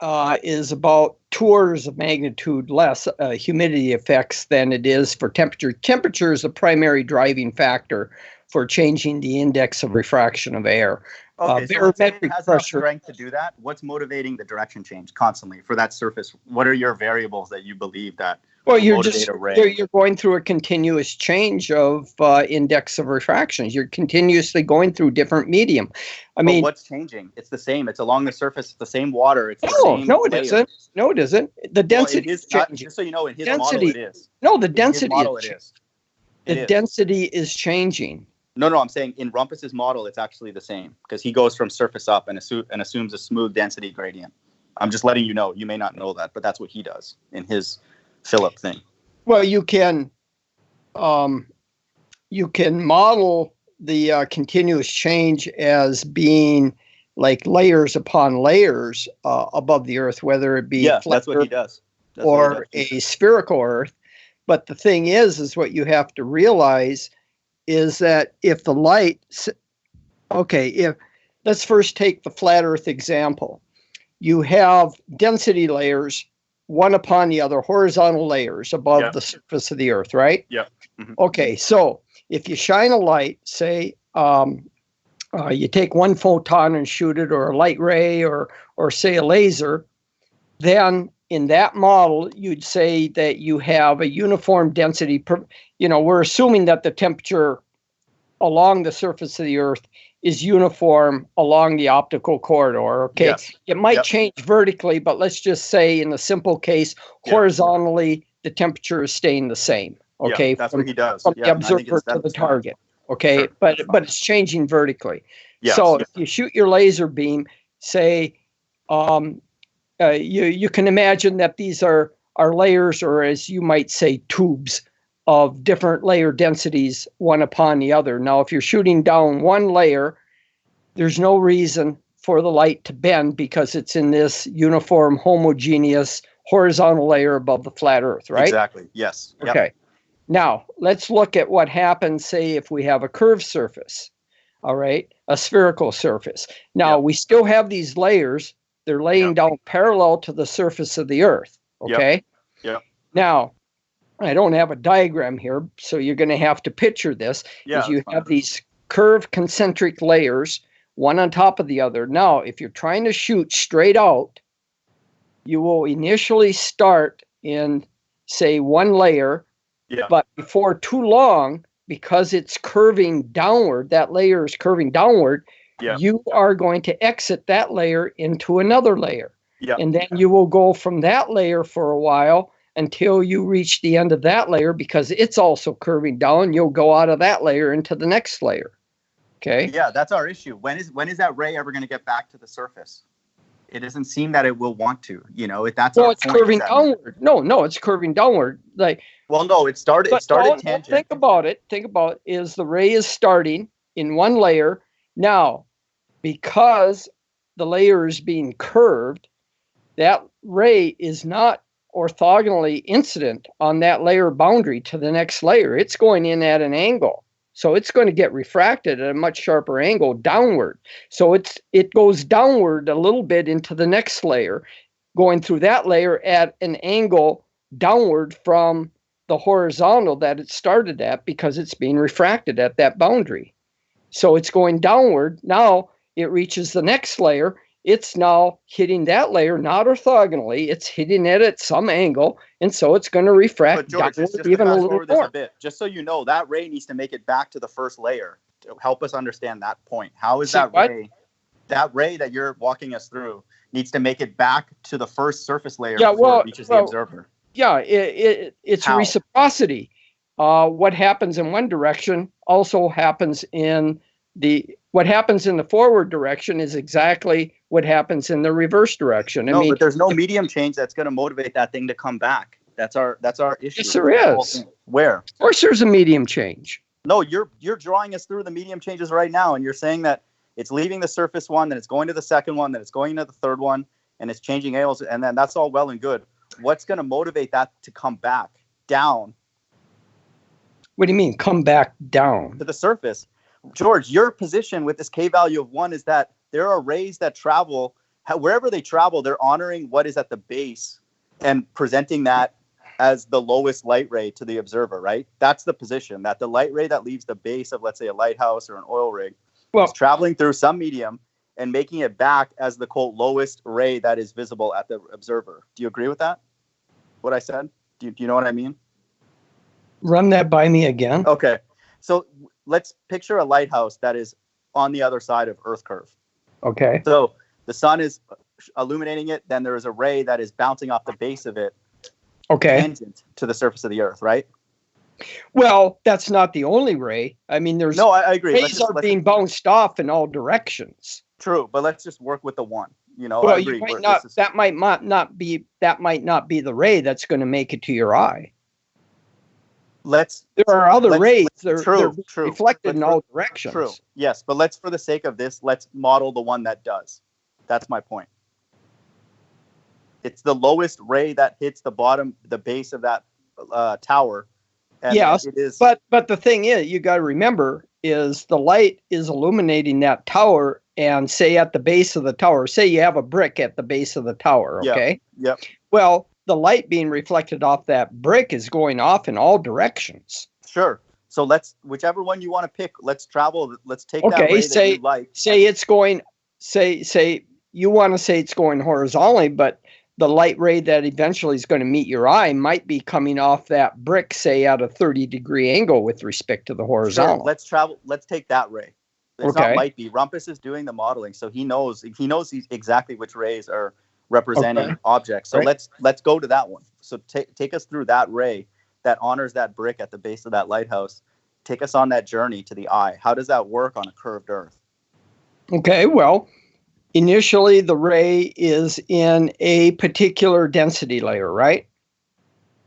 is about 2 orders of magnitude less humidity effects than it is for temperature. Temperature is the primary driving factor for changing the index of refraction of air. Okay, so let's say it has enough strength to do that. What's motivating the direction change constantly for that surface? What are your variables that you believe that motivate a ray? You're going through a continuous change of index of refractions. You're continuously going through different medium. I mean, what's changing? It's the same. It's along the surface. It's the same water. It's no, it isn't. No, it isn't. The density is changing. Just so you know, in his model it is. No, the density is. The density is changing. No, I'm saying in Rumpus's model, it's actually the same because he goes from surface up and assumes a smooth density gradient. I'm just letting you know. You may not know that, but that's what he does in his Philip thing. Well, you can model the continuous change as being like layers upon layers above the Earth, whether it be Yeah, flat that's what he Earth does. or a spherical Earth. But the thing is what you have to realize is that if the light, let's first take the flat Earth example. You have density layers, one upon the other, horizontal layers above the surface of the Earth, right? Yeah. Mm-hmm. Okay, so if you shine a light, say you take one photon and shoot it, or a light ray, or say a laser, then in that model, you'd say that you have a uniform density. We're assuming that the temperature along the surface of the Earth is uniform along the optical corridor. Okay, Yes. It might change vertically, but let's just say in the simple case, horizontally, the temperature is staying the same. Okay, that's what he does. From the observer to the target. Okay, Sure, but it's changing vertically. Yes. So if you shoot your laser beam, say, you can imagine that these are layers, or as you might say, tubes of different layer densities, one upon the other. Now, if you're shooting down one layer, there's no reason for the light to bend because it's in this uniform, homogeneous, horizontal layer above the flat Earth, right? Exactly. Yes. Okay. Yep. Now, let's look at what happens, say, if we have a curved surface, all right, a spherical surface. Now, we still have these layers. They're laying down parallel to the surface of the Earth, okay? Yep. Now, I don't have a diagram here, so you're going to have to picture this. Yeah, you have these curved concentric layers, one on top of the other. Now, if you're trying to shoot straight out, you will initially start in, say, one layer, but before too long, because it's curving downward, that layer is curving downward, you are going to exit that layer into another layer. And then you will go from that layer for a while until you reach the end of that layer, because it's also curving down. You'll go out of that layer into the next layer. Okay. Yeah, that's our issue. When is that ray ever going to get back to the surface? It doesn't seem that it will want to. That's our point. It's curving downward. No, it's curving downward. No, it started tangent. Think about it. Is the ray is starting in one layer. Now, because the layer is being curved, that ray is not orthogonally incident on that layer boundary to the next layer. It's going in at an angle. So it's going to get refracted at a much sharper angle downward. So it goes downward a little bit into the next layer, going through that layer at an angle downward from the horizontal that it started at, because it's being refracted at that boundary. So it's going downward. Now it reaches the next layer. It's now hitting that layer, not orthogonally. It's hitting it at some angle, and so it's going to refract downward even a little more. Just so you know, that ray needs to make it back to the first layer to help us understand that point. How is that ray that you're walking us through needs to make it back to the first surface layer before it reaches the observer? Yeah, it's reciprocity. What happens in one direction also happens in what happens in the forward direction is exactly what happens in the reverse direction. But there's no medium change that's going to motivate that thing to come back. That's our issue. Yes, there is. Where? Of course, there's a medium change. No, you're drawing us through the medium changes right now, and you're saying that it's leaving the surface one, then it's going to the second one, then it's going to the third one, and it's changing angles, and then that's all well and good. What's going to motivate that to come back down? What do you mean, come back down? To the surface. George, your position with this K value of 1 is that there are rays that travel, wherever they travel, they're honoring what is at the base and presenting that as the lowest light ray to the observer, right? That's the position, that the light ray that leaves the base of, let's say, a lighthouse or an oil rig is traveling through some medium and making it back as the, quote, lowest ray that is visible at the observer. Do you agree with that? What I said? Do you know what I mean? Run that by me again. Okay. So let's picture a lighthouse that is on the other side of Earth curve. Okay. So the sun is illuminating it. Then there is a ray that is bouncing off the base of it. Okay. Tangent to the surface of the Earth, right? Well, that's not the only ray. I mean, I agree. Rays are being bounced off in all directions. True, but let's just work with the one. Well, I agree. That might not be the ray that's going to make it to your eye. Let's. There are other let's- rays. They're True. reflected But in all directions. True. Yes, but for the sake of this, let's model the one that does. That's my point. It's the lowest ray that hits the base of that tower. And Yes, it is. but the thing is, you got to remember, is the light is illuminating that tower, and say at the base of the tower, say you have a brick at the base of the tower, okay? Yep. Well, the light being reflected off that brick is going off in all directions. Sure. So whichever one you want to pick, let's travel. Let's take that Okay, ray that you like. say it's going, say you want to say it's going horizontally, but the light ray that eventually is going to meet your eye might be coming off that brick, say at a 30-degree angle with respect to the horizontal. Sure. Let's travel. Let's take that ray. It's not might be. Rumpus is doing the modeling, so he knows exactly which rays are representing objects. So let's go to that one. So take us through that ray that honors that brick at the base of that lighthouse. Take us on that journey to the eye. How does that work on a curved Earth? Okay, well, initially the ray is in a particular density layer, right?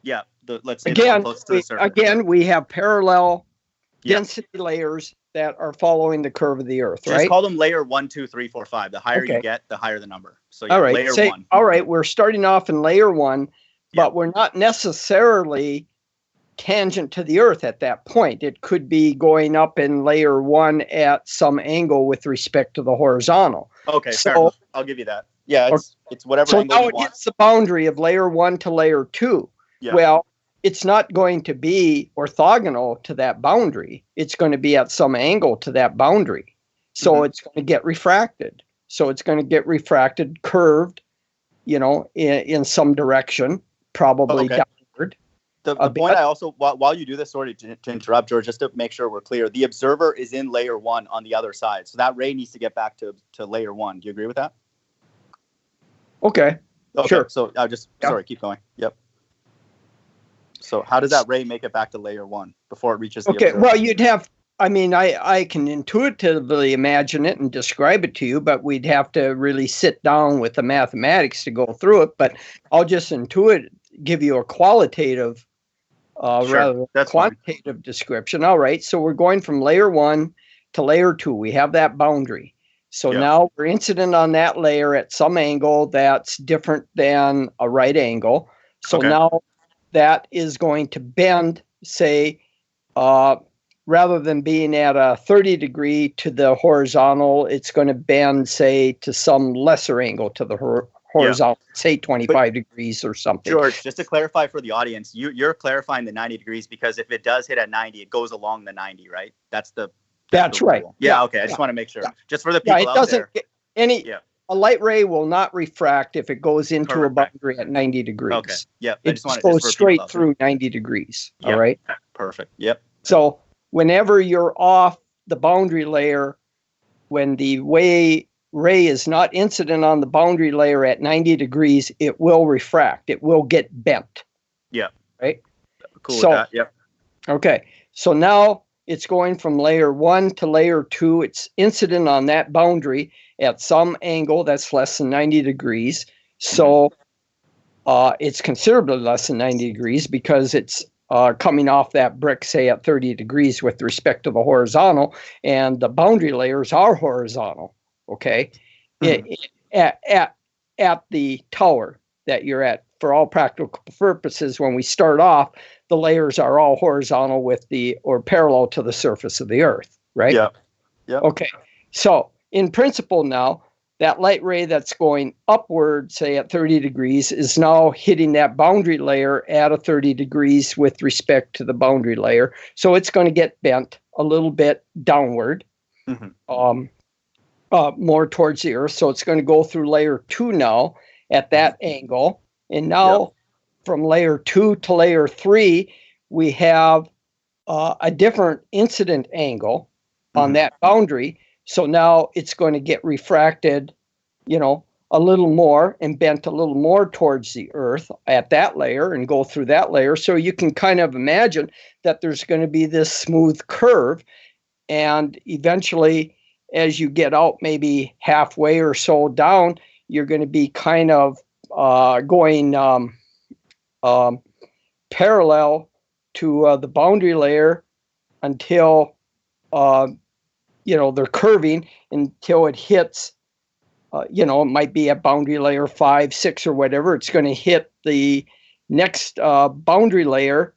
Yeah. Let's say again, close to the surface. we have parallel density layers that are following the curve of the Earth, right? Just call them layer 1, 2, 3, 4, 5. The higher you get, the higher the number. So all right, layer 1. All right, we're starting off in layer 1, but we're not necessarily tangent to the Earth at that point. It could be going up in layer 1 at some angle with respect to the horizontal. Okay, fair enough. I'll give you that. Yeah, it's whatever so angle now you it want. hits the boundary of layer 1 to layer 2. Yeah. Well, it's not going to be orthogonal to that boundary. It's going to be at some angle to that boundary. So it's going to get refracted. So it's going to get refracted, curved, in some direction, probably downward. The point I also, while you do this, sorry to interrupt, George, just to make sure we're clear, the observer is in layer 1 on the other side. So that ray needs to get back to layer 1. Do you agree with that? Okay. Sure. So sorry, keep going. Yep. So how does that ray make it back to layer 1 before it reaches the observer? Well, you'd have, I can intuitively imagine it and describe it to you, but we'd have to really sit down with the mathematics to go through it. But I'll just give you a qualitative rather than quantitative description. All right, so we're going from layer 1 to layer 2. We have that boundary. So now we're incident on that layer at some angle that's different than a right angle. So now that is going to bend, say, rather than being at a 30-degree to the horizontal, it's going to bend, say, to some lesser angle to the horizontal, say 25 degrees or something. George, just to clarify for the audience, you're clarifying the 90 degrees because if it does hit at 90, it goes along the 90, right? That's right. Yeah, okay. I just want to make sure. Just for the people out there. A light ray will not refract if it goes into a boundary at 90 degrees. Okay. Yep. It goes straight through 90 degrees. Yep. All right. Perfect. Yep. So whenever you're off the boundary layer, when the ray is not incident on the boundary layer at 90 degrees, it will refract. It will get bent. Yeah. Right? Cool with that. Yep. Okay. So now it's going from layer 1 to layer 2. It's incident on that boundary at some angle that's less than 90 degrees. So it's considerably less than 90 degrees because it's coming off that brick, say, at 30 degrees with respect to the horizontal, and the boundary layers are horizontal, okay? At the tower that you're at, for all practical purposes, when we start off, the layers are all horizontal or parallel to the surface of the Earth, right? Yeah. Yeah. Okay. So in principle now, that light ray that's going upward, say at 30 degrees, is now hitting that boundary layer at a 30 degrees with respect to the boundary layer. So it's going to get bent a little bit downward, more towards the Earth. So it's going to go through layer 2 now at that angle. And now from layer 2 to layer 3, we have a different incident angle on that boundary. So now it's going to get refracted, a little more and bent a little more towards the Earth at that layer and go through that layer. So you can kind of imagine that there's going to be this smooth curve. And eventually, as you get out maybe halfway or so down, you're going to be kind of going parallel to the boundary layer until, they're curving until it hits, it might be at boundary layer 5, 6, or whatever. It's going to hit the next boundary layer.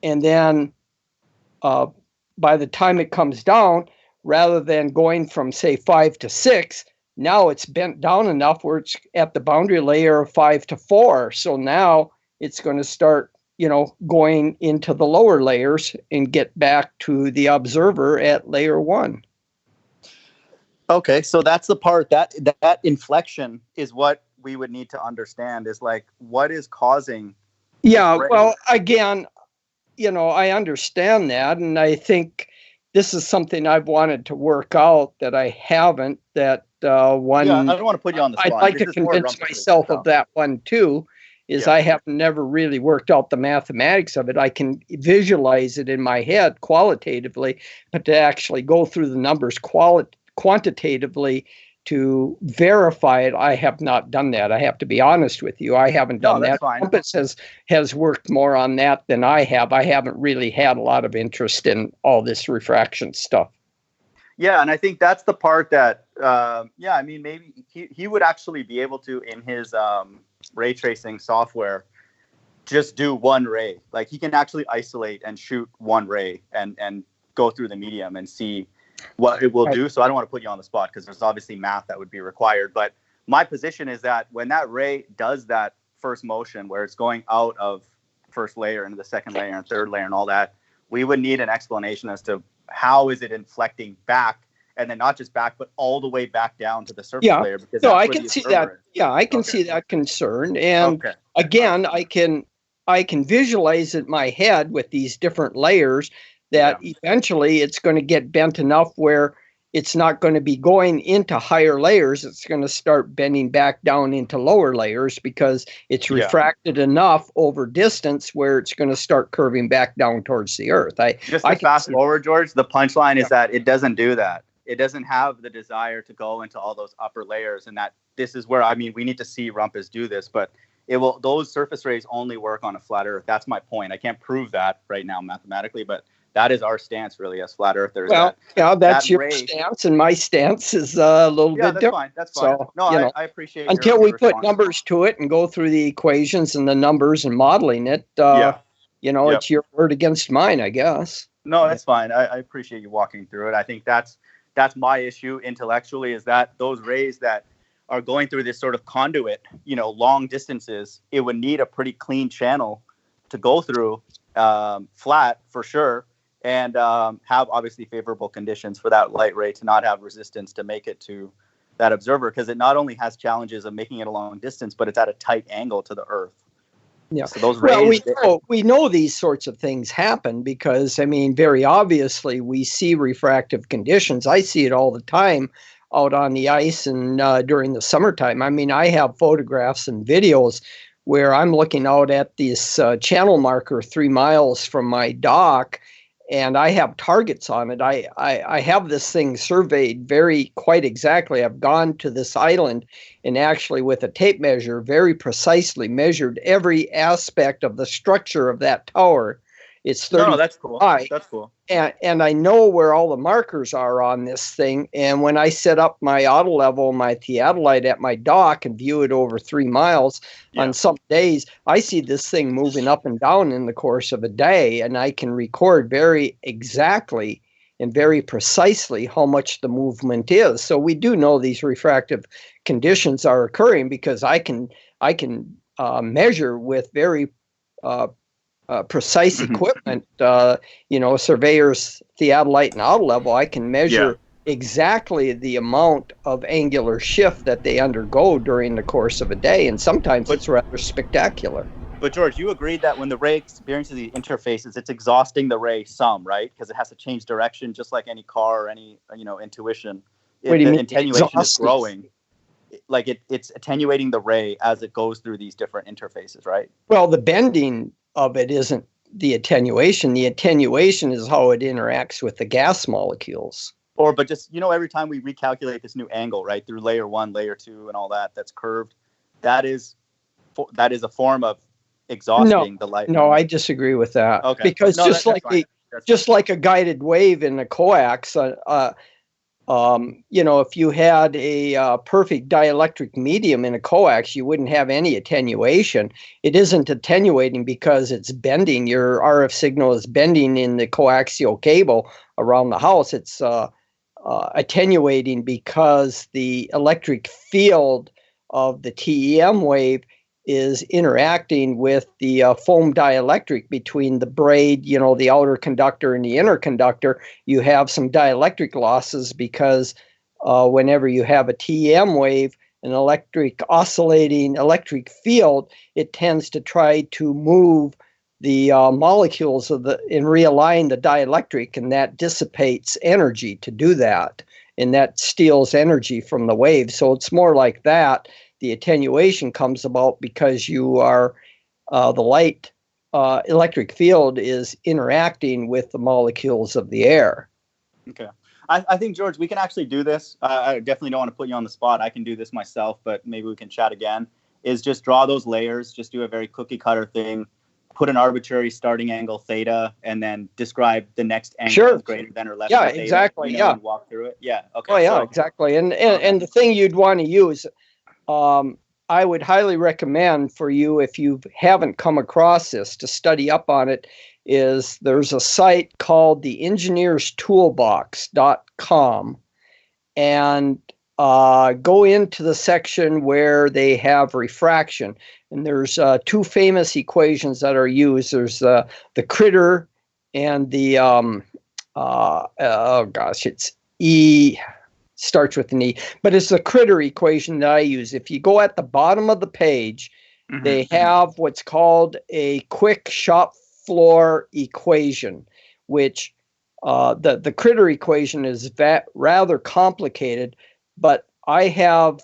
And then by the time it comes down, rather than going from, say, 5 to 6, now it's bent down enough where it's at the boundary layer of 5 to 4. So now it's going to start, going into the lower layers and get back to the observer at layer 1. Okay, so that's the part that inflection is what we would need to understand, is like what is causing. Yeah, well, again, I understand that, and I think this is something I've wanted to work out that I haven't. That one, yeah, I don't want to put you on the spot. I'd like to convince myself of that one too. Is I have never really worked out the mathematics of it. I can visualize it in my head qualitatively, but to actually go through the numbers quantitatively to verify it, I have not done that. I have to be honest with you. I haven't done that. Fine. Compass has worked more on that than I have. I haven't really had a lot of interest in all this refraction stuff. Yeah, and I think that's the part that, I mean, maybe he would actually be able to, in his ray tracing software, just do one ray. Like he can actually isolate and shoot one ray and go through the medium and see what it will do. So I don't want to put you on the spot because there's obviously math that would be required. But my position is that when that ray does that first motion where it's going out of first layer into the second layer and third layer and all that, we would need an explanation as to how is it inflecting back, and then not just back, but all the way back down to the surface layer. Because I can see that. Yeah, I can see that concern. And again, I can visualize it in my head with these different layers that eventually it's going to get bent enough where it's not going to be going into higher layers. It's going to start bending back down into lower layers because it's refracted enough over distance where it's going to start curving back down towards the Earth. Just to fast forward, George, the punchline is that it doesn't do that. It doesn't have the desire to go into all those upper layers, and that this is where, I mean, we need to see Rumpus do this, but those surface rays only work on a flat Earth. That's my point. I can't prove that right now mathematically, but that is our stance, really, as flat earthers. Well, that's your stance, and my stance is a little bit different. That's fine. So, no, I appreciate until we put numbers to it and go through the equations and the numbers and modeling it. It's your word against mine, I guess. No, that's fine. I appreciate you walking through it. I think that's my issue intellectually, is that those rays that are going through this sort of conduit, long distances, it would need a pretty clean channel to go through, flat for sure. And have obviously favorable conditions for that light ray to not have resistance to make it to that observer, because it not only has challenges of making it a long distance, but it's at a tight angle to the Earth. Yeah. So those rays. We know these sorts of things happen because, I mean, very obviously we see refractive conditions. I see it all the time out on the ice and during the summertime. I mean, I have photographs and videos where I'm looking out at this channel marker 3 miles from my dock, and I have targets on it. I have this thing surveyed quite exactly. I've gone to this island and actually with a tape measure very precisely measured every aspect of the structure of that tower. It's 30 No, that's cool. high. That's cool. And I know where all the markers are on this thing. And when I set up my auto level, my theodolite at my dock and view it over 3 miles, on some days, I see this thing moving up and down in the course of a day. And I can record very exactly and very precisely how much the movement is. So we do know these refractive conditions are occurring because I can measure with very precise equipment, surveyor's theodolite and auto level. I can measure exactly the amount of angular shift that they undergo during the course of a day, and sometimes it's rather spectacular. But George, you agreed that when the ray experiences the interfaces, it's exhausting the ray some, right? Because it has to change direction, just like any car or any intuition. What do you mean? Attenuation is growing. Like it's attenuating the ray as it goes through these different interfaces, right? Well, the bending of it isn't the attenuation. The attenuation is how it interacts with the gas molecules. But just, every time we recalculate this new angle, right, through layer 1, layer 2, and all that, that's curved, that is a form of exhausting the light. No, I disagree with that. Okay. Because No, just that's like fine. just like a guided wave in a coax, if you had a perfect dielectric medium in a coax, you wouldn't have any attenuation. It isn't attenuating because it's bending. Your RF signal is bending in the coaxial cable around the house. It's attenuating because the electric field of the TEM wave is interacting with the foam dielectric between the braid, the outer conductor and the inner conductor. You have some dielectric losses because whenever you have a TEM wave, an oscillating electric field, it tends to try to move the molecules and realign the dielectric, and that dissipates energy to do that, and that steals energy from the wave. So it's more like that. The attenuation comes about because you are the light electric field is interacting with the molecules of the air. Okay. I think, George, we can actually do this. I definitely don't want to put you on the spot. I can do this myself, but maybe we can chat again. Is just draw those layers, just do a very cookie cutter thing, put an arbitrary starting angle theta, and then describe the next angle as greater than or less than theta. Exactly. And walk through it. Yeah. Okay. Oh, yeah, exactly. And the thing you'd want to use, I would highly recommend for you, if you haven't come across this, to study up on it, is there's a site called the engineerstoolbox.com, and go into the section where they have refraction. And there's two famous equations that are used. There's the critter and the, it's E, starts with an E, but it's the critter equation that I use. If you go at the bottom of the page, they have what's called a quick shop floor equation, which the critter equation is rather complicated, but I have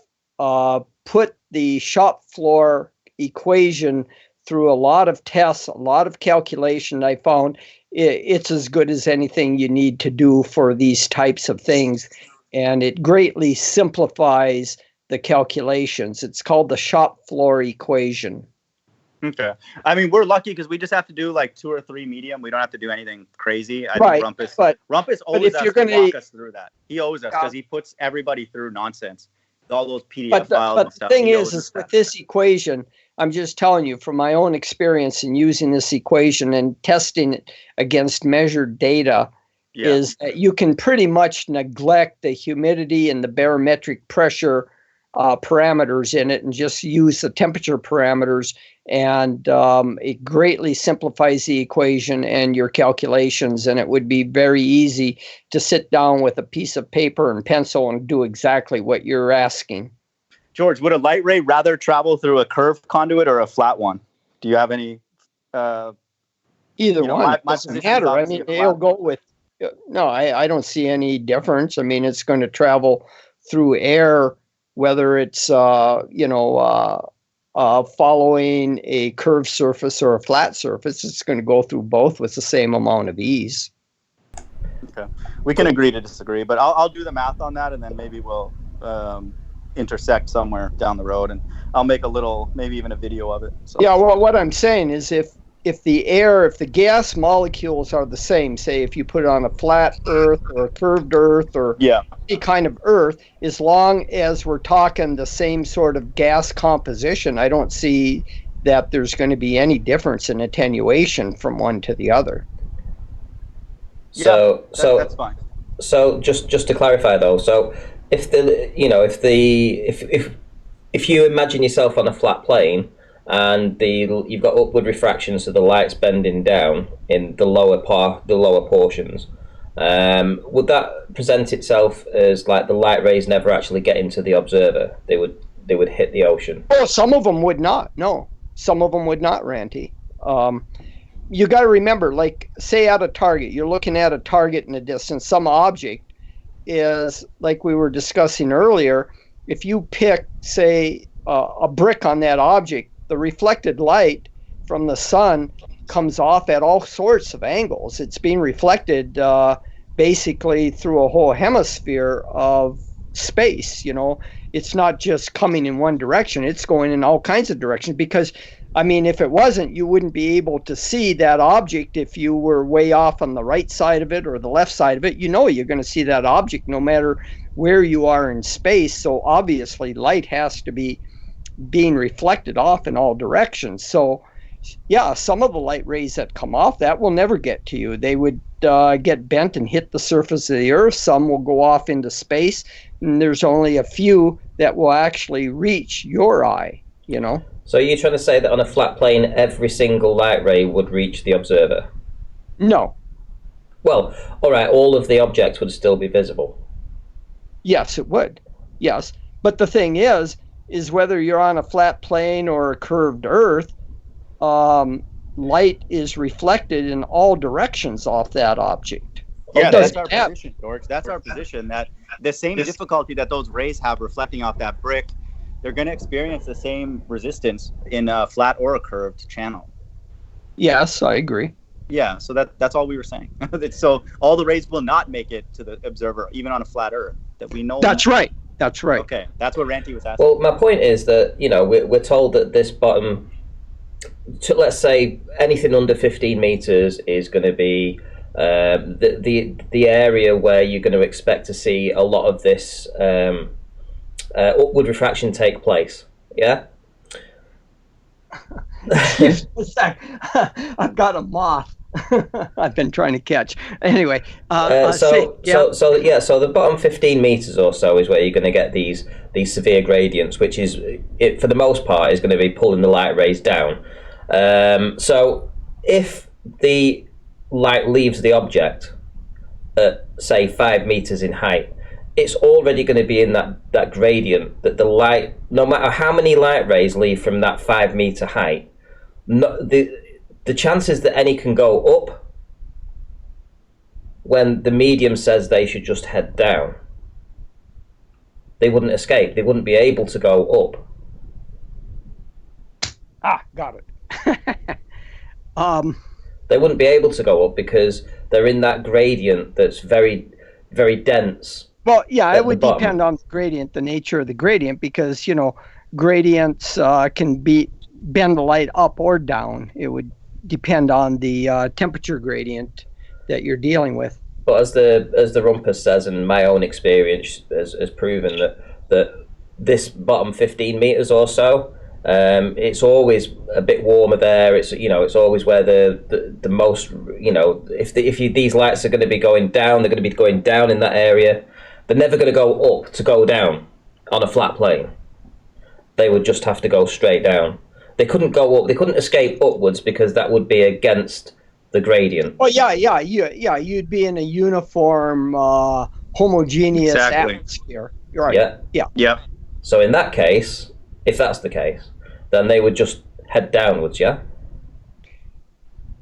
put the shop floor equation through a lot of tests, a lot of calculation. I found it's as good as anything you need to do for these types of things, and it greatly simplifies the calculations. It's called the shop floor equation. Okay. I mean, we're lucky because we just have to do like 2 or 3 medium. We don't have to do anything crazy. I think Rumpus owes us to walk us through that. He owes us because he puts everybody through nonsense. All those PDF files and stuff. But the thing is with this equation, I'm just telling you from my own experience in using this equation and testing it against measured data, is that you can pretty much neglect the humidity and the barometric pressure parameters in it and just use the temperature parameters, and it greatly simplifies the equation and your calculations, and it would be very easy to sit down with a piece of paper and pencil and do exactly what you're asking. George, would a light ray rather travel through a curved conduit or a flat one? Do you have any? Either one. It doesn't matter. I mean, they'll go with. No, I don't see any difference. I mean, it's going to travel through air, whether it's following a curved surface or a flat surface. It's going to go through both with the same amount of ease. Okay, we can agree to disagree, but I'll do the math on that, and then maybe we'll intersect somewhere down the road, and I'll make a little, maybe even a video of it. So. Yeah, well, what I'm saying is if the gas molecules are the same, say if you put it on a flat earth or a curved earth or any kind of earth, as long as we're talking the same sort of gas composition, I don't see that there's going to be any difference in attenuation from one to the other. So that's fine. So just to clarify though, so if you imagine yourself on a flat plane, and you've got upward refraction, so the light's bending down in the lower portions. Would that present itself as like the light rays never actually get into the observer? They would hit the ocean. Well, some of them would not. No, some of them would not, Ranty. You got to remember, like say at a target, you're looking at a target in a distance. Some object is like we were discussing earlier. If you pick, say, a brick on that object, the reflected light from the sun comes off at all sorts of angles. It's being reflected basically through a whole hemisphere of space, it's not just coming in one direction, it's going in all kinds of directions. Because, I mean, if it wasn't, you wouldn't be able to see that object if you were way off on the right side of it or the left side of it. You know you're going to see that object no matter where you are in space. So obviously light has to be being reflected off in all directions. So yeah, some of the light rays that come off that will never get to you. They would get bent and hit the surface of the Earth. Some will go off into space, and there's only a few that will actually reach your eye, you know. So you're trying to say that on a flat plane, every single light ray would reach the observer? No. Well, all right, all of the objects would still be visible. Yes, it would. Yes. But the thing is whether you're on a flat plane or a curved Earth, light is reflected in all directions off that object. Yeah, that's our position, George. That's our position, that the same difficulty that those rays have reflecting off that brick, they're going to experience the same resistance in a flat or a curved channel. Yes, I agree. Yeah, so that's all we were saying. So all the rays will not make it to the observer, even on a flat Earth, that we know. That's right. That's right. Okay, that's what Ranty was asking. Well, my point is that, you know, we're told that this bottom, let's say anything under 15 meters is going to be the area where you're going to expect to see a lot of this upward refraction take place. Yeah. Excuse me a sec. I've got a moth. I've been trying to catch. Anyway, so the bottom 15 meters or so is where you're going to get these severe gradients, which is, it for the most part, is going to be pulling the light rays down. So if the light leaves the object at, say, 5 meters in height, it's already going to be in that gradient that the light, no matter how many light rays leave from that 5 meter height, the chances that any can go up when the medium says they should just head down, they wouldn't escape. They wouldn't be able to go up. Got it. They wouldn't be able to go up because they're in that gradient that's very, very dense. Well, yeah, it would depend on the gradient, the nature of the gradient, because, you know, gradients can bend the light up or down. It would depend on the temperature gradient that you're dealing with. But as the rumpus says, and my own experience has proven that this bottom 15 meters or so, it's always a bit warmer there. It's, you know, it's always where the most, you know, if these lights are going to be going down, they're going to be going down in that area. They're never going to go up to go down on a flat plane. They would just have to go straight down. They couldn't go up. They couldn't escape upwards because that would be against the gradient. Oh yeah, you'd be in a uniform, homogeneous atmosphere. You're right. Yeah. So in that case, if that's the case, then they would just head downwards. Yeah.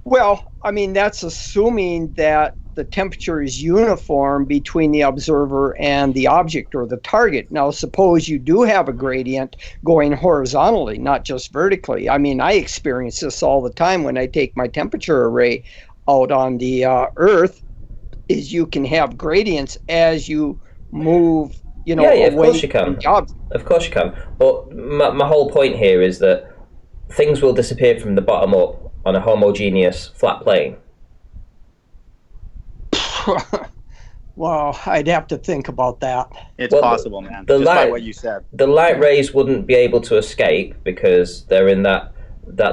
Well, I mean, that's assuming that the temperature is uniform between the observer and the object or the target. Now, suppose you do have a gradient going horizontally, not just vertically. I mean, I experience this all the time when I take my temperature array out on the Earth, is you can have gradients as you move, you know, away. Of course you can. Of course you can. But my whole point here is that things will disappear from the bottom up on a homogeneous flat plane. Well, I'd have to think about that. It's possible, man. Just by what you said. The light rays wouldn't be able to escape because they're in that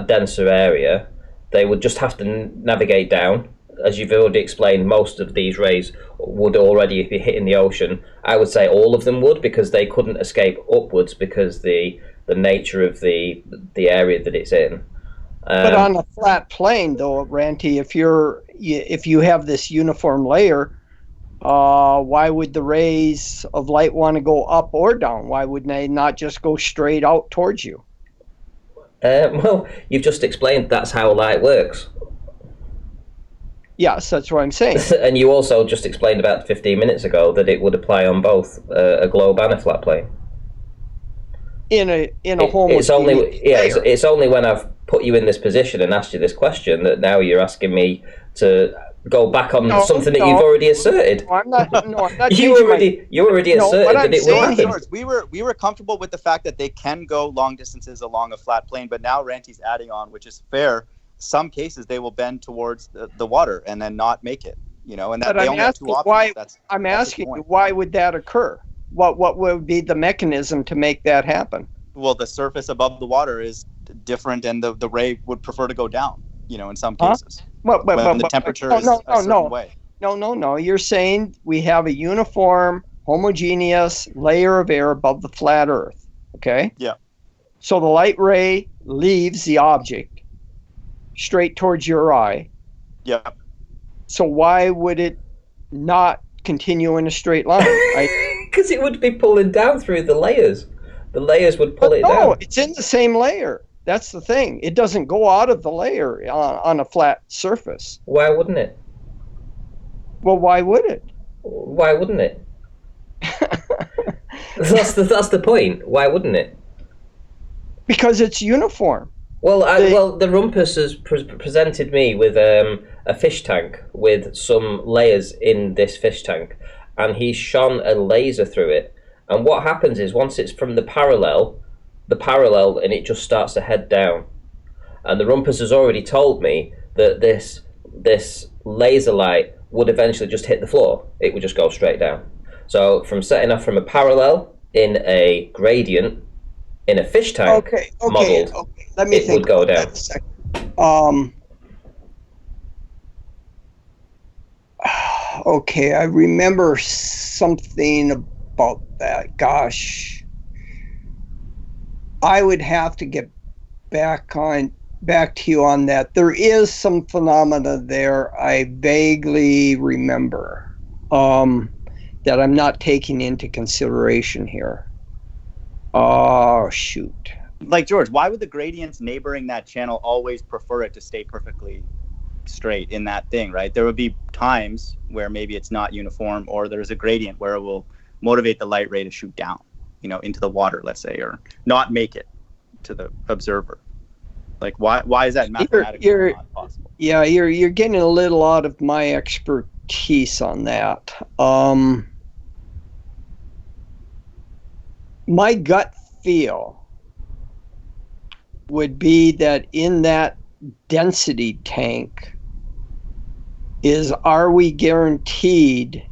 denser area. They would just have to navigate down. As you've already explained, most of these rays would already be hitting the ocean. I would say all of them would, because they couldn't escape upwards because the nature of the area that it's in. But on a flat plane, though, Ranty, if you have this uniform layer, why would the rays of light want to go up or down? Why wouldn't they not just go straight out towards you? Well, you've just explained that's how light works. Yes, that's what I'm saying. And you also just explained about 15 minutes ago that it would apply on both a globe and a flat plane. In a homogeneous layer. It's only when I've put you in this position and asked you this question that now you're asking me to go back on No, something that no. you've already asserted. No, I'm not. No, I'm not. You changing already No, asserted what that I'm it would saying happen. George, we were comfortable with the fact that they can go long distances along a flat plane, but now Ranty's adding on, which is fair. Some cases they will bend towards the water and then not make it. You know, and that But they I'm only have two asking options. why. That's I'm his asking you point. why would that occur? What would be the mechanism to make that happen? Well, the surface above the water is different, and the ray would prefer to go down. You know, in some Huh? cases, when the temperature is a certain way. No. You're saying we have a uniform, homogeneous layer of air above the flat Earth. Okay. Yeah. So the light ray leaves the object straight towards your eye. Yeah. So why would it not continue in a straight line? Because it would be pulling down through the layers. The layers would pull it down. No, it's in the same layer. That's the thing. It doesn't go out of the layer on a flat surface. Why wouldn't it? Well, why would it? Why wouldn't it? That's the point. Why wouldn't it? Because it's uniform. Well, the Rumpus has presented me with a fish tank with some layers in this fish tank, and he's shone a laser through it. And what happens is once it's from the parallel, and it just starts to head down. And the Rumpus has already told me that this laser light would eventually just hit the floor. It would just go straight down. So from setting off from a parallel in a gradient in a fish tank modeled, Let me it think would go about down. that a second. Okay, I remember something about that. Gosh, I would have to get back to you on that. There is some phenomena there I vaguely remember that I'm not taking into consideration here. Oh, shoot. Like, George, why would the gradients neighboring that channel always prefer it to stay perfectly straight in that thing, right? There would be times where maybe it's not uniform, or there's a gradient where it will motivate the light ray to shoot down, you know, into the water, let's say, or not make it to the observer. Like, why is that mathematically not possible? Yeah, you're getting a little out of my expertise on that. My gut feel would be that in that density tank are we guaranteed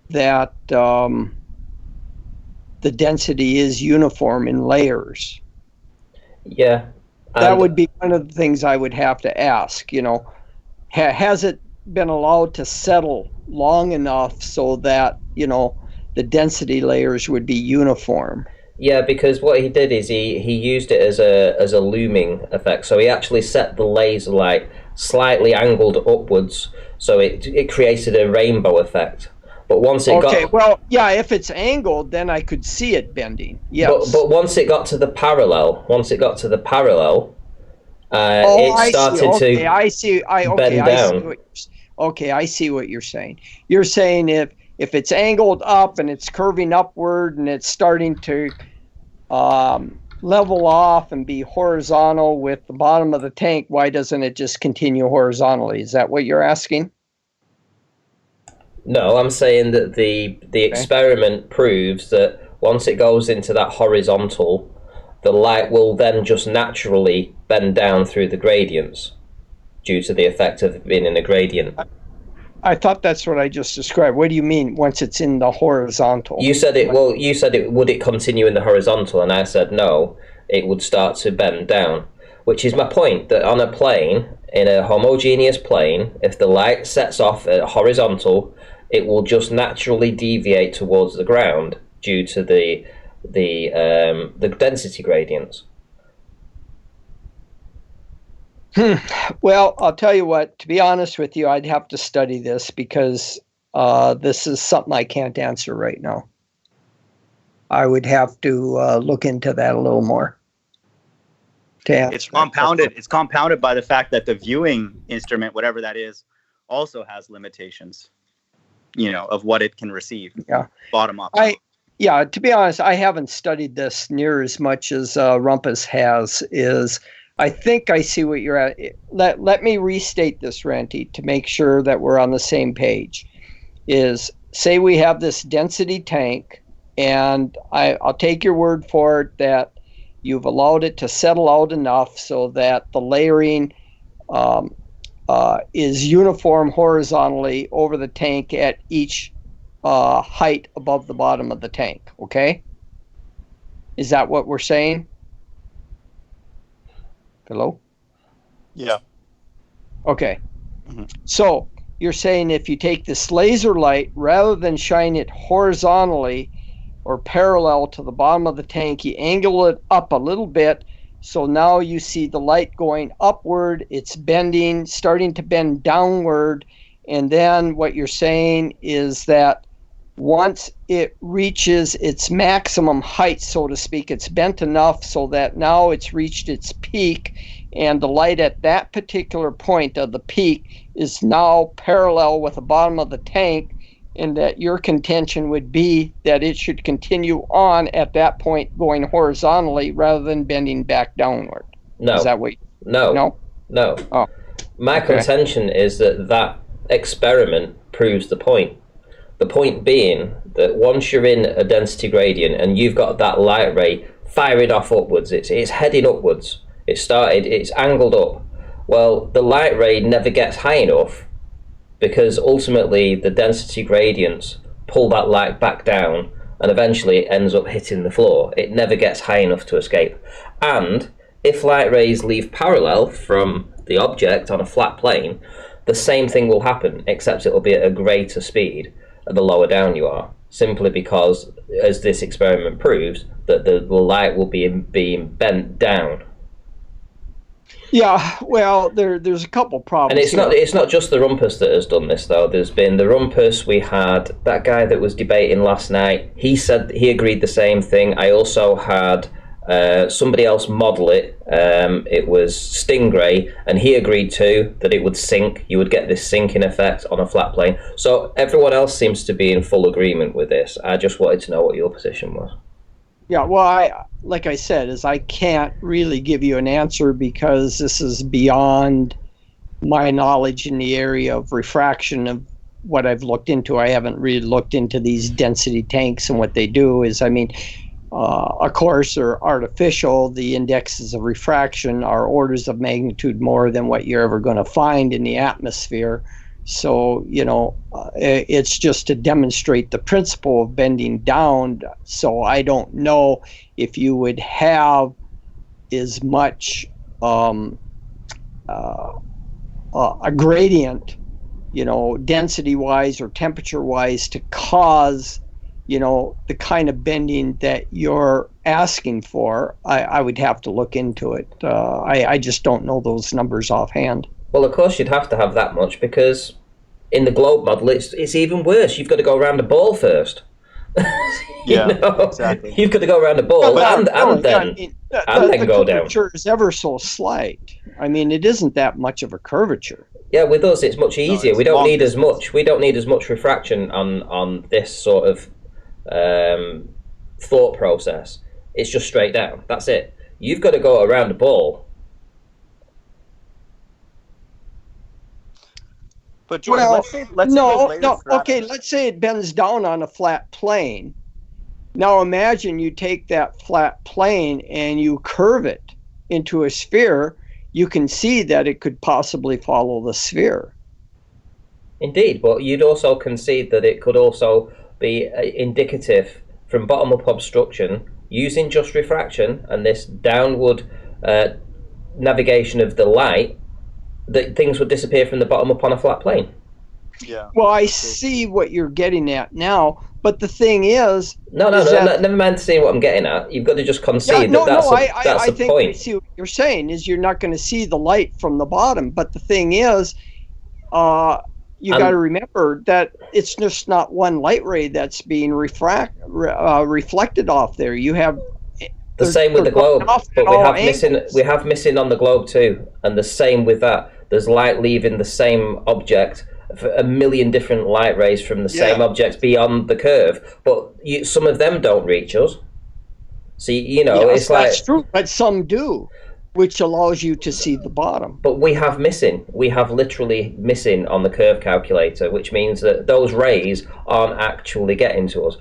that the density is uniform in layers? Yeah. That would be one of the things I would have to ask, you know. Has it been allowed to settle long enough so that, you know, the density layers would be uniform? Yeah, because what he did is he used it as a looming effect. So he actually set the laser light slightly angled upwards, so it created a rainbow effect. But once it if it's angled, then I could see it bending. Yes. But once it got to the parallel, it started to bend down. I see what you're saying. You're saying if it's angled up and it's curving upward and it's starting to level off and be horizontal with the bottom of the tank, why doesn't it just continue horizontally? Is that what you're asking? No, I'm saying that the experiment proves that once it goes into that horizontal, the light will then just naturally bend down through the gradients due to the effect of being in a gradient. I thought that's what I just described. What do you mean once it's in the horizontal? You said it would it continue in the horizontal, and I said no, it would start to bend down, which is my point, that on a plane, in a homogeneous plane, if the light sets off at horizontal, it will just naturally deviate towards the ground due to the density gradients. Well, I'll tell you what, to be honest with you, I'd have to study this because this is something I can't answer right now. I would have to look into that a little more. It's compounded. It's compounded by the fact that the viewing instrument, whatever that is, also has limitations, you know, of what it can receive. Yeah. Bottom up. To be honest, I haven't studied this near as much as Rumpus has. I think I see what you're at. Let me restate this, Ranty, to make sure that we're on the same page. Is say we have this density tank, and I'll take your word for it that you've allowed it to settle out enough so that the layering is uniform horizontally over the tank at each height above the bottom of the tank. Okay? Is that what we're saying? Hello? Yeah. Okay. Mm-hmm. So you're saying if you take this laser light, rather than shine it horizontally or parallel to the bottom of the tank, you angle it up a little bit. So now you see the light going upward. It's bending, starting to bend downward. And then what you're saying is that once it reaches its maximum height, so to speak, it's bent enough so that now it's reached its peak, and the light at that particular point of the peak is now parallel with the bottom of the tank, and that your contention would be that it should continue on at that point going horizontally rather than bending back downward. No. Is that what? No. Oh. My Okay. contention is that experiment proves the point. The point being that once you're in a density gradient and you've got that light ray firing off upwards, it's heading upwards. It's angled up. Well, the light ray never gets high enough because ultimately the density gradients pull that light back down and eventually it ends up hitting the floor. It never gets high enough to escape. And if light rays leave parallel from the object on a flat plane, the same thing will happen, except it'll be at a greater speed the lower down you are, simply because, as this experiment proves, that the light will be being bent down. Yeah, well, there's a couple problems. And it's not just the Rumpus that has done this, though. There's been the Rumpus. We had that guy that was debating last night. He said he agreed the same thing. I also had somebody else model it. It was Stingray, and he agreed too that it would sink. You would get this sinking effect on a flat plane. So everyone else seems to be in full agreement with this. I just wanted to know what your position was. Yeah, well, like I said, I can't really give you an answer because this is beyond my knowledge in the area of refraction of what I've looked into. I haven't really looked into these density tanks, and what they do is, of course, they're artificial. The indexes of refraction are orders of magnitude more than what you're ever going to find in the atmosphere. So, it's just to demonstrate the principle of bending down. So I don't know if you would have as much a gradient, density-wise or temperature-wise to cause the kind of bending that you're asking for. I would have to look into it. I just don't know those numbers offhand. Well, of course you'd have to have that much because in the globe model it's even worse. You've got to go around a ball first. Exactly. You've got to go around a ball and then go down. The curvature is ever so slight. It isn't that much of a curvature. Yeah, with us it's much easier. No, we don't need as much. We don't need as much refraction on this sort of thought process. It's just straight down. That's it. You've got to go around a ball. But George, let's say let's say it bends down on a flat plane. Now imagine you take that flat plane and you curve it into a sphere. You can see that it could possibly follow the sphere. Indeed, but you'd also concede that it could also be indicative from bottom-up obstruction using just refraction and this downward navigation of the light, that things would disappear from the bottom up on a flat plane. Yeah. Well, I see what you're getting at now, but the thing is... No, never mind seeing what I'm getting at. You've got to just concede that's the point. I see what you're saying, is you're not going to see the light from the bottom, but the thing is, you got to remember that it's just not one light ray that's being reflected off there. You have... The same with the globe, but we have missing on the globe too, and the same with that. There's light leaving the same object, a million different light rays from the same object beyond the curve, but some of them don't reach us. So it's like... That's true, but some do. which allows you to see the bottom. But we have literally missing on the curve calculator, which means that those rays aren't actually getting to us.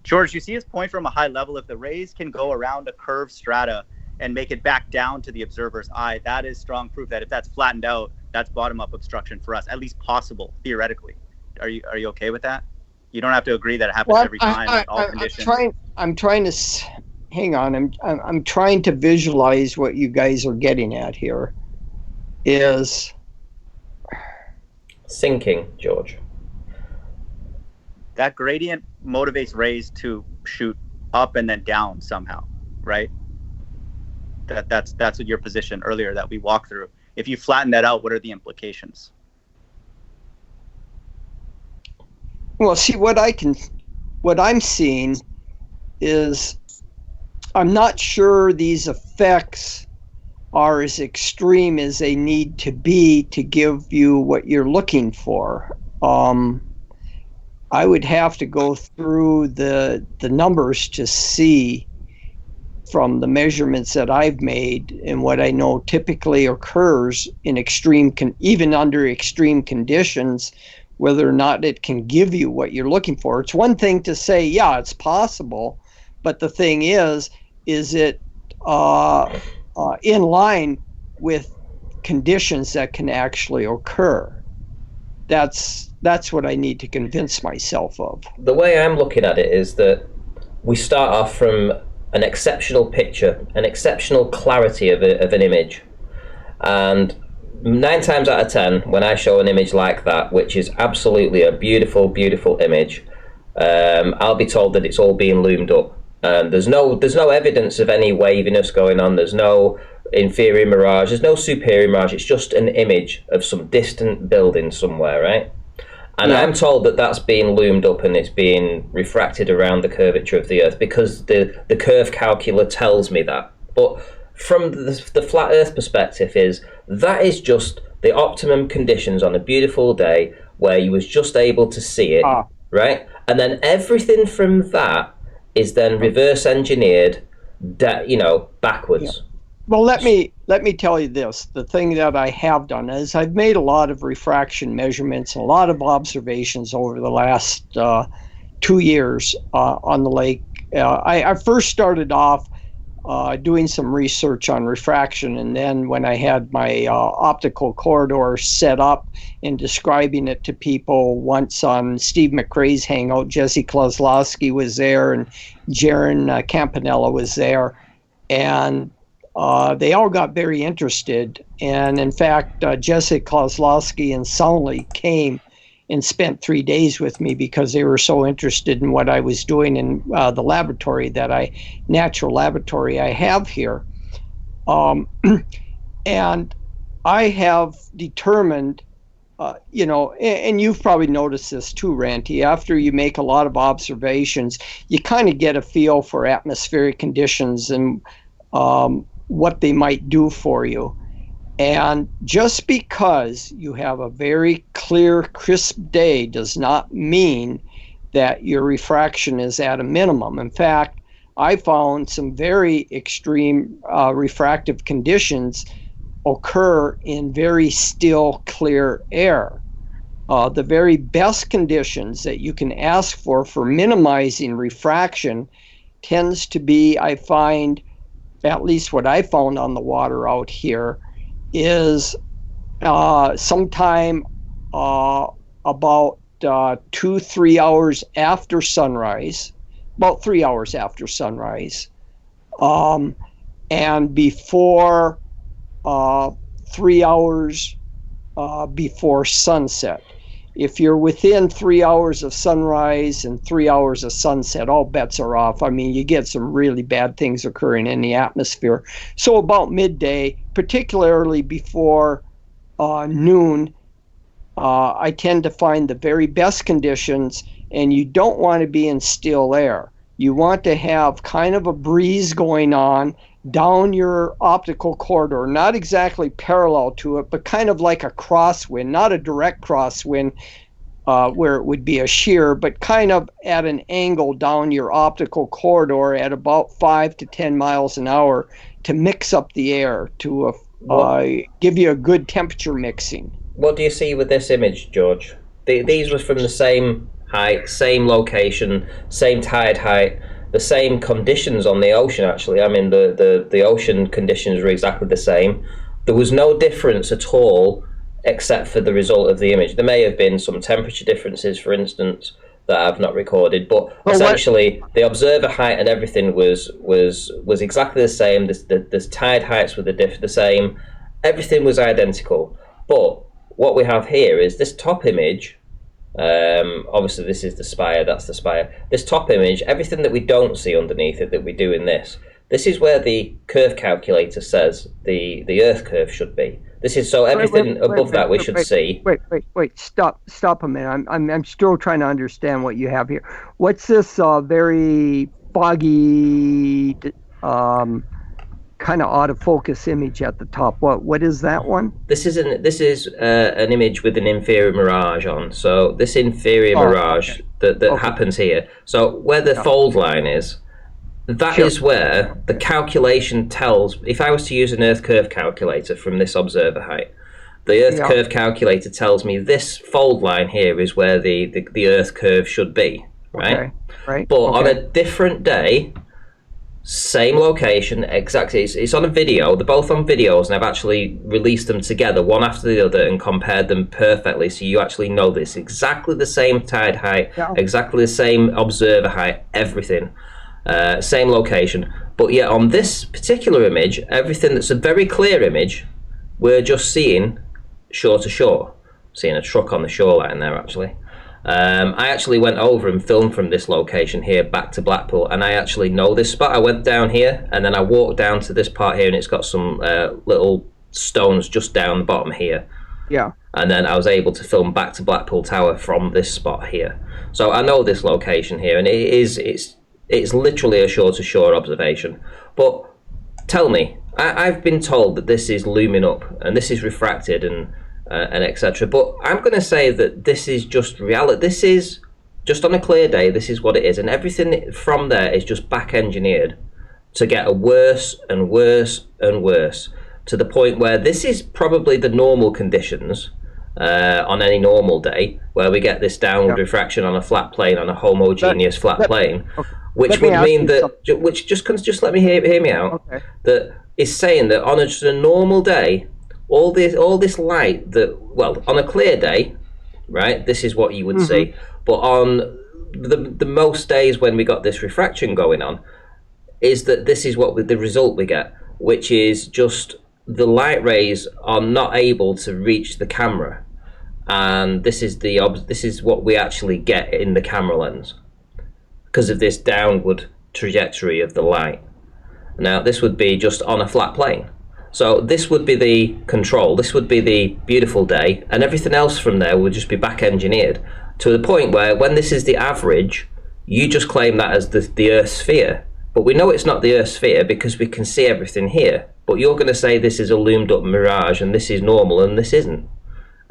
George, you see his point from a high level. If the rays can go around a curved strata and make it back down to the observer's eye, that is strong proof that if that's flattened out, that's bottom-up obstruction for us, at least possible, theoretically. Are you okay with that? You don't have to agree that it happens every time in all conditions. I'm trying to hang on. I'm trying to visualize what you guys are getting at here. Is sinking, George. That gradient motivates rays to shoot up and then down somehow, right? That's what your position earlier that we walked through. If you flatten that out, what are the implications? Well, see, what I'm seeing is I'm not sure these effects are as extreme as they need to be to give you what you're looking for. I would have to go through the numbers to see from the measurements that I've made and what I know typically occurs in even under extreme conditions, whether or not it can give you what you're looking for. It's one thing to say, yeah, it's possible, but the thing is it in line with conditions that can actually occur? That's what I need to convince myself of. The way I'm looking at it is that we start off from an exceptional picture, an exceptional clarity of an image, and 9 times out of 10, when I show an image like that, which is absolutely a beautiful, beautiful image, I'll be told that it's all being loomed up. There's no evidence of any waviness going on. There's no inferior mirage. There's no superior mirage. It's just an image of some distant building somewhere, right? And yeah. I'm told that that's being loomed up and it's being refracted around the curvature of the Earth because the curve calculator tells me that. But from the flat Earth perspective that is just the optimum conditions on a beautiful day where you was just able to see it, right? And then everything from that is then reverse engineered, backwards. Yeah. Well, let me tell you this. The thing that I have done is I've made a lot of refraction measurements, a lot of observations over the last 2 years on the lake. I first started off doing some research on refraction, and then when I had my optical corridor set up and describing it to people once on Steve McRae's hangout, Jesse Kozlowski was there and Jaron Campanella was there, and they all got very interested. And in fact, Jesse Kozlowski and Soundly came and spent 3 days with me because they were so interested in what I was doing in the laboratory natural laboratory I have here. And I have determined, and you've probably noticed this too, Ranty, after you make a lot of observations, you kind of get a feel for atmospheric conditions and what they might do for you. And just because you have a very clear, crisp day does not mean that your refraction is at a minimum. In fact, I found some very extreme refractive conditions occur in very still, clear air. The very best conditions that you can ask for minimizing refraction tends to be, I find, at least what I found on the water out here, is sometime about 2-3 hours after sunrise, about 3 hours after sunrise, and before 3 hours before sunset. If you're within 3 hours of sunrise and 3 hours of sunset, all bets are off. I mean, you get some really bad things occurring in the atmosphere. So about midday, particularly before noon, I tend to find the very best conditions, and you don't want to be in still air. You want to have kind of a breeze going on down your optical corridor, not exactly parallel to it, but kind of like a crosswind, not a direct crosswind, where it would be a shear, but kind of at an angle down your optical corridor at about 5 to 10 miles an hour to mix up the air, to give you a good temperature mixing. What do you see with this image, George? These were from the same height, same location, same tide height, the same conditions on the ocean, actually. I mean, the ocean conditions were exactly the same. There was no difference at all except for the result of the image. There may have been some temperature differences, for instance, that I've not recorded, but essentially the observer height and everything was exactly the same. The tide heights were the same. Everything was identical. But what we have here is this top image. Obviously this is the spire, that's the spire. This top image, everything that we don't see underneath it that we do in this is where the curve calculator says the Earth curve should be. This is so everything above that we should see. Wait! Stop a minute. I'm still trying to understand what you have here. What's this very foggy, kind of out of focus image at the top? What is that one? This is an image with an inferior mirage on. So this inferior mirage that happens here. So where the fold line is. That is where the calculation tells, if I was to use an Earth curve calculator from this observer height, the Earth curve calculator tells me this fold line here is where the Earth curve should be, right? Okay. Right. But on a different day, same location, exactly, it's on a video, they're both on videos, and I've actually released them together, one after the other, and compared them perfectly, so you actually know this. Exactly the same tide height, exactly the same observer height, everything. Same location, but yet on this particular image, everything that's a very clear image, we're just seeing shore to shore. Seeing a truck on the shoreline there, actually. I actually went over and filmed from this location here back to Blackpool, and I actually know this spot. I went down here, and then I walked down to this part here, and it's got some little stones just down the bottom here. Yeah. And then I was able to film back to Blackpool Tower from this spot here. So I know this location here, and it's literally a shore-to-shore observation. But tell me, I've been told that this is looming up and this is refracted and etc. But I'm going to say that this is just reality. This is just on a clear day. This is what it is, and everything from there is just back-engineered to get a worse and worse and worse to the point where this is probably the normal conditions on any normal day, where we get this downward refraction on a flat plane, on a homogeneous flat plane. Okay. Which would mean that, which just let me hear me out. Okay. That is saying that on just a normal day, all this light that, well, on a clear day, right? This is what you would see. But on the most days when we got this refraction going on, is that this is what the result we get, which is just the light rays are not able to reach the camera, and this is what we actually get in the camera lens, because of this downward trajectory of the light. Now this would be just on a flat plane. So this would be the control, this would be the beautiful day, and everything else from there would just be back engineered to the point where when this is the average, you just claim that as the Earth sphere. But we know it's not the Earth sphere because we can see everything here. But you're going to say this is a loomed up mirage and this is normal and this isn't.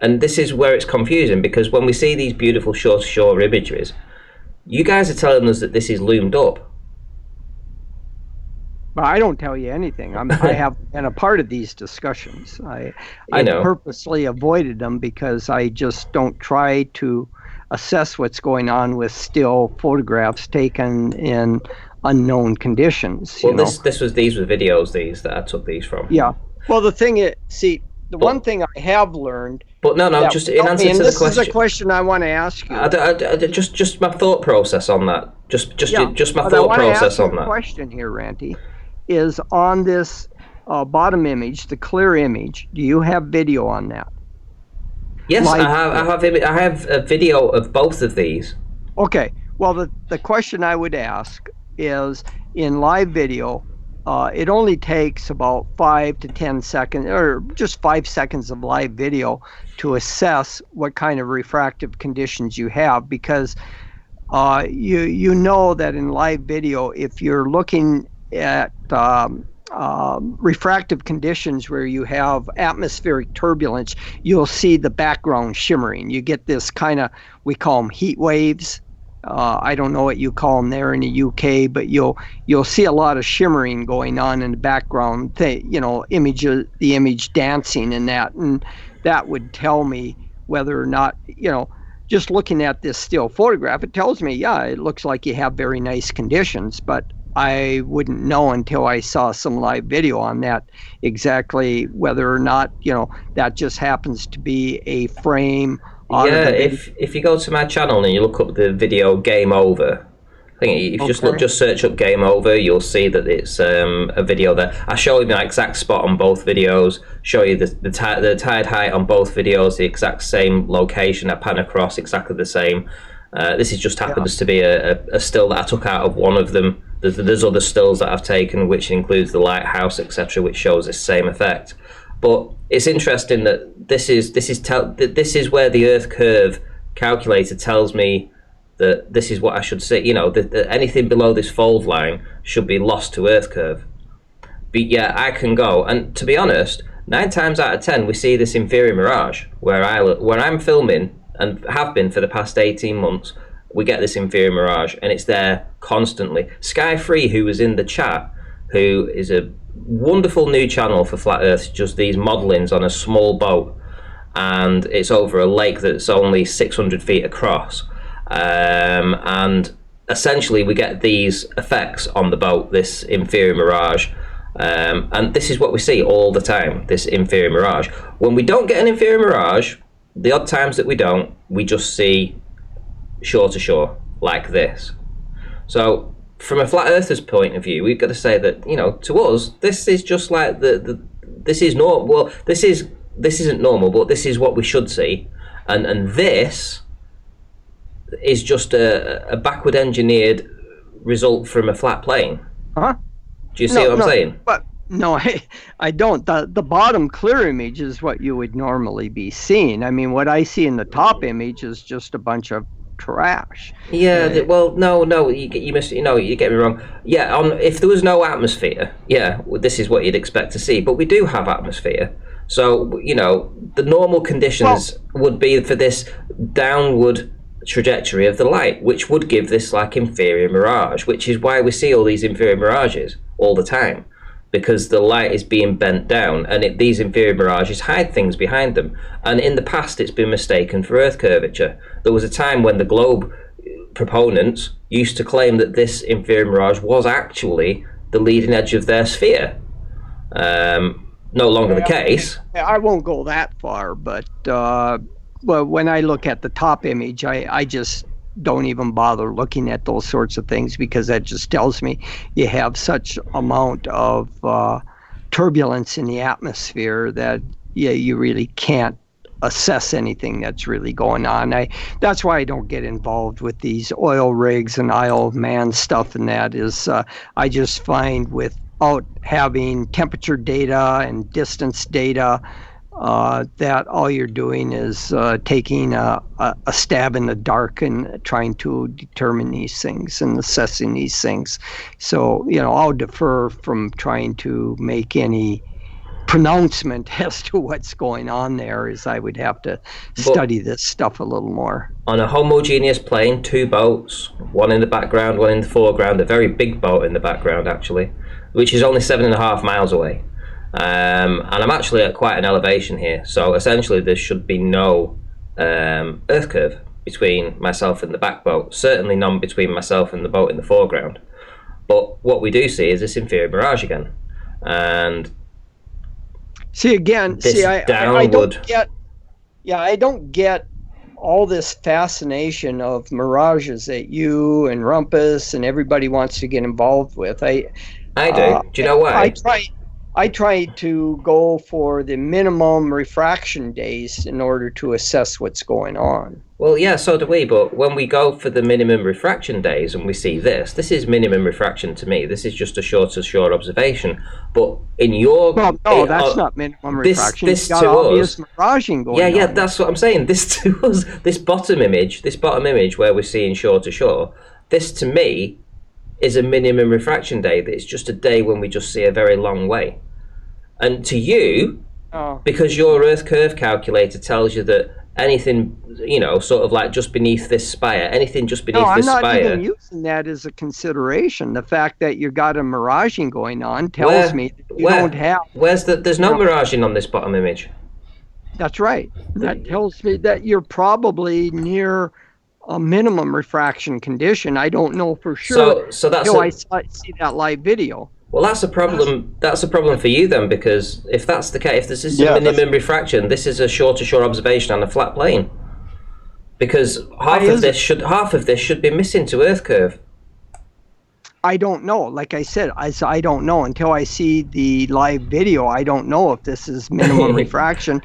And this is where it's confusing, because when we see these beautiful shore-to-shore imageries, you guys are telling us that this is loomed up. Well, I don't tell you anything. I have been a part of these discussions. I purposely avoided them because I just don't try to assess what's going on with still photographs taken in unknown conditions. Well, these were videos that I took these from. Yeah. Well, the thing is, see, one thing I have learned. But no, just in answer to the question. This is a question I want to ask you. Just my thought process on that. Just my thought process on that. The question here, Ranty, is on this bottom image, the clear image. Do you have video on that? Yes, I have a video of both of these. Okay. Well, the question I would ask is, in live video, it only takes about 5 to 10 seconds, or just 5 seconds of live video to assess what kind of refractive conditions you have, because you know that in live video, if you're looking at refractive conditions where you have atmospheric turbulence, you'll see the background shimmering. You get this kind of, we call them heat waves. I don't know what you call them there in the UK, but you'll see a lot of shimmering going on in the background. The image dancing and that would tell me whether or not, just looking at this still photograph, it tells me, yeah, it looks like you have very nice conditions, but I wouldn't know until I saw some live video on that exactly whether or not, that just happens to be a frame. Yeah, if you go to my channel and you look up the video Game Over, I think if you just search up Game Over, you'll see that it's a video there. I show you the exact spot on both videos, show you the tide height on both videos, the exact same location. I pan across exactly the same. This is just happens to be a still that I took out of one of them. There's other stills that I've taken, which includes the lighthouse, etc., which shows this same effect. But it's interesting that this is where the Earth curve calculator tells me that this is what I should see. That anything below this fold line should be lost to Earth curve. But yeah, I can go, and to be honest, 9 times out of 10 we see this inferior mirage where I'm filming and have been for the past 18 months. We get this inferior mirage, and it's there constantly. Sky Free, who was in the chat, who is a wonderful new channel for Flat Earth, just these modelings on a small boat, and it's over a lake that's only 600 feet across, and essentially we get these effects on the boat, this inferior mirage, and this is what we see all the time, this inferior mirage. When we don't get an inferior mirage, the odd times that we don't, we just see shore to shore like this. So from a flat earther's point of view, we've got to say that, to us, this is just like this is normal. Well, this isn't normal, but this is what we should see, and this is just a backward engineered result from a flat plane. Huh? Do you see what I'm saying? But no, I don't. The bottom clear image is what you would normally be seeing. I mean, what I see in the top image is just a bunch of trash. Yeah, well, no, you get me wrong. Yeah, if there was no atmosphere, yeah, this is what you'd expect to see. But we do have atmosphere, so the normal conditions would be for this downward trajectory of the light, which would give this like inferior mirage, which is why we see all these inferior mirages all the time, because the light is being bent down, and these inferior mirages hide things behind them. And in the past, it's been mistaken for Earth curvature. There was a time when the globe proponents used to claim that this inferior mirage was actually the leading edge of their sphere. No longer the case. I won't go that far, but when I look at the top image, I just don't even bother looking at those sorts of things, because that just tells me you have such amount of turbulence in the atmosphere that you really can't assess anything that's really going on. That's why I don't get involved with these oil rigs and Isle of Man stuff, and that is I just find without having temperature data and distance data, that all you're doing is taking a stab in the dark and trying to determine these things and assessing these things. So, I'll defer from trying to make any pronouncement as to what's going on there, as I would have to study this stuff a little more. On a homogeneous plane, 2 boats, one in the background, one in the foreground, a very big boat in the background actually, which is only 7.5 miles away. And I'm actually at quite an elevation here, so essentially there should be no earth curve between myself and the back boat, certainly none between myself and the boat in the foreground. But what we do see is this inferior mirage again, and I don't get all this fascination of mirages that you and Rumpus and everybody wants to get involved with. I do. Do you know why? I try to go for the minimum refraction days in order to assess what's going on. Well, yeah, so do we, but when we go for the minimum refraction days and we see this is minimum refraction to me. This is just a shore-to-shore observation. But in your... Well, no, that's not minimum refraction. This got to obvious us, miraging going on. Yeah, that's what I'm saying. This to us, this bottom image where we're seeing shore-to-shore, this to me is a minimum refraction day, that it's just a day when we just see a very long way. And to you, because your Earth curve calculator tells you that anything, sort of like just beneath this spire, anything just beneath this spire. No, I'm not even using that as a consideration. The fact that you got a miraging going on tells me that you don't have. There's no miraging on this bottom image. That's right. That tells me that you're probably near a minimum refraction condition. I don't know for sure. So that's I see that live video. Well, that's a problem. That's a problem for you then, because if that's the case, if this is a minimum refraction, this is a shore-to-shore observation on a flat plane. Because half of this should be missing to Earth curve. I don't know. Like I said, I don't know until I see the live video. I don't know if this is minimum refraction.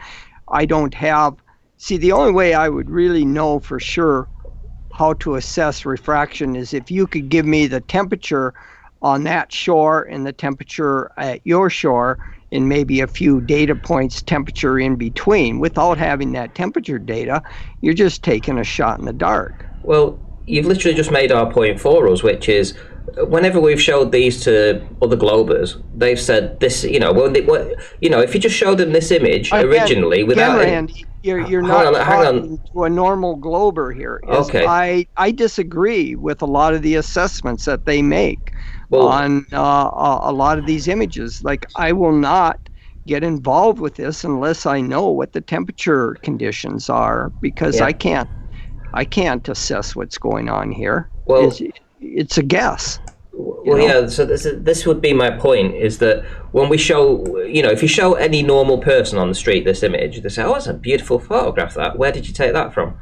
I don't have. See, the only way I would really know for sure how to assess refraction is if you could give me the temperature on that shore and the temperature at your shore and maybe a few data points temperature in between. Without having that temperature data, you're just taking a shot in the dark. Well, you've literally just made our point for us, which is whenever we've showed these to other globers, they've said this, if you just showed them this image originally without... Randy, you're not talking to a normal glober here. Okay. I disagree with a lot of the assessments that they make on a lot of these images. Like, I will not get involved with this unless I know what the temperature conditions are, because I can't assess what's going on here. Well, it's a guess. Well, so this would be my point, is that when we show, if you show any normal person on the street this image, they say, oh, it's a beautiful photograph, that. Where did you take that from?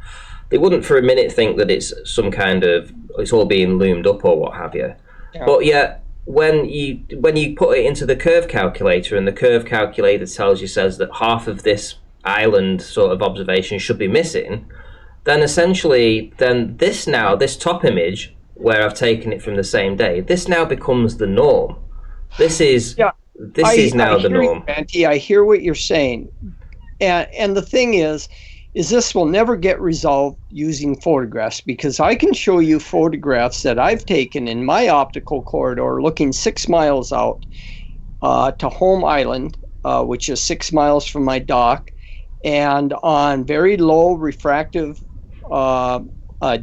They wouldn't for a minute think that it's some kind of, it's all being loomed up or what have you. Yeah. But yet, when you put it into the curve calculator, and the curve calculator says that half of this island sort of observation should be missing, then essentially, this top image, where I've taken it from the same day, this now becomes the norm. This is now the norm. Auntie, I hear what you're saying, and the thing is this will never get resolved using photographs, because I can show you photographs that I've taken in my optical corridor looking 6 miles out to Home Island, which is 6 miles from my dock, and on very low refractive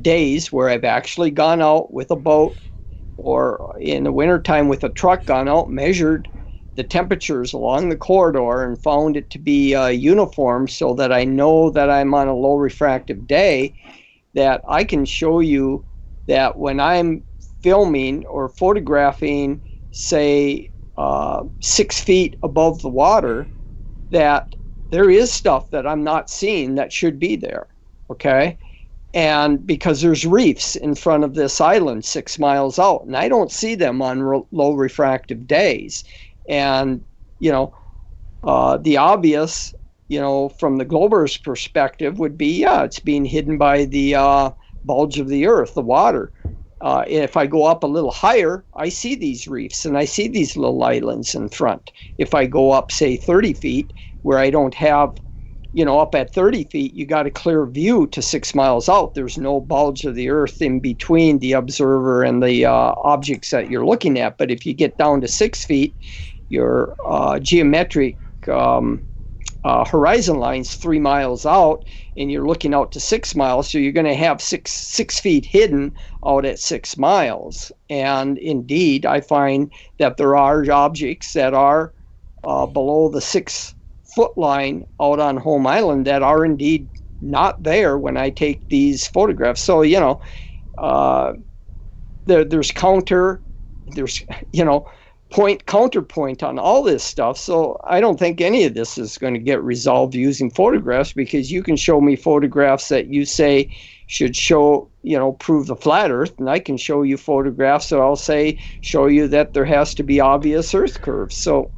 days where I've actually gone out with a boat, or in the wintertime with a truck, gone out, measured the temperatures along the corridor and found it to be uniform, so that I know that I'm on a low refractive day, that I can show you that when I'm filming or photographing, say 6 feet above the water, that there is stuff that I'm not seeing that should be there, okay? And because there's reefs in front of this island 6 miles out, and I don't see them on low refractive days. And, the obvious, from the glober's perspective would be, it's being hidden by the bulge of the earth, the water. If I go up a little higher, I see these reefs and I see these little islands in front. If I go up, say, 30 feet, where I don't have, up at 30 feet, you got a clear view to 6 miles out. There's no bulge of the earth in between the observer and the objects that you're looking at. But if you get down to 6 feet, your geometric horizon line's 3 miles out, and you're looking out to 6 miles, so you're going to have six feet hidden out at 6 miles. And indeed, I find that there are objects that are below the 6 foot line out on Home Island that are indeed not there when I take these photographs. So, there's counterpoint on all this stuff. So I don't think any of this is going to get resolved using photographs, because you can show me photographs that you say should show, prove the flat earth, and I can show you photographs that I'll say show you that there has to be obvious earth curves. So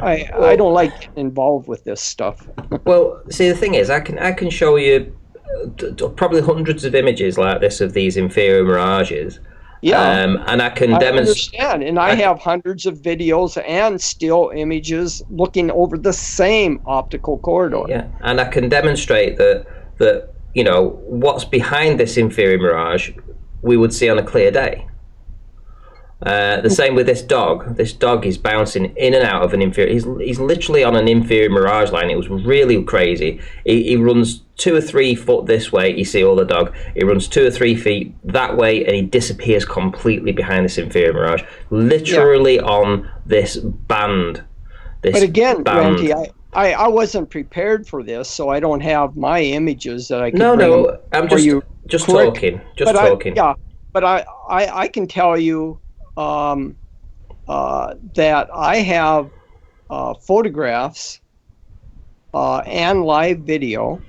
I don't like getting involved with this stuff. Well, see, the thing is, I can show you probably hundreds of images like this of these inferior mirages. Yeah, and I can demonstrate. I understand, and I have hundreds of videos and still images looking over the same optical corridor. Yeah, and I can demonstrate that what's behind this inferior mirage we would see on a clear day. The same with this dog. This dog is bouncing in and out of an inferior. He's literally on an inferior Mirage line. It was really crazy. He runs 2 or 3 foot this way. You see all the dog. He runs 2 or 3 feet that way, and he disappears completely behind this inferior Mirage. Literally on this band. But again, Randy, I wasn't prepared for this, so I don't have my images that I can. No, I'm just talking. But I can tell you that I have photographs and live video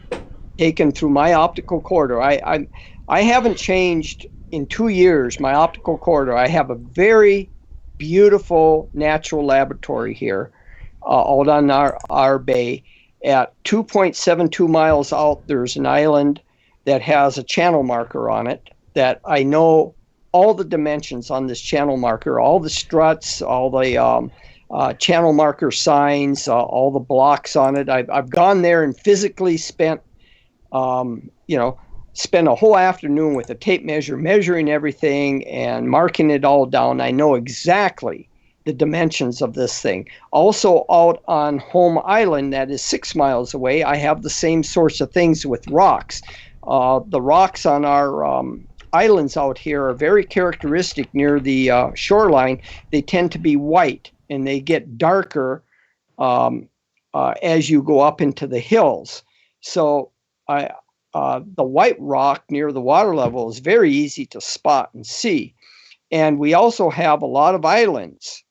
taken through my optical corridor. I haven't changed in 2 years my optical corridor. I have a very beautiful natural laboratory here out on our bay. At 2.72 miles out, there's an island that has a channel marker on it that I know all the dimensions on this channel marker, all the struts, all the channel marker signs, all the blocks on it. I've gone there and physically spent a whole afternoon with a tape measure, measuring everything and marking it all down. I know exactly the dimensions of this thing. Also out on Home Island, that is 6 miles away, I have the same sorts of things with rocks. The rocks on our islands out here are very characteristic near the shoreline. They tend to be white, and they get darker as you go up into the hills. So the white rock near the water level is very easy to spot and see. And we also have a lot of islands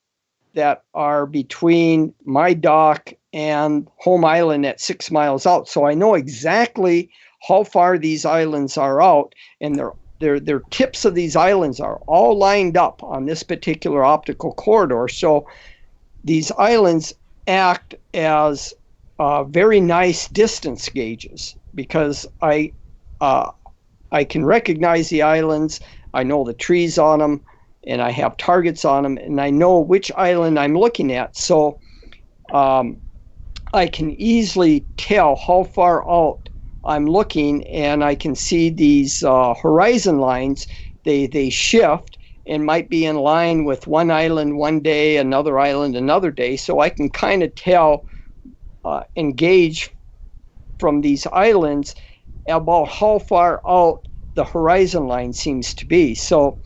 that are between my dock and Home Island at 6 miles out. So I know exactly how far these islands are out, and their tips of these islands are all lined up on this particular optical corridor. So these islands act as very nice distance gauges, because I can recognize the islands, I know the trees on them, and I have targets on them, and I know which island I'm looking at. So I can easily tell how far out I'm looking, and I can see these horizon lines. They shift and might be in line with one island one day, another island another day. So I can kind of tell and gauge from these islands about how far out the horizon line seems to be. So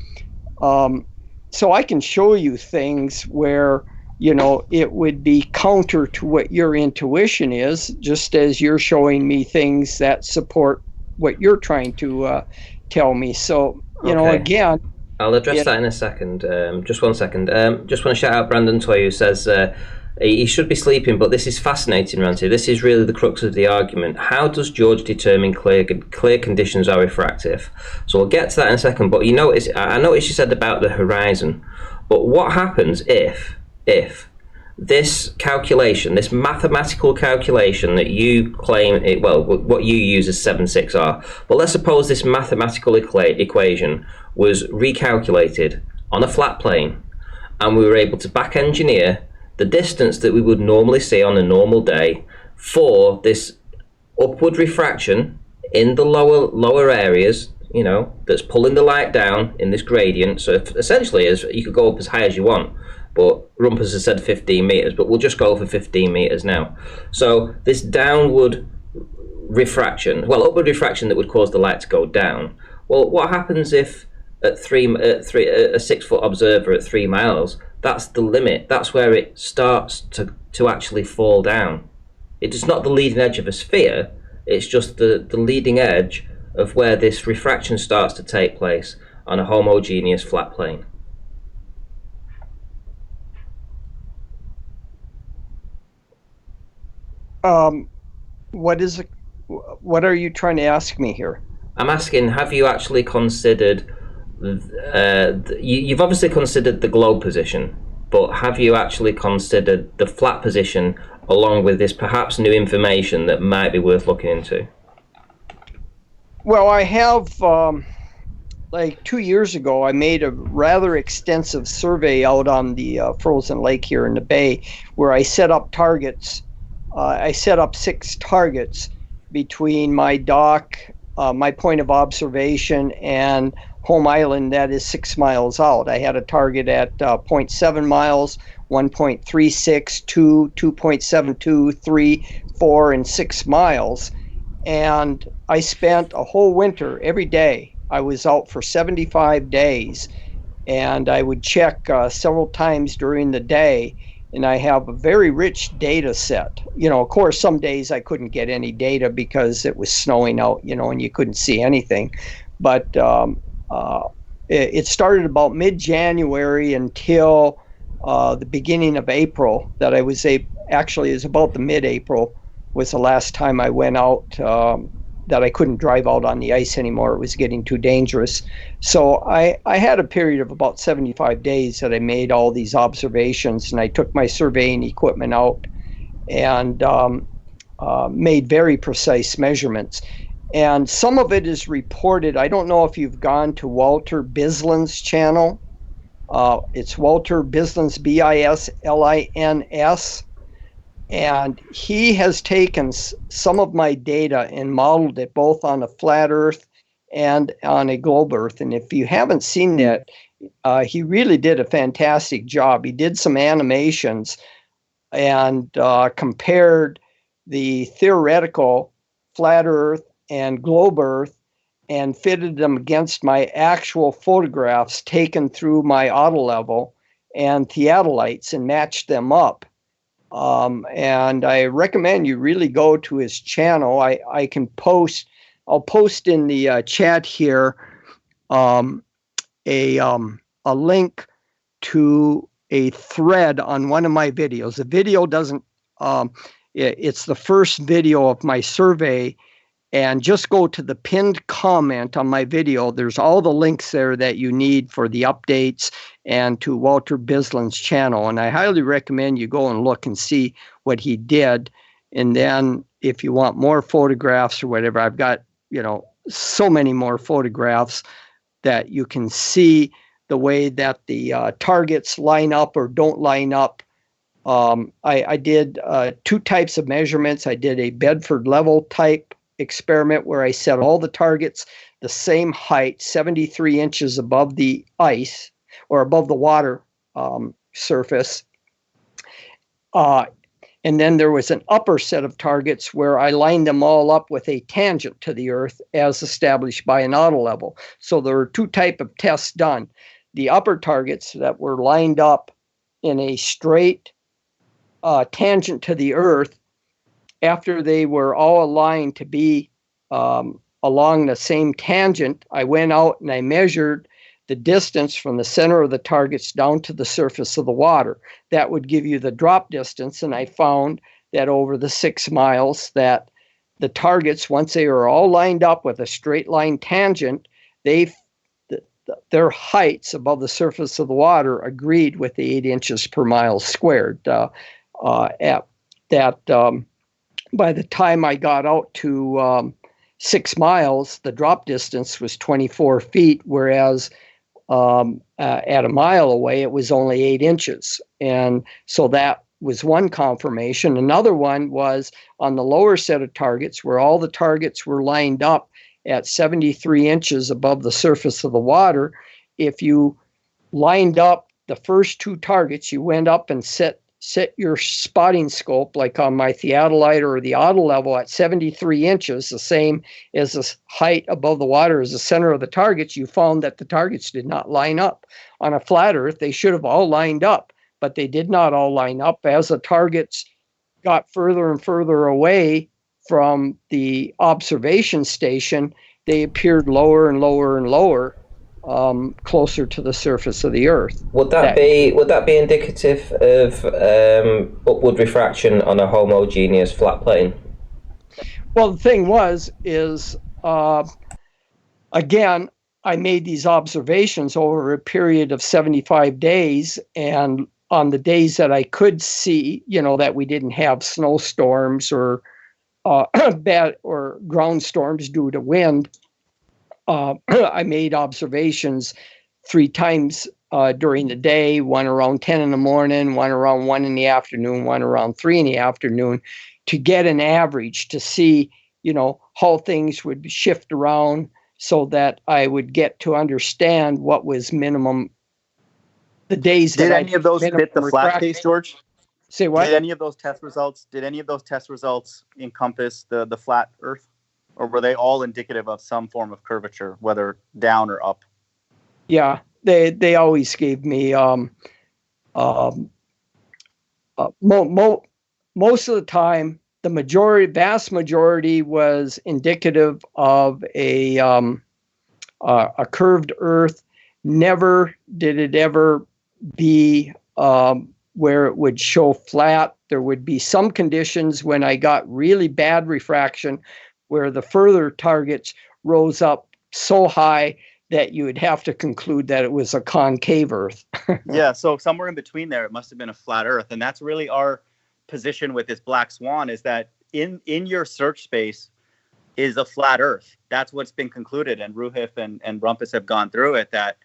I can show you things where, it would be counter to what your intuition is, just as you're showing me things that support what you're trying to tell me. So, again, I'll address that in a second. Just 1 second. Just want to shout out Brandon Toy, who says he should be sleeping, but this is fascinating, Ranty. This is really the crux of the argument. How does George determine clear conditions are refractive? So we'll get to that in a second. But I noticed you said about the horizon. But what happens if this calculation, this mathematical calculation that you claim, what you use as 7.6R, but let's suppose this mathematical equation was recalculated on a flat plane, and we were able to back engineer the distance that we would normally see on a normal day for this upward refraction in the lower areas, that's pulling the light down in this gradient. So essentially, you could go up as high as you want, but Rumpus has said 15 meters, but we'll just go for 15 meters now. So this downward refraction, upward refraction that would cause the light to go down. Well, what happens if a 6 foot observer at 3 miles, that's the limit. That's where it starts to actually fall down. It's not the leading edge of a sphere. It's just the leading edge of where this refraction starts to take place on a homogeneous flat plane. What are you trying to ask me here? I'm asking, have you actually considered, you've obviously considered the globe position, but have you actually considered the flat position along with this perhaps new information that might be worth looking into? Well, I have, 2 years ago, I made a rather extensive survey out on the frozen lake here in the bay, where I set up targets. I set up 6 targets between my dock, my point of observation, and home island that is 6 miles out. I had a target at 0.7 miles, 1.36, 2, 2.72, 3, 4, and 6 miles. And I spent a whole winter every day. I was out for 75 days, and I would check several times during the day. And I have a very rich data set. Of course, some days I couldn't get any data because it was snowing out, and you couldn't see anything. But it started about mid-January until the beginning of April that I was actually, it was about the mid-April was the last time I went out, that I couldn't drive out on the ice anymore. It was getting too dangerous. So I had a period of about 75 days that I made all these observations, and I took my surveying equipment out and made very precise measurements. And some of it is reported. I don't know if you've gone to Walter Bislin's channel. It's Walter Bislin's, Bislins. And he has taken some of my data and modeled it both on a flat Earth and on a globe Earth. And if you haven't seen that, he really did a fantastic job. He did some animations and compared the theoretical flat Earth and globe Earth and fitted them against my actual photographs taken through my auto level and theodolites and matched them up. And I recommend you really go to his channel. I'll post in the chat here a link to a thread on one of my videos. The video doesn't, it's the first video of my survey, and just go to the pinned comment on my video. There's all the links there that you need for the updates and to Walter Bislin's channel. And I highly recommend you go and look and see what he did. And then if you want more photographs or whatever, I've got, so many more photographs that you can see the way that the targets line up or don't line up. I did 2 types of measurements. I did a Bedford level type experiment where I set all the targets the same height, 73 inches above the ice or above the water surface. And then there was an upper set of targets where I lined them all up with a tangent to the Earth as established by an auto level. So there were 2 types of tests done. The upper targets that were lined up in a straight tangent to the Earth, after they were all aligned to be along the same tangent, I went out and I measured the distance from the center of the targets down to the surface of the water. That would give you the drop distance, and I found that over the 6 miles that the targets, once they were all lined up with a straight line tangent, their heights above the surface of the water agreed with the 8 inches per mile squared. By the time I got out to 6 miles, the drop distance was 24 feet, whereas at a mile away, it was only 8 inches. And so that was one confirmation. Another one was on the lower set of targets, where all the targets were lined up at 73 inches above the surface of the water. If you lined up the first 2 targets, you went up and set your spotting scope, like on my theodolite or the auto level, at 73 inches, the same as the height above the water as the center of the targets, you found that the targets did not line up. On a flat Earth, they should have all lined up, but they did not all line up. As the targets got further and further away from the observation station, they appeared lower and lower and lower, closer to the surface of the Earth. Would that be indicative of upward refraction on a homogeneous flat plane? Well, the thing is again, I made these observations over a period of 75 days, and on the days that I could see, that we didn't have snowstorms or bad or ground storms due to wind, I made observations 3 times during the day, one around 10 in the morning, one around 1 in the afternoon, one around 3 in the afternoon, to get an average to see, how things would shift around so that I would get to understand what was minimum. The days Did that any of those fit the flat case, George? Say what? Did any of those test results encompass the flat Earth, or were they all indicative of some form of curvature, whether down or up? Yeah, they always gave me most of the time, the vast majority was indicative of a curved Earth. Never did it ever be where it would show flat. There would be some conditions when I got really bad refraction where the further targets rose up so high that you would have to conclude that it was a concave Earth. Yeah, so somewhere in between there, it must have been a flat Earth. And that's really our position with this black swan, is that in your search space is a flat Earth. That's what's been concluded. And Ruhif and Rumpus have gone through it, that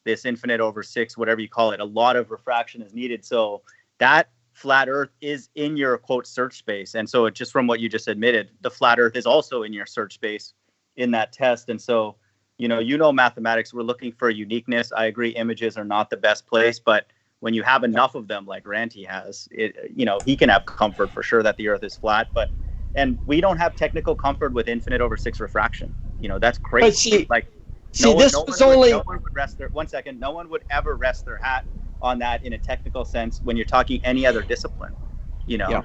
this infinite over 6, whatever you call it, a lot of refraction is needed. So that flat Earth is in your, quote, search space. And so just from what you just admitted, the flat Earth is also in your search space in that test. And so, you know, mathematics, we're looking for uniqueness. I agree, images are not the best place, but when you have enough of them, like Ranty has, he can have comfort for sure that the Earth is flat. And we don't have technical comfort with infinite over 6 refraction. That's crazy. No one would rest their 1 second. No one would ever rest their hat on that in a technical sense when you're talking any other discipline. Yeah.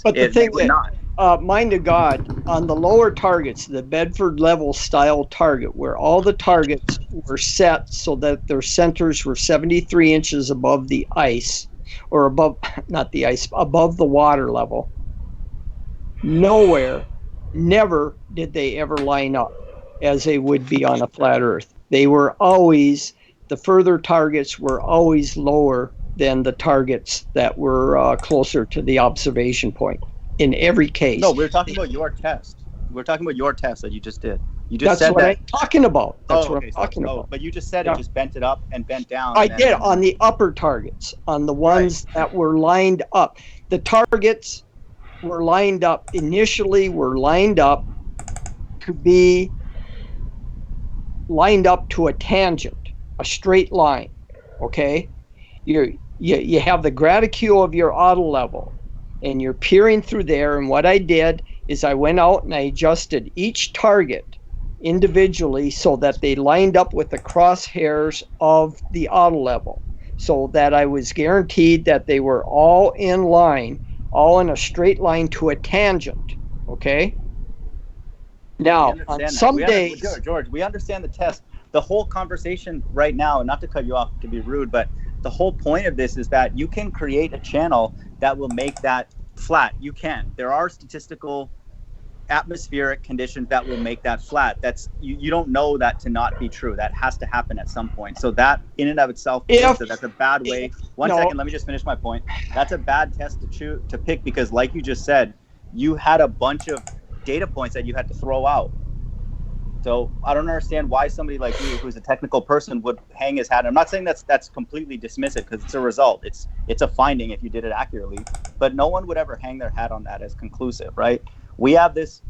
But the thing that, mind to God, on the lower targets, the Bedford level style target, where all the targets were set so that their centers were 73 inches above the ice, or above, not the ice, above the water level, never did they ever line up as they would be on a flat Earth. They were always, the further targets were always lower than the targets that were closer to the observation point in every case. No, we're talking about your test. We're talking about your test that you just did. You just That's said what that. I'm talking about. That's what I'm talking about. But you just said it just bent it up and bent down. I did on the upper targets, on the ones that were lined up. The targets were lined up, initially were lined up to be lined up to a tangent, a straight line, okay? You have the graticule of your auto level, and you're peering through there, and what I did is I went out and I adjusted each target individually so that they lined up with the crosshairs of the auto level, so that I was guaranteed that they were all in line, all in a straight line to a tangent, okay? Now, on some days... George, we understand the test. The whole conversation right now, and not to cut you off to be rude, but the whole point of this is that you can create a channel that will make that flat. You can. There are statistical atmospheric conditions that will make that flat. That's you don't know that to not be true. That has to happen at some point. So that in and of itself, that's a bad way. One second, let me just finish my point. That's a bad test to pick, because like you just said, you had a bunch of data points that you had to throw out. So I don't understand why somebody like you, who's a technical person, would hang his hat. I'm not saying that's completely dismissive, because it's a result. It's a finding if you did it accurately. But no one would ever hang their hat on that as conclusive, right? We have this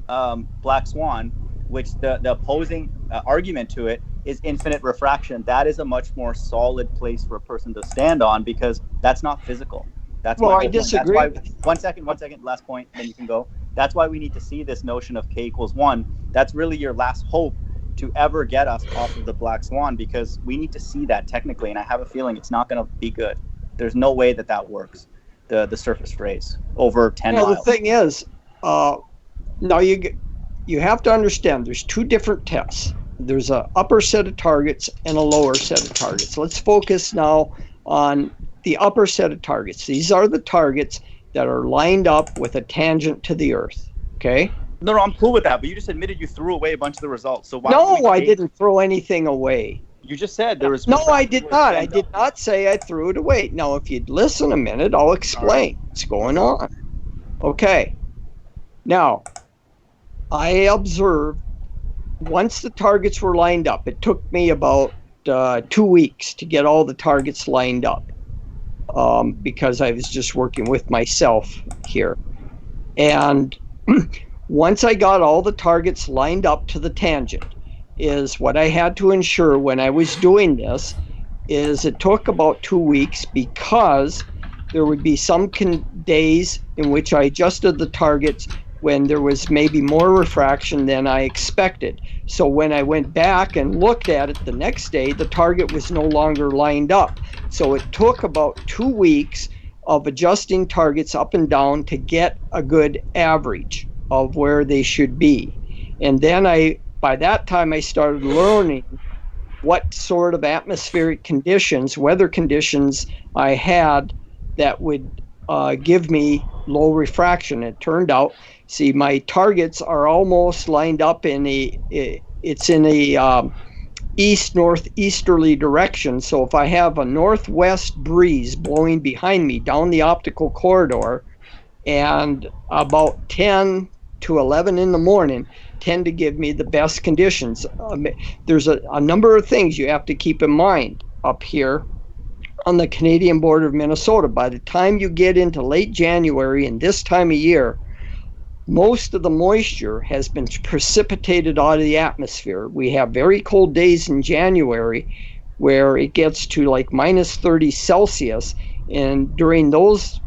black swan, which the opposing argument to it is infinite refraction. That is a much more solid place for a person to stand on, because that's not physical. That's I disagree. That's why, one second, last point, then you can go. That's why we need to see this notion of k equals 1. That's really your last hope to ever get us off of the black swan, because we need to see that technically, and I have a feeling it's not going to be good. There's no way that works, the surface phrase, over 10 miles. The thing is, now you have to understand there's two different tests. There's an upper set of targets and a lower set of targets. Let's focus now on the upper set of targets. These are the targets that are lined up with a tangent to the Earth, okay? No, I'm cool with that, but you just admitted you threw away a bunch of the results. So why? No, I didn't throw anything away. You just said there was... No, I did not. I did not say I threw it away. Now, if you'd listen a minute, I'll explain what's going on. Okay. Now, I observed once the targets were lined up, it took me about 2 weeks to get all the targets lined up, because I was just working with myself here. And once I got all the targets lined up to the tangent, is what I had to ensure when I was doing this is it took about 2 weeks because there would be some days in which I adjusted the targets when there was maybe more refraction than I expected. So when I went back and looked at it the next day, the target was no longer lined up. So it took about 2 weeks of adjusting targets up and down to get a good average of where they should be. And then by that time, I started learning what sort of atmospheric conditions, weather conditions I had that would give me low refraction. It turned out, see, my targets are almost lined up in a east-northeasterly direction. So if I have a northwest breeze blowing behind me down the optical corridor, and about 10 to 11 in the morning tend to give me the best conditions. There's a number of things you have to keep in mind up here on the Canadian border of Minnesota. By the time you get into late January and this time of year, most of the moisture has been precipitated out of the atmosphere. We have very cold days in January where it gets to like minus 30 Celsius, and during those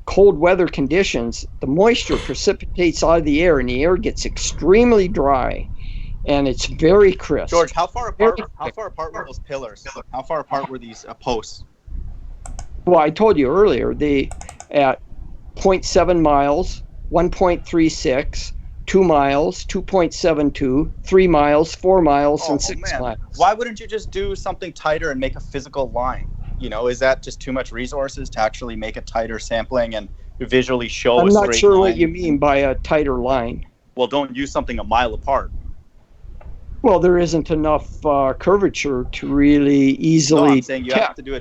cold weather conditions, the moisture precipitates out of the air and the air gets extremely dry and it's very crisp. George, how far apart were those pillars? How far apart were these posts? Well, I told you earlier, they at 0.7 miles, 1.36, 2 miles, 2.72, 3 miles, 4 miles, and 6 miles. Why wouldn't you just do something tighter and make a physical line? You know, is that just too much resources to actually make a tighter sampling and visually show a straight line? I'm not sure what you mean by a tighter line. Well, don't use something a mile apart. Well, there isn't enough curvature to really easily. No, I'm saying you have to do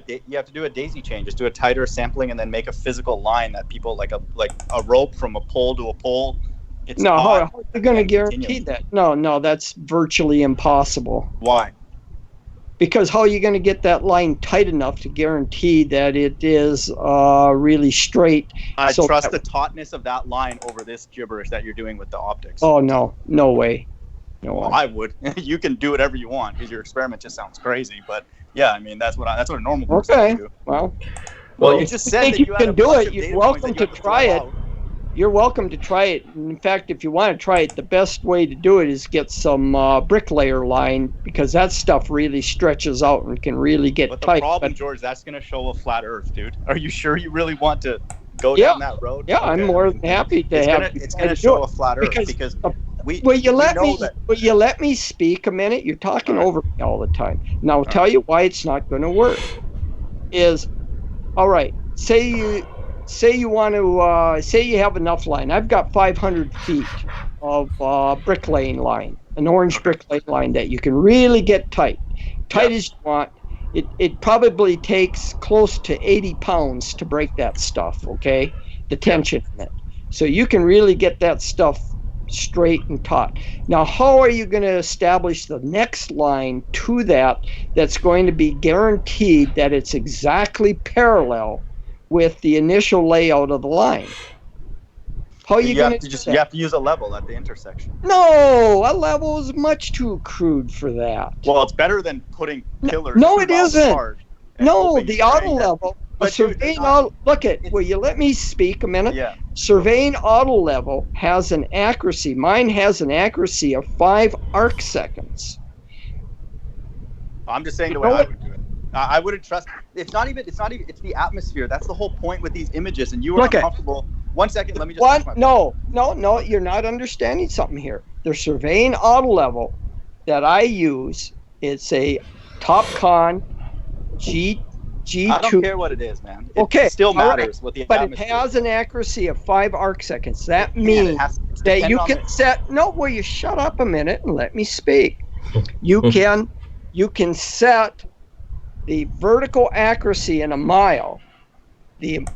a daisy chain. Just do a tighter sampling and then make a physical line that people like a rope from a pole to a pole. No, how are you going to guarantee that? No, that's virtually impossible. Why? Because how are you going to get that line tight enough to guarantee that it is really straight? I trust the tautness of that line over this gibberish that you're doing with the optics. Oh, no way. No well, way. I would. You can do whatever you want because your experiment just sounds crazy. But yeah, I mean that's what a normal person would do. Well, you just said that you can do it. You're welcome to try it. Out. You're welcome to try it. In fact, if you want to try it, the best way to do it is get some bricklayer line because that stuff really stretches out and can really get tight. But the problem, George, that's going to show a flat Earth, dude. Are you sure you really want to go down that road? Yeah, okay. I'm more than happy to have. It's going to show a flat Earth because will you let me speak a minute? You're talking over me all the time. Now I'll tell you why it's not going to work. Is all right. Say you want to say you have enough line. I've got 500 feet of bricklaying line, an orange bricklaying line that you can really get tight as you want. It probably takes close to 80 pounds to break that stuff. Okay, the tension in it. So you can really get that stuff straight and taut. Now, how are you going to establish the next line to that's going to be guaranteed that it's exactly parallel with the initial layout of the line? How are you going to you have to use a level at the intersection. No, a level is much too crude for that. Well, it's better than putting pillars. No, it isn't. No, the auto level. Will you let me speak a minute? Yeah. Surveying auto level has an accuracy. Mine has an accuracy of 5 arc seconds. I'm just saying the way I would do it. I wouldn't trust. It's the atmosphere. That's the whole point with these images. And you are uncomfortable. 1 second, let me just. No, you're not understanding something here. The surveying auto level that I use, it's a Topcon G2. I don't care what it is, man. It still matters what the atmosphere. But it has an accuracy of 5 arc seconds. That means that you can set. No, will you shut up a minute and let me speak? You can set the vertical accuracy in a mile. In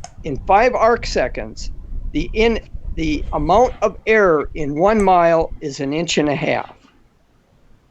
5 arc seconds, the amount of error in 1 mile is 1.5 inches.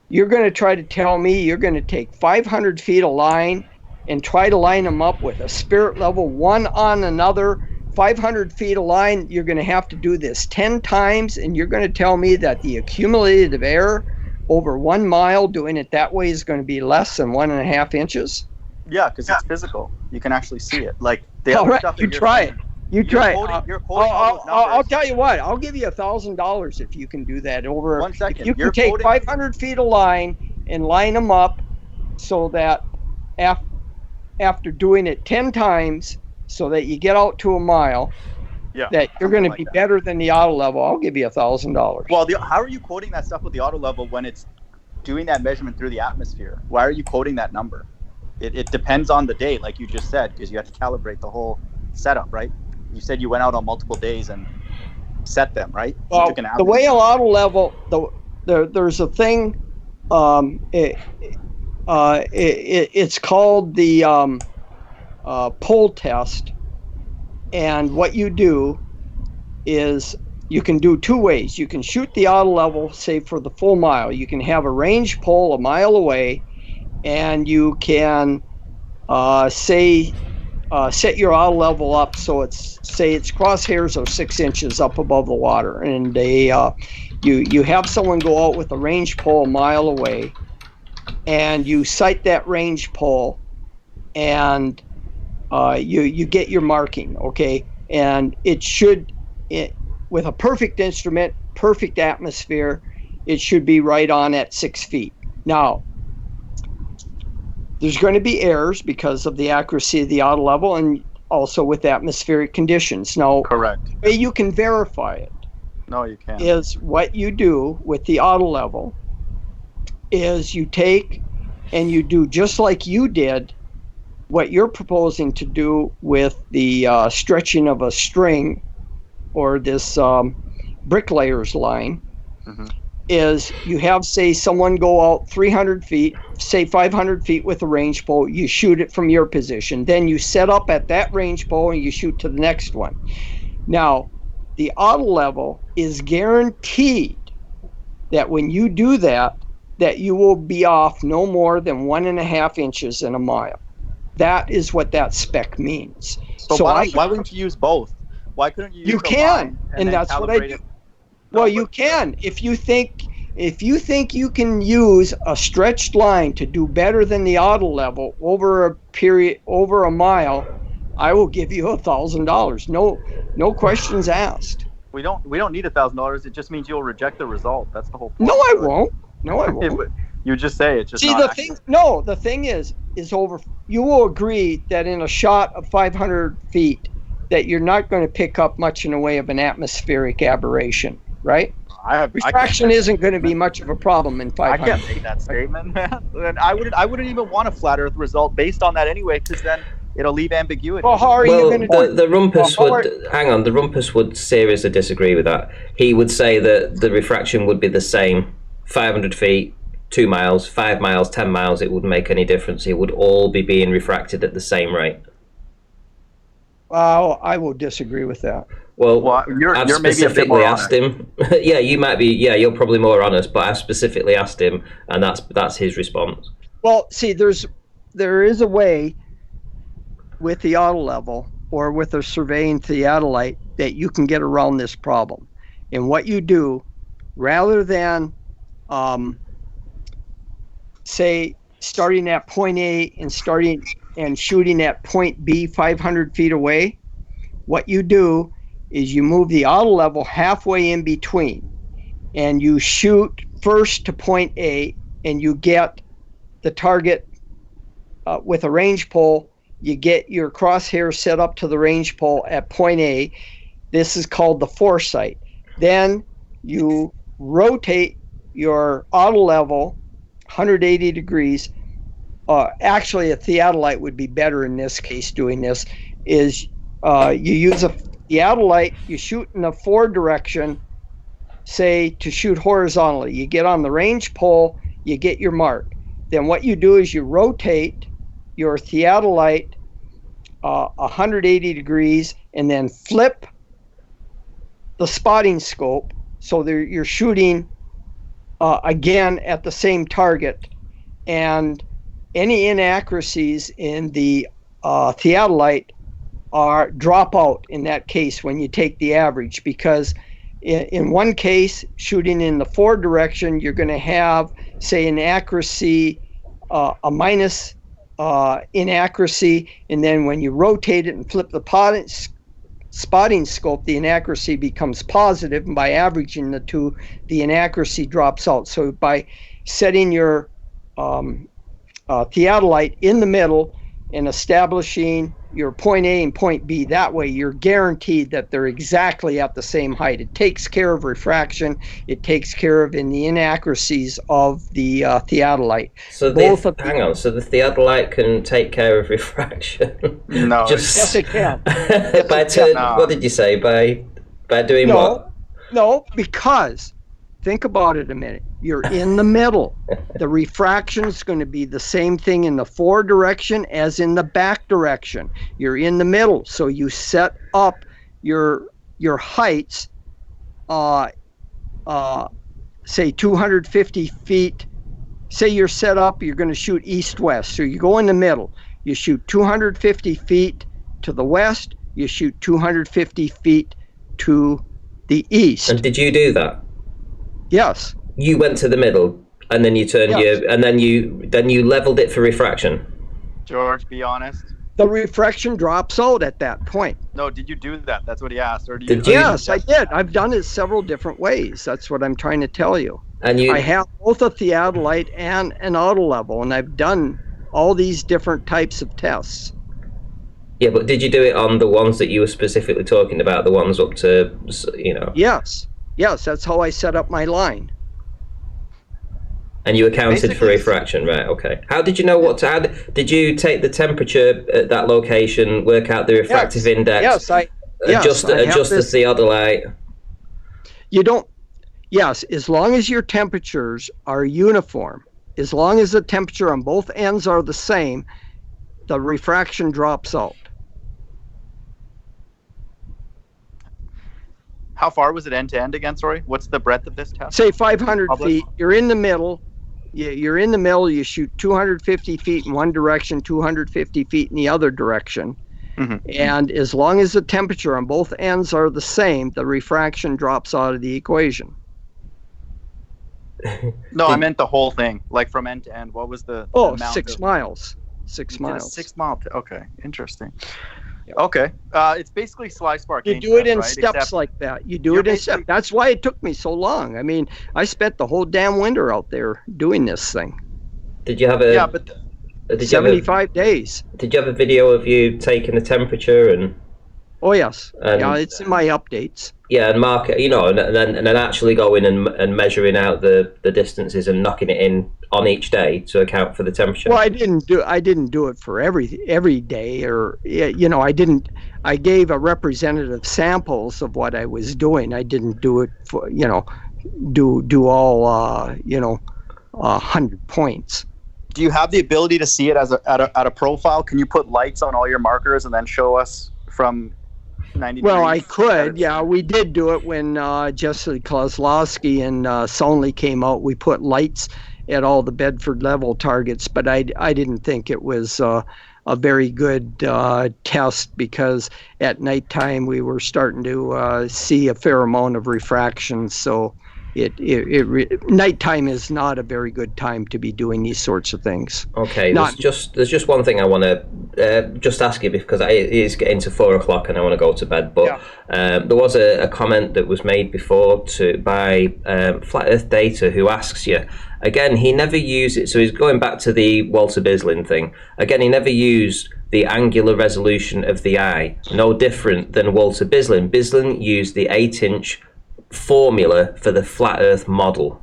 You're going to try to tell me you're going to take 500 feet of line and try to line them up with a spirit level one on another, 500 feet of line. You're going to have to do this 10 times, and you're going to tell me that the accumulative error over 1 mile, doing it that way is going to be less than 1.5 inches? Yeah, because it's physical. You can actually see it. Like the All other right, stuff that you you're try saying, it. You try it. You're quoting all those numbers. I'll tell you what. I'll give you $1,000 if you can do that. Over 1 second. If you You're can take quoting 500 feet of line and line them up so that after doing it 10 times, so that you get out to a mile, yeah, that you're going to be that. better than the auto level. I'll give you $1,000. Well, how are you quoting that stuff with the auto level when it's doing that measurement through the atmosphere? Why are you quoting that number? It depends on the day, like you just said, because you have to calibrate the whole setup, right? You said you went out on multiple days and set them, right? Well, the way a auto level, there's a thing. It's called the pole test, and what you do is you can do two ways. You can shoot the auto level, say for the full mile. You can have a range pole a mile away, and you can set your auto level up so its crosshairs are 6 inches up above the water, and you have someone go out with a range pole a mile away, and you sight that range pole, and you get your marking, okay, and with a perfect instrument, perfect atmosphere, it should be right on at 6 feet. Now, there's going to be errors because of the accuracy of the auto level and also with atmospheric conditions. Now, correct. The way you can verify it, no, you can't, is what you do with the auto level is you take and you do just like you did what you're proposing to do with the stretching of a string or this bricklayer's line. Mm-hmm. Is you have, say, someone go out 300 feet, say 500 feet with a range pole, you shoot it from your position, then you set up at that range pole and you shoot to the next one. Now, the auto level is guaranteed that when you do that you will be off no more than 1.5 inches in a mile. That is what that spec means. So why wouldn't you use both? Why couldn't you use you can, and that's what I do. Well, you can if you think you can use a stretched line to do better than the auto level over a mile. I will give you $1,000. No questions asked. We don't need $1,000. It just means you'll reject the result. That's the whole point. No, I won't. You just say it's just. See, not the thing is over. You will agree that in a shot of 500 feet, that you're not going to pick up much in the way of an atmospheric aberration. Right? Refraction isn't going to be much of a problem in 500. I can't make that statement, man. And I wouldn't even want a flat Earth result based on that anyway, because then it'll leave ambiguity. Well, how are you going to do it? The Rumpus the Rumpus would seriously disagree with that. He would say that the refraction would be the same, 500 feet, 2 miles, 5 miles, 10 miles. It wouldn't make any difference. It would all be being refracted at the same rate. I will disagree with that. Well, I've specifically asked him. Yeah, you might be. Yeah, you're probably more honest, but I've specifically asked him, and that's his response. Well, see, there is a way with the auto level or with a surveying theodolite that you can get around this problem. And what you do, rather than say starting at point A and shooting at point B 500 feet away, what you do is you move the auto level halfway in between, and you shoot first to point A, and you get the target with a range pole. You get your crosshair set up to the range pole at point A. This is called the foresight. Then you rotate your auto level 180 degrees. Actually, a theodolite would be better in this case doing this. Is you use a theodolite, you shoot in a forward direction, say to shoot horizontally. You get on the range pole, you get your mark. Then what you do is you rotate your theodolite 180 degrees and then flip the spotting scope so you're shooting again at the same target, and any inaccuracies in the theodolite drop out in that case when you take the average, because in one case, shooting in the forward direction, you're going to have, say, an accuracy, a minus inaccuracy, and then when you rotate it and flip the spotting scope, the inaccuracy becomes positive, and by averaging the two, the inaccuracy drops out. So by setting your theodolite in the middle and establishing your point A and point B, that way you're guaranteed that they're exactly at the same height. It takes care of refraction. It takes care of the inaccuracies of the theodolite. So hang on. So the theodolite can take care of refraction? No. Yes, it can. What did you say? By doing what? No, because think about it a minute. You're in the middle. The refraction is going to be the same thing in the forward direction as in the back direction. You're in the middle, so you set up your heights, say 250 feet. Say you're set up, you're going to shoot east-west. So you go in the middle. You shoot 250 feet to the west. You shoot 250 feet to the east. And did you do that? Yes. You went to the middle, and then you turned and then you leveled it for refraction. George, be honest. The refraction drops out at that point. No, did you do that? That's what he asked. Or Yes, I did. I've done it several different ways. That's what I'm trying to tell you. And I have both a theodolite and an auto level, and I've done all these different types of tests. Yeah, but did you do it on the ones that you were specifically talking about, the ones up to, Yes, that's how I set up my line. And you accounted for refraction, right? Okay. How did you know what to add? Did you take the temperature at that location, work out the refractive index? Adjust the theodolite? You don't. Yes, as long as your temperatures are uniform, as long as the temperature on both ends are the same, the refraction drops out. How far was it end to end again? Sorry, what's the breadth of this test? Say 500 feet. You're in the middle. You're in the middle. You shoot 250 feet in one direction, 250 feet in the other direction. Mm-hmm. And as long as the temperature on both ends are the same, the refraction drops out of the equation. No, I meant the whole thing, like from end to end. What was the amount 6 miles. 6 miles. 6 mile. Okay, interesting. Yep. Okay, it's basically sly spark. You do it in steps like that. You do it in steps. That's why it took me so long. I mean, I spent the whole damn winter out there doing this thing. Did you have 75 days. Did you have a video of you taking the temperature and? Oh yes, it's in my updates. Yeah, and mark it, and then actually going and measuring out the distances and knocking it in on each day to account for the temperature. Well, I didn't do it for every day, or I gave a representative samples of what I was doing. I didn't do it for do all 100 points. Do you have the ability to see it as at a profile? Can you put lights on all your markers and then show us from 90 degrees? Well, I could. Yeah, we did do it when Jesse Kozlowski and Sonley came out. We put lights at all the Bedford level targets, but I didn't think it was a very good test, because at nighttime we were starting to see a fair amount of refraction. So nighttime is not a very good time to be doing these sorts of things. Okay, there's just one thing I want to just ask you, because it is getting to 4 o'clock and I want to go to bed. But there was a comment that was made before by Flat Earth Data, who asks you again. He never used it, so he's going back to the Walter Bislin thing again. He never used the angular resolution of the eye, no different than Walter Bislin. Bislin used the 8-inch formula for the flat Earth model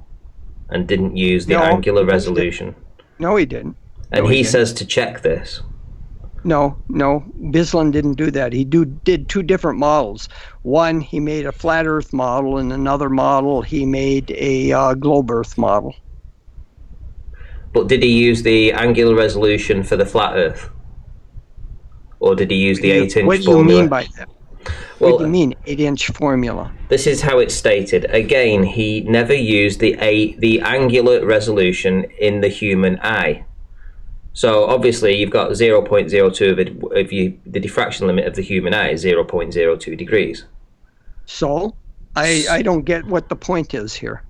and didn't use the angular resolution. No, he didn't. And he says to check this. No, Bislin didn't do that. He did two different models. One, he made a flat Earth model, and another model, he made a globe Earth model. But did he use the angular resolution for the flat Earth? Or did he use the 8-inch formula? What do you mean by that? Well, what do you mean, 8-inch formula? This is how it's stated. Again, he never used the angular resolution in the human eye. So obviously you've got 0.02 the diffraction limit of the human eye is 0.02 degrees. So I don't get what the point is here.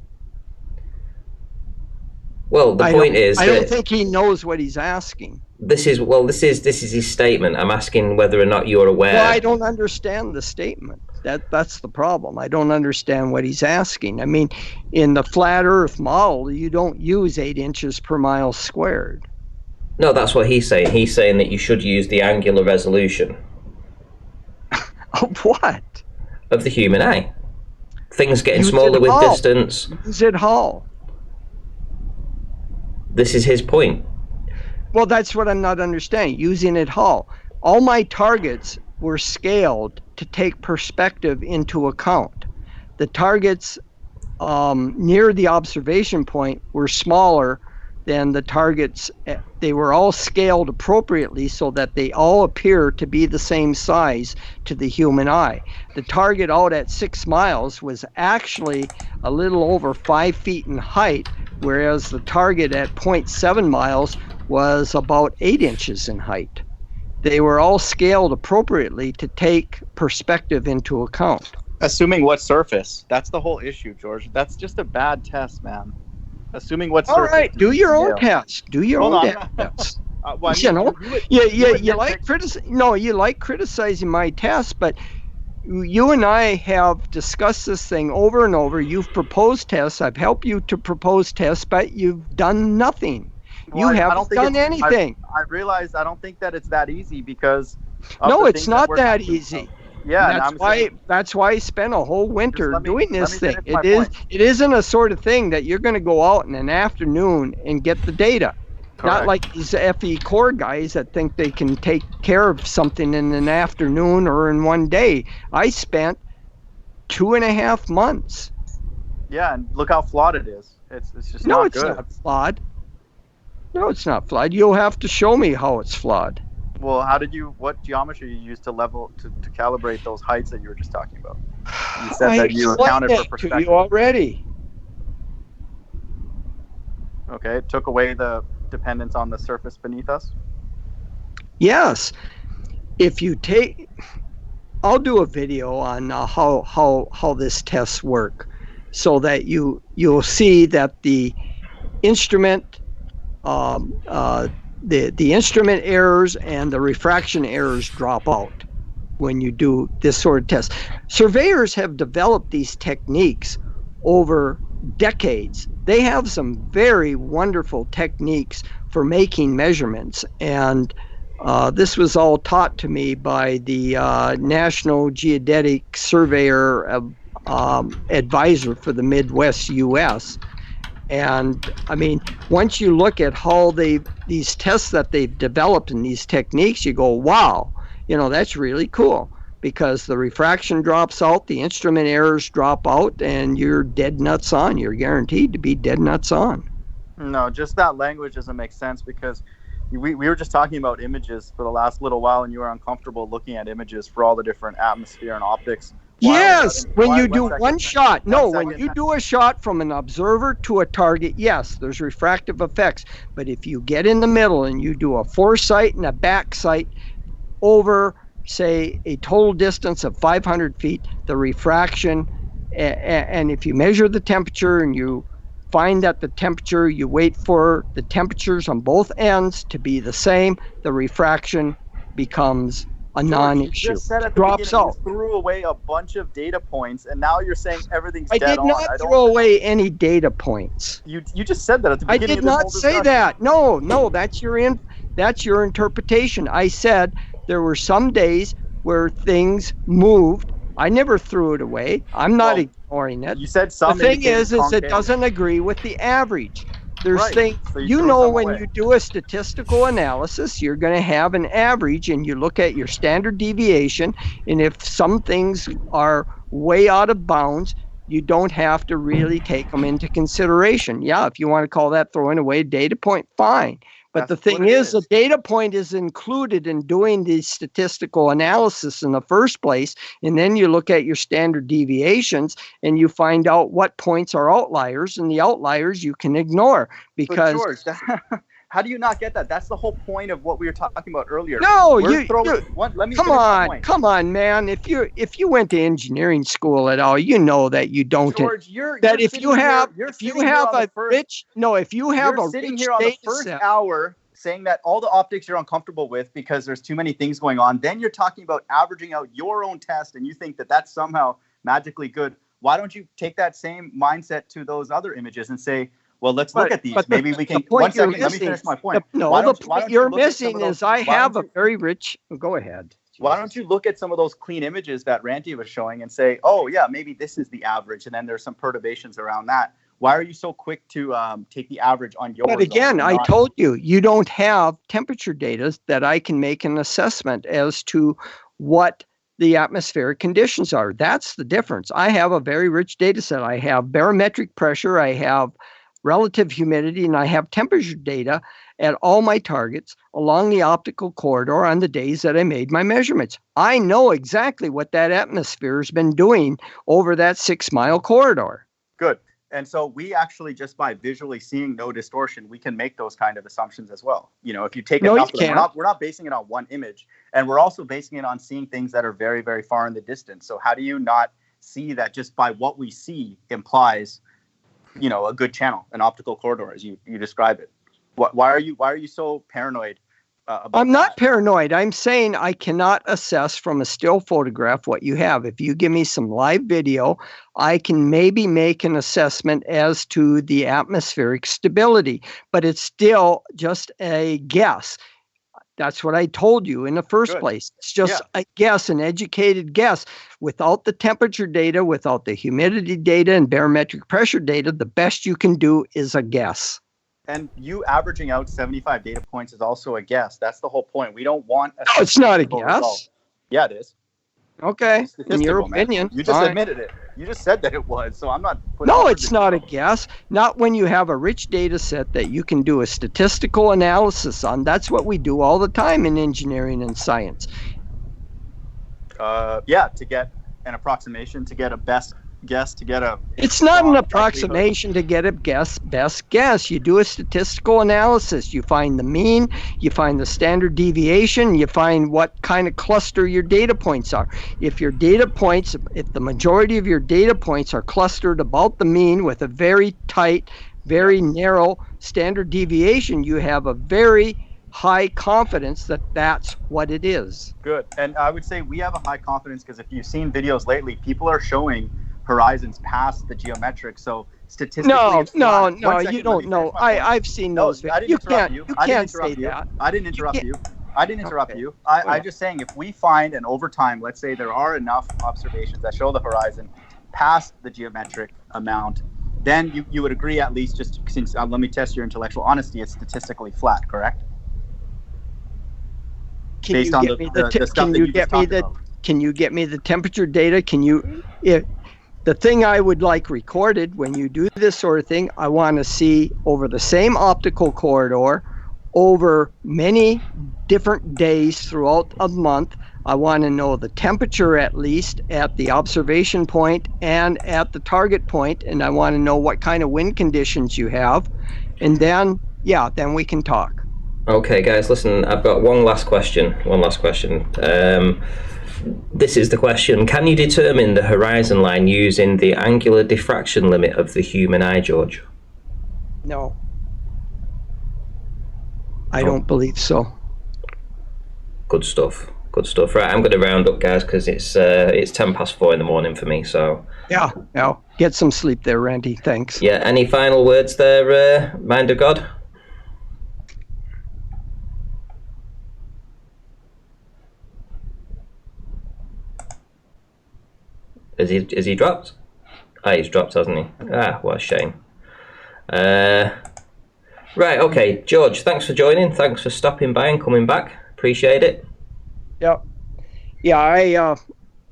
Well, the point is I that don't think he knows what he's asking. this is his statement. I'm asking whether or not you're aware. Well, I don't understand the statement. That's the problem. I don't understand what he's asking. I mean, in the flat Earth model, you don't use 8 inches per mile squared. No, that's what he's saying. He's saying that you should use the angular resolution Of what? of the human eye. Things getting Use smaller it with how? distance. Use it how? This is his point. Well, that's what I'm not understanding. Using it how? All my targets were scaled to take perspective into account. The targets near the observation point were smaller than the targets. They were all scaled appropriately so that they all appear to be the same size to the human eye. The target out at 6 miles was actually a little over 5 feet in height, whereas the target at 0.7 miles was about 8 inches in height. They were all scaled appropriately to take perspective into account. Assuming what surface? That's the whole issue, George. That's just a bad test, man. Assuming what All surface. right, do your own scale. test. Do your Hold own on. test. Well, I You mean, know, you like nitpick- you like criticizing my test, but you and I have discussed this thing over and over. You've proposed tests. I've helped you to propose tests, but you've done nothing. Well, You I haven't don't think done anything. I realize I don't think that it's that easy because. No, it's not that easy. Yeah, And that's why I spent a whole winter doing this thing. It isn't a sort of thing that you're going to go out in an afternoon and get the data. Correct. Not like these FE core guys that think they can take care of something in an afternoon or in one day. I spent 2.5 months. Yeah, and look how flawed it is. It's just No, not it's good. not flawed. No, it's not flawed. You'll have to show me how it's flawed. Well, what geometry you use to calibrate those heights that you were just talking about? You said that you accounted for to perspective. you already. Okay, it took away the dependence on the surface beneath us. Yes. If you take, I'll do a video on how this tests work, so that you'll see that the instrument, the instrument errors and the refraction errors drop out when you do this sort of test. Surveyors have developed these techniques over decades. They have some very wonderful techniques for making measurements, and this was all taught to me by the National Geodetic Surveyor advisor for the Midwest U.S. And I mean, once you look at how these tests that they've developed and these techniques, you go, wow, that's really cool, because the refraction drops out, the instrument errors drop out, and you're dead nuts on. You're guaranteed to be dead nuts on. No, just that language doesn't make sense, because we were just talking about images for the last little while, and you were uncomfortable looking at images for all the different atmosphere and optics. Yes, when you do second. one shot. No, One when second. you do a shot from an observer to a target, yes, there's refractive effects. But if you get in the middle and you do a foresight and a back sight over, say, a total distance of 500 feet, the refraction, and if you measure the temperature and you find that the temperature, you wait for the temperatures on both ends to be the same, the refraction becomes a non-issue. You just said at the Drops out. You threw away a bunch of data points, and now you're saying everything's I dead did not on. throw away any data points. You just said that at the I beginning did of this whole not say discussion. that. No, that's your interpretation. I said there were some days where things moved. I never threw it away. I'm not ignoring it. You said some. The thing is it concave. doesn't agree with the average. There's Right. things, So you threw some when away. you do a statistical analysis, you're going to have an average, and you look at your standard deviation, and if some things are way out of bounds, you don't have to really take them into consideration. Yeah, if you want to call that throwing away a data point, fine. But That's the thing what it is, the is. data point is included in doing the statistical analysis in the first place, and then you look at your standard deviations and you find out what points are outliers, and the outliers you can ignore, because But George, How do you not get that? That's the whole point of what we were talking about earlier. No, Let me come finish my on, point. come on, man. If you went to engineering school at all, you know that you don't. George, if you have a rich first hour saying that all the optics you're uncomfortable with because there's too many things going on, then you're talking about averaging out your own test, and you think that that's somehow magically good. Why don't you take that same mindset to those other images and say, well, let's look at these. Maybe we can. 1 second, let me finish my point. The point you're missing is I have a very rich. Go ahead. Why don't you look at some of those clean images that Ranty was showing and say, oh, yeah, maybe this is the average, and then there's some perturbations around that. Why are you so quick to take the average on your? But again, I told you don't have temperature data that I can make an assessment as to what the atmospheric conditions are. That's the difference. I have a very rich data set. I have barometric pressure, I have relative humidity, and I have temperature data at all my targets along the optical corridor on the days that I made my measurements. I know exactly what that atmosphere has been doing over that 6-mile corridor. Good. And so we actually, just by visually seeing no distortion, we can make those kind of assumptions as well. If you take enough of them, we're not basing it on one image, and we're also basing it on seeing things that are very, very far in the distance. So how do you not see that just by what we see implies, a good channel, an optical corridor, as you describe it? Why are you so paranoid? I'm not paranoid. I'm saying I cannot assess from a still photograph what you have. If you give me some live video, I can maybe make an assessment as to the atmospheric stability, but it's still just a guess. That's what I told you in the first place. It's just a guess, an educated guess. Without the temperature data, without the humidity data and barometric pressure data, the best you can do is a guess. And you averaging out 75 data points is also a guess. That's the whole point. We don't want No, it's not a guess. Result. Yeah, it is. Okay, in your opinion. You just admitted it. You just said that it was, so I'm not... No, it's not a guess. Not when you have a rich data set that you can do a statistical analysis on. That's what we do all the time in engineering and science. To get an approximation, to get a best guess, to get a... It's not an approximation to get a best guess. You do a statistical analysis. You find the mean, you find the standard deviation, you find what kind of cluster your data points are. If the majority of your data points are clustered about the mean with a very tight, very narrow standard deviation, you have a very high confidence that that's what it is. Good. And I would say we have a high confidence because if you've seen videos lately, people are showing horizons past the geometric, so statistically no, you don't know. I've seen those videos. You can't say that. I didn't interrupt you. I'm just saying, if we find, and over time, let's say there are enough observations that show the horizon past the geometric amount, then you would agree, at least, just since let me test your intellectual honesty, it's statistically flat, correct? Can you get me the temperature data? The thing I would like recorded when you do this sort of thing, I want to see over the same optical corridor, over many different days throughout a month. I want to know the temperature at least at the observation point and at the target point, and I want to know what kind of wind conditions you have, and then we can talk. Okay, guys, listen, I've got one last question. This is the question. Can you determine the horizon line using the angular diffraction limit of the human eye, George? No. I don't believe so. Good stuff. Right, I'm going to round up, guys, because it's 4:10 in the morning for me, so... Yeah, get some sleep there, Randy. Thanks. Yeah, any final words there, Mind of God? Is he dropped? He's dropped, hasn't he? What a shame. Right, okay, George, thanks for joining. Thanks for stopping by and coming back. Appreciate it. Yeah.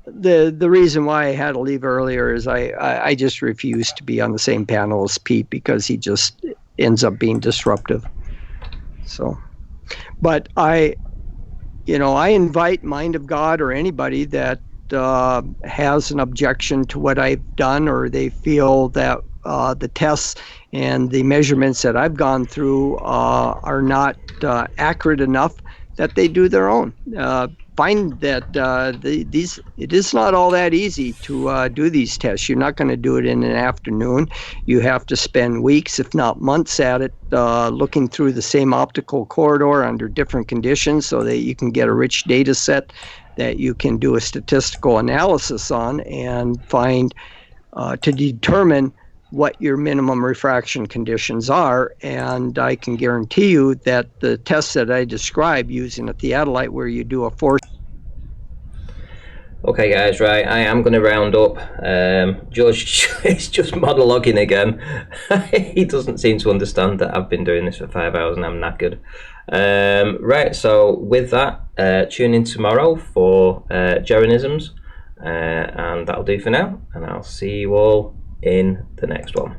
The reason why I had to leave earlier is I just refused to be on the same panel as Pete because he just ends up being disruptive. So, but I invite Mind of God or anybody that has an objection to what I've done, or they feel that the tests and the measurements that I've gone through are not accurate enough that they do their own. Find that it is not all that easy to do these tests. You're not going to do it in an afternoon. You have to spend weeks, if not months, at it, looking through the same optical corridor under different conditions so that you can get a rich data set that you can do a statistical analysis on and find to determine what your minimum refraction conditions are. And I can guarantee you that the tests that I describe using a theodolite, where you do a force. Okay guys, right, I am going to round up. George is just monologuing again. He doesn't seem to understand that I've been doing this for 5 hours and I'm knackered. Right, so with that, tune in tomorrow for Geronisms, and that'll do for now, and I'll see you all in the next one.